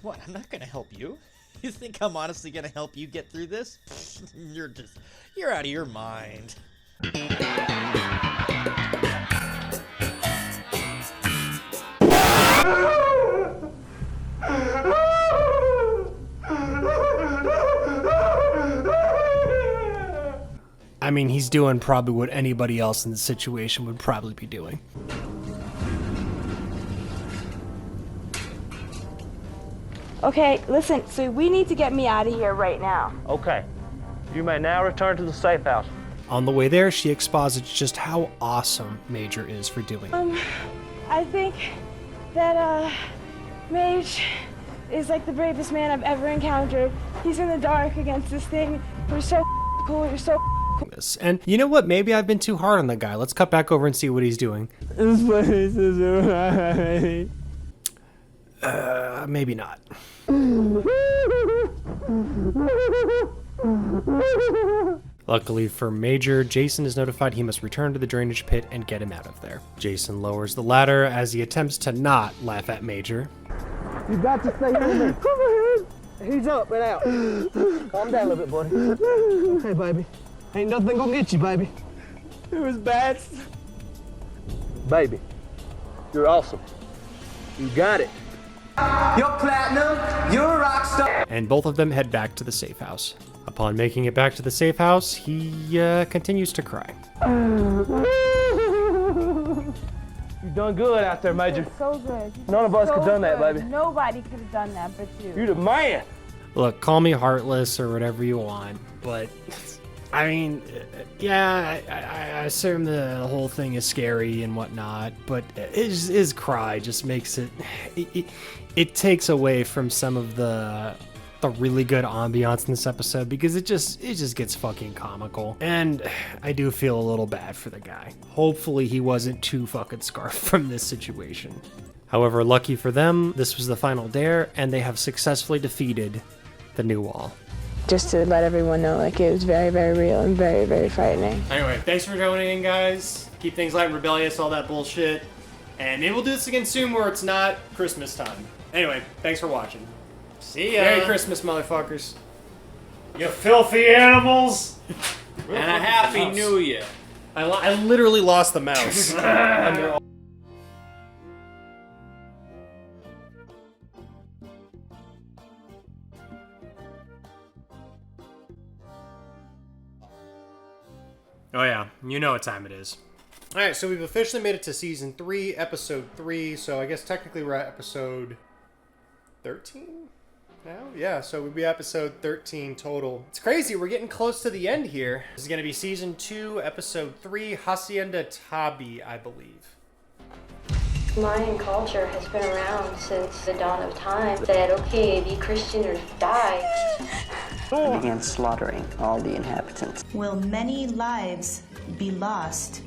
What? I'm not gonna help you. You think I'm honestly gonna help you get through this? You're out of your mind. I mean, he's doing probably what anybody else in the situation would probably be doing. Okay, listen, so we need to get me out of here right now. Okay. You may now return to the safe house. On the way there, she exposits just how awesome Major is for doing it. I think that, Mage is like the bravest man I've ever encountered. He's in the dark against this thing. You're so cool, you're so this. And you know what? Maybe I've been too hard on the guy. Let's cut back over and see what he's doing. This place is right. Maybe not. Luckily for Major, Jason is notified he must return to the drainage pit and get him out of there. Jason lowers the ladder as he attempts to not laugh at Major. You got to stay with me. Come on. He's up and out. Calm down a little bit, buddy. Okay, baby. Ain't nothing gonna get you, baby. It was bad. Baby, you're awesome. You got it. You're platinum, you're a rock star. And both of them head back to the safe house. Upon making it back to the safe house, he continues to cry. You've done good out there, Major. So good. None of us could have done that, baby. Nobody could have done that but you. You're the man. Look, call me heartless or whatever you want, but I mean, yeah, I assume the whole thing is scary and whatnot, but his cry just makes it takes away from some of the really good ambiance in this episode because it just gets fucking comical. And I do feel a little bad for the guy. Hopefully he wasn't too fucking scarred from this situation. However, lucky for them, this was the final dare and they have successfully defeated the new wall. Just to let everyone know, like, it was very, very real and very, very frightening. Anyway, thanks for joining in, guys. Keep things light and rebellious, all that bullshit. And maybe we'll do this again soon where it's not Christmas time. Anyway, thanks for watching. See ya. Merry Christmas, motherfuckers. You filthy animals! And a Happy New Year. I literally lost the mouse. Under all Oh yeah, you know what time it is. Alright, so we've officially made it to Season 3, Episode 3, so I guess technically we're at Episode 13 now? Yeah, so we'll be Episode 13 total. It's crazy, we're getting close to the end here. This is going to be Season 2, Episode 3, Hacienda Tabi, I believe. Mayan culture has been around since the dawn of time. Said, okay, be Christian or die. They began slaughtering all the inhabitants. Will many lives be lost?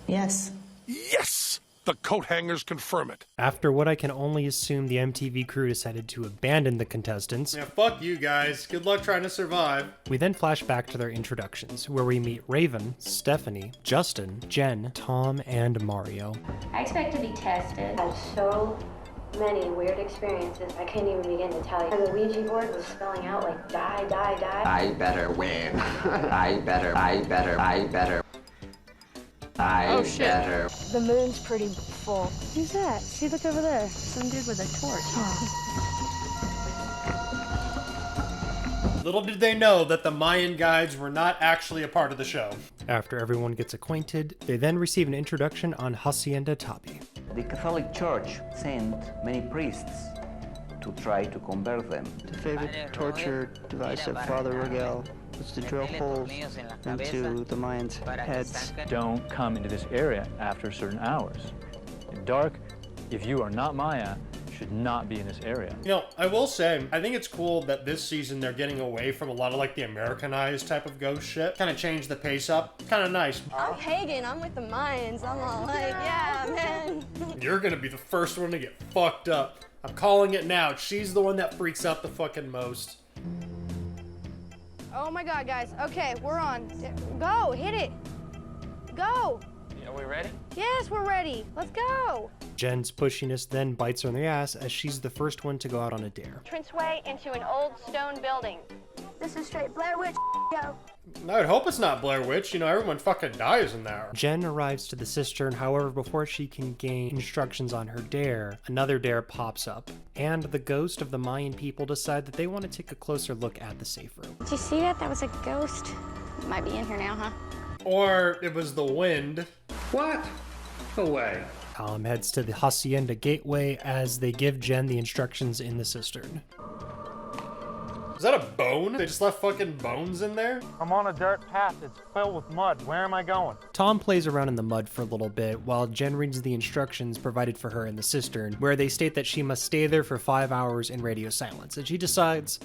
Yes. Yes! The coat hangers confirm it. After what I can only assume the MTV crew decided to abandon the contestants. Yeah, fuck you guys. Good luck trying to survive. We then flash back to their introductions, where we meet Raven, Stephanie, Justin, Jen, Tom, and Mario. I expect to be tested. I had so many weird experiences I can't even begin to tell you. And the Ouija board was spelling out like die, die, die. I better win. I better. Oh shit. Better. The moon's pretty full. Who's that? See, look over there. Some dude with a torch. Little did they know that the Mayan guides were not actually a part of the show. After everyone gets acquainted, they then receive an introduction on Hacienda Tabi. The Catholic Church sent many priests to try to convert them. The favorite torture device of Father Rigel was to drill holes into the Mayans' heads. Don't come into this area after certain hours. In dark, if you are not Maya, should not be in this area. You know, I will say, I think it's cool that this season they're getting away from a lot of like the Americanized type of ghost shit. Kind of changed the pace up. Kind of nice. I'm pagan. I'm with the Mayans. I'm all like, yeah, man. You're gonna be the first one to get fucked up. I'm calling it now. She's the one that freaks out the fucking most. Oh my god, guys. Okay, we're on. Go, hit it. Go. Are we ready? Yes, we're ready. Let's go. Jen's pushiness then bites her in the ass as she's the first one to go out on a dare. Entranceway into an old stone building. This is straight Blair Witch, yo. I would hope it's not Blair Witch. You know, everyone fucking dies in there. Jen arrives to the cistern. However, before she can gain instructions on her dare, another dare pops up. And the ghost of the Mayan people decide that they want to take a closer look at the safe room. Did you see that? That was a ghost. Might be in here now, huh? Or it was the wind. What? No way. Tom heads to the Hacienda gateway as they give Jen the instructions in the cistern. Is that a bone? They just left fucking bones in there? I'm on a dirt path. It's filled with mud. Where am I going? Tom plays around in the mud for a little bit while Jen reads the instructions provided for her in the cistern, where they state that she must stay there for 5 hours in radio silence. And she decides,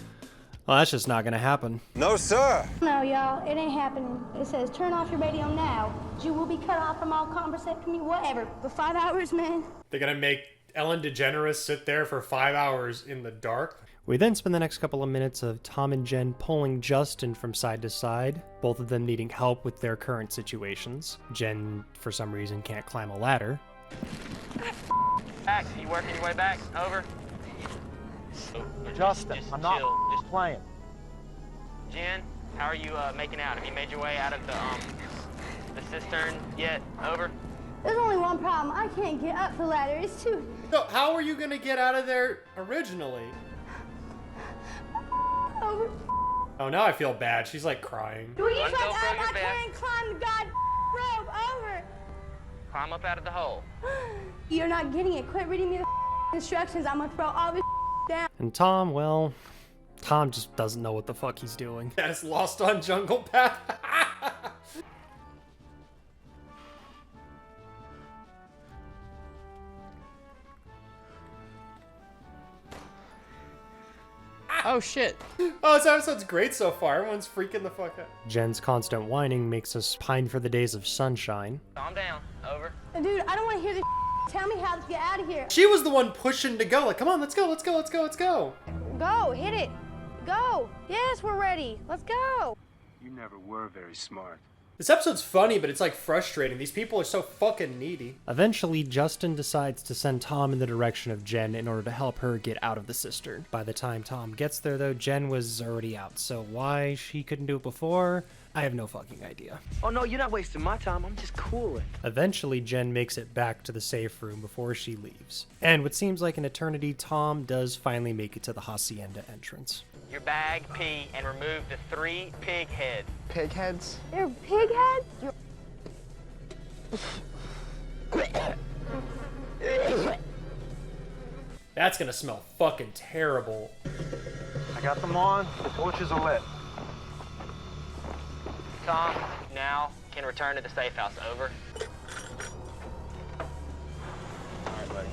well, that's just not gonna happen. No, sir. No, y'all, it ain't happening. It says turn off your radio now. You will be cut off from all conversation with me, whatever. For 5 hours, man. They're gonna make Ellen DeGeneres sit there for 5 hours in the dark? We then spend the next couple of minutes of Tom and Jen pulling Justin from side to side, both of them needing help with their current situations. Jen, for some reason, can't climb a ladder. Back, you working your way back? Over. Justin, I'm not just playing. Jen, how are you making out? Have you made your way out of the cistern yet? Over. There's only one problem. I can't get up the ladder. It's too... So how are you gonna get out of there originally? Over. Oh, now I feel bad. She's like crying. Do you just like I can't climb the god rope over? Climb up out of the hole. You're not getting it. Quit reading me the instructions. I'm gonna throw all this down. And Tom, well, Tom just doesn't know what the fuck he's doing. That's lost on Jungle Path. Oh shit. Oh, this episode's great so far. Everyone's freaking the fuck out. Jen's constant whining makes us pine for the days of sunshine. Calm down. Over. Dude, I don't want to hear this. Tell me how to get out of here. She was the one pushing to go. Like, come on, let's go, let's go, let's go, let's go. Go, hit it. Go. Yes, we're ready. Let's go. You never were very smart. This episode's funny, but it's like frustrating. These people are so fucking needy. Eventually, Justin decides to send Tom in the direction of Jen in order to help her get out of the cistern. By the time Tom gets there, though, Jen was already out, so why she couldn't do it before, I have no fucking idea. Oh no, you're not wasting my time. I'm just cooling. Eventually, Jen makes it back to the safe room before she leaves. And what seems like an eternity, Tom does finally make it to the Hacienda entrance. Your bag, pee, and remove the 3 pig heads. Pig heads? They're pig heads? That's gonna smell fucking terrible. I got them on. The torches are lit. Tom, now can return to the safe house. Over. All right, buddy.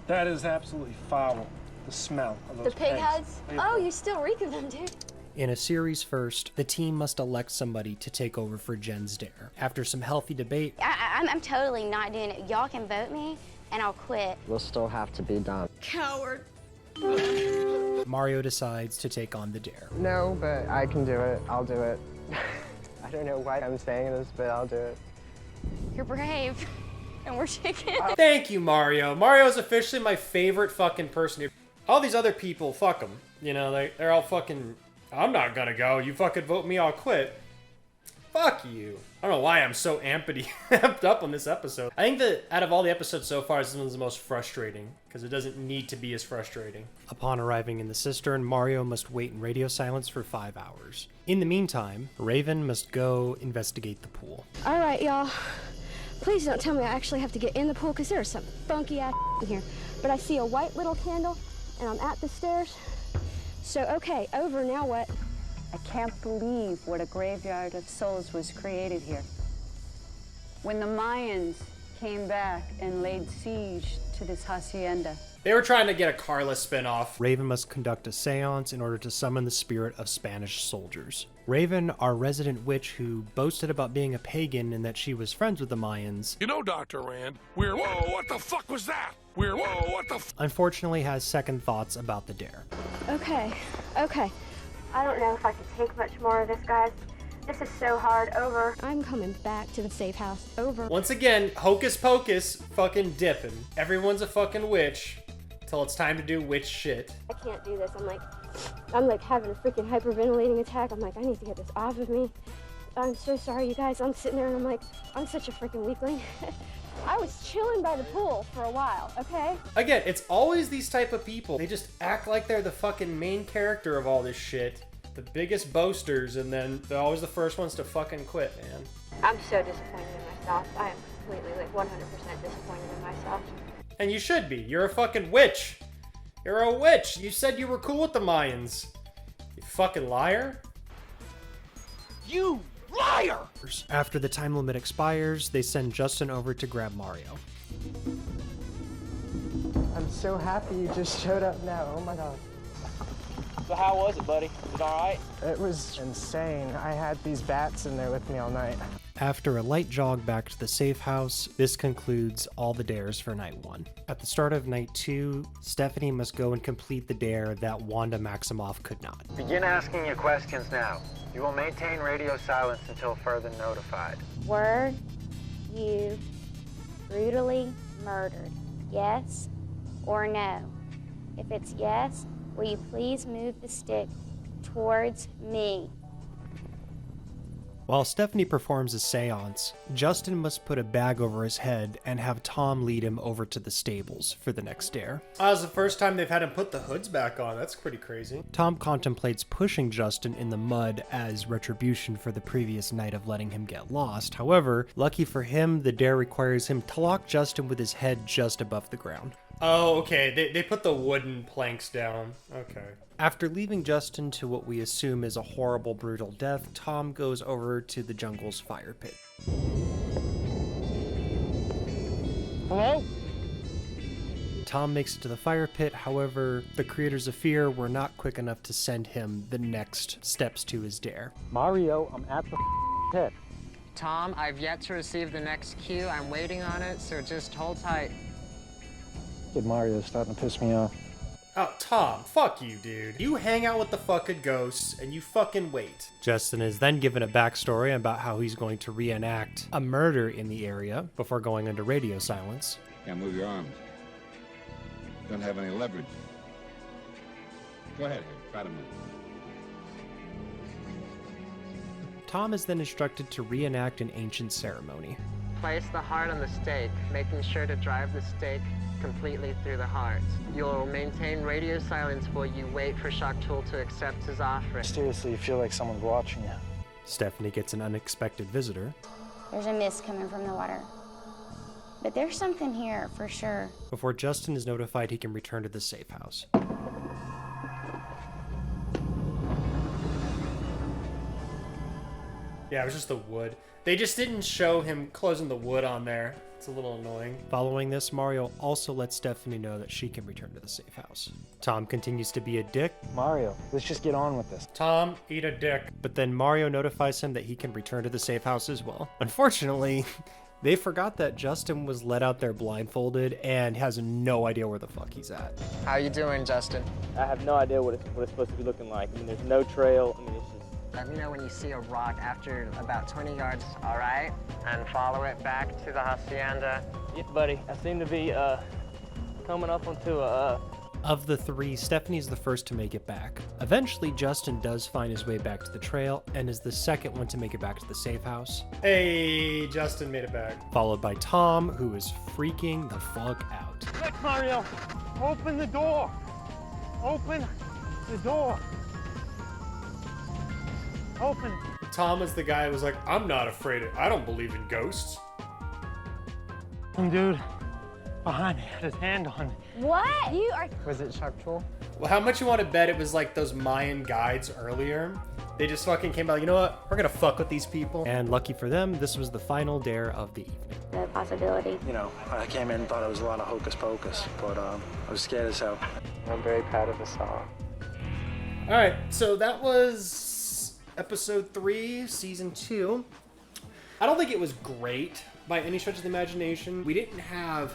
That is absolutely foul. The smell of those The pig pigs. heads? Oh, you still reek of them, dude. In a series first, the team must elect somebody to take over for Jen's dare. After some healthy debate, I'm totally not doing it. Y'all can vote me, and I'll quit. We'll still have to be done. Coward. Mario decides to take on the dare. No, but I can do it. I'll do it. I don't know why I'm saying this, but I'll do it. You're brave, and we're chicken. Thank you, Mario. Mario's officially my favorite fucking person here. All these other people, fuck them. You know, they're all fucking, I'm not gonna go. You fucking vote me, I'll quit. Fuck you. I don't know why I'm so amped up on this episode. I think that out of all the episodes so far, this one's the most frustrating, because it doesn't need to be as frustrating. Upon arriving in the cistern, Mario must wait in radio silence for 5 hours. In the meantime, Raven must go investigate the pool. All right, y'all. Please don't tell me I actually have to get in the pool, because there's some funky ass in here. But I see a white little candle, and I'm at the stairs. So, okay, over, now what? I can't believe what a graveyard of souls was created here. When the Mayans came back and laid siege to this hacienda. They were trying to get a Carla spin-off. Raven must conduct a seance in order to summon the spirit of Spanish soldiers. Raven, our resident witch who boasted about being a pagan and that she was friends with the Mayans. You know, Dr. Rand, whoa, what the fuck was that? Whoa, what the unfortunately has second thoughts about the dare. Okay. I don't know if I can take much more of this, guys. This is so hard. Over. I'm coming back to the safe house. Over. Once again, hocus pocus, fucking dipping. Everyone's a fucking witch till it's time to do witch shit. I can't do this. I'm like having a freaking hyperventilating attack. I'm like, I need to get this off of me. I'm so sorry, you guys. I'm sitting there and I'm like, I'm such a freaking weakling. I was chilling by the pool for a while, okay? Again, it's always these type of people. They just act like they're the fucking main character of all this shit. The biggest boasters, and then they're always the first ones to fucking quit, man. I'm so disappointed in myself. I am completely, 100% disappointed in myself. And you should be. You're a fucking witch. You're a witch. You said you were cool with the Mayans. You fucking liar. You liar! After the time limit expires, they send Justin over to grab Mario. I'm so happy you just showed up now. Oh my god. So how was it, buddy? Was it all right? It was insane. I had these bats in there with me all night. After a light jog back to the safe house, this concludes all the dares for night 1. At the start of night 2, Stephanie must go and complete the dare that Wanda Maximoff could not. Begin asking your questions now. You will maintain radio silence until further notified. Were you brutally murdered? Yes or no? If it's yes, will you please move the stick towards me? While Stephanie performs a seance, Justin must put a bag over his head and have Tom lead him over to the stables for the next dare. That was the first time they've had him put the hoods back on. That's pretty crazy. Tom contemplates pushing Justin in the mud as retribution for the previous night of letting him get lost. However, lucky for him, the dare requires him to lock Justin with his head just above the ground. Oh, okay. They put the wooden planks down. Okay. After leaving Justin to what we assume is a horrible, brutal death, Tom goes over to the jungle's fire pit. Hello? Tom makes it to the fire pit, however, the creators of fear were not quick enough to send him the next steps to his dare. Mario, I'm at the pit. Tom, I've yet to receive the next cue. I'm waiting on it, so just hold tight. Kid Mario's starting to piss me off. Oh, Tom, fuck you, dude. You hang out with the fucking ghosts and you fucking wait. Justin is then given a backstory about how he's going to reenact a murder in the area before going under radio silence. Can't move your arms. Don't have any leverage. Go ahead, try to move. Tom is then instructed to reenact an ancient ceremony. Place the heart on the stake, making sure to drive the stake completely through the heart. You'll maintain radio silence while you wait for Shaktul to accept his offering. Seriously, you feel like someone's watching you. Stephanie gets an unexpected visitor. There's a mist coming from the water. But there's something here for sure. Before Justin is notified he can return to the safe house. Yeah, it was just the wood. They just didn't show him closing the wood on there. It's a little annoying. Following this, Mario also lets Stephanie know that she can return to the safe house. Tom continues to be a dick. Mario, let's just get on with this. Tom, eat a dick. But then Mario notifies him that he can return to the safe house as well. Unfortunately, they forgot that Justin was let out there blindfolded and has no idea where the fuck he's at. How you doing, Justin? I have no idea what it's supposed to be looking like. I mean, there's no trail. I mean, it's just... Let me know when you see a rock after about 20 yards, all right? And follow it back to the Hacienda. Yeah, buddy. I seem to be coming up onto a... Of the three, Stephanie's the first to make it back. Eventually, Justin does find his way back to the trail and is the second one to make it back to the safe house. Hey, Justin made it back. Followed by Tom, who is freaking the fuck out. Look, Mario, open the door. Open the door. Open. Tom is the guy who was like, I'm not afraid I don't believe in ghosts. Some dude behind me had his hand on me. What? You are... Was it Shaktul? Well, how much you want to bet it was like those Mayan guides earlier? They just fucking came out, you know what? We're gonna fuck with these people. And lucky for them, this was the final dare of the evening. The possibility. You know, I came in and thought it was a lot of hocus pocus, but I was scared as hell. I'm very proud of us all. All right, so that was episode 3, season 2. I don't think it was great by any stretch of the imagination. We didn't have...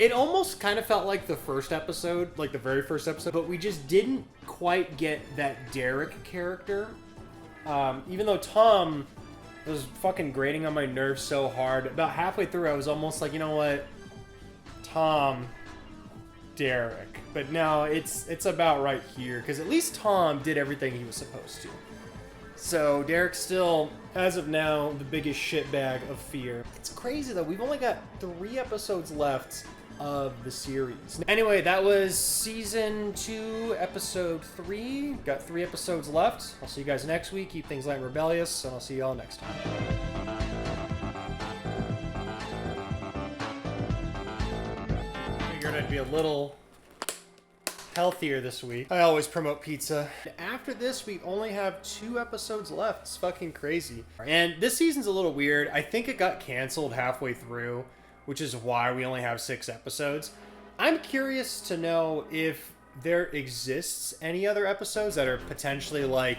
It almost kind of felt like the first episode, like the very first episode, but we just didn't quite get that Derek character. Even though Tom was fucking grating on my nerves so hard, about halfway through I was almost like, you know what? Tom, Derek. But no, it's about right here, because at least Tom did everything he was supposed to. So Derek's still, as of now, the biggest shitbag of fear. It's crazy though, we've only got 3 episodes left of the series. Anyway, that was season 2, episode 3. Got 3 episodes left. I'll see you guys next week. Keep things light and rebellious, and I'll see y'all next time. Figured I'd be a little healthier this week. I always promote pizza. After this, we only have 2 episodes left. It's fucking crazy. And this season's a little weird. I think it got canceled halfway through, which is why we only have 6 episodes. I'm curious to know if there exists any other episodes that are potentially like,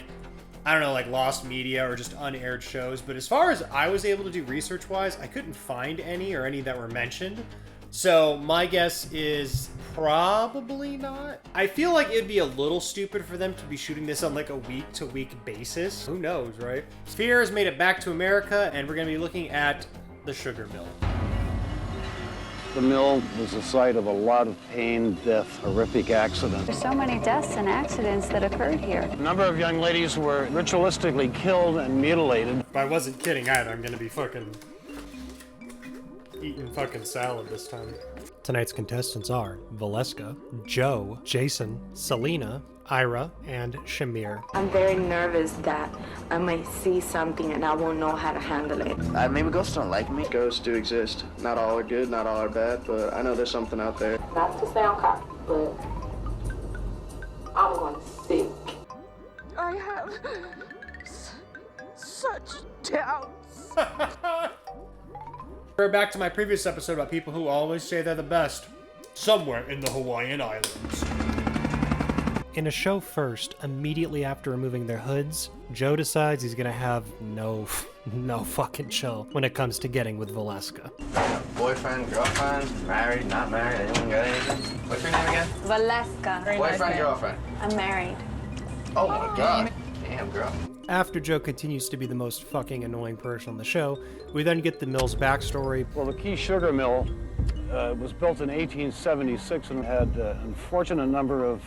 I don't know, like lost media or just unaired shows. But as far as I was able to do research-wise, I couldn't find any or any that were mentioned. So my guess is probably not. I feel like it'd be a little stupid for them to be shooting this on like a week-to-week basis. Who knows, right? Sphere has made it back to America, and we're gonna be looking at the sugar mill. The mill was the site of a lot of pain, death, horrific accidents. There's so many deaths and accidents that occurred here. A number of young ladies were ritualistically killed and mutilated. But I wasn't kidding either. I'm gonna be fucking eating fucking salad this time. Tonight's contestants are Valeska, Joe, Jason, Selena, Ira, and Shamir. I'm very nervous that I might see something and I won't know how to handle it. Maybe ghosts don't like me. Ghosts do exist. Not all are good, not all are bad, but I know there's something out there. Not to sound cocky, but I'm going sick. I have such doubts. We're back to my previous episode about people who always say they're the best. Somewhere in the Hawaiian Islands. In a show first, immediately after removing their hoods, Joe decides he's gonna have no fucking chill when it comes to getting with Valeska. boyfriend, girlfriend, married, not married, anyone got anything? What's your name again? Valeska. Boyfriend, girlfriend? I'm married. Oh my God. Damn, girl. After Joe continues to be the most fucking annoying person on the show, we then get the mill's backstory. Well, the Key Sugar Mill was built in 1876 and had an unfortunate number of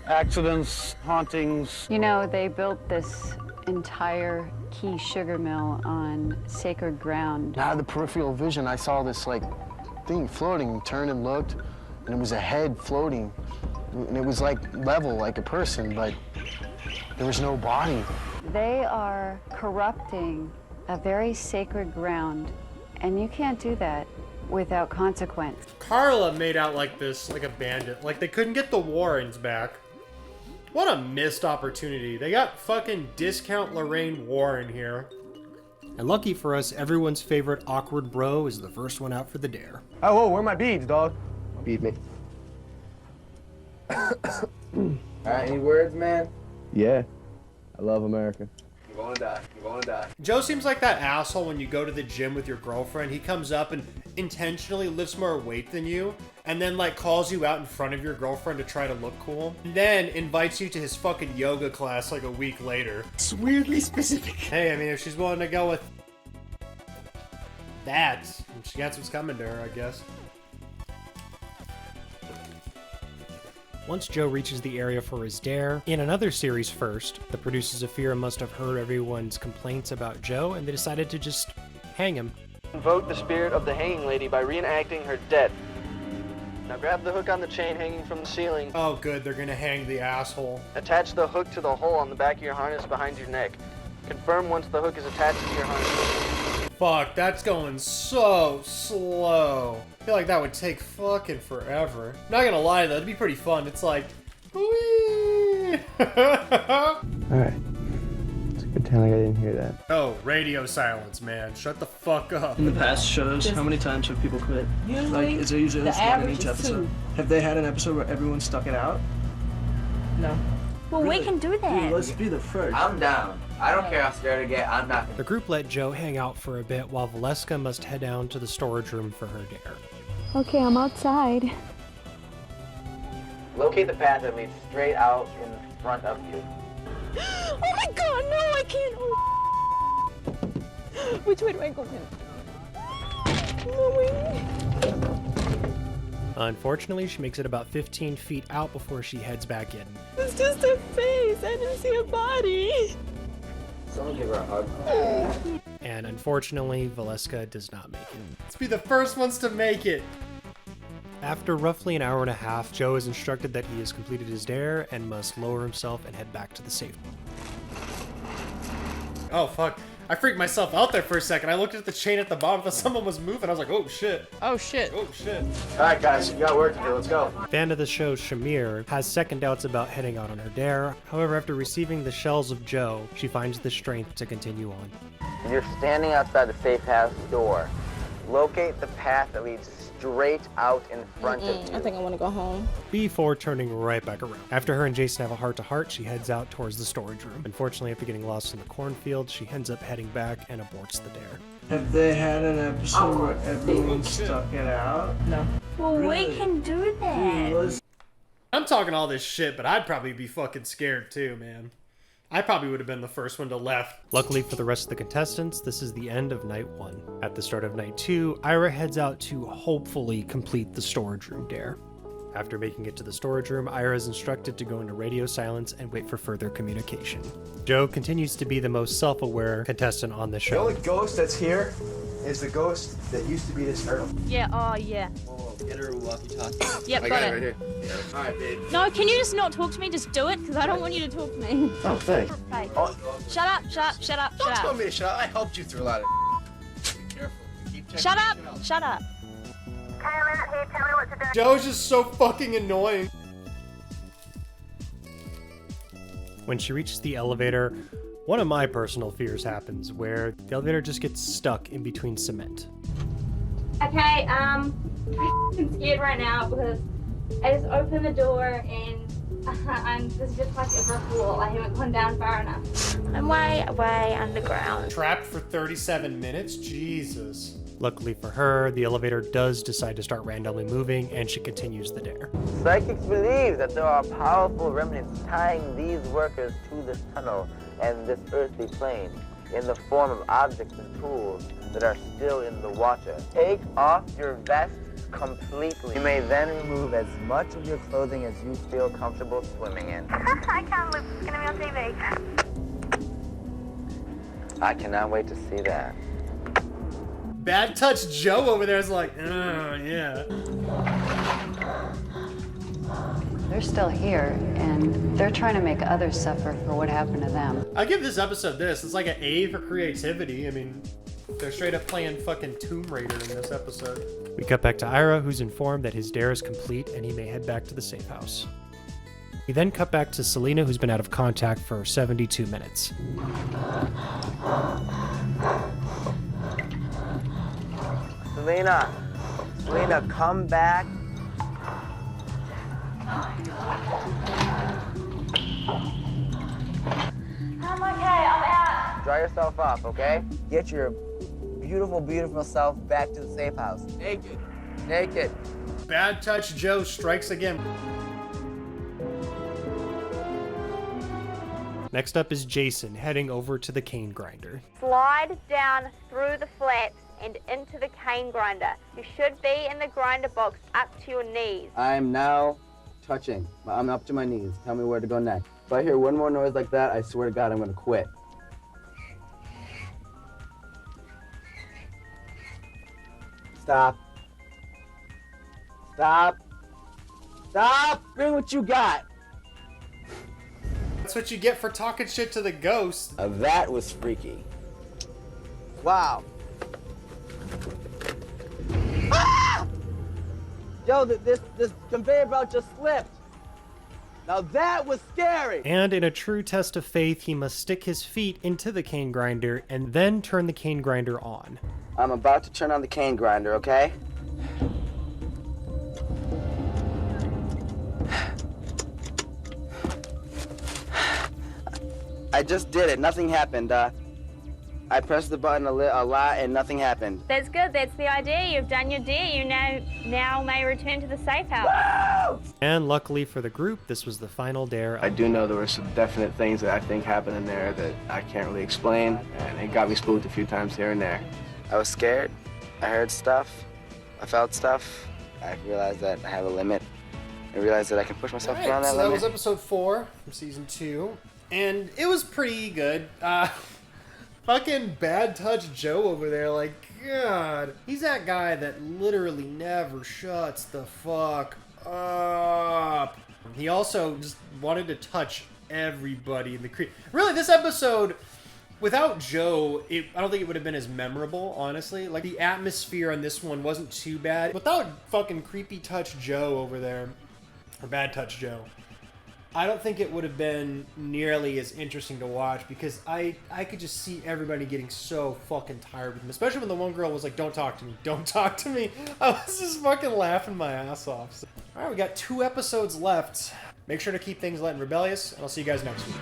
accidents, hauntings. You know, they built this entire Key Sugar Mill on sacred ground. Out of the peripheral vision, I saw this, like, thing floating, turned and looked, and it was a head floating. And it was, like, level, like a person, but there was no body. They are corrupting a very sacred ground, and you can't do that without consequence. Carla made out like this, like a bandit. Like they couldn't get the Warrens back. What a missed opportunity. They got fucking discount Lorraine Warren here. And lucky for us, everyone's favorite awkward bro is the first one out for the dare. Oh, whoa, where are my beads, dog? Beat me. Alright, any words, man? Yeah, I love America. You're gonna die. You're gonna die. Joe seems like that asshole when you go to the gym with your girlfriend. He comes up and intentionally lifts more weight than you, and then like calls you out in front of your girlfriend to try to look cool, and then invites you to his fucking yoga class like a week later. It's weirdly specific. Hey, I mean, if she's willing to go with that, she gets what's coming to her, I guess. Once Joe reaches the area for his dare, in another series first, the producers of Fear must have heard everyone's complaints about Joe, and they decided to just hang him. Invoke the spirit of the hanging lady by reenacting her death. Now grab the hook on the chain hanging from the ceiling. Oh good, they're gonna hang the asshole. Attach the hook to the hole on the back of your harness behind your neck. Confirm once the hook is attached to your harness. Fuck, that's going so slow. I feel like that would take fucking forever. Not gonna lie though, it'd be pretty fun. It's like, whee! Alright. It's a good time I didn't hear that. Oh, radio silence, man. Shut the fuck up. In the past shows, how many times have people quit? Like, is there usually the one in each average is episode? 2. Have they had an episode where everyone stuck it out? No. Well, Really? we can do that. Dude, let's be the first. I'm down. I don't care how scared I get. I'm not. The group let Joe hang out for a bit while Valeska must head down to the storage room for her dare. Okay, I'm outside. Locate the path that leads straight out in front of you. Oh my god, no, I can't. Oh. Which way do I go, Pin? No way. Unfortunately, she makes it about 15 feet out before she heads back in. It's just a face. I didn't see a body. Someone give her a hug. And unfortunately, Valeska does not make it. Let's be the first ones to make it! After roughly an hour and a half, Joe is instructed that he has completed his dare and must lower himself and head back to the safe. Oh fuck. I freaked myself out there for a second. I looked at the chain at the bottom, thought someone was moving. I was like, oh shit. Oh shit. Oh shit. Alright guys, you got work to do. Let's go. Fan of the show, Shamir, has second doubts about heading out on her dare. However, after receiving the shells of Joe, she finds the strength to continue on. You're standing outside the safe house door. Locate the path that leads straight out in front of you. I think I want to go home. Before turning right back around. After her and Jason have a heart-to-heart, she heads out towards the storage room. Unfortunately, after getting lost in the cornfield, she ends up heading back and aborts the dare. Have they had an episode where everyone stuck it out? No. Well, Really? we can do that. I'm talking all this shit, but I'd probably be fucking scared too, man. I probably would have been the first one to left. Luckily for the rest of the contestants, this is the end of night 1. At the start of night 2, Ira heads out to hopefully complete the storage room dare. After making it to the storage room, Ira is instructed to go into radio silence and wait for further communication. Joe continues to be the most self-aware contestant on the show. The only ghost that's here is the ghost that used to be this turtle. Yeah, oh yeah. Get her a walkie-talkie. Yep, I got it it. right here. All right, babe. No, can you just not talk to me? Just do it, because I don't want you to talk to me. Oh, thanks. Hey. Oh, Shut up, shut up, shut up, don't shut tell up. me to shut up. I helped you through a lot of Be careful. Keep checking Shut up, your shelves. shut up. Joe's just so fucking annoying. When she reaches the elevator, one of my personal fears happens, where the elevator just gets stuck in between cement. Okay, I'm scared right now because I just opened the door and there's just like a brick wall. I haven't gone down far enough. I'm way underground. Trapped for 37 minutes? Jesus. Luckily for her, the elevator does decide to start randomly moving, and she continues the dare. Psychics believe that there are powerful remnants tying these workers to this tunnel and this earthly plane in the form of objects and tools that are still in the water. Take off your vest completely. You may then remove as much of your clothing as you feel comfortable swimming in. I can't look. It's gonna be on TV. I cannot wait to see that. Bad Touch Joe over there is like, oh, yeah. They're still here, and they're trying to make others suffer for what happened to them. I give this episode this. It's like an A for creativity. I mean, they're straight up playing fucking Tomb Raider in this episode. We cut back to Ira, who's informed that his dare is complete and he may head back to the safe house. We then cut back to Selena, who's been out of contact for 72 minutes. Selena, come back. I'm okay. I'm out. Dry yourself off, okay? Get your beautiful, beautiful self back to the safe house. Naked. Naked. Bad Touch Joe strikes again. Next up is Jason, heading over to the cane grinder. Slide down through the flaps and into the cane grinder. You should be in the grinder box up to your knees. I'm now touching. I'm up to my knees. Tell me where to go next. If I hear one more noise like that, I swear to God, I'm gonna quit. Stop. Stop. Stop! Bring what you got! That's what you get for talking shit to the ghost. That was freaky. Wow. Ah! Yo, this conveyor belt just slipped. Now that was scary. And in a true test of faith, he must stick his feet into the cane grinder and then turn the cane grinder on. I'm about to turn on the cane grinder, okay? I just did it. Nothing happened. I pressed the button a lot and nothing happened. That's good. That's the idea. You've done your deed. You now may return to the safe house. And luckily for the group, this was the final dare. I do know there were some definite things that I think happened in there that I can't really explain, and it got me spooked a few times here and there. I was scared. I heard stuff. I felt stuff. I realized that I have a limit. I realized that I can push myself beyond that limit. That was episode 4 from season 2. And it was pretty good. Fucking Bad Touch Joe over there, like, God. He's that guy that literally never shuts the fuck up. He also just wanted to touch everybody in the creep. Really, this episode, without Joe, I don't think it would have been as memorable, honestly. Like, the atmosphere on this one wasn't too bad. Without fucking Creepy Touch Joe over there, or Bad Touch Joe, I don't think it would have been nearly as interesting to watch, because I could just see everybody getting so fucking tired with him. Especially when the one girl was like, don't talk to me, don't talk to me. I was just fucking laughing my ass off. So, alright, we got 2 episodes left. Make sure to keep things light and rebellious, and I'll see you guys next week.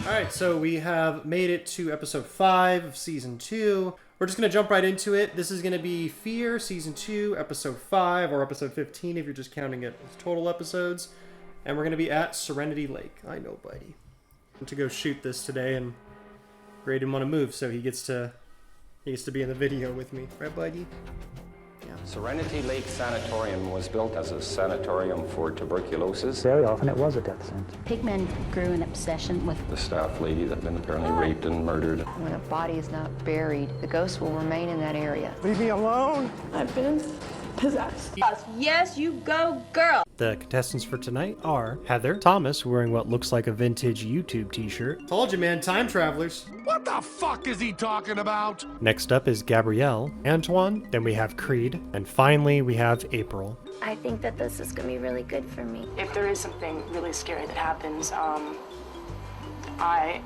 Alright, so we have made it to episode 5 of season 2. We're just going to jump right into it. This is going to be Fear, Season 2, Episode 5, or Episode 15 if you're just counting it as total episodes. And we're going to be at Serenity Lake. I know, buddy. I'm to go shoot this today, and Gray didn't want to move, so he gets to be in the video with me. Right, buddy? Yeah. Serenity Lake Sanitorium was built as a sanatorium for tuberculosis. Very often it was a death sentence. Pigmen grew an obsession with the staff lady that had been apparently raped and murdered. When a body is not buried, the ghost will remain in that area. Leave me alone. I've been possessed. Yes, you go, girl. The contestants for tonight are Heather, Thomas, wearing what looks like a vintage YouTube t-shirt. Told you, man, time travelers. What the fuck is he talking about? Next up is Gabrielle, Antoine, then we have Creed, and finally we have April. I think that this is going to be really good for me. If there is something really scary that happens, I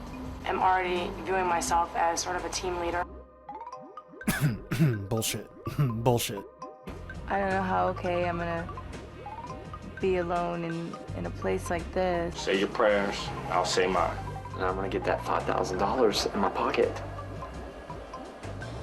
am already viewing myself as sort of a team leader. Bullshit. Bullshit. I don't know how okay I'm gonna be alone in a place like this. Say your prayers, I'll say mine. And I'm gonna get that $5,000 in my pocket.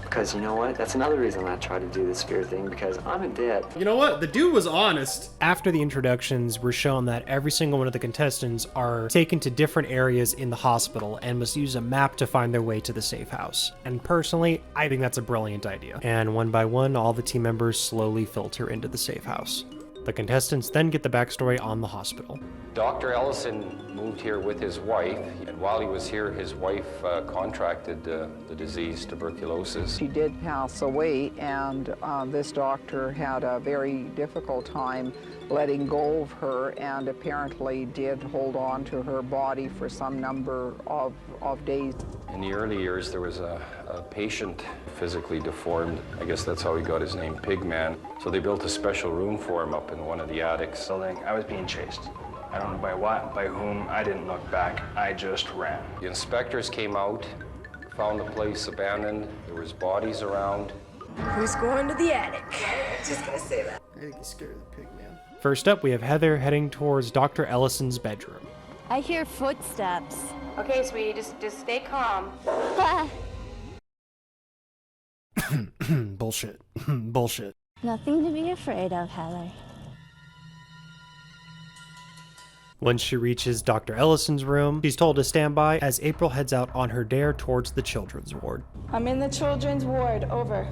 Because you know what? That's another reason I try to do the spirit thing, because I'm in debt. You know what? The dude was honest. After the introductions, we're shown that every single one of the contestants are taken to different areas in the hospital and must use a map to find their way to the safe house. And personally, I think that's a brilliant idea. And one by one, all the team members slowly filter into the safe house. The contestants then get the backstory on the hospital. Dr. Ellison moved here with his wife, and while he was here, his wife contracted the disease, tuberculosis. She did pass away, and this doctor had a very difficult time letting go of her, and apparently did hold on to her body for some number of days. In the early years, there was a patient physically deformed. I guess that's how he got his name, Pigman. So they built a special room for him up in one of the attics. I was being chased. I don't know by what, by whom. I didn't look back. I just ran. The inspectors came out, found the place abandoned. There was bodies around. Who's going to the attic? Just gonna say that. I think he's scared of the pig man. First up, we have Heather heading towards Dr. Ellison's bedroom. I hear footsteps. Okay, sweetie, just stay calm. Bullshit. Bullshit. Nothing to be afraid of, Heather. Once she reaches Dr. Ellison's room, she's told to stand by as April heads out on her dare towards the children's ward. I'm in the children's ward. Over.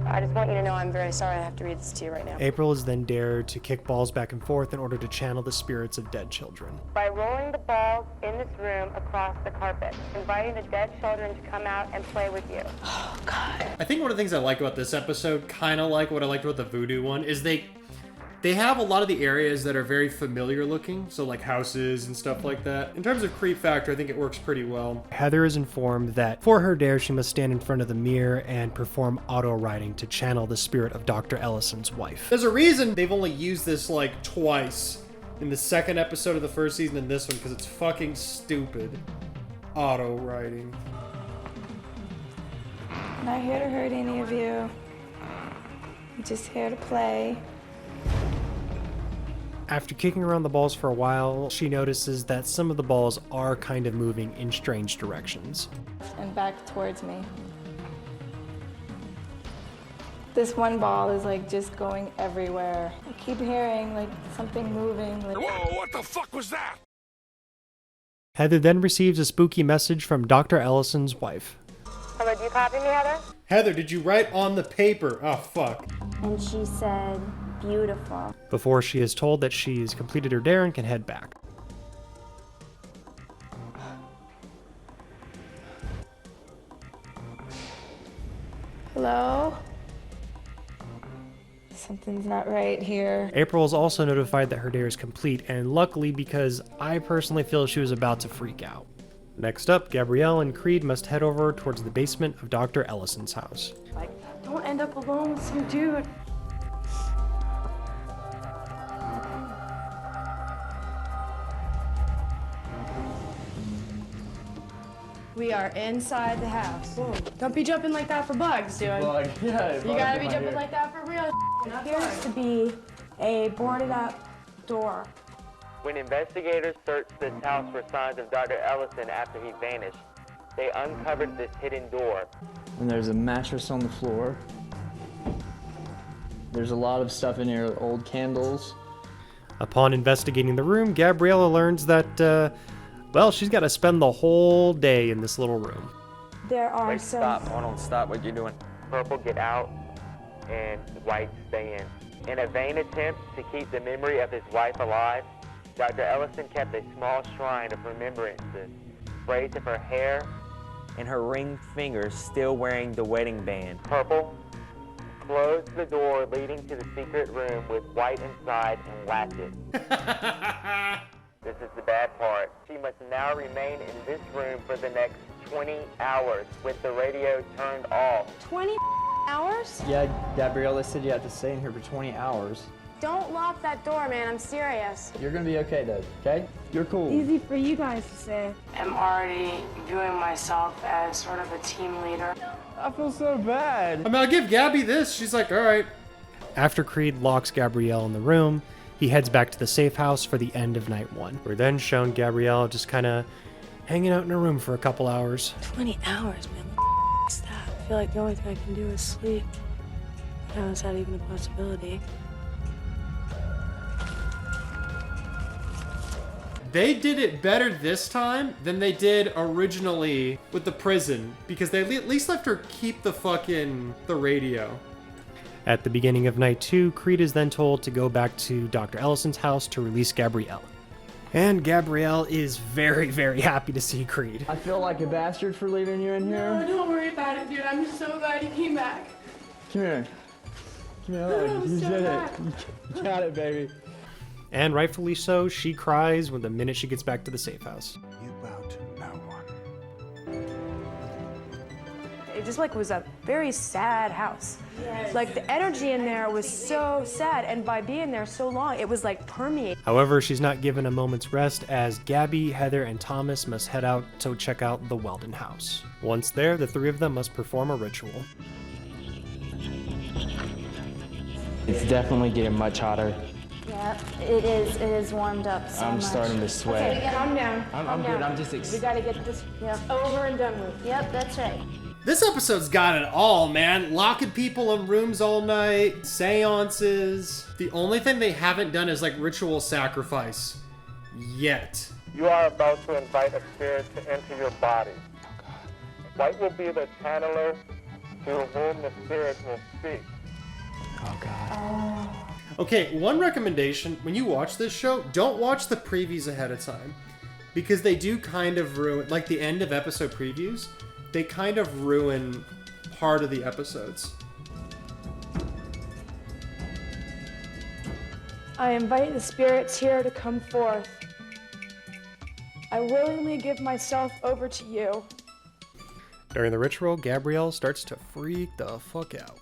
I just want you to know I'm very sorry I have to read this to you right now. April is then dared to kick balls back and forth in order to channel the spirits of dead children. By rolling the balls in this room across the carpet, inviting the dead children to come out and play with you. Oh, God. I think one of the things I like about this episode, kind of like what I liked about the voodoo one, is they have a lot of the areas that are very familiar looking, so like houses and stuff like that. In terms of creep factor, I think it works pretty well. Heather is informed that for her dare, she must stand in front of the mirror and perform auto-writing to channel the spirit of Dr. Ellison's wife. There's a reason they've only used this like twice in the second episode of the first season and this one, because it's fucking stupid. Auto-writing. I'm not here to hurt any of you. I'm just here to play. After kicking around the balls for a while, she notices that some of the balls are kind of moving in strange directions. And back towards me. This one ball is like just going everywhere. I keep hearing like something moving. Like... Whoa, what the fuck was that? Heather then receives a spooky message from Dr. Ellison's wife. Hello, do you copy me, Heather? Heather, did you write on the paper? Oh, fuck. And she said, beautiful. Before she is told that she's completed her dare and can head back. Hello? Something's not right here. April is also notified that her dare is complete, and luckily, because I personally feel she was about to freak out. Next up, Gabrielle and Creed must head over towards the basement of Dr. Ellison's house. Like, don't end up alone with some dude. We are inside the house. Whoa. Don't be jumping like that for bugs, dude. Bug, yeah. You gotta be jumping like that for real. It appears to be a boarded up door. When investigators searched this house for signs of Dr. Ellison after he vanished, they uncovered this hidden door. And there's a mattress on the floor. There's a lot of stuff in here, old candles. Upon investigating the room, Gabriella learns that, well, she's got to spend the whole day in this little room. There are Wait, stop, Arnold, stop what you're doing. Purple, get out, and white, stay in. In a vain attempt to keep the memory of his wife alive, Dr. Ellison kept a small shrine of remembrances, braids of her hair, and her ringed fingers still wearing the wedding band. Purple, close the door leading to the secret room with white inside and latch it. This is the bad part. She must now remain in this room for the next 20 hours with the radio turned off. 20 hours? Yeah, Gabriella said you have to stay in here for 20 hours. Don't lock that door, man. I'm serious. You're gonna be okay, though, okay? You're cool. Easy for you guys to say. I'm already viewing myself as sort of a team leader. I feel so bad. I mean, I'll give Gabby this. She's like, all right. After Creed locks Gabrielle in the room, he heads back to the safe house for the end of night 1. We're then shown Gabrielle just kind of hanging out in her room for a couple hours. 20 hours, man. What the is that? I feel like the only thing I can do is sleep. How is that even a possibility? They did it better this time than they did originally with the prison, because they at least left her keep the radio. At the beginning of night 2, Creed is then told to go back to Dr. Ellison's house to release Gabrielle. And Gabrielle is very, very happy to see Creed. I feel like a bastard for leaving you in here. No, don't worry about it, dude. I'm just so glad you came back. Come here. Come here. I'm You so did glad. it. You got it, baby. And rightfully so, she cries when the minute she gets back to the safe house. You bow to no one. It just was a very sad house. Yes. The energy in there was so sad, and by being there so long, it was permeating. However, she's not given a moment's rest as Gabby, Heather, and Thomas must head out to check out the Weldon house. Once there, the 3 of them must perform a ritual. It's definitely getting much hotter. Yeah, it is. It is warmed up so much. I'm starting to sweat. Okay, calm down. I'm good. I'm just We gotta get this over and done with. Yep, that's right. This episode's got it all, man. Locking people in rooms all night, seances. The only thing they haven't done is ritual sacrifice. Yet. You are about to invite a spirit to enter your body. White will be the channeler through whom the spirit will speak. Oh, God. Okay, one recommendation, when you watch this show, don't watch the previews ahead of time. Because they do kind of ruin, the end of episode previews, they kind of ruin part of the episodes. I invite the spirits here to come forth. I willingly give myself over to you. During the ritual, Gabrielle starts to freak the fuck out.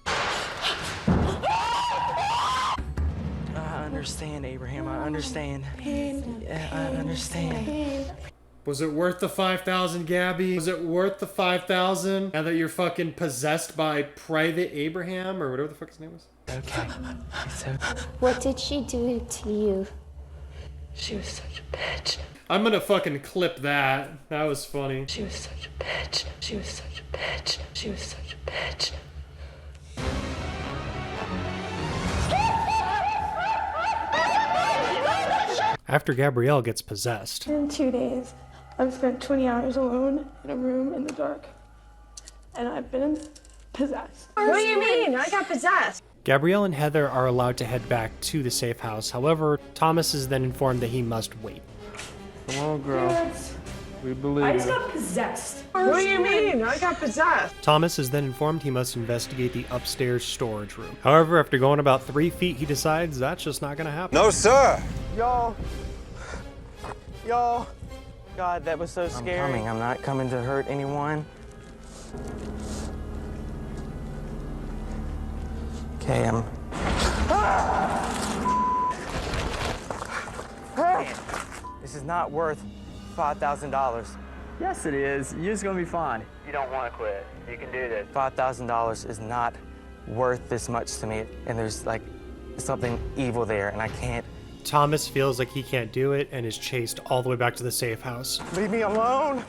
I understand, Abraham. I understand. Pain. Yeah, I understand. Pain. Was it worth the 5,000, Gabby? Was it worth the 5,000? Now that you're fucking possessed by Private Abraham or whatever the fuck his name was? Okay. What did she do to you? She was such a bitch. I'm gonna fucking clip that. That was funny. She was such a bitch. She was such a bitch. She was such a bitch. After Gabrielle gets possessed, In 2 days, I've spent 20 hours alone in a room in the dark. And I've been possessed. What do you mean? I got possessed. Gabrielle and Heather are allowed to head back to the safe house. However, Thomas is then informed that he must wait. Come on, girl. We believe I just you. got possessed. What do you mean? I got possessed. Thomas is then informed he must investigate the upstairs storage room. However, after going about 3 feet, he decides that's just not gonna happen. No, sir. Y'all. God, that was so scary. I'm coming. I'm not coming to hurt anyone. Okay, This is not worth $5,000. Yes, it is. You're just gonna be fine. You don't want to quit. You can do this. $5,000 is not worth this much to me, and there's something evil there, and I can't. Thomas feels like he can't do it and is chased all the way back to the safe house. Leave me alone.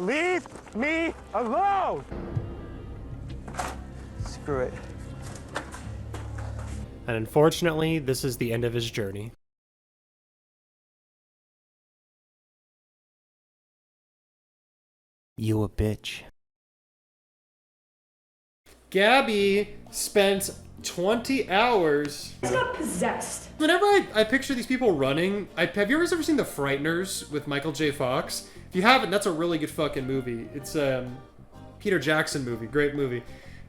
Leave me alone. Screw it. And unfortunately, this is the end of his journey. You a bitch. Gabby spent 20 hours. I got possessed. Whenever I picture these people running, have you ever seen The Frighteners with Michael J. Fox? If you haven't, that's a really good fucking movie. It's a Peter Jackson movie, great movie.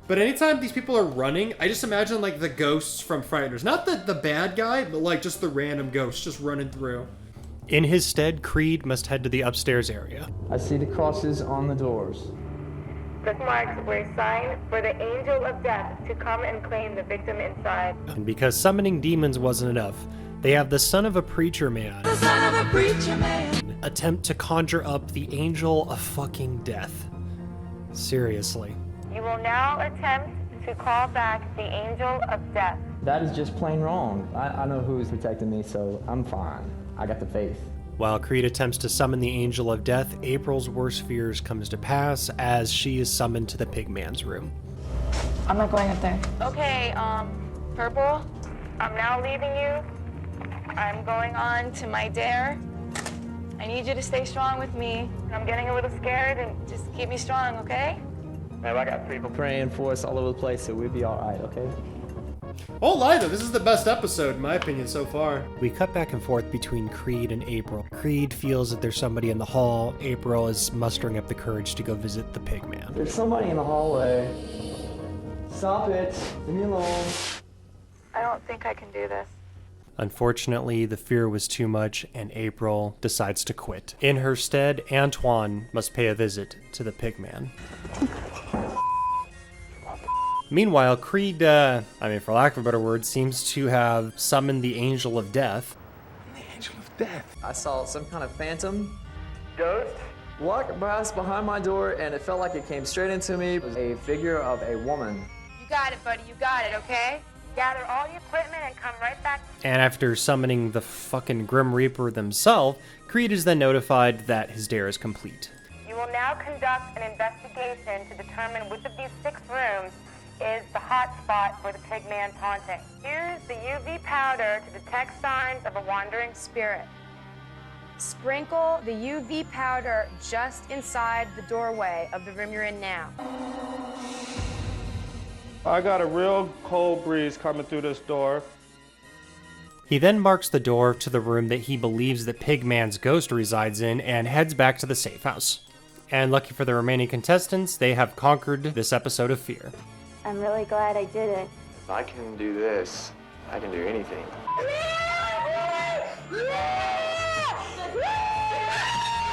But anytime these people are running, I just imagine the ghosts from Frighteners. Not the bad guy, but just the random ghosts just running through. In his stead, Creed must head to the upstairs area. I see the crosses on the doors. This marks were a sign for the angel of death to come and claim the victim inside. And because summoning demons wasn't enough, they have the son of a preacher man attempt to conjure up the angel of fucking death. Seriously. You will now attempt to call back the angel of death. That is just plain wrong. I know who is protecting me, so I'm fine. I got the faith. While Creed attempts to summon the Angel of Death, April's worst fears comes to pass as she is summoned to the Pigman's room. I'm not going up there. Okay, Purple, I'm now leaving you. I'm going on to my dare. I need you to stay strong with me. I'm getting a little scared, and just keep me strong, okay? Man, I got people praying for us all over the place, so we'll be all right, okay? Won't lie though, this is the best episode in my opinion so far. We cut back and forth between Creed and April. Creed feels that there's somebody in the hall. April is mustering up the courage to go visit the Pigman. There's somebody in the hallway. Stop it. Leave me alone. I don't think I can do this. Unfortunately, the fear was too much and April decides to quit. In her stead, Antoine must pay a visit to the Pigman. Meanwhile, Creed, for lack of a better word, seems to have summoned the Angel of Death. The Angel of Death? I saw some kind of phantom ghost walk past behind my door, and it felt like it came straight into me. It was a figure of a woman. You got it, buddy. You got it, okay? Gather all your equipment and come right back. And after summoning the fucking Grim Reaper themselves, Creed is then notified that his dare is complete. You will now conduct an investigation to determine which of these 6 rooms is the hot spot for the Pigman's haunting. Use the UV powder to detect signs of a wandering spirit. Sprinkle the UV powder just inside the doorway of the room you're in now. I got a real cold breeze coming through this door. He then marks the door to the room that he believes that Pigman's ghost resides in and heads back to the safe house. And lucky for the remaining contestants, they have conquered this episode of Fear. I'm really glad I did it. If I can do this, I can do anything.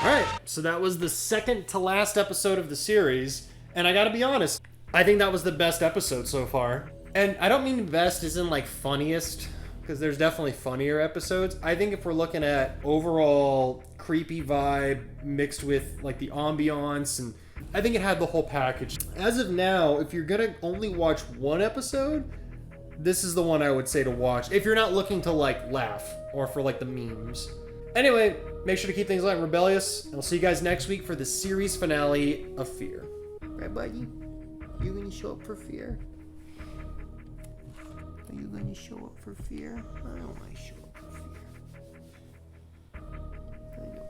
Alright, so that was the second to last episode of the series, and I gotta be honest, I think that was the best episode so far. And I don't mean best as in like funniest, because there's definitely funnier episodes. I think if we're looking at overall creepy vibe mixed with like the ambiance, and I think it had the whole package. As of now, if you're gonna only watch one episode, this is the one I would say to watch if you're not looking to like laugh or for like the memes. Anyway, make sure to keep things light and rebellious, and I'll see you guys next week for the series finale of Fear. Right, buddy? You gonna show up for Fear? Are you gonna show up for Fear? I don't want to show up for Fear. I know.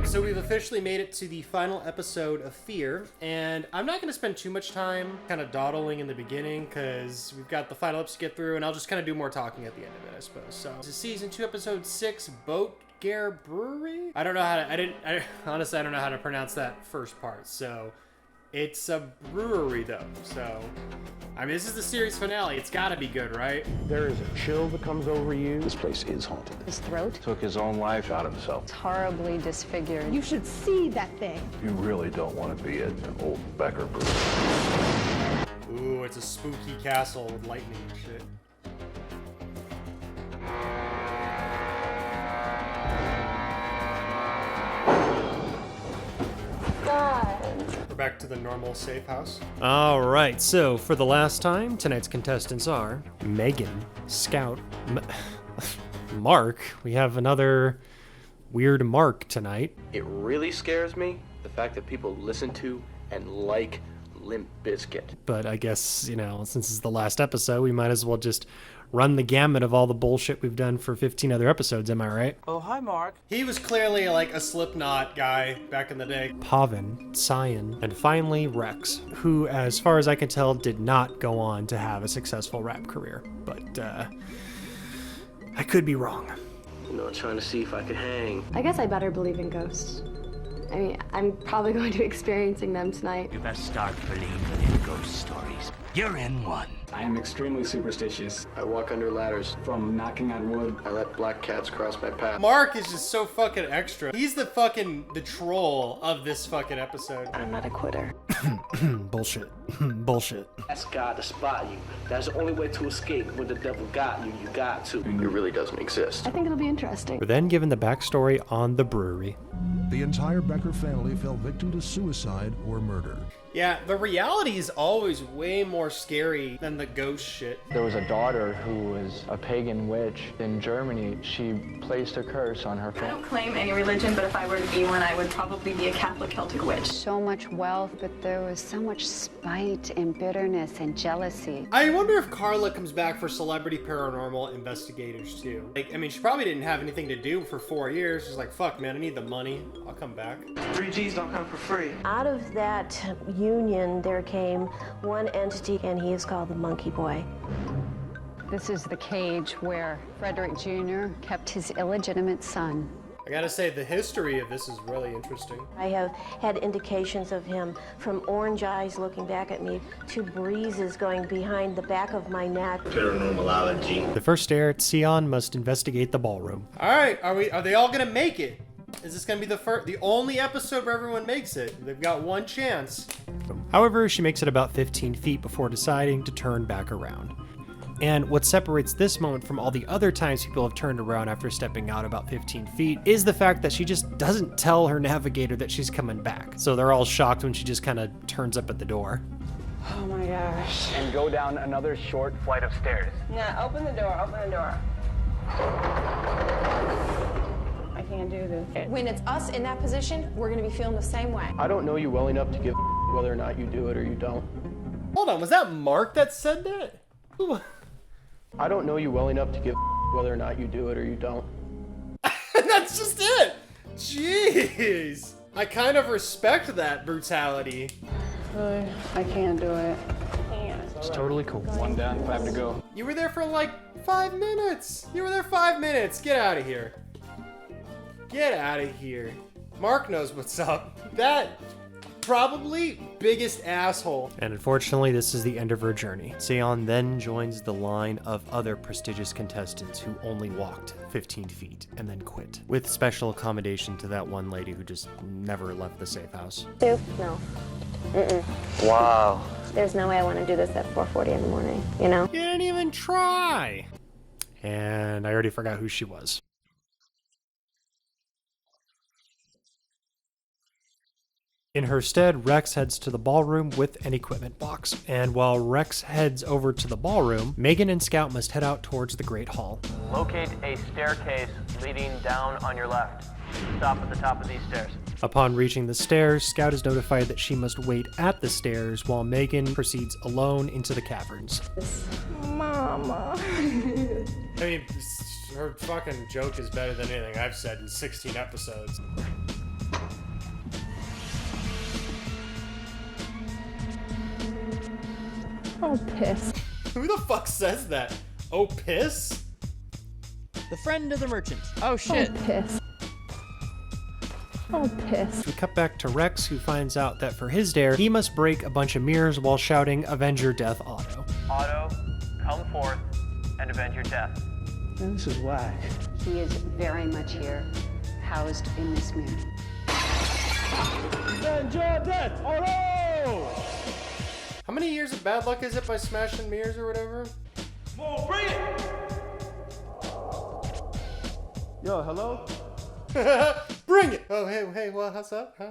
So we've officially made it to the final episode of Fear, and I'm not going to spend too much time kind of dawdling in the beginning because we've got the final episode to get through, and I'll just kind of do more talking at the end of it, I suppose. So this is season 2, episode 6, Boettger Brewery. I don't know how to. Honestly, I don't know how to pronounce that first part. So it's a brewery though. So I mean, this is the series finale. It's got to be good, right? There is a chill that comes over you. This place is haunted. His throat Took his own life out of himself. is horribly disfigured. You should see that thing. You really don't want to be at an old Becker brewery. Ooh, it's a spooky castle with lightning and shit. We're back to the normal safe house. All right, so for the last time, tonight's contestants are Megan, Scout, Mark. We have another weird Mark tonight. It really scares me, the fact that people listen to and like Limp Bizkit. But I guess, you know, since it's the last episode, we might as well just run the gamut of all the bullshit we've done for 15 other episodes, am I right? Oh, hi, Mark. He was clearly like a Slipknot guy back in the day. Pavan, Cyan, and finally Rex, who, as far as I can tell, did not go on to have a successful rap career. But, I could be wrong. You know, trying to see if I could hang. I guess I better believe in ghosts. I mean, I'm probably going to be experiencing them tonight. You better start believing in ghost stories. You're in one. I am extremely superstitious. I walk under ladders. From knocking on wood. I let black cats cross my path. Mark is just so fucking extra. He's the troll of this fucking episode. I'm not a quitter. Bullshit. Bullshit. Ask God to spot you. That's the only way to escape. When the devil got you, you got to. It really doesn't exist. I think it'll be interesting. We're then given the backstory on the brewery. The entire Becker family fell victim to suicide or murder. Yeah, the reality is always way more scary than the ghost shit. There was a daughter who was a pagan witch in Germany. She placed a curse on her I family. don't claim any religion, but if I were to be one, I would probably be a Catholic Celtic witch. So much wealth, but there was so much spite and bitterness and jealousy. I wonder if Carla comes back for Celebrity Paranormal Investigators too. Like, I mean, she probably didn't have anything to do for 4 years. She's like, fuck, man, I need the money. I'll come back. 3 G's don't come for free. Out of that union, there came one entity, and he is called the Monkey Boy. This is the cage where Frederick Jr. kept his illegitimate son. I gotta say, the history of this is really interesting. I have had indications of him from orange eyes looking back at me to breezes going behind the back of my neck. Paranormalology. The first stair, Sion must investigate the ballroom. All right, are they all gonna make it? Is this gonna be the only episode where everyone makes it? They've got one chance. However, she makes it about 15 feet before deciding to turn back around. And what separates this moment from all the other times people have turned around after stepping out about 15 feet is the fact that she just doesn't tell her navigator that she's coming back. So they're all shocked when she just kind of turns up at the door. Oh my gosh. And go down another short flight of stairs. Yeah, open the door, open the door. I can't do this. When it's us in that position, we're gonna be feeling the same way. I don't know you well enough to give whether or not you do it or you don't. Hold on, was that Mark that said that? Ooh. I don't know you well enough to give whether or not you do it or you don't. That's just it! Jeez! I kind of respect that brutality. I can't do it. It's totally cool. 1 down, 5 to go. You were there for like 5 minutes. You were there 5 minutes. Get out of here. Get out of here. Mark knows what's up. That probably biggest asshole. And unfortunately, this is the end of her journey. Sion then joins the line of other prestigious contestants who only walked 15 feet and then quit, with special accommodation to that one lady who just never left the safe house. No. Mm-mm. Wow. There's no way I want to do this at 4:40 in the morning, you know? You didn't even try. And I already forgot who she was. In her stead, Rex heads to the ballroom with an equipment box. And while Rex heads over to the ballroom, Megan and Scout must head out towards the Great Hall. Locate a staircase leading down on your left. Stop at the top of these stairs. Upon reaching the stairs, Scout is notified that she must wait at the stairs while Megan proceeds alone into the caverns. Mama. I mean, her fucking joke is better than anything I've said in 16 episodes. Oh, piss. Who the fuck says that? Oh, piss? The friend of the merchant. Oh, shit. Oh, piss. Oh, piss. We cut back to Rex, who finds out that for his dare, he must break a bunch of mirrors while shouting, "Avenge your death, Otto." Otto, come forth and avenge your death. This is whack. He is very much here, housed in this mirror. Avenge your death, Otto! How many years of bad luck is it by smashing mirrors or whatever? More, bring it! Yo, hello? Bring it! Oh, hey, well, how's up, huh?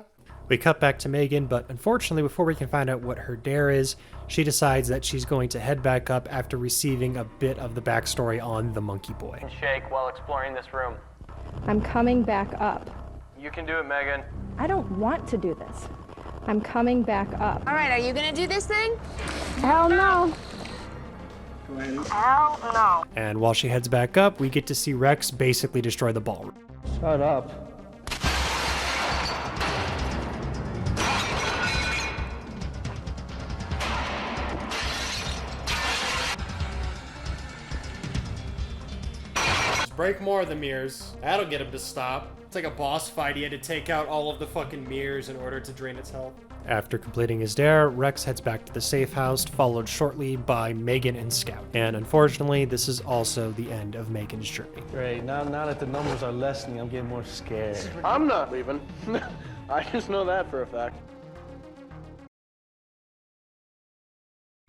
We cut back to Megan, but unfortunately, before we can find out what her dare is, she decides that she's going to head back up after receiving a bit of the backstory on the Monkey Boy. Shake while exploring this room. I'm coming back up. You can do it, Megan. I don't want to do this. I'm coming back up. All right, are you gonna do this thing? Hell no. Hell no. And while she heads back up, we get to see Rex basically destroy the ballroom. Shut up. Break more of the mirrors. That'll get him to stop. It's like a boss fight. He had to take out all of the fucking mirrors in order to drain its health. After completing his dare, Rex heads back to the safe house, followed shortly by Megan and Scout. And unfortunately, this is also the end of Megan's journey. Great, now that the numbers are lessening, I'm getting more scared. I'm not leaving. I just know that for a fact.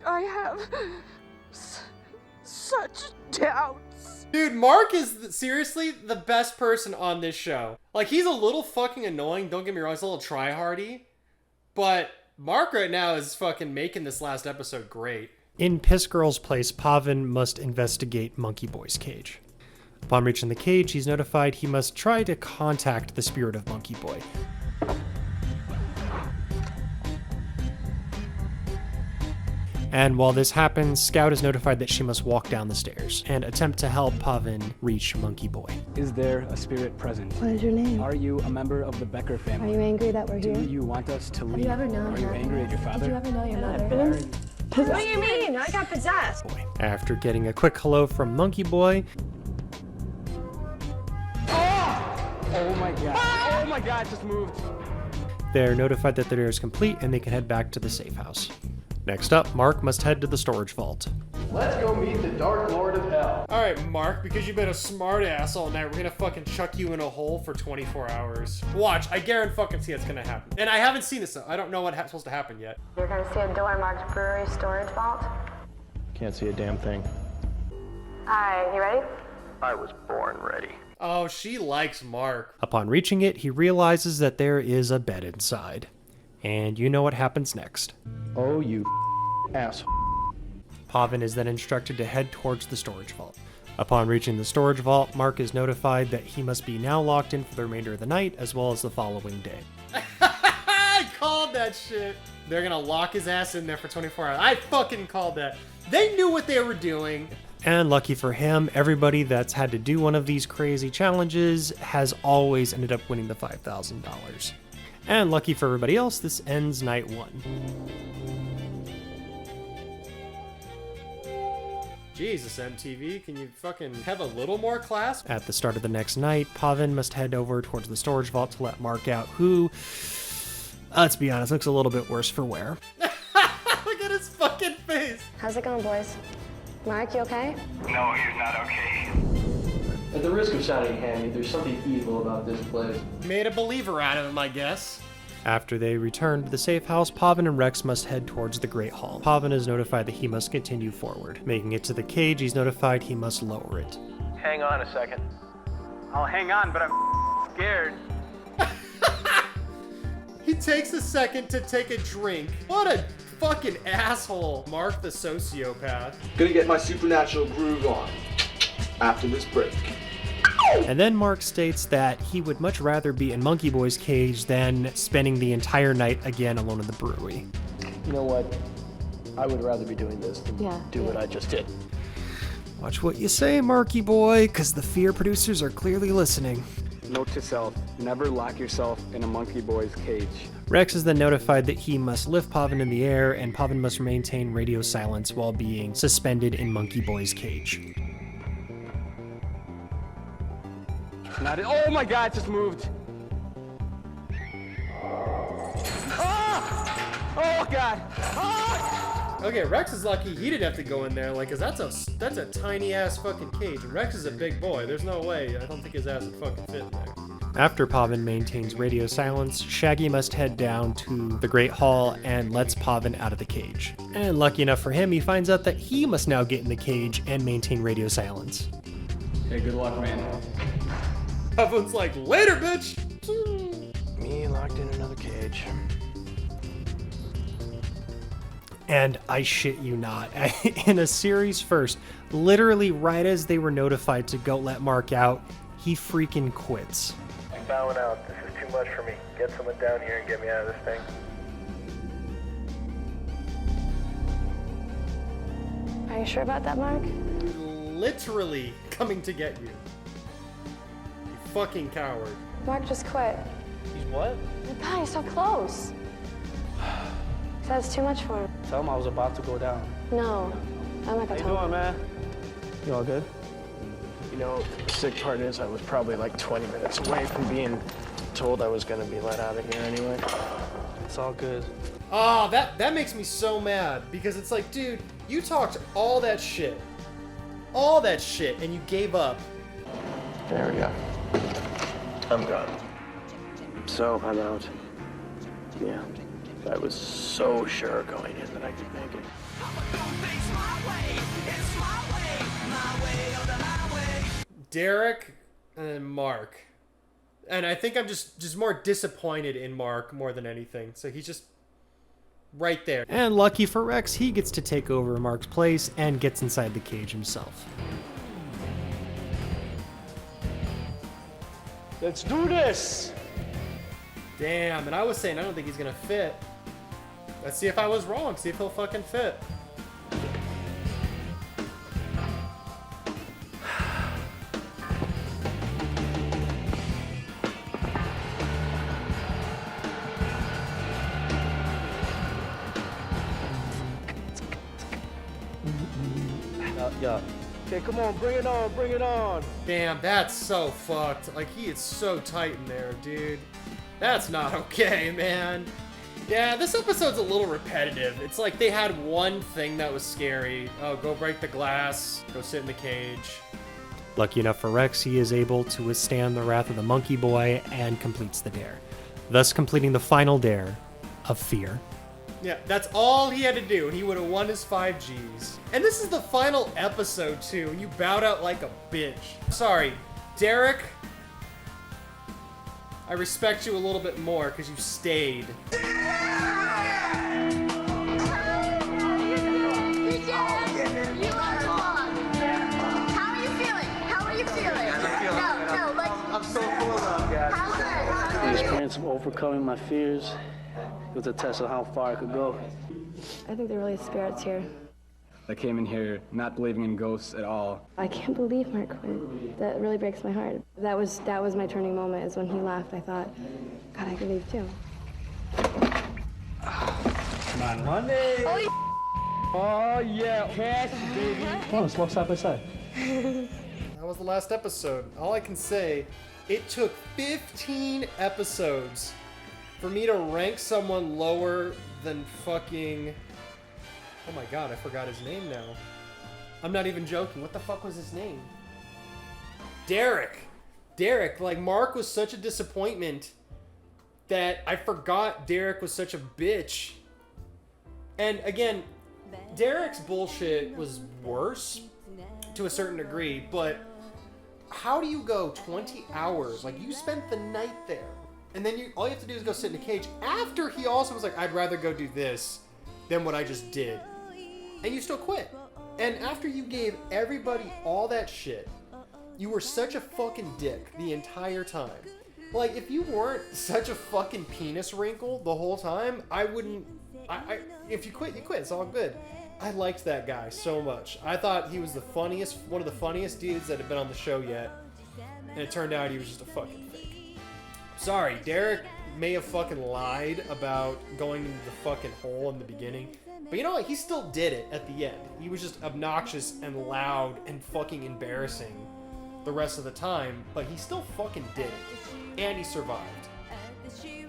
I have such doubts. Dude, Mark is seriously the best person on this show. Like, he's a little fucking annoying, don't get me wrong, he's a little try-hardy. But Mark right now is fucking making this last episode great. In Piss Girl's place, Pavin must investigate Monkey Boy's cage. Upon reaching the cage, he's notified he must try to contact the spirit of Monkey Boy. And while this happens, Scout is notified that she must walk down the stairs and attempt to help Pavin reach Monkey Boy. Is there a spirit present? What is your name? Are you a member of the Boettger family? Are you angry that we're here? Do you want us to leave? Have you ever known Are you her? angry at your father? Did you ever know your mother? What do you mean? I got possessed. After getting a quick hello from Monkey Boy, Oh my god. Oh my god, just moved. they're notified that their dare is complete and they can head back to the safe house. Next up, Mark must head to the storage vault. Let's go meet the Dark Lord of Hell. Alright, Mark, because you've been a smart ass all night, we're gonna fucking chuck you in a hole for 24 hours. Watch, I guarantee fucking see it's gonna happen. And I haven't seen this, so I don't know what's supposed to happen yet. You're gonna see a door marked Brewery storage vault. Can't see a damn thing. Alright, you ready? I was born ready. Oh, she likes Mark. Upon reaching it, he realizes that there is a bed inside. And you know what happens next. Oh, you asshole. Pavin is then instructed to head towards the storage vault. Upon reaching the storage vault, Mark is notified that he must be now locked in for the remainder of the night as well as the following day. I called that shit. They're gonna lock his ass in there for 24 hours. I fucking called that. They knew what they were doing. And lucky for him, everybody that's had to do one of these crazy challenges has always ended up winning the $5,000. And lucky for everybody else, this ends night 1. Jesus, MTV, can you fucking have a little more class? At the start of the next night, Pavin must head over towards the storage vault to let Mark out, who, let's be honest, looks a little bit worse for wear. Look at his fucking face. How's it going, boys? Mark, you okay? No, he's not okay. At the risk of sounding hammy, there's something evil about this place. Made a believer out of him, I guess. After they return to the safe house, Pavin and Rex must head towards the Great Hall. Pavin is notified that he must continue forward. Making it to the cage, he's notified he must lower it. Hang on a second. I'll hang on, but I'm scared. He takes a second to take a drink. What a fucking asshole. Mark the sociopath. Gonna get my supernatural groove on after this break. And then Mark states that he would much rather be in Monkey Boy's cage than spending the entire night again alone in the brewery. You know what? I would rather be doing this than do what I just did. Watch what you say, Marky Boy, because the fear producers are clearly listening. Note to self, never lock yourself in a Monkey Boy's cage. Rex is then notified that he must lift Pavin in the air, and Pavin must maintain radio silence while being suspended in Monkey Boy's cage. Oh my god, it just moved. Ah! Oh god. Ah! Okay, Rex is lucky he didn't have to go in there, like, cause that's a tiny ass fucking cage, and Rex is a big boy. There's no way. I don't think his ass would fucking fit in there. After Pavin maintains radio silence, Shaggy must head down to the Great Hall and lets Pavin out of the cage. And lucky enough for him, he finds out that he must now get in the cage and maintain radio silence. Hey, good luck, man. Pavin's like, later, bitch! Me locked in another cage. And I shit you not, in a series first, literally right as they were notified to go let Mark out, he freaking quits. I'm bowing out. This is too much for me. Get someone down here and get me out of this thing. Are you sure about that, Mark? Literally coming to get you. You fucking coward. Mark just quit. He's what? God, you're so close. That's too much for him. Tell him I was about to go down. No, I'm not gonna How you tell doing, him. man? You all good? You know, the sick part is I was probably like 20 minutes away from being told I was gonna be let out of here anyway. It's all good. Oh, that makes me so mad, because it's like, dude, you talked all that shit, and you gave up. There we go. I'm gone. So, I'm out. Yeah. I was so sure going in that I could make it. Derek and Mark. And I think I'm just more disappointed in Mark more than anything. So he's just right there. And lucky for Rex, he gets to take over Mark's place and gets inside the cage himself. Let's do this! Damn, and I was saying I don't think he's gonna fit. Let's see if I was wrong. See if he'll fucking fit. Yeah. Okay, come on, bring it on, bring it on. Damn, that's so fucked. Like, he is so tight in there, dude. That's not okay, man. Yeah, this episode's a little repetitive. It's like they had one thing that was scary. Oh, go break the glass, go sit in the cage. Lucky enough for Rex, he is able to withstand the wrath of the monkey boy and completes the dare, thus completing the final dare of fear. Yeah, that's all he had to do, and he would have won his 5 Gs. And this is the final episode, too, and you bowed out like a bitch. Sorry, Derek, I respect you a little bit more, because you stayed. I'm so full of guys. The experience of overcoming my fears, it was a test of how far I could go. I think there are really spirits here. I came in here not believing in ghosts at all. I can't believe Mark quit. That really breaks my heart. That was my turning moment, is when he left. I thought, God, I could leave too. Come on, Monday. Oh yeah, cash, baby. Come on, let's walk side by side. That was the last episode. All I can say, it took 15 episodes for me to rank someone lower than fucking... Oh my god, I forgot his name now. I'm not even joking. What the fuck was his name? Derek. Derek. Like, Mark was such a disappointment that I forgot Derek was such a bitch. And again, Derek's bullshit was worse to a certain degree, but how do you go 20 hours? Like, you spent the night there. And then all you have to do is go sit in a cage after he also was like, I'd rather go do this than what I just did. And you still quit. And after you gave everybody all that shit, you were such a fucking dick the entire time. Like, if you weren't such a fucking penis wrinkle the whole time, I wouldn't... if you quit, you quit. It's all good. I liked that guy so much. I thought he was the funniest, one of the funniest dudes that had been on the show yet. And it turned out he was just a fucking fake. Sorry, Derek may have fucking lied about going into the fucking hole in the beginning. But you know what? He still did it at the end. He was just obnoxious and loud and fucking embarrassing the rest of the time. But he still fucking did it. And he survived.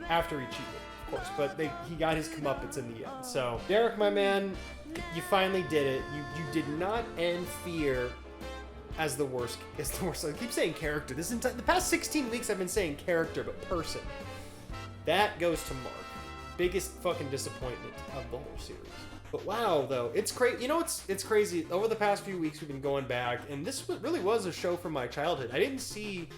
After he cheated, of course. But he got his comeuppance in the end. So, Derek, my man, you finally did it. You did not end fear as the worst. I keep saying character. The past 16 weeks I've been saying character, but person. That goes to Mark. Biggest fucking disappointment of the whole series. But wow, though, it's crazy. You know, it's crazy. Over the past few weeks, we've been going back, and this really was a show from my childhood. I didn't see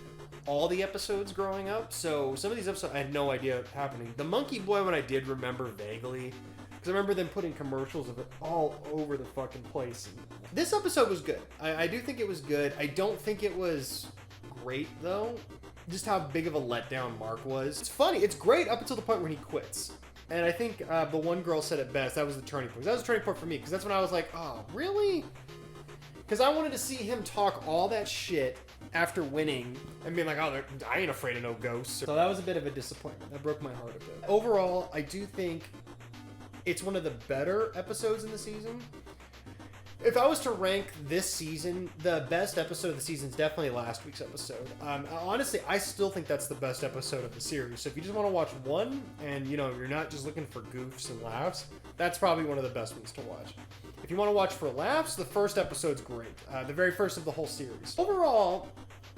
all the episodes growing up, so some of these episodes I had no idea happening. The Monkey Boy one I did remember vaguely, because I remember them putting commercials of it all over the fucking place. This episode was good. I do think it was good. I don't think it was great, though. Just how big of a letdown Mark was. It's funny. It's great up until the point where he quits. And I think the one girl said it best. That was the turning point. That was the turning point for me, because that's when I was like, oh, really? Because I wanted to see him talk all that shit after winning and being like, oh, I ain't afraid of no ghosts. So that was a bit of a disappointment. That broke my heart a bit. Overall, I do think it's one of the better episodes in the season. If I was to rank this season, the best episode of the season is definitely last week's episode. Honestly, I still think that's the best episode of the series. So if you just want to watch one and, you know, you're not just looking for goofs and laughs, that's probably one of the best ones to watch. If you want to watch for laughs, the first episode's great. The very first of the whole series. Overall,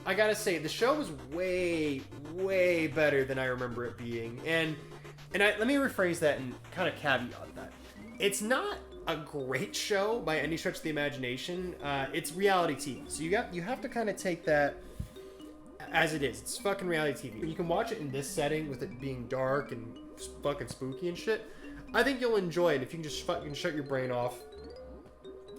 I gotta say, the show was way, way better than I remember it being. And let me rephrase that and kind of caveat that. It's not a great show by any stretch of the imagination. It's reality TV, so you have to kind of take that as it is. It's fucking reality TV. You can watch it in this setting with it being dark and fucking spooky and shit. I think you'll enjoy it if you can just fucking shut your brain off.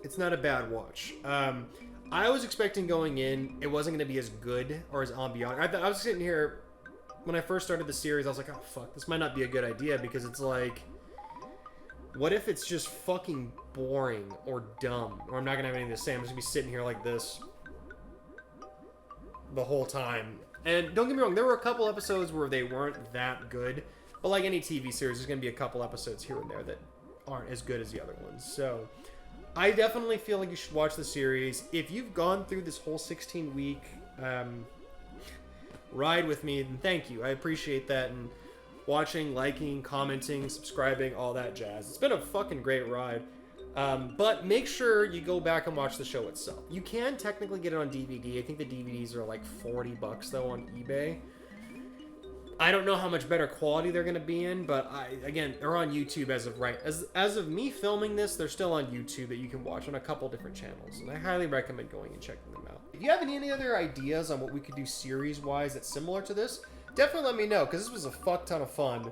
It's not a bad watch. I was expecting going in, it wasn't going to be as good or as ambient. I was sitting here when I first started the series. I was like, oh fuck, this might not be a good idea because it's like, what if it's just fucking boring or dumb? Or I'm not gonna have anything to say. I'm just gonna be sitting here like this the whole time. And don't get me wrong, there were a couple episodes where they weren't that good. But like any TV series, there's gonna be a couple episodes here and there that aren't as good as the other ones. So I definitely feel like you should watch the series. If you've gone through this whole 16-week ride with me, then thank you. I appreciate that. And watching, liking, commenting, subscribing, all that jazz. It's been a fucking great ride. But make sure you go back and watch the show itself. You can technically get it on DVD. I think the DVDs are like $40 though on eBay. I don't know how much better quality they're gonna be in, but again, they're on YouTube as of right. As of me filming this, they're still on YouTube that you can watch on a couple different channels. And I highly recommend going and checking them out. If you have any other ideas on what we could do series-wise that's similar to this, definitely let me know, because this was a fuck ton of fun,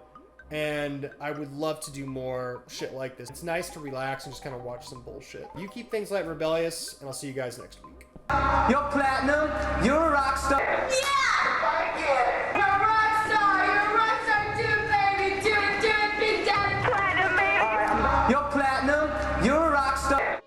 and I would love to do more shit like this. It's nice to relax and just kind of watch some bullshit. You keep things light and rebellious, and I'll see you guys next week. You're platinum, you're a rock star. Yeah! You're a rock star! You're a rock star too, baby! Do it, Big Daddy Platinum, baby! You're platinum, you're a rock star.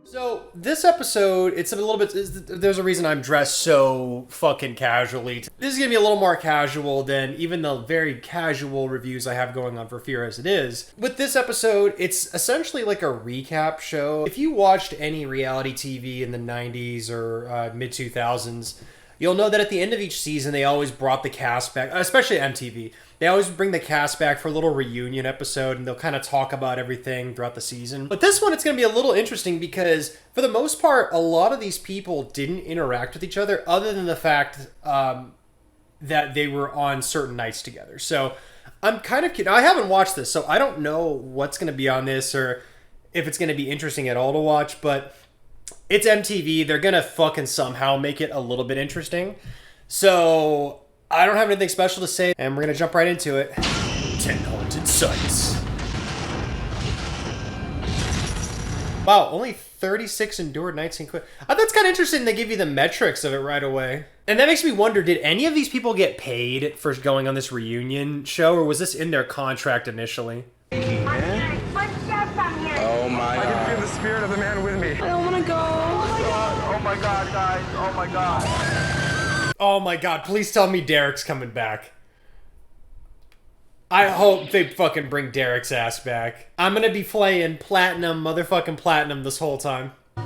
So, this episode, it's a little bit, there's a reason I'm dressed so fucking casually. This is gonna be a little more casual than even the very casual reviews I have going on for Fear as it is. With this episode, it's essentially like a recap show. If you watched any reality TV in the 90s or mid-2000s, you'll know that at the end of each season, they always brought the cast back, especially MTV. They always bring the cast back for a little reunion episode, and they'll kind of talk about everything throughout the season. But this one, it's going to be a little interesting because, for the most part, a lot of these people didn't interact with each other other than the fact that they were on certain nights together. So, I'm kind of kidding. I haven't watched this, so I don't know what's going to be on this or if it's going to be interesting at all to watch, but it's MTV. They're going to fucking somehow make it a little bit interesting. So I don't have anything special to say, and we're going to jump right into it. 10 Haunted Sites. Wow, only 36 endured nights in quit. That's kind of interesting. They give you the metrics of it right away. And that makes me wonder, did any of these people get paid for going on this reunion show, or was this in their contract initially? Oh my God. I can feel the spirit of the man with me. I don't want to go. Oh my God, guys. Oh my God. Oh my God, please tell me Derek's coming back. I hope they fucking bring Derek's ass back. I'm gonna be playing platinum, motherfucking platinum this whole time. The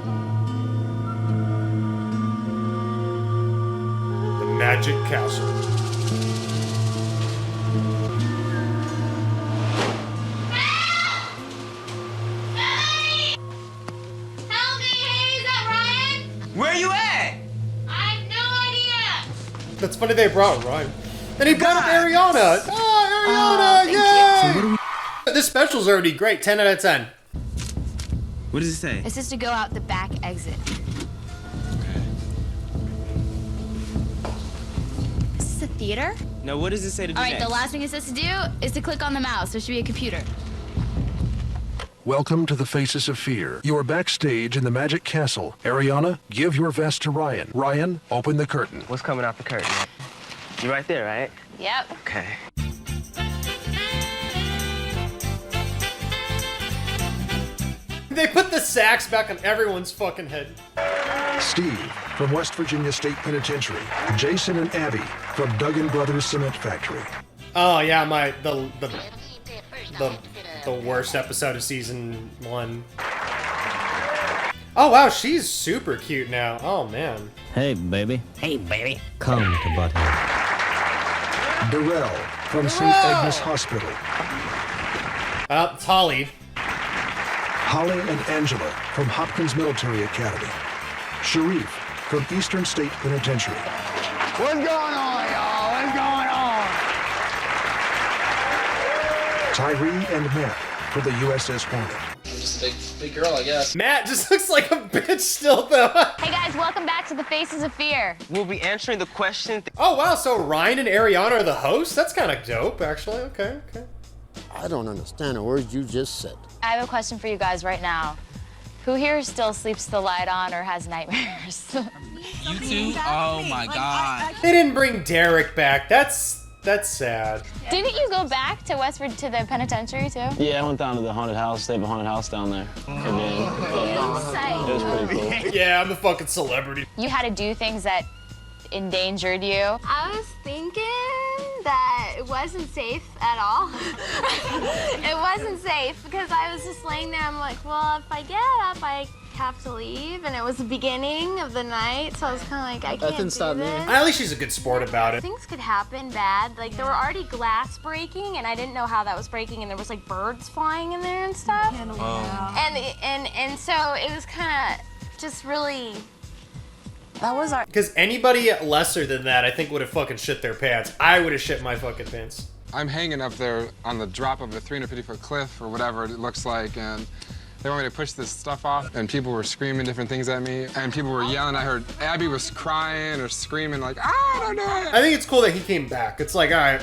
Magic Castle. Where you at? I have no idea. That's funny they brought Ryan. And he brought up Ariana. Oh, Ariana, yay! So this special's already great. 10 out of 10. What does it say? It says to go out the back exit. Is this a theater? No, what does it say to do All right, next? the last thing it says to do is to click on the mouse. There should be a computer. Welcome to the Faces of Fear. You are backstage in the Magic Castle. Ariana, give your vest to Ryan. Ryan, open the curtain. What's coming out the curtain? You right there, right? Yep. Okay. They put the sacks back on everyone's fucking head. Steve from West Virginia State Penitentiary. Jason and Abby from Dugan Brothers Cement Factory. Oh yeah, the worst episode of season 1. Oh wow, she's super cute now. Oh man. Hey baby. Hey baby. Come to Butthead. Darrell from St. Agnes Hospital. It's Holly. Holly and Angela from Hopkins Military Academy. Sharif from Eastern State Penitentiary. What's going on, y'all? What's going on? Tyree and Matt for the USS Hornet. Just a big girl, I guess. Matt just looks like a bitch still, though. Hey guys, welcome back to the Faces of Fear. We'll be answering the question. Oh wow, so Ryan and Ariana are the hosts? That's kind of dope, actually. Okay. I don't understand a word you just said. I have a question for you guys right now. Who here still sleeps the light on or has nightmares? You two? Oh my god. They didn't bring Derek back. That's sad. Didn't you go back to Westford to the penitentiary too? Yeah, I went down to the haunted house, stayed at the haunted house down there. Again. Yeah. It was pretty cool. Yeah, I'm the fucking celebrity. You had to do things that endangered you. I was thinking that it wasn't safe at all. It wasn't safe because I was just laying there. I'm like, well, if I get up, I have to leave. And it was the beginning of the night, so I was kind of like, I can't do this. At least she's a good sport about it. Things could happen bad. Like there were already glass breaking, and I didn't know how that was breaking, and there was like birds flying in there and stuff. And so it was kind of just really. That was our. Because anybody lesser than that, I think, would have fucking shit their pants. I would have shit my fucking pants. I'm hanging up there on the drop of a 350-foot cliff or whatever it looks like, and they want me to push this stuff off, and people were screaming different things at me, and people were yelling. I heard Abby was crying or screaming like, "Ah, don't do it!" I think it's cool that he came back. It's like, all right,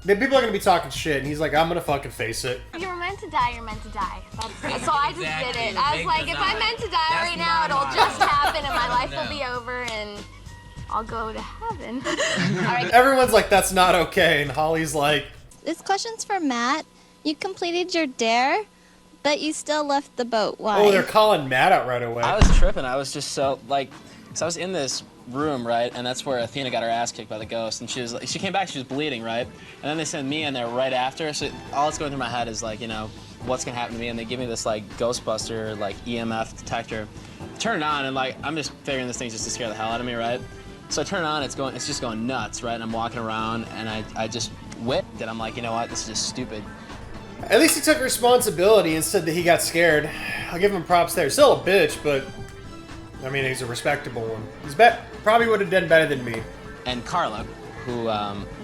the people are gonna be talking shit, and he's like, I'm gonna fucking face it. If you're meant to die, you're meant to die. So I just did it. I was like, if I'm meant to die right now, it'll just happen, and my life will be over, and I'll go to heaven. All right. Everyone's like, that's not okay, and Holly's like, this question's for Matt. You completed your dare, but you still left the boat. Why? oh, they're calling Matt out right away. I was tripping. I was just so I was in this room, right, and that's where Athena got her ass kicked by the ghost, and she came back, she was bleeding, right, and then they sent me in there right after, so all that's going through my head is like, you know, what's gonna happen to me, and they give me this like Ghostbuster like EMF detector, turn it on, and like I'm just figuring this thing's just to scare the hell out of me, right, so I turn it on, it's just going nuts, right, and I'm walking around, and I just whipped it. I'm like, you know what, this is just stupid. At least he took responsibility and said that he got scared. I'll give him props there. Still a bitch, but I mean, he's a respectable one. He's probably would have done better than me. And Carla, who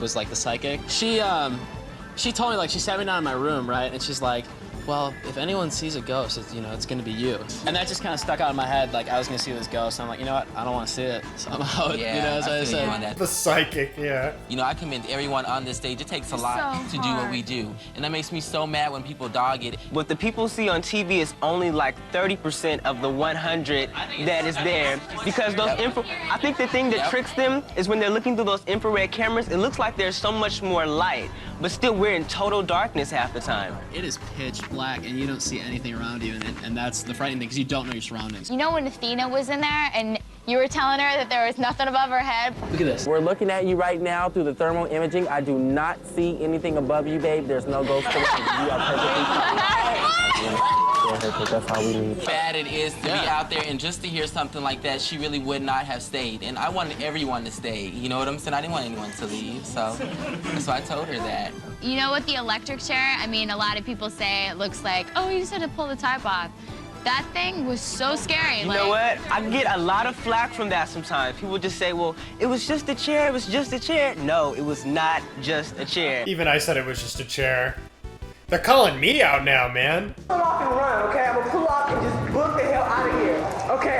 was like the psychic, she told me, like, she sat me down in my room, right, and she's like, well, if anyone sees a ghost, it's gonna be you. And that just kind of stuck out in my head, like I was gonna see this ghost. And I'm like, you know what? I don't want to see it. So I'm out. Yeah, you know, so I said. The psychic, yeah. You know, I commend everyone on this stage. It takes a lot to do what we do. And that makes me so mad when people dog it. What the people see on TV is only like 30% of the 100 that is there. Because those I think the thing that tricks them is when they're looking through those infrared cameras, it looks like there's so much more light. But still, we're in total darkness half the time. It is pitch black, and you don't see anything around you, and that's the frightening thing, because you don't know your surroundings. You know when Athena was in there, and you were telling her that there was nothing above her head? Look at this. We're looking at you right now through the thermal imaging. I do not see anything above you, babe. There's no ghost around you. You are perfectly fine. That's how we leave. Bad it is to be out there, and just to hear something like that, she really would not have stayed. And I wanted everyone to stay. You know what I'm saying? I didn't want anyone to leave, so that's why I told her that. You know, with the electric chair, I mean, a lot of people say it looks like, oh, you just had to pull the top off. That thing was so scary. You know what? I get a lot of flack from that sometimes. People just say, well, it was just a chair, it was just a chair. No, it was not just a chair. Even I said it was just a chair. They're calling me out now, man. Pull off and run, okay? I'm gonna pull off and just book the hell out of here. Okay,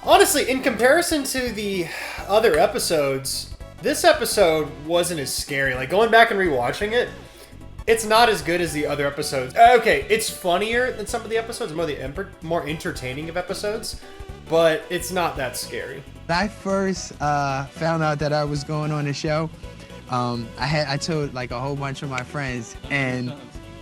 Honestly, in comparison to the other episodes, this episode wasn't as scary. Like, going back and rewatching it, it's not as good as the other episodes. Okay, it's funnier than some of the episodes, more entertaining of episodes, but it's not that scary. When I first found out that I was going on the show, I told like a whole bunch of my friends, and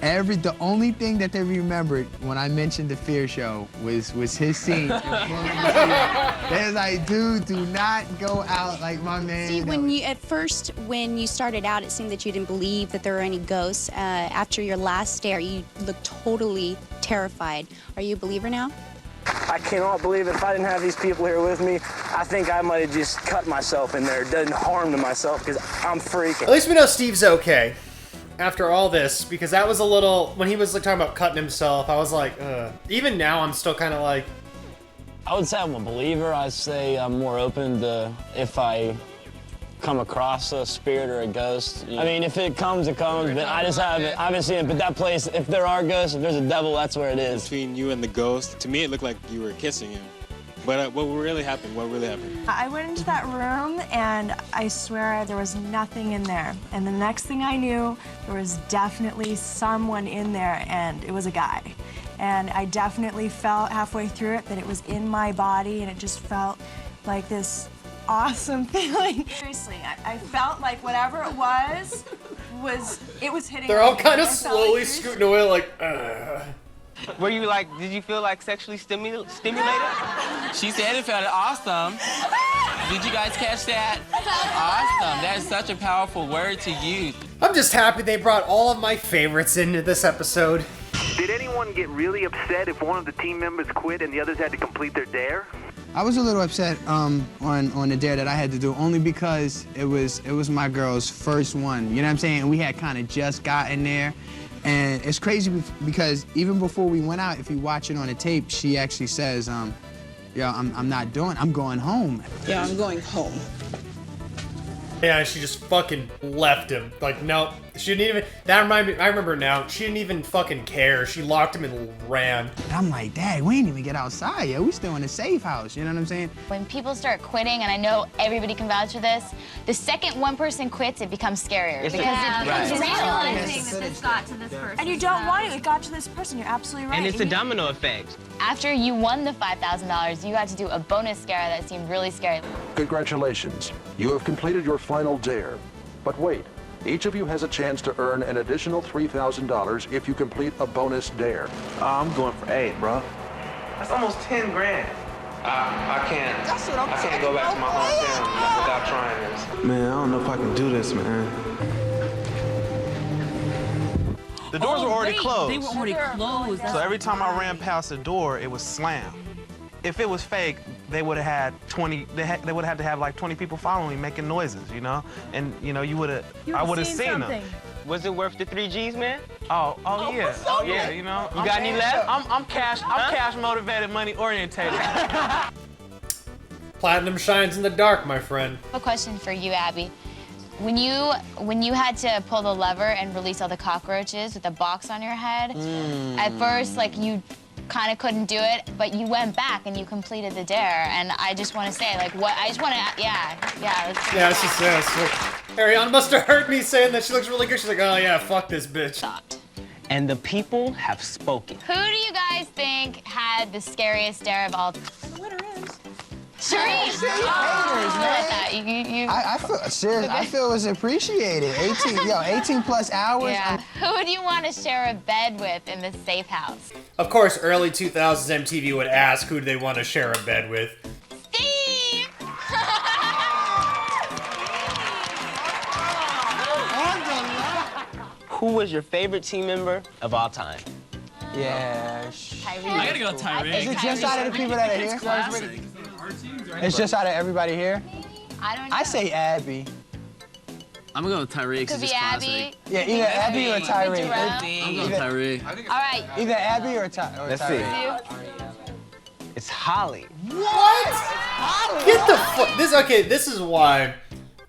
the only thing that they remembered when I mentioned the Fear Show was his scene. They was like, dude, do not go out like my man. See, at first when you started out, it seemed that you didn't believe that there were any ghosts. After your last stare, you looked totally terrified. Are you a believer now? I cannot believe it. If I didn't have these people here with me, I think I might have just cut myself in there, done harm to myself, because I'm freaking. At least we know Steve's okay after all this, because that was a little, when he was like talking about cutting himself, I was like, ugh. Even now, I'm still kind of like. I would say I'm a believer. I'd say I'm more open to if I come across a spirit or a ghost. I mean, if it comes, it comes, but I haven't seen it. But that place, if there are ghosts, if there's a devil, that's where it is. Between you and the ghost, to me, it looked like you were kissing him. But what really happened? What really happened? I went into that room, and I swear there was nothing in there. And the next thing I knew, there was definitely someone in there, and it was a guy. And I definitely felt halfway through it that it was in my body, and it just felt like this awesome feeling. Seriously, I felt like whatever it was hitting. They're all kind of slowly scooting away, like, Were you like, did you feel like sexually stimulated? She said it felt awesome. Did you guys catch that? Awesome. That is such a powerful word to use. I'm just happy they brought all of my favorites into this episode. Did anyone get really upset if one of the team members quit and the others had to complete their dare? I was a little upset on the dare that I had to do, only because it was my girl's first one. You know what I'm saying? And we had kind of just gotten there. And it's crazy because even before we went out, if you watch it on the tape, she actually says, yo, I'm not doing it. I'm going home. Yeah, I'm going home. Yeah, she just fucking left him. Like, no, she didn't even, that reminded me, I remember now, she didn't even fucking care. She locked him and ran. And I'm like, Dad, we ain't even get outside yet. We still in a safe house, you know what I'm saying? When people start quitting, and I know everybody can vouch for this, the second one person quits, it becomes scarier. Because it becomes real. Realizing that this got to this person. And you don't want it. It got to this person. You're absolutely right. And it's a domino effect. After you won the $5,000, you got to do a bonus scare that seemed really scary. Congratulations. You have completed your final dare. But wait, each of you has a chance to earn an additional $3,000 if you complete a bonus dare. I'm going for 8, bro. That's almost 10 grand. I can't. That's what I'm I can't go back to my hometown without trying this. Man, I don't know if I can do this, man. The doors were already closed. They were already closed. So every time I ran past the door, it was slammed. If it was fake, they would have had 20. They would have had to have like 20 people following me making noises, you know. And you know, I would have seen them. Was it worth the 3 G's, man? Oh yeah, you know. You got any left? I'm cash motivated, money orientated. Platinum shines in the dark, my friend. I have a question for you, Abby. When you had to pull the lever and release all the cockroaches with a box on your head, at first, like, you kind of couldn't do it, but you went back and you completed the dare. And I just want to say, like, what? I just want to, yeah. It's just Ariana must have heard me saying that she looks really good. She's like, oh yeah, fuck this bitch. And the people have spoken. Who do you guys think had the scariest dare of all? The winner is Sharif. I feel serious. I feel it was appreciated. 18 plus hours. Yeah. Who would you want to share a bed with in the safe house? Of course, early 2000s MTV would ask who do they want to share a bed with. Steve! Who was your favorite team member of all time? Yeah. I gotta go with Tyree. Is it just out of the people that are here? It's just out of everybody here? I don't know. I say Abby. I'm gonna go with Tyree because it's just classic. Yeah, either Abby or Tyree. I'm going with Tyree. All right. Either Abby or Tyree. Let's see. It's Holly. What? Get the fuck. This is why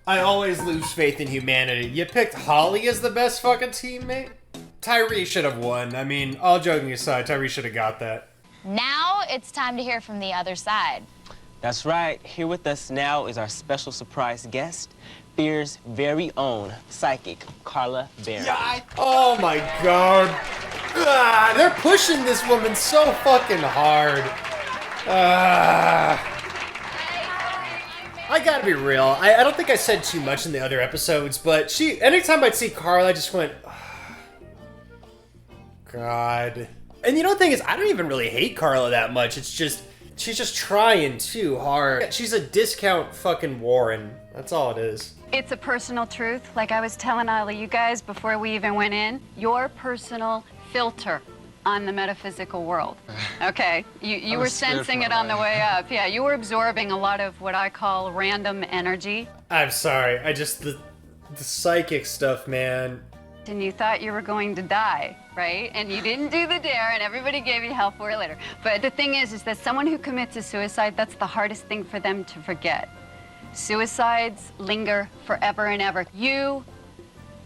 I always lose faith in humanity. You picked Holly as the best fucking teammate? Tyree should have won. I mean, all joking aside, Tyree should have got that. Now it's time to hear from the other side. That's right. Here with us now is our special surprise guest, Fear's very own psychic, Carla Berry. Yeah, oh my god. They're pushing this woman so fucking hard. I gotta be real. I don't think I said too much in the other episodes, but anytime I'd see Carla, I just went, oh, God. And you know the thing is, I don't even really hate Carla that much. It's just, she's just trying too hard. She's a discount fucking Warren. That's all it is. It's a personal truth. Like I was telling all of you guys before we even went in, your personal filter on the metaphysical world. Okay, you were sensing it on the way up. Yeah, you were absorbing a lot of what I call random energy. I'm sorry, the psychic stuff, man. And you thought you were going to die, right? And you didn't do the dare, and everybody gave you hell for it later. But the thing is that someone who commits a suicide, that's the hardest thing for them to forget. Suicides linger forever and ever.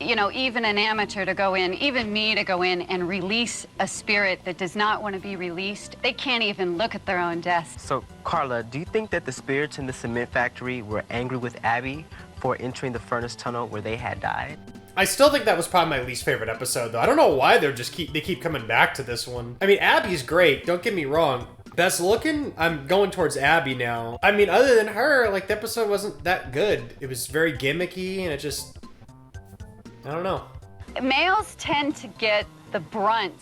You know, even an amateur to go in, even me to go in and release a spirit that does not want to be released, they can't even look at their own death. So, Carla, do you think that the spirits in the cement factory were angry with Abby for entering the furnace tunnel where they had died? I still think that was probably my least favorite episode, though. I don't know why they keep coming back to this one. I mean, Abby's great, don't get me wrong. Best looking, I'm going towards Abby now. I mean, other than her, like, the episode wasn't that good. It was very gimmicky, and it just... I don't know. Males tend to get the brunt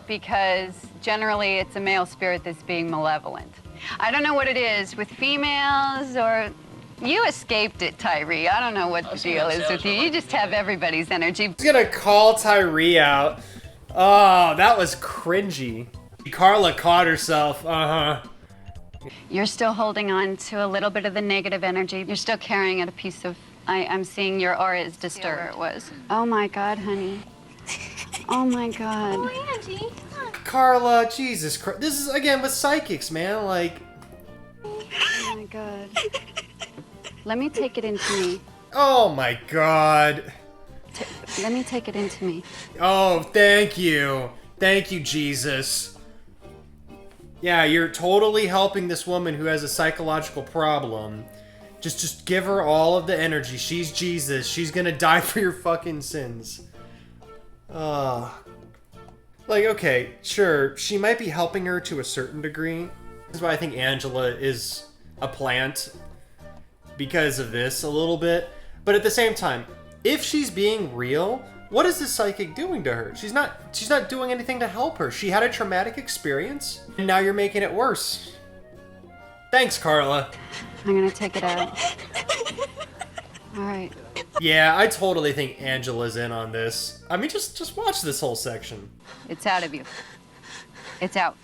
because generally it's a male spirit that's being malevolent. I don't know what it is with females or... You escaped it, Tyree. I don't know what the deal is with you. You just have everybody's energy. I was gonna call Tyree out. Oh, that was cringy. Carla caught herself. You're still holding on to a little bit of the negative energy. You're still carrying a piece of... I'm seeing your aura is disturbed. Where it was. Oh my God, honey. Oh my God. Oh, Angie. Carla, Jesus Christ. This is, again, with psychics, man. Like... Oh my God. Let me take it into me. Oh my God. Let me take it into me. Oh, thank you. Thank you, Jesus. Yeah, you're totally helping this woman who has a psychological problem. Just give her all of the energy. She's Jesus. She's gonna die for your fucking sins. Like, okay, sure, she might be helping her to a certain degree. This is why I think Angela is a plant. Because of this, a little bit. But at the same time, if she's being real, what is this psychic doing to her? She's not doing anything to help her. She had a traumatic experience, and now you're making it worse. Thanks, Carla. I'm gonna take it out. All right. Yeah, I totally think Angela's in on this. I mean, just watch this whole section. It's out of you. It's out.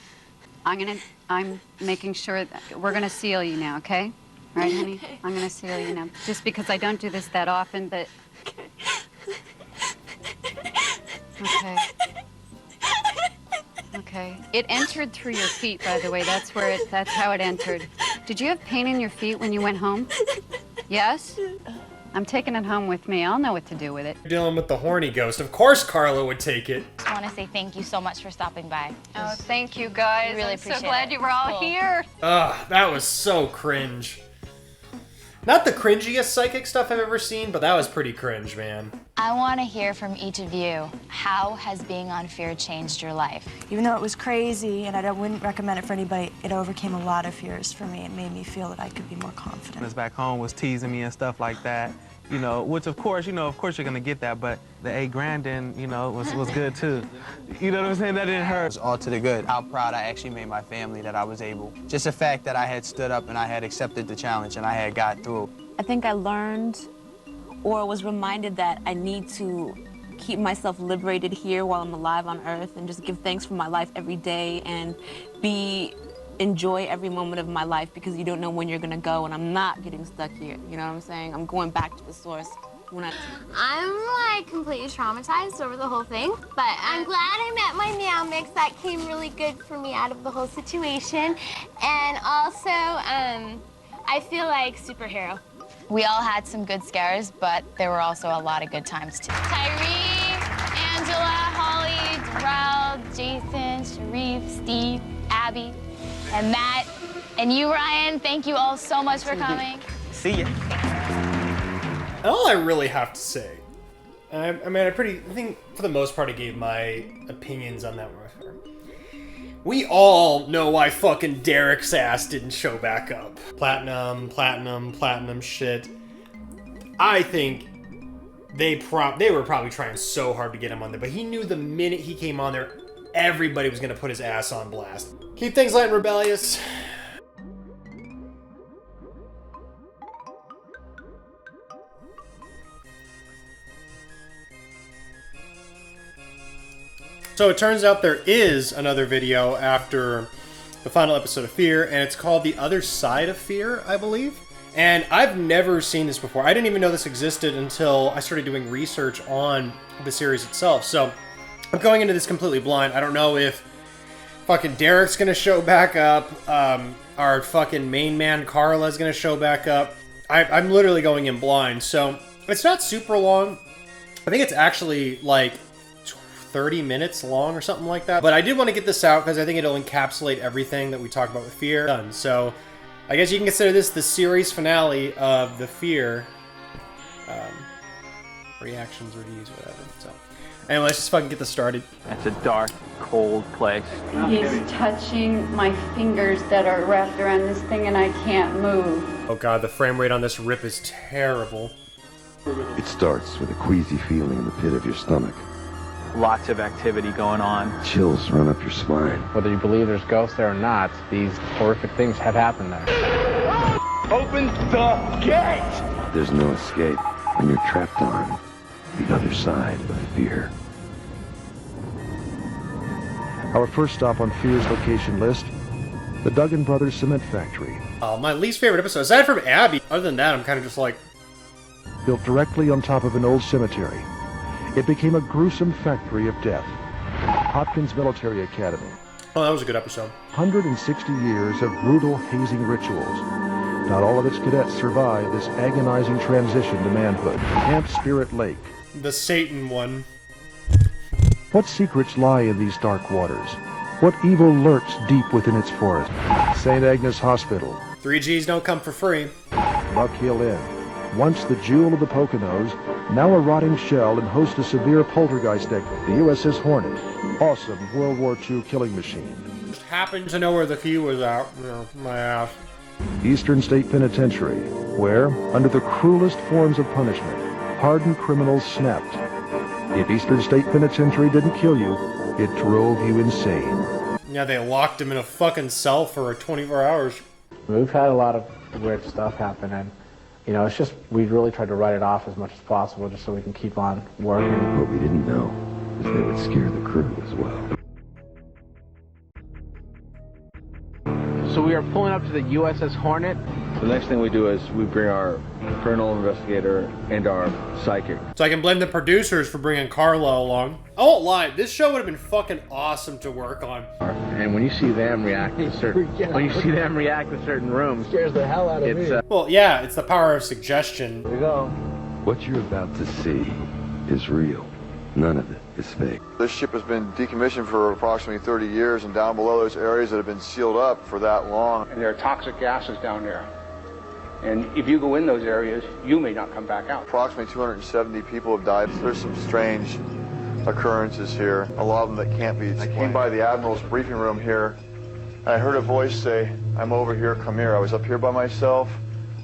I'm making sure that we're gonna seal you now, okay? Right, honey? I'm gonna seal you now. Just because I don't do this that often, but... Okay. Okay. It entered through your feet, by the way. That's how it entered. Did you have pain in your feet when you went home? Yes? I'm taking it home with me. I'll know what to do with it. You're dealing with the horny ghost. Of course Carla would take it. I want to say thank you so much for stopping by. Oh, thank you, guys. Really I'm so appreciate glad it. you were all Cool. here. Ugh, that was so cringe. Not the cringiest psychic stuff I've ever seen, but that was pretty cringe, man. I want to hear from each of you. How has being on Fear changed your life? Even though it was crazy and I wouldn't recommend it for anybody, it overcame a lot of fears for me. It made me feel that I could be more confident. This back home was teasing me and stuff like that. You know, which of course you're gonna get that, but the $8,000 then, was good too. You know what I'm saying? That didn't hurt. It was all to the good. How proud I actually made my family that I was able. Just the fact that I had stood up and I had accepted the challenge and I had got through. I think I learned or was reminded that I need to keep myself liberated here while I'm alive on Earth and just give thanks for my life every day and enjoy every moment of my life because you don't know when you're gonna go, and I'm not getting stuck here. You know what I'm saying? I'm going back to the source. I'm like completely traumatized over the whole thing, but I'm glad I met my meow mix. That came really good for me out of the whole situation. And also, I feel like superhero. We all had some good scares, but there were also a lot of good times too. Tyree, Angela, Holly, Darrell, Jason, Sharif, Steve, Abby, and Matt, and you, Ryan. Thank you all so much for coming. See ya. And all I really have to say, I think for the most part I gave my opinions on that one. We all know why fucking Derek's ass didn't show back up. Platinum shit. I think they were probably trying so hard to get him on there, but he knew the minute he came on there, everybody was gonna put his ass on blast. Keep things light and rebellious. So it turns out there is another video after the final episode of Fear, and it's called The Other Side of Fear, I believe. And I've never seen this before. I didn't even know this existed until I started doing research on the series itself. So I'm going into this completely blind. I don't know if fucking Derek's gonna show back up, our fucking main man Carla's gonna show back up. I'm literally going in blind. So it's not super long. I think it's actually like 30 minutes long or something like that. But I did want to get this out because I think it'll encapsulate everything that we talk about with Fear. Done. So I guess you can consider this the series finale of the Fear reactions, reviews, whatever. So anyway, let's just fucking get this started. It's a dark, cold place. He's touching my fingers that are wrapped around this thing and I can't move. Oh god, the frame rate on this rip is terrible. It starts with a queasy feeling in the pit of your stomach. Lots of activity going on. Chills run up your spine. Whether you believe there's ghosts there or not, these horrific things have happened there. Open the gate! There's no escape, and you're trapped on the other side of fear. Our first stop on Fear's location list, the Dugan Brothers Cement Factory. My least favorite episode, aside from Abby, other than that, I'm kind of just like... Built directly on top of an old cemetery, it became a gruesome factory of death. Hopkins Military Academy. Oh, that was a good episode. 160 years of brutal hazing rituals. Not all of its cadets survived this agonizing transition to manhood. Camp Spirit Lake. The Satan one. What secrets lie in these dark waters? What evil lurks deep within its forest? St. Agnes Hospital. 3Gs don't come for free. Buck Hill Inn. Once the jewel of the Poconos, now a rotting shell and host a severe poltergeist deck, the USS Hornet. Awesome World War II killing machine. Just happened to know where the key was out. You know, my ass. Eastern State Penitentiary, where, under the cruelest forms of punishment, hardened criminals snapped. If Eastern State Penitentiary didn't kill you, it drove you insane. Yeah, they locked him in a fucking cell for 24 hours. We've had a lot of weird stuff happen, and you know, it's just, we really tried to write it off as much as possible just so we can keep on working. What we didn't know is they would scare the crew as well. So we are pulling up to the USS Hornet. The next thing we do is we bring our criminal investigator and our psychic. So I can blame the producers for bringing Carla along. I won't lie, this show would have been fucking awesome to work on. And when you see them react to certain, rooms, Scares the hell out of me. Well, yeah, it's the power of suggestion. Here we go. What you're about to see is real. None of it is fake. This ship has been decommissioned for approximately 30 years, and down below there's areas that have been sealed up for that long. And there are toxic gases down there. And if you go in those areas, you may not come back out. Approximately 270 people have died. There's some strange occurrences here, a lot of them that can't be explained. I came by the Admiral's briefing room here, and I heard a voice say, "I'm over here, come here." I was up here by myself.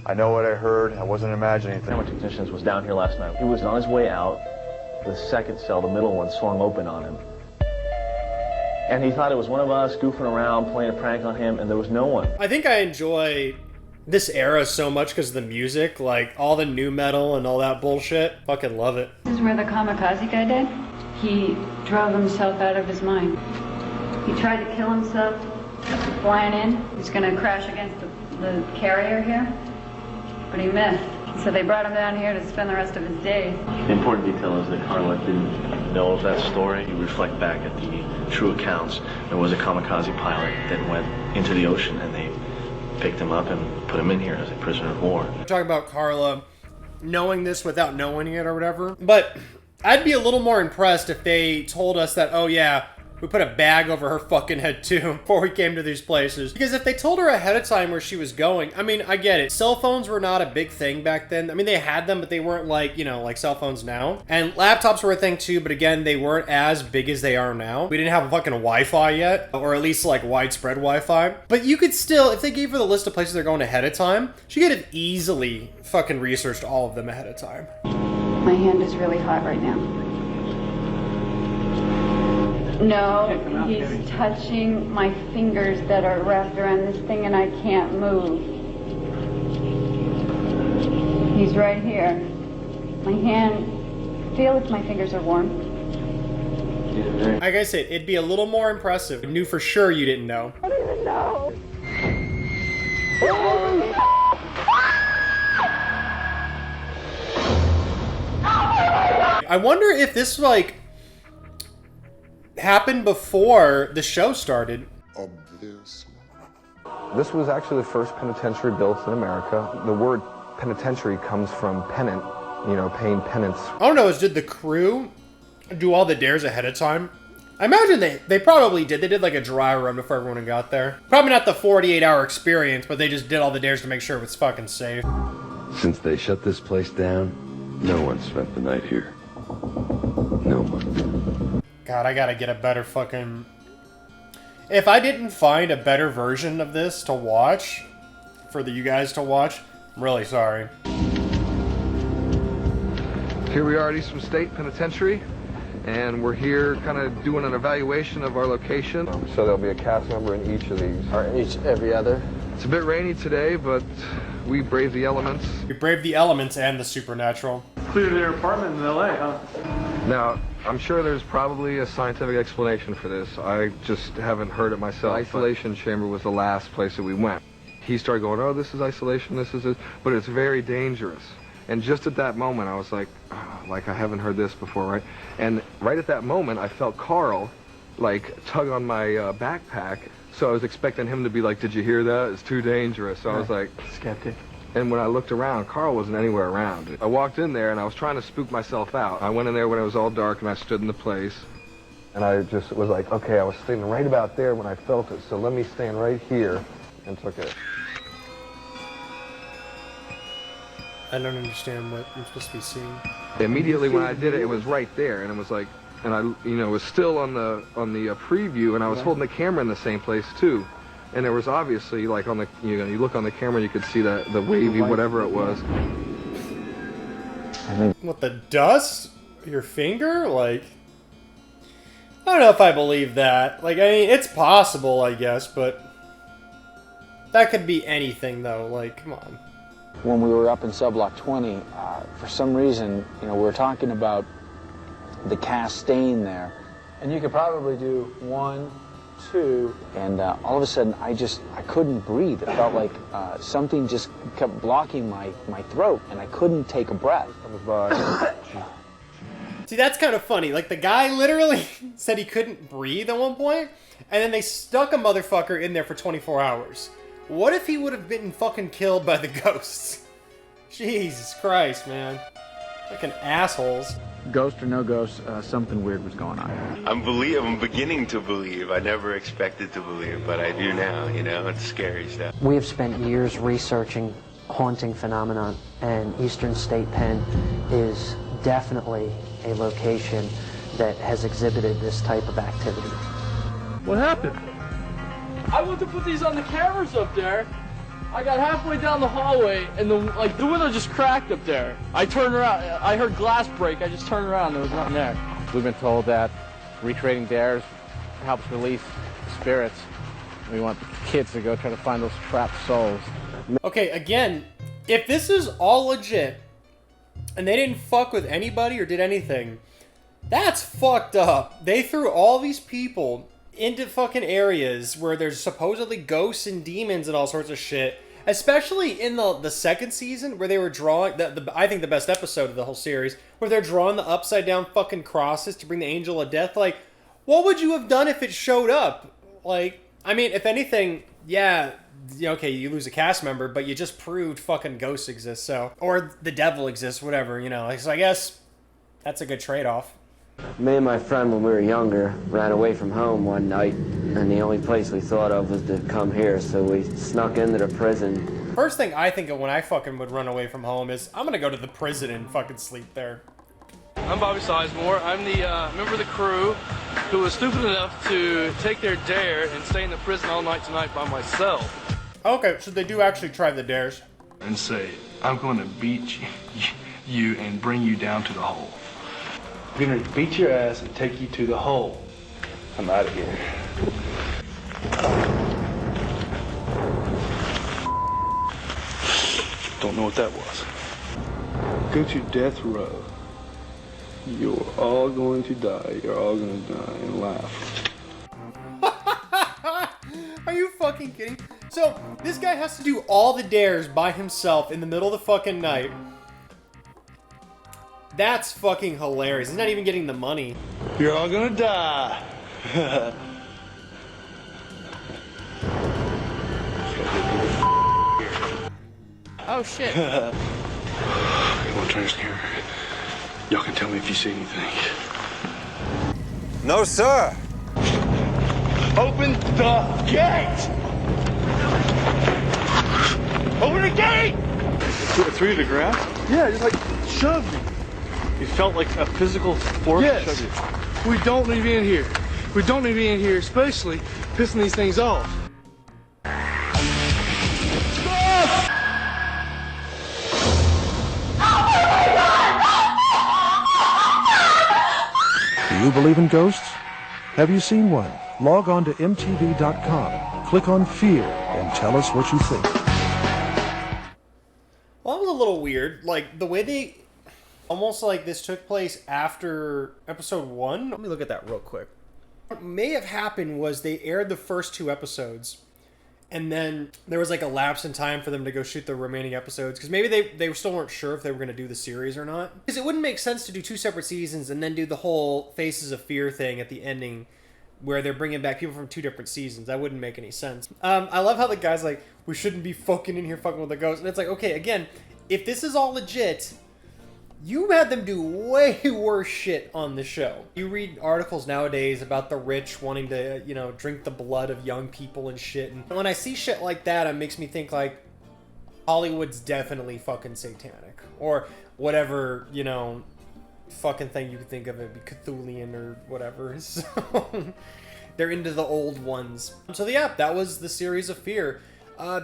I know what I heard. I wasn't imagining anything. One of my technicians was down here last night. He was on his way out. The second cell, the middle one, swung open on him. And he thought it was one of us goofing around, playing a prank on him, and there was no one. I think I enjoy this era so much because of the music, like all the new metal and all that bullshit. Fucking love it. This is where the kamikaze guy died. He drove himself out of his mind. He tried to kill himself flying in. He's gonna crash against the carrier here, but he missed. So they brought him down here to spend the rest of his days. The important detail is that Carla didn't know of that story. You reflect back at the true accounts. There was a kamikaze pilot that went into the ocean, and they picked him up and put him in here as a prisoner of war. Talking about Carla knowing this without knowing it or whatever, but I'd be a little more impressed if they told us that, oh yeah, We put a bag over her fucking head too before we came to these places. Because if they told her ahead of time where she was going, I mean, I get it. Cell phones were not a big thing back then. I mean, they had them, but they weren't like, you know, like cell phones now. And laptops were a thing too, but again, they weren't as big as they are now. We didn't have a fucking Wi-Fi yet, or at least like widespread Wi-Fi. But you could still, if they gave her the list of places they're going ahead of time, she could have easily fucking researched all of them ahead of time. My hand is really hot right now. No, he's touching my fingers that are wrapped around this thing and I can't move. He's right here. My hand, feel if my fingers are warm. Like I said, it'd be a little more impressive. I knew for sure you didn't know. I don't even know. I wonder if this, like, happened before the show started. This was actually the first penitentiary built in America. The word penitentiary comes from penant, you know, paying penance. I don't know, did the crew do all the dares ahead of time? I imagine they probably did. They did like a dry run before everyone got there. Probably not the 48-hour experience, but they just did all the dares to make sure it was fucking safe. Since they shut this place down, no one spent the night here. No one. God, I gotta get a better fucking... If I didn't find a better version of this to watch, for you guys to watch, I'm really sorry. Here we are at Eastern State Penitentiary, and we're here kind of doing an evaluation of our location. So there'll be a cast member in each of these. Every other. It's a bit rainy today, but we brave the elements. We brave the elements and the supernatural. Cleared their apartment in LA, huh? Now, I'm sure there's probably a scientific explanation for this. I just haven't heard it myself. Isolation chamber was the last place that we went. He started going, oh, this is isolation, this is it, but it's very dangerous. And just at that moment, I was like, oh, I haven't heard this before, right? And right at that moment, I felt Carl, like, tug on my backpack. So I was expecting him to be like, did you hear that? It's too dangerous. So I was like, skeptic. And when I looked around, Carl wasn't anywhere around. I walked in there and I was trying to spook myself out. I went in there when it was all dark and I stood in the place. And I just was like, okay, I was standing right about there when I felt it, so let me stand right here, and took it. I don't understand what I'm supposed to be seeing. Immediately when I did it, it was right there, and it was like, and I, you know, was still on the preview, and I was holding the camera in the same place too. And there was obviously, like, on the, you know, you look on the camera, you could see the wavy, whatever it was. What, the dust? Your finger? Like, I don't know if I believe that. Like, I mean, it's possible, I guess, but that could be anything, though. Like, come on. When we were up in Subblock 20, for some reason, you know, we were talking about the cast stain there. And you could probably do 1, 2, and all of a sudden I couldn't breathe. It felt like something just kept blocking my throat, and I couldn't take a breath. See, that's kind of funny. Like, the guy literally said he couldn't breathe at one point, and then they stuck a motherfucker in there for 24 hours. What if he would have been fucking killed by the ghosts? Jesus Christ, man. Fucking assholes. Ghost or no ghost, something weird was going on. I'm beginning to believe. I never expected to believe, but I do now, you know, it's scary stuff. We have spent years researching haunting phenomenon, and Eastern State Pen is definitely a location that has exhibited this type of activity. What happened? I went to put these on the cameras up there. I got halfway down the hallway, and the window just cracked up there. I turned around, I heard glass break, I just turned around, there was nothing there. We've been told that recreating dares helps release spirits. We want kids to go try to find those trapped souls. Okay, again, if this is all legit, and they didn't fuck with anybody or did anything, that's fucked up. They threw all these people into fucking areas where there's supposedly ghosts and demons and all sorts of shit. Especially in the second season, where they were drawing, I think the best episode of the whole series, where they're drawing the upside down fucking crosses to bring the angel of death. Like, what would you have done if it showed up? Like, I mean, if anything, yeah, okay, you lose a cast member, but you just proved fucking ghosts exist, so, or the devil exists, whatever, you know. So I guess that's a good trade-off. Me and my friend, when we were younger, ran away from home one night, and the only place we thought of was to come here, so we snuck into the prison. First thing I think of when I fucking would run away from home is, I'm gonna go to the prison and fucking sleep there. I'm Bobby Sizemore. I'm the member of the crew who was stupid enough to take their dare and stay in the prison all night tonight by myself. Okay, so they do actually try the dares. And say, I'm going to beat you and bring you down to the hole. I'm going to beat your ass and take you to the hole. I'm out of here. Don't know what that was. Go to death row. You're all going to die. You're all going to die and laugh. Are you fucking kidding? So, this guy has to do all the dares by himself in the middle of the fucking night. That's fucking hilarious. He's not even getting the money. You're all going to die. Oh shit. You want to try to scare her? Y'all can tell me if you see anything. No, sir. Open the gate! Open the gate! Threw you to the ground? Yeah, just like shoved me. You felt like a physical force shoved you? We don't need to be in here. We don't need to be in here, especially pissing these things off. Do you believe in ghosts? Have you seen one? Log on to mtv.com, click on Fear, and tell us what you think. Well, that was a little weird. Like, the way they... Almost like this took place after episode 1. Let me look at that real quick. What may have happened was they aired the first 2 episodes, and then there was like a lapse in time for them to go shoot the remaining episodes, because maybe they still weren't sure if they were going to do the series or not. Because it wouldn't make sense to do 2 separate seasons and then do the whole Faces of Fear thing at the ending, where they're bringing back people from 2 different seasons. That wouldn't make any sense. I love how the guy's like, we shouldn't be fucking in here fucking with the ghosts. And it's like, okay, again, if this is all legit, you had them do way worse shit on the show. You read articles nowadays about the rich wanting to, you know, drink the blood of young people and shit. And when I see shit like that, it makes me think like, Hollywood's definitely fucking satanic. Or whatever, you know, fucking thing you could think of it, be Cthulian or whatever. So they're into the old ones. So yeah, that was the series of Fear.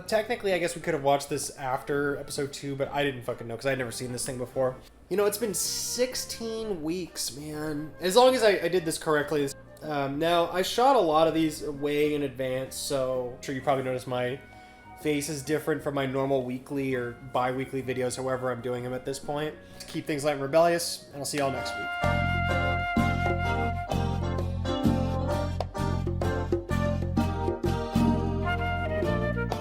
Technically, I guess we could have watched this after episode 2, but I didn't fucking know because I'd never seen this thing before. You know, it's been 16 weeks, man. As long as I did this correctly. Now, I shot a lot of these way in advance, so I'm sure you probably noticed my face is different from my normal weekly or bi-weekly videos, however I'm doing them at this point. To keep things light and rebellious, and I'll see y'all next week.